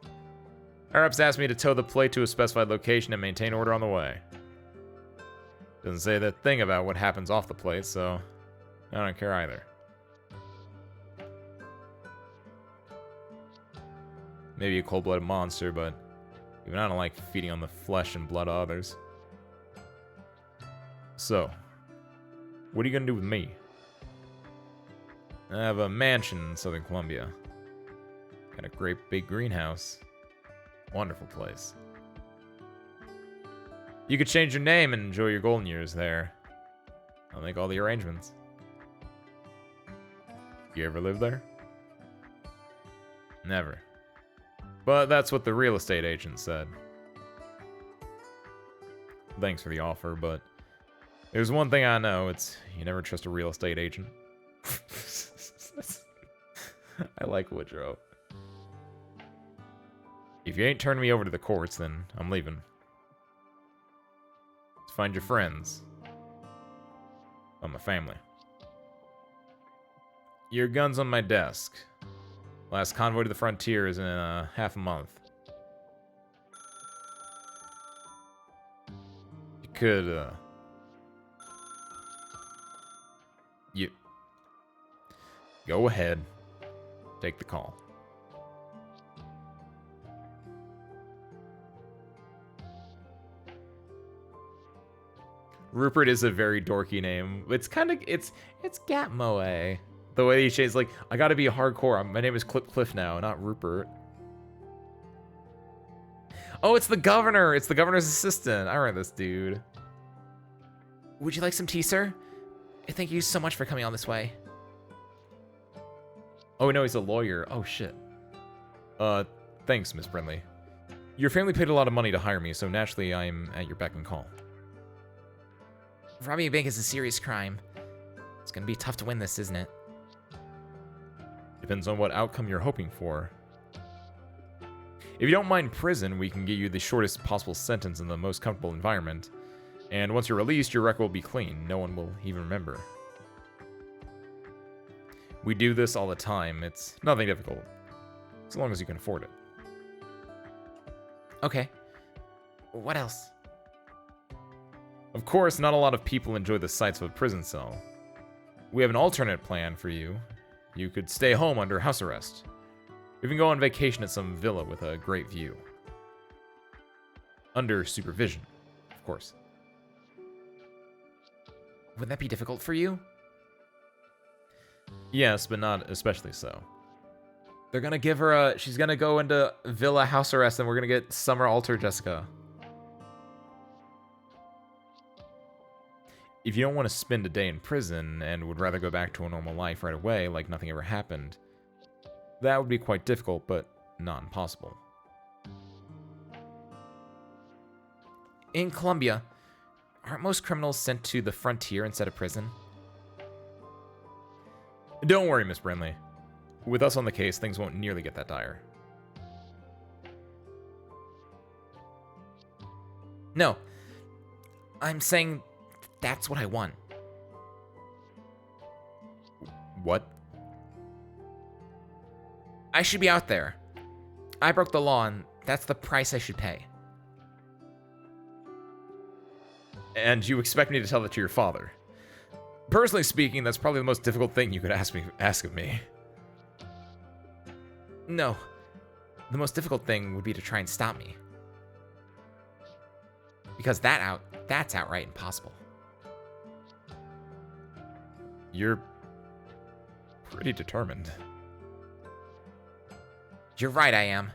Higher-ups asked me to tow the plate to a specified location and maintain order on the way. Doesn't say that thing about what happens off the plate, so I don't care either. Maybe a cold-blooded monster, but even I don't like feeding on the flesh and blood of others. So, what are you gonna do with me? I have a mansion in Southern Columbia. Got a great big greenhouse. Wonderful place. You could change your name and enjoy your golden years there. I'll make all the arrangements. You ever lived there? Never. But that's what the real estate agent said. Thanks for the offer, but there's one thing I know, it's you never trust a real estate agent. I like Woodrow. If you ain't turning me over to the courts, then I'm leaving. Let's find your friends. I'm my family. Your gun's on my desk. Last convoy to the frontier is in half a month. You could, you... Go ahead. Take the call. Rupert is a very dorky name. It's kind of, it's Gatmoe. The way he shades, like, I gotta be hardcore. My name is Cliff now, not Rupert. Oh, it's the governor. It's the governor's assistant. I remember this dude. Would you like some tea, sir? Thank you so much for coming all this way. Oh, no, he's a lawyer. Oh, shit. Thanks, Miss Brindley. Your family paid a lot of money to hire me, so naturally I'm at your beck and call. Robbing a bank is a serious crime. It's gonna be tough to win this, isn't it? Depends on what outcome you're hoping for. If you don't mind prison, we can get you the shortest possible sentence in the most comfortable environment. And once you're released, your record will be clean. No one will even remember. We do this all the time. It's nothing difficult. As long as you can afford it. Okay. What else? Of course, not a lot of people enjoy the sights of a prison cell. We have an alternate plan for you. You could stay home under house arrest. You can go on vacation at some villa with a great view. Under supervision, of course. Would that be difficult for you? Yes, but not especially so. They're gonna give her she's gonna go into villa house arrest and we're gonna get Summer Alter Jessica. If you don't want to spend a day in prison and would rather go back to a normal life right away like nothing ever happened, that would be quite difficult, but not impossible. In Colombia, aren't most criminals sent to the frontier instead of prison? Don't worry, Miss Brindley. With us on the case, things won't nearly get that dire. No. I'm saying that's what I want. What? I should be out there. I broke the law, and that's the price I should pay. And you expect me to tell that to your father? Personally speaking, that's probably the most difficult thing you could ask of me. No. The most difficult thing would be to try and stop me. Because that's outright impossible. You're pretty determined. You're right, I am.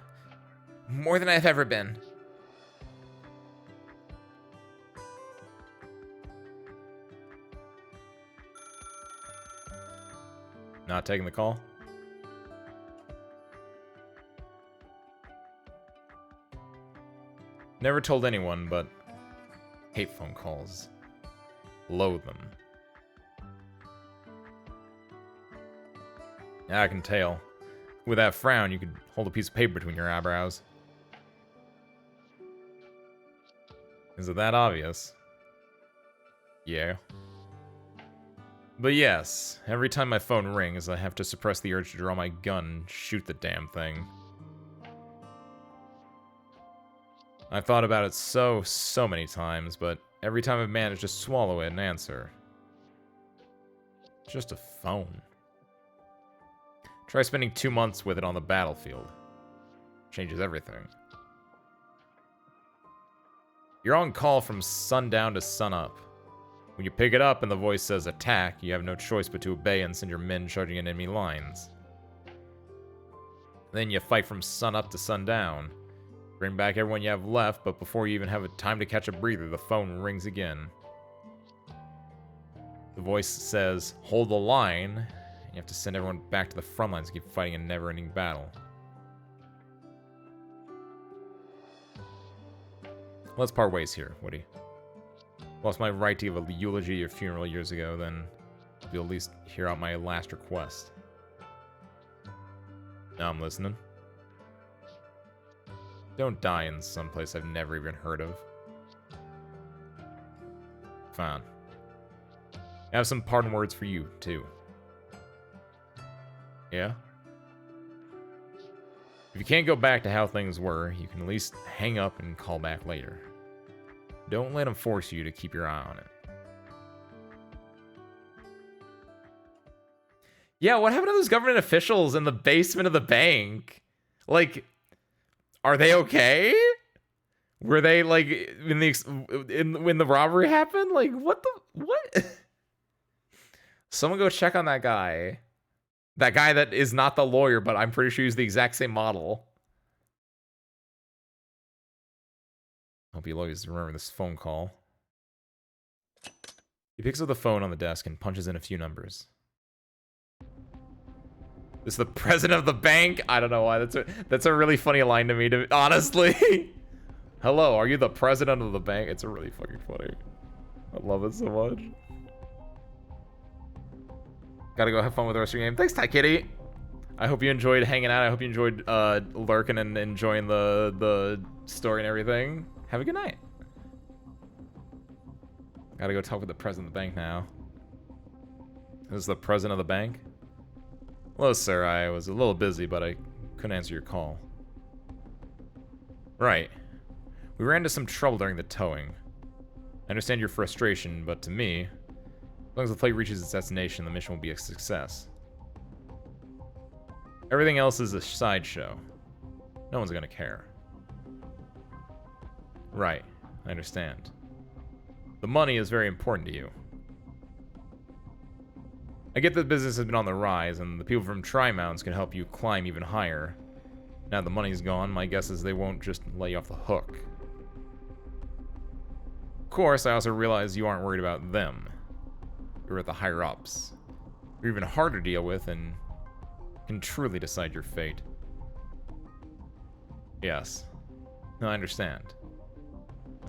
More than I've ever been. Not taking the call? Never told anyone, but hate phone calls. loathe them. Yeah, I can tell. With that frown, you could hold a piece of paper between your eyebrows. Is it that obvious? Yeah. But yes, every time my phone rings, I have to suppress the urge to draw my gun and shoot the damn thing. I've thought about it so many times, but every time I've managed to swallow it and answer. It's just a phone. Try spending 2 months with it on the battlefield. Changes everything. You're on call from sundown to sunup. When you pick it up and the voice says attack, you have no choice but to obey and send your men charging in enemy lines. Then you fight from sunup to sundown. Bring back everyone you have left, but before you even have time to catch a breather, the phone rings again. The voice says, hold the line, and you have to send everyone back to the front lines to keep fighting a never-ending battle. Let's part ways here, Woody. Lost my right to give a eulogy at your funeral years ago, then you'll at least hear out my last request. Now I'm listening. Don't die in some place I've never even heard of. Fine. I have some parting words for you, too. Yeah? If you can't go back to how things were, you can at least hang up and call back later. Don't let them force you to keep your eye on it. Yeah, what happened to those government officials in the basement of the bank? Like, are they okay? Were they like when the robbery happened? Like, what? Someone go check on that guy. That guy that is not the lawyer, but I'm pretty sure he's the exact same model. Hope you'll always remember this phone call. He picks up the phone on the desk and punches in a few numbers. This is the president of the bank? I don't know why. That's a really funny line to me, honestly. Hello, are you the president of the bank? It's really fucking funny. I love it so much. Gotta go have fun with the rest of your game. Thanks, Ty Kitty. I hope you enjoyed hanging out. I hope you enjoyed lurking and enjoying the story and everything. Have a good night. Gotta go talk with the president of the bank now. This is the president of the bank? Hello, sir. I was a little busy, but I couldn't answer your call. Right. We ran into some trouble during the towing. I understand your frustration, but to me, as long as the plate reaches its destination, the mission will be a success. Everything else is a sideshow. No one's gonna care. Right. I understand. The money is very important to you. I get that business has been on the rise, and the people from Tri-Mounts can help you climb even higher. Now the money's gone, my guess is they won't just let you off the hook. Of course, I also realize you aren't worried about them. You're at the higher-ups. You're even harder to deal with and can truly decide your fate. Yes. No, I understand.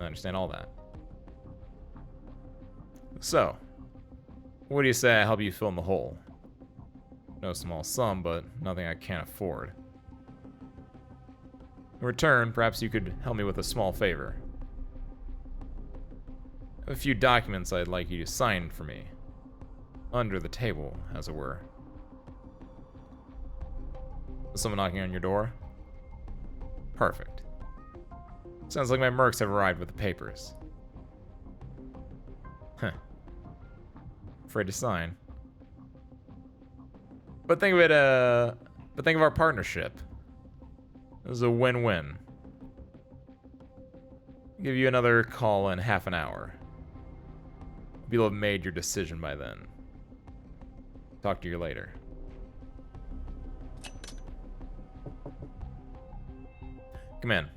I understand all that. So, what do you say I help you fill in the hole? No small sum, but nothing I can't afford. In return, perhaps you could help me with a small favor. I have a few documents I'd like you to sign for me. Under the table, as it were. Is someone knocking on your door? Perfect. Sounds like my mercs have arrived with the papers. Huh. Afraid to sign. But think of it, think of our partnership. This is a win-win. Give you another call in half an hour. You'll have made your decision by then. Talk to you later. Come in.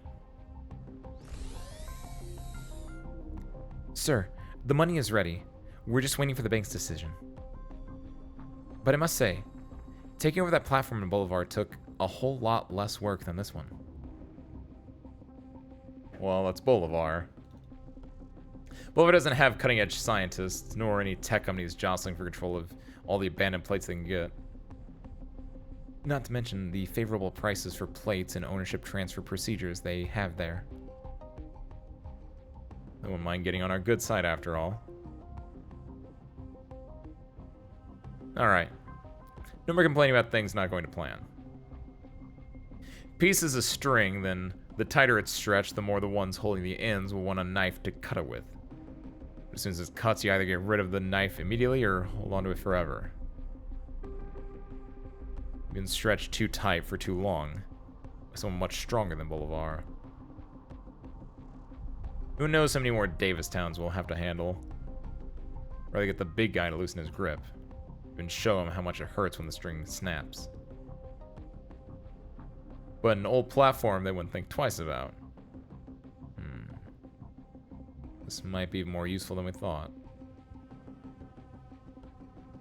Sir, the money is ready. We're just waiting for the bank's decision. But I must say, taking over that platform in Boulevard took a whole lot less work than this one. Well, that's Bolivar. Bulova doesn't have cutting-edge scientists, nor any tech companies jostling for control of all the abandoned plates they can get. Not to mention the favorable prices for plates and ownership transfer procedures they have there. I wouldn't mind getting on our good side after all. Alright. No more complaining about things not going to plan. Piece is a string, then the tighter it's stretched, the more the ones holding the ends will want a knife to cut it with. As soon as it cuts, you either get rid of the knife immediately or hold onto it forever. You've been stretched too tight for too long by someone much stronger than Bolivar. Who knows how many more Davis towns we'll have to handle. Rather get the big guy to loosen his grip and show him how much it hurts when the string snaps. But an old platform they wouldn't think twice about. This might be more useful than we thought.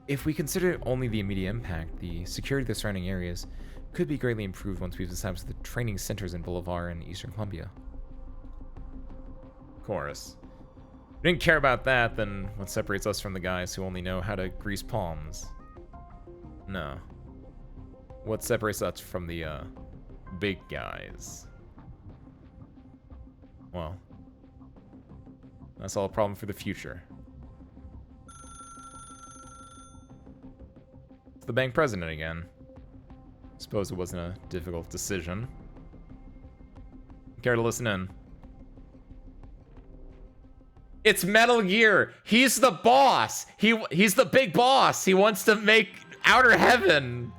If we consider only the immediate impact, the security of the surrounding areas could be greatly improved once we've established the training centers in Bolivar and Eastern Columbia. Of course. If we didn't care about that, then what separates us from the guys who only know how to grease palms? No. What separates us from the, big guys? Well, that's all a problem for the future. It's the bank president again. Suppose it wasn't a difficult decision. Care to listen in? It's Metal Gear. He's the boss. He's the big boss. He wants to make Outer Heaven.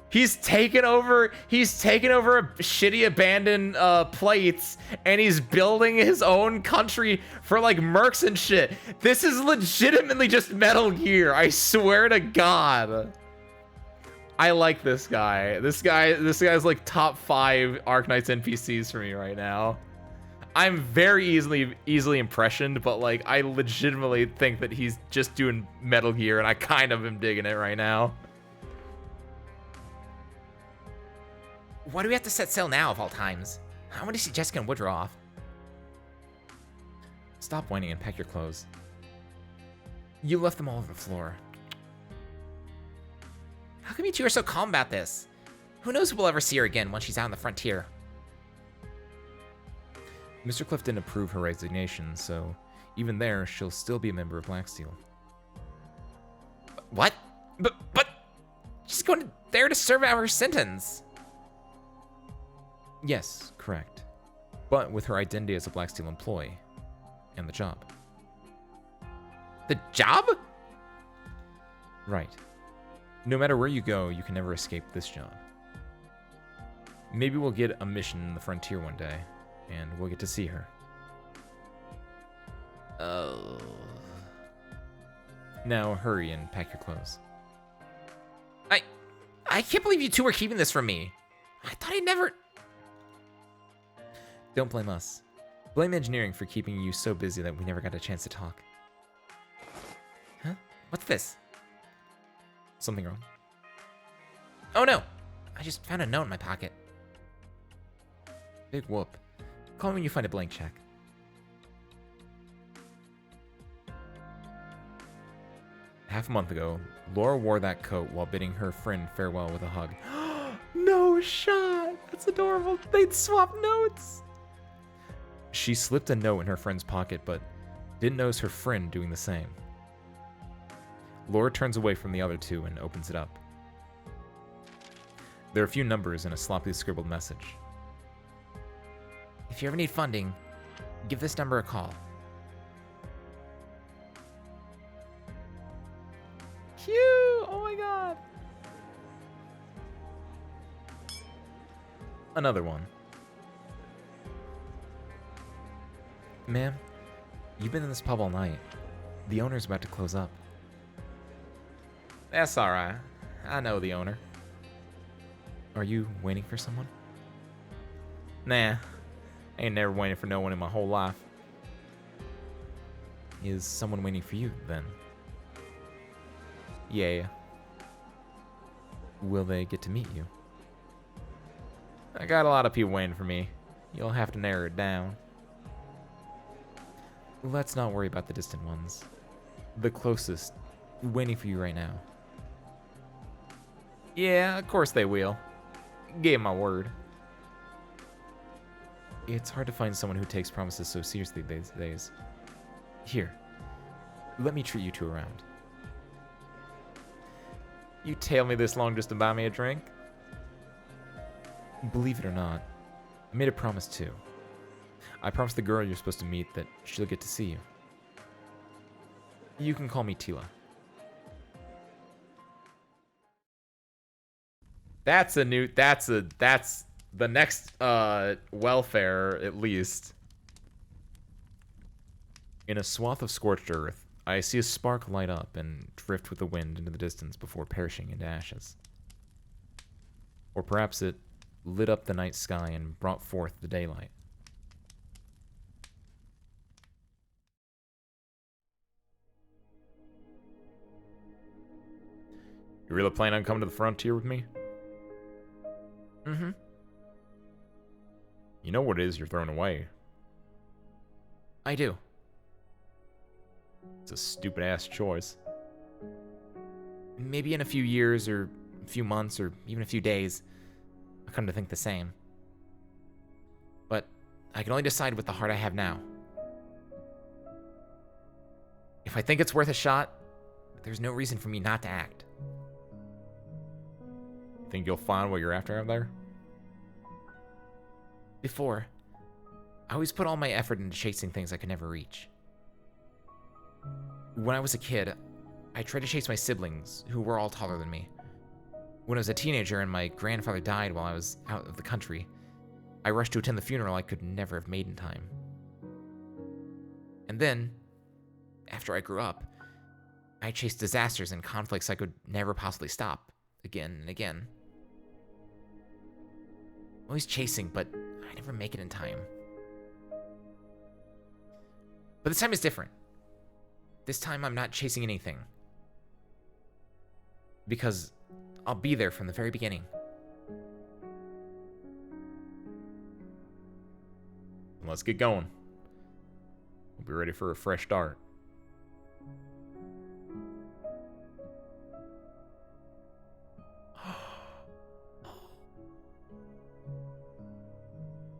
He's taken over a shitty abandoned plates, and he's building his own country for like mercs and shit. This is legitimately just Metal Gear. I swear to God. I like this guy. This guy's like top 5 Arknights NPCs for me right now. I'm very easily impressioned, but like I legitimately think that he's just doing Metal Gear, and I kind of am digging it right now. Why do we have to set sail now, of all times? I want to see Jessica and Woodrow off. Stop whining and pack your clothes. You left them all over the floor. How come you two are so calm about this? Who knows if we'll ever see her again once she's out on the frontier? Mr. Cliff didn't approve her resignation, so even there, she'll still be a member of Blacksteel. What? But she's going there to serve out her sentence. Yes, correct. But with her identity as a Blacksteel employee. And the job. The job? Right. No matter where you go, you can never escape this job. Maybe we'll get a mission in the frontier one day, and we'll get to see her. Oh. Now hurry and pack your clothes. I can't believe you two were keeping this from me. I thought I'd never... Don't blame us. Blame engineering for keeping you so busy that we never got a chance to talk. Huh? What's this? Something wrong? Oh no! I just found a note in my pocket. Big whoop. Call me when you find a blank check. Half a month ago, Laura wore that coat while bidding her friend farewell with a hug. No shot! That's adorable. They'd swap notes! She slipped a note in her friend's pocket, but didn't notice her friend doing the same. Laura turns away from the other two and opens it up. There are a few numbers and a sloppily scribbled message. If you ever need funding, give this number a call. Cute! Oh my god! Another one. Ma'am, you've been in this pub all night. The owner's about to close up. That's alright. I know the owner. Are you waiting for someone? Nah. I ain't never waited for no one in my whole life. Is someone waiting for you, then? Yeah. Will they get to meet you? I got a lot of people waiting for me. You'll have to narrow it down. Let's not worry about the distant ones. The closest, waiting for you right now. Yeah, of course they will. Gave my word. It's hard to find someone who takes promises so seriously these days. Here, let me treat you two around. You tail me this long just to buy me a drink? Believe it or not, I made a promise too. I promised the girl you're supposed to meet that she'll get to see you. You can call me Tila. That's the next welfare, at least. In a swath of scorched earth, I see a spark light up and drift with the wind into the distance before perishing into ashes. Or perhaps it lit up the night sky and brought forth the daylight. You really plan on coming to the frontier with me? Mm-hmm. You know what it is you're throwing away. I do. It's a stupid-ass choice. Maybe in a few years or a few months or even a few days, I come to think the same. But I can only decide with the heart I have now. If I think it's worth a shot, there's no reason for me not to act. Think you'll find what you're after out there? Before, I always put all my effort into chasing things I could never reach. When I was a kid, I tried to chase my siblings, who were all taller than me. When I was a teenager and my grandfather died while I was out of the country, I rushed to attend the funeral I could never have made in time. And then, after I grew up, I chased disasters and conflicts I could never possibly stop, again and again. Always chasing, but I never make it in time. But this time is different. This time I'm not chasing anything. Because I'll be there from the very beginning. Let's get going. We'll be ready for a fresh start.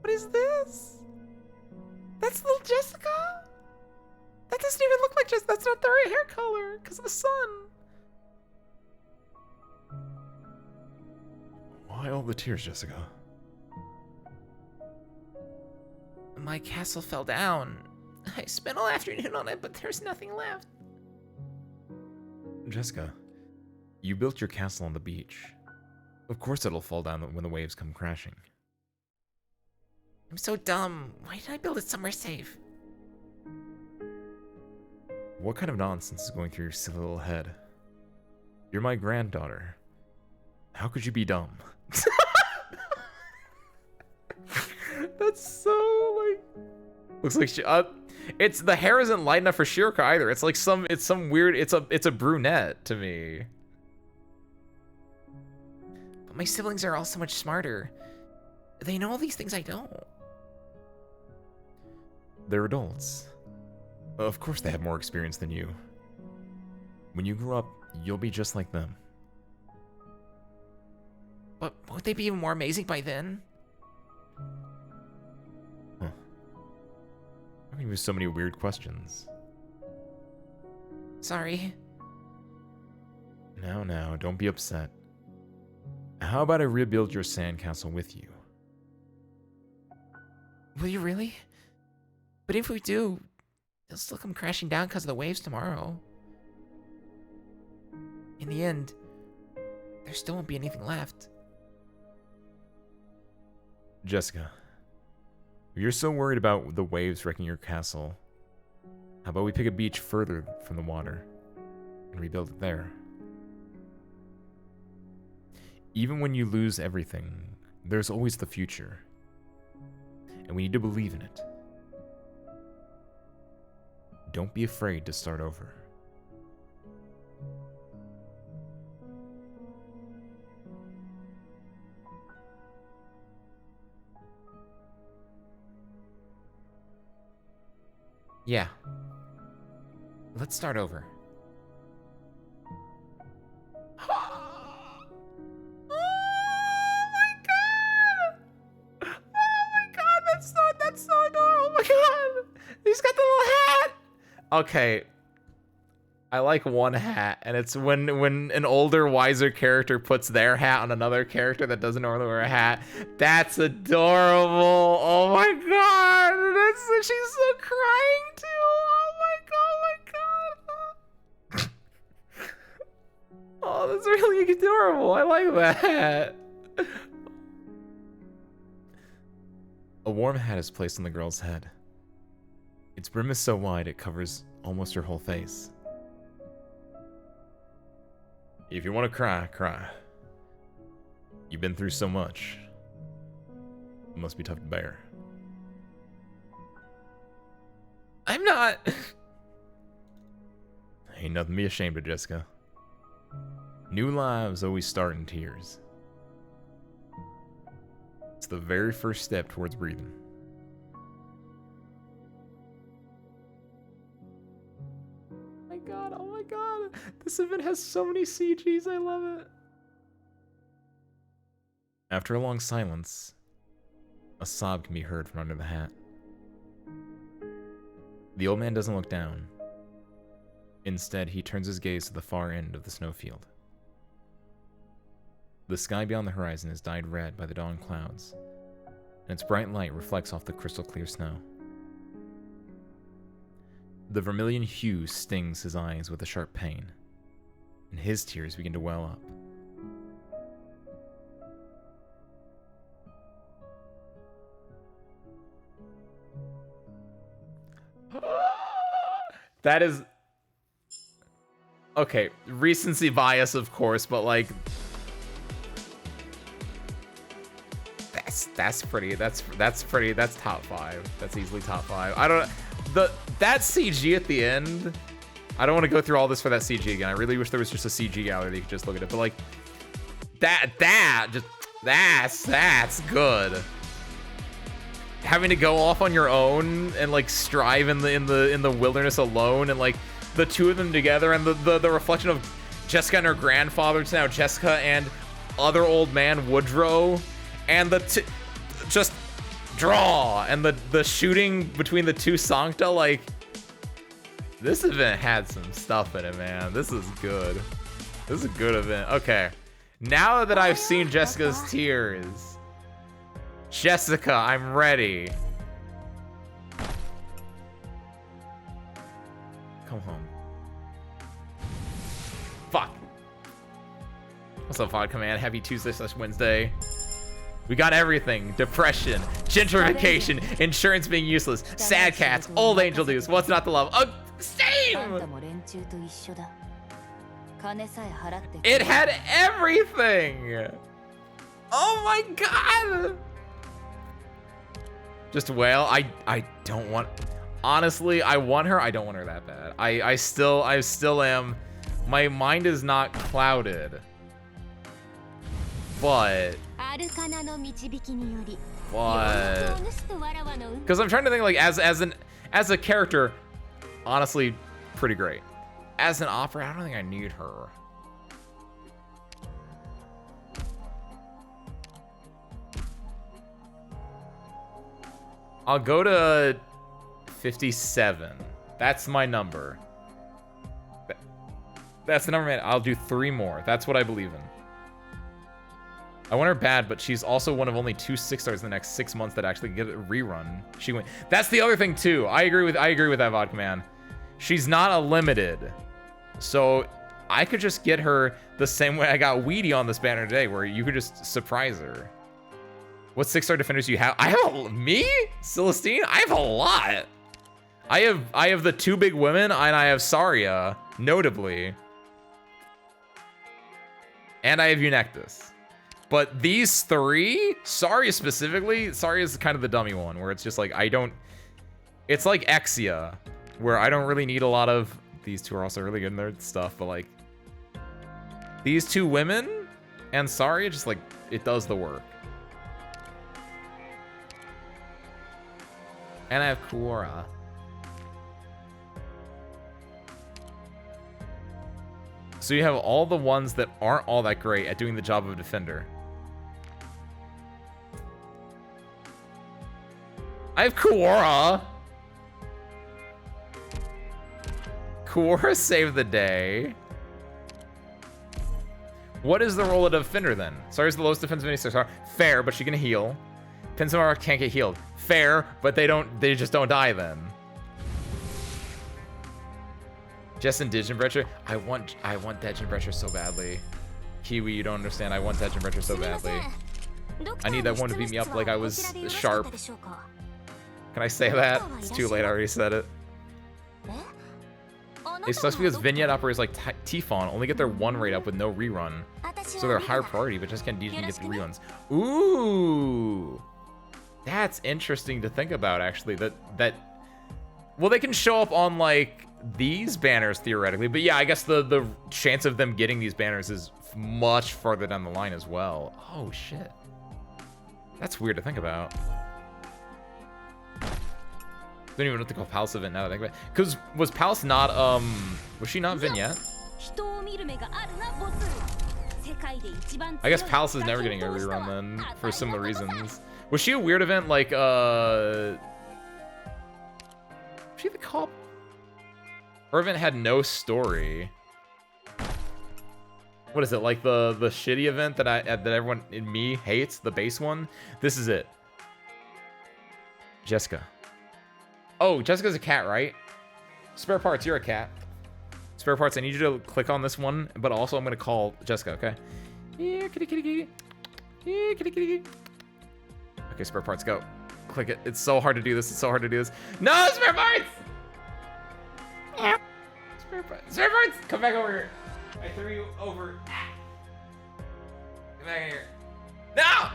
What is this? That's little Jessica? That doesn't even look like Jessica. That's not the right hair color because of the sun. Why all the tears, Jessica? My castle fell down. I spent all afternoon on it, but there's nothing left. Jessica, you built your castle on the beach. Of course it'll fall down when the waves come crashing. I'm so dumb. Why did I build it somewhere safe? What kind of nonsense is going through your silly little head? You're my granddaughter. How could you be dumb? That's so like. Looks like she. It's the hair isn't light enough for Shirka either. It's like some weird. It's a brunette to me. But my siblings are all so much smarter. They know all these things I don't. They're adults. Of course they have more experience than you. When you grow up, you'll be just like them. But won't they be even more amazing by then? Huh. I mean, with so many weird questions. Sorry. Now, don't be upset. How about I rebuild your sandcastle with you? Will you really? But if we do, they'll still come crashing down because of the waves tomorrow. In the end, there still won't be anything left. Jessica, if you're so worried about the waves wrecking your castle, how about we pick a beach further from the water and rebuild it there? Even when you lose everything, there's always the future. And we need to believe in it. Don't be afraid to start over. Yeah. Let's start over. That's so adorable. Oh my god. He's got the little hat. Okay. I like one hat, and it's when an older, wiser character puts their hat on another character that doesn't normally wear a hat. That's adorable. Oh my god. She's so crying too. Oh my god. Oh, that's really adorable. I like that. A warm hat is placed on the girl's head. Its brim is so wide it covers almost her whole face. If you want to cry, cry. You've been through so much. It must be tough to bear. I'm not. Ain't nothing to be ashamed of, Jessica. New lives always start in tears. It's the very first step towards breathing. Oh my god. This event has so many CGs. I love it. After a long silence, a sob can be heard from under the hat. The old man doesn't look down. Instead, he turns his gaze to the far end of the snowfield. The sky beyond the horizon is dyed red by the dawn clouds, and its bright light reflects off the crystal clear snow. The vermilion hue stings his eyes with a sharp pain, and his tears begin to well up. That is okay. Recency bias, of course, but like that's pretty. That's pretty. That's top 5. That's easily top 5. I don't that CG at the end. I don't want to go through all this for that CG again. I really wish there was just a CG gallery that you could just look at it. But like that's good. Having to go off on your own and like strive in the wilderness alone, and like the two of them together, and the reflection of Jessica and her grandfather to now Jessica and other old man Woodrow, and just draw, and the shooting between the two Sancta. Like, this event had some stuff in it, man. This is good. This is a good event. Okay, now that I've seen Jessica's tears, Jessica, I'm ready. Come home. Fuck. What's up, Vodka Man? Happy Tuesday/Wednesday. We got everything. Depression, gentrification, insurance being useless, sad cats, old angel dudes. What's not to love? Oh, same! It had everything! Oh my god! Just whale. I don't want. Honestly, I want her. I don't want her that bad. I still am. My mind is not clouded. But because I'm trying to think, like, as a character, honestly, pretty great. As an opera, I don't think I need her. I'll go to 57. That's my number. That's the number, man. I'll do 3 more. That's what I believe in. I want her bad, but she's also one of only 2 6-stars in the next 6 months that actually get a rerun. She went. That's the other thing too. I agree with that, Vodka Man. She's not a limited, so I could just get her the same way I got Weedy on this banner today, where you could just surprise her. What 6-star defenders do you have? I have me, Celestine. I have a lot. I have the 2 big women, and I have Saria, notably, and I have Eunectus. But these 3, Saria specifically, Saria is kind of the dummy one, where it's just like, it's like Exia, where I don't really need a lot of, these 2 are also really good in their stuff, but like, these 2 women and Saria, just like, it does the work. And I have Kuora. So you have all the ones that aren't all that great at doing the job of a defender. I have Kuora. Kuora saved the day. What is the role of defender then? Sari's the lowest defensive any star. Fair, but she can heal. Pinsamara can't get healed. Fair, but they just don't die then. Jess and Digenbrecher. I want that Digenbrecher so badly. Kiwi, you don't understand. I want that Digenbrecher so badly. I need that one to beat me up like I was sharp. Can I say that? It's too late, I already said it. It sucks because vignette operators like Tifon only get their 1 rate up with no rerun. So they're higher priority, but just can't get the reruns. Ooh! That's interesting to think about, actually. Well, they can show up on, like, these banners, theoretically. But yeah, I guess the chance of them getting these banners is much farther down the line as well. Oh, shit. That's weird to think about. I don't even know what to call Palace event now that I think about it. Because was Palace not, was she not vignette? I guess Palace is never getting a rerun then, for similar reasons. Was she a weird event like, was she the cop? Her event had no story. What is it, like the shitty event that everyone in me hates, the base one? This is it. Jessica. Oh, Jessica's a cat, right? Spare parts, you're a cat. Spare parts, I need you to click on this one, but also I'm gonna call Jessica, okay? Yeah, kitty, kitty, kitty. Yeah, kitty, kitty, kitty. Okay, spare parts, go. Click it. It's so hard to do this. It's so hard to do this. No, spare parts! Spare parts. Spare parts! Come back over here. I threw you over. Come back in here. No!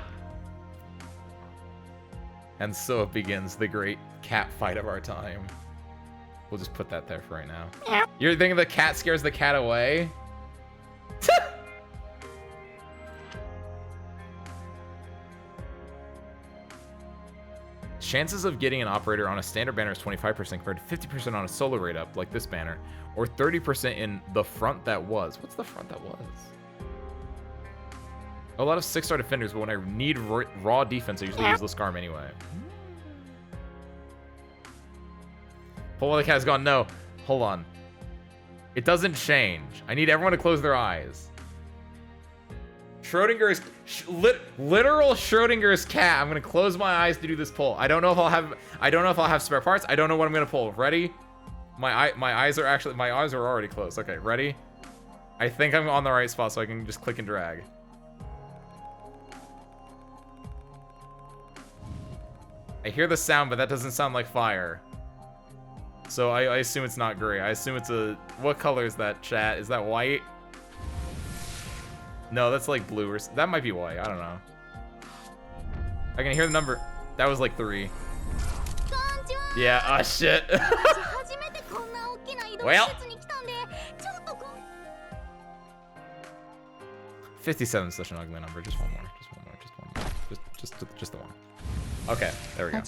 And so it begins the great cat fight of our time. We'll just put that there for right now. You're thinking the cat scares the cat away? Chances of getting an operator on a standard banner is 25% compared to 50% on a solo rate up, like this banner, or 30% in the front that was. What's the front that was? A lot of 6-star defenders, but when I need raw defense, I usually use Lascarm anyway. Pull while the cat is gone. No. Hold on. It doesn't change. I need everyone to close their eyes. Schrodinger's literal Schrodinger's cat. I'm gonna close my eyes to do this pull. I don't know if I'll have spare parts. I don't know what I'm gonna pull. Ready? My eyes are already closed. Okay, ready? I think I'm on the right spot, so I can just click and drag. I hear the sound, but that doesn't sound like fire. So I assume it's not gray. I assume it's a... What color is that, chat? Is that white? No, that's like blue or... That might be white. I don't know. I can hear the number. That was like 3. Yeah, ah, shit. Well. 57 is such an ugly number. Just one more. Just one more. Just one more. Just the one. Okay, there we go.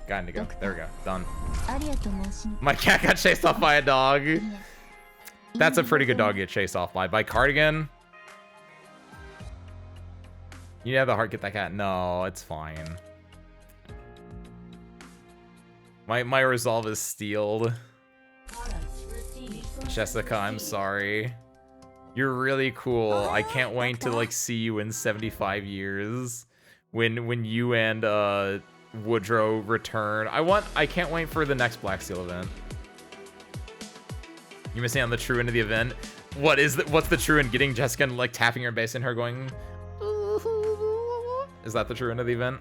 Got him to go. There we go. Done. My cat got chased off by a dog. That's a pretty good dog to get chased off by. By Cardigan. You have the heart, get that cat. No, it's fine. My resolve is steeled. Jessica, I'm sorry. You're really cool. I can't wait to like see you in 75 years. When you and Woodrow return. I can't wait for the next Black Steel event. You missing on the true end of the event? What's the true end? Getting Jessica and like tapping her bass and her going. Is that the true end of the event?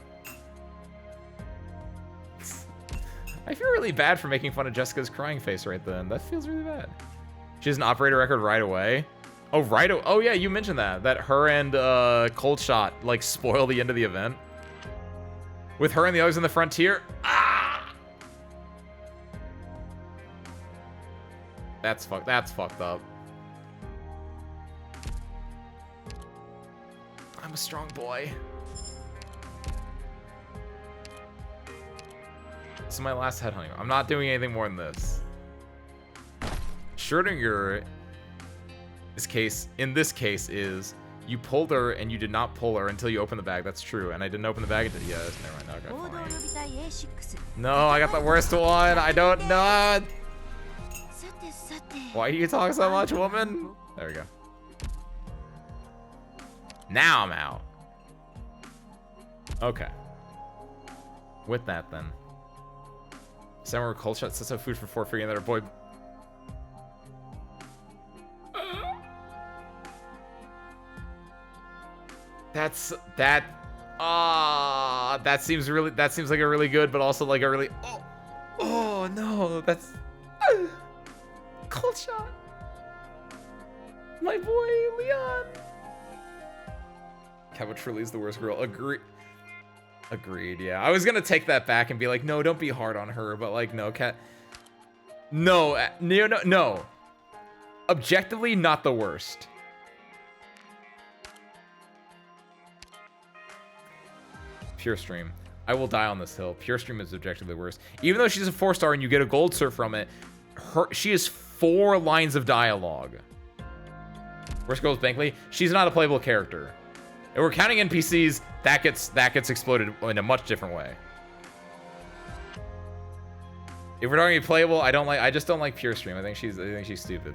I feel really bad for making fun of Jessica's crying face right then. That feels really bad. She has an operator record right away. Oh, right. Oh, yeah, you mentioned that her and Cold Shot like spoil the end of the event. With her and the others in the frontier. Ah! That's fucked up. I'm a strong boy. This is my last headhunting. I'm not doing anything more than this. Schrodinger. In this case is you pulled her and you did not pull her until you opened the bag. That's true. And I didn't open the bag until never mind. Okay, 合同予 fine. 備隊 A6 No, I got the worst one. I don't know. さてさて Why do you talk so much, woman? There we go. Now I'm out. Okay. With that, then. Samurai cold shot sets up food for 4 figuring that our boy. That seems like a really good, but also like a really oh no, that's cold shot. My boy Leon. Cabo truly is the worst girl. Agreed, yeah. I was gonna take that back and be like, no, don't be hard on her, but like, no, no. Objectively, not the worst. Pure Stream. I will die on this hill. Pure Stream is objectively worse. Even though she's a 4-star and you get a gold surf from it, she has 4 lines of dialogue. Worst girl is Bankley. She's not a playable character. If we're counting NPCs, that gets exploded in a much different way. If we're talking playable, I just don't like Pure Stream. I think she's stupid.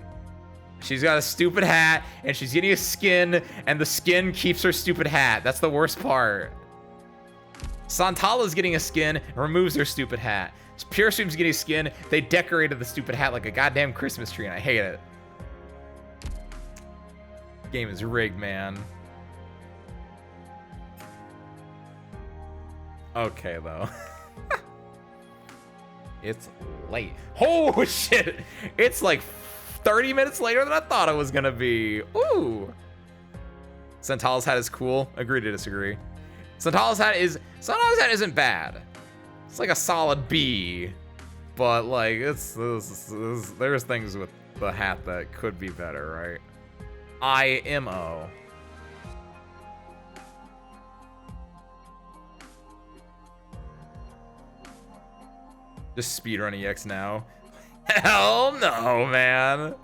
She's got a stupid hat and she's getting a skin and the skin keeps her stupid hat. That's the worst part. Santala's getting a skin and removes her stupid hat. Pure Stream's getting a skin. They decorated the stupid hat like a goddamn Christmas tree and I hate it. Game is rigged, man. Okay, though. It's late. Oh, shit. It's like 30 minutes later than I thought it was gonna be. Ooh. Santala's hat is cool. Agree to disagree. Santala's hat isn't bad. It's like a solid B. But, like, there's things with the hat that could be better, right? IMO. Just speedrun EX now. Hell no, man.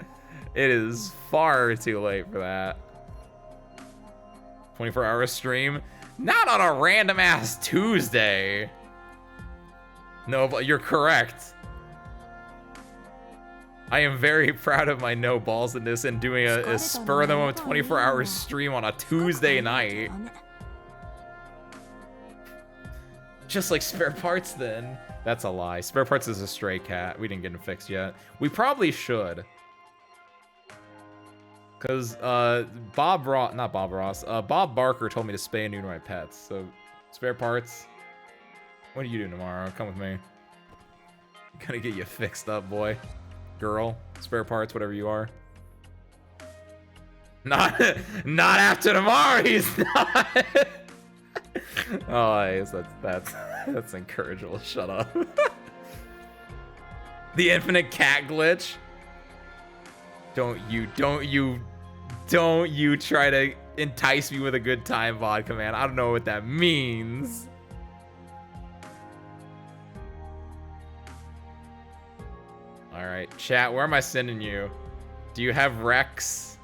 It is far too late for that. 24-hour stream? Not on a random ass Tuesday. No, but you're correct. I am very proud of my no balls in this and doing a spur of the moment 24-hour stream on a Tuesday night. Just like spare parts then. That's a lie. Spare parts is a stray cat. We didn't get him fixed yet. We probably should. Cause Bob Barker told me to spay and neuter my pets. So spare parts. What are you doing tomorrow? Come with me. I'm gonna get you fixed up, boy. Girl. Spare parts, whatever you are. Not after tomorrow, he's not. Oh, yes, that's encourageable. Shut up. The infinite cat glitch. Don't you try to entice me with a good time, vodka man. I don't know what that means. All right, chat, where am I sending you? Do you have Rex?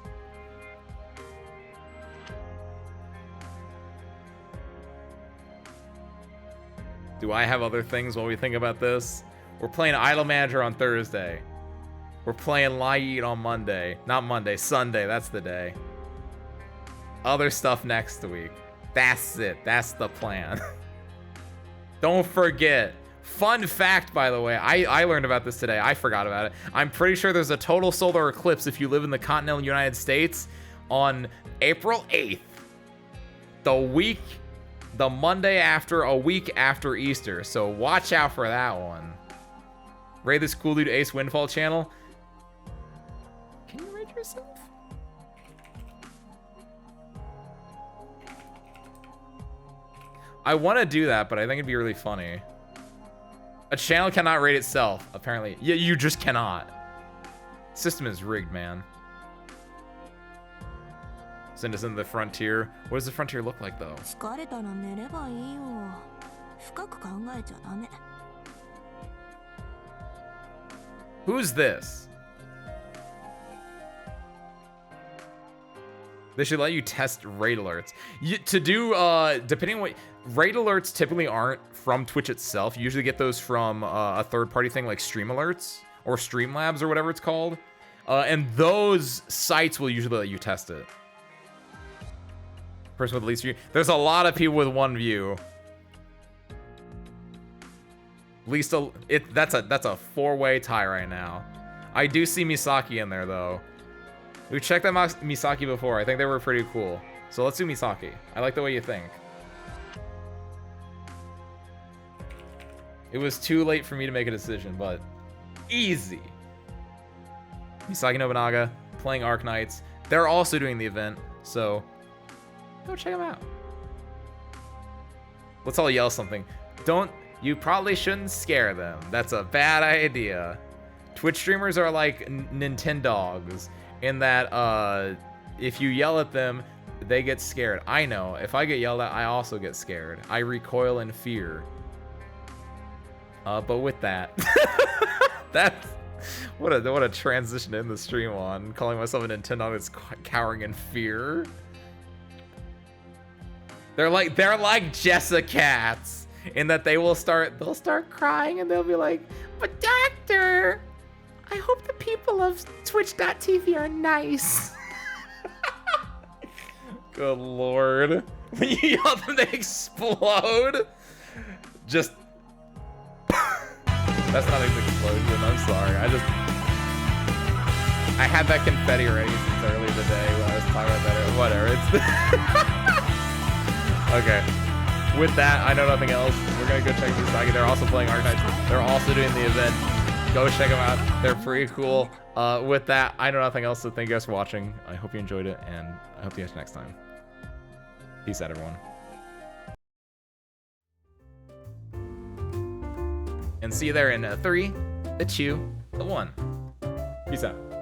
Do I have other things while we think about this? We're playing Idle Manager on Thursday. We're playing Lie Eat on Monday. Not Monday, Sunday, that's the day. Other stuff next week. That's it, that's the plan. Don't forget. Fun fact, by the way, I learned about this today. I forgot about it. I'm pretty sure there's a total solar eclipse if you live in the continental United States on April 8th. The Monday after, a week after Easter. So watch out for that one. Raid this cool dude Ace Windfall channel. Can you raid yourself? I want to do that, but I think it'd be really funny. A channel cannot raid itself, apparently. Yeah, you just cannot. System is rigged, man. Send us into the frontier. What does the frontier look like, though? 疲れたら寝ればいいよ。深く考えちゃダメ。 Who's this? They should let you test raid alerts. Depending on what raid alerts typically aren't from Twitch itself. You usually get those from a third-party thing like Stream Alerts or Streamlabs or whatever it's called. And those sites will usually let you test it. Person with the least view. There's a lot of people with 1 view. That's a 4-way tie right now. I do see Misaki in there though. We've checked out Misaki before. I think they were pretty cool. So let's do Misaki. I like the way you think. It was too late for me to make a decision, but easy. Misaki Nobunaga playing Arknights. They're also doing the event, so go check them out. Let's all yell something. You probably shouldn't scare them. That's a bad idea. Twitch streamers are like Nintendogs in that if you yell at them, they get scared. I know. If I get yelled at, I also get scared. I recoil in fear. But with that, that's what a transition to end the stream on. Calling myself a Nintendo that's cowering in fear. They're like Jessa cats in that they'll start crying and they'll be like, "But doctor, I hope the people of Twitch.tv are nice." Good lord. When you yell at them, they explode. Just that's not an explosion, I'm sorry. I had that confetti ready since earlier today when I was talking about that. Whatever, okay. With that, I know nothing else. We're gonna go check Misaki. They're also playing Arknights. They're also doing the event. Go check them out. They're pretty cool. With that, I know nothing else, so thank you guys for watching. I hope you enjoyed it, and I hope to catch you next time. Peace out, everyone. And see you there in 3, 2, 1. Peace out.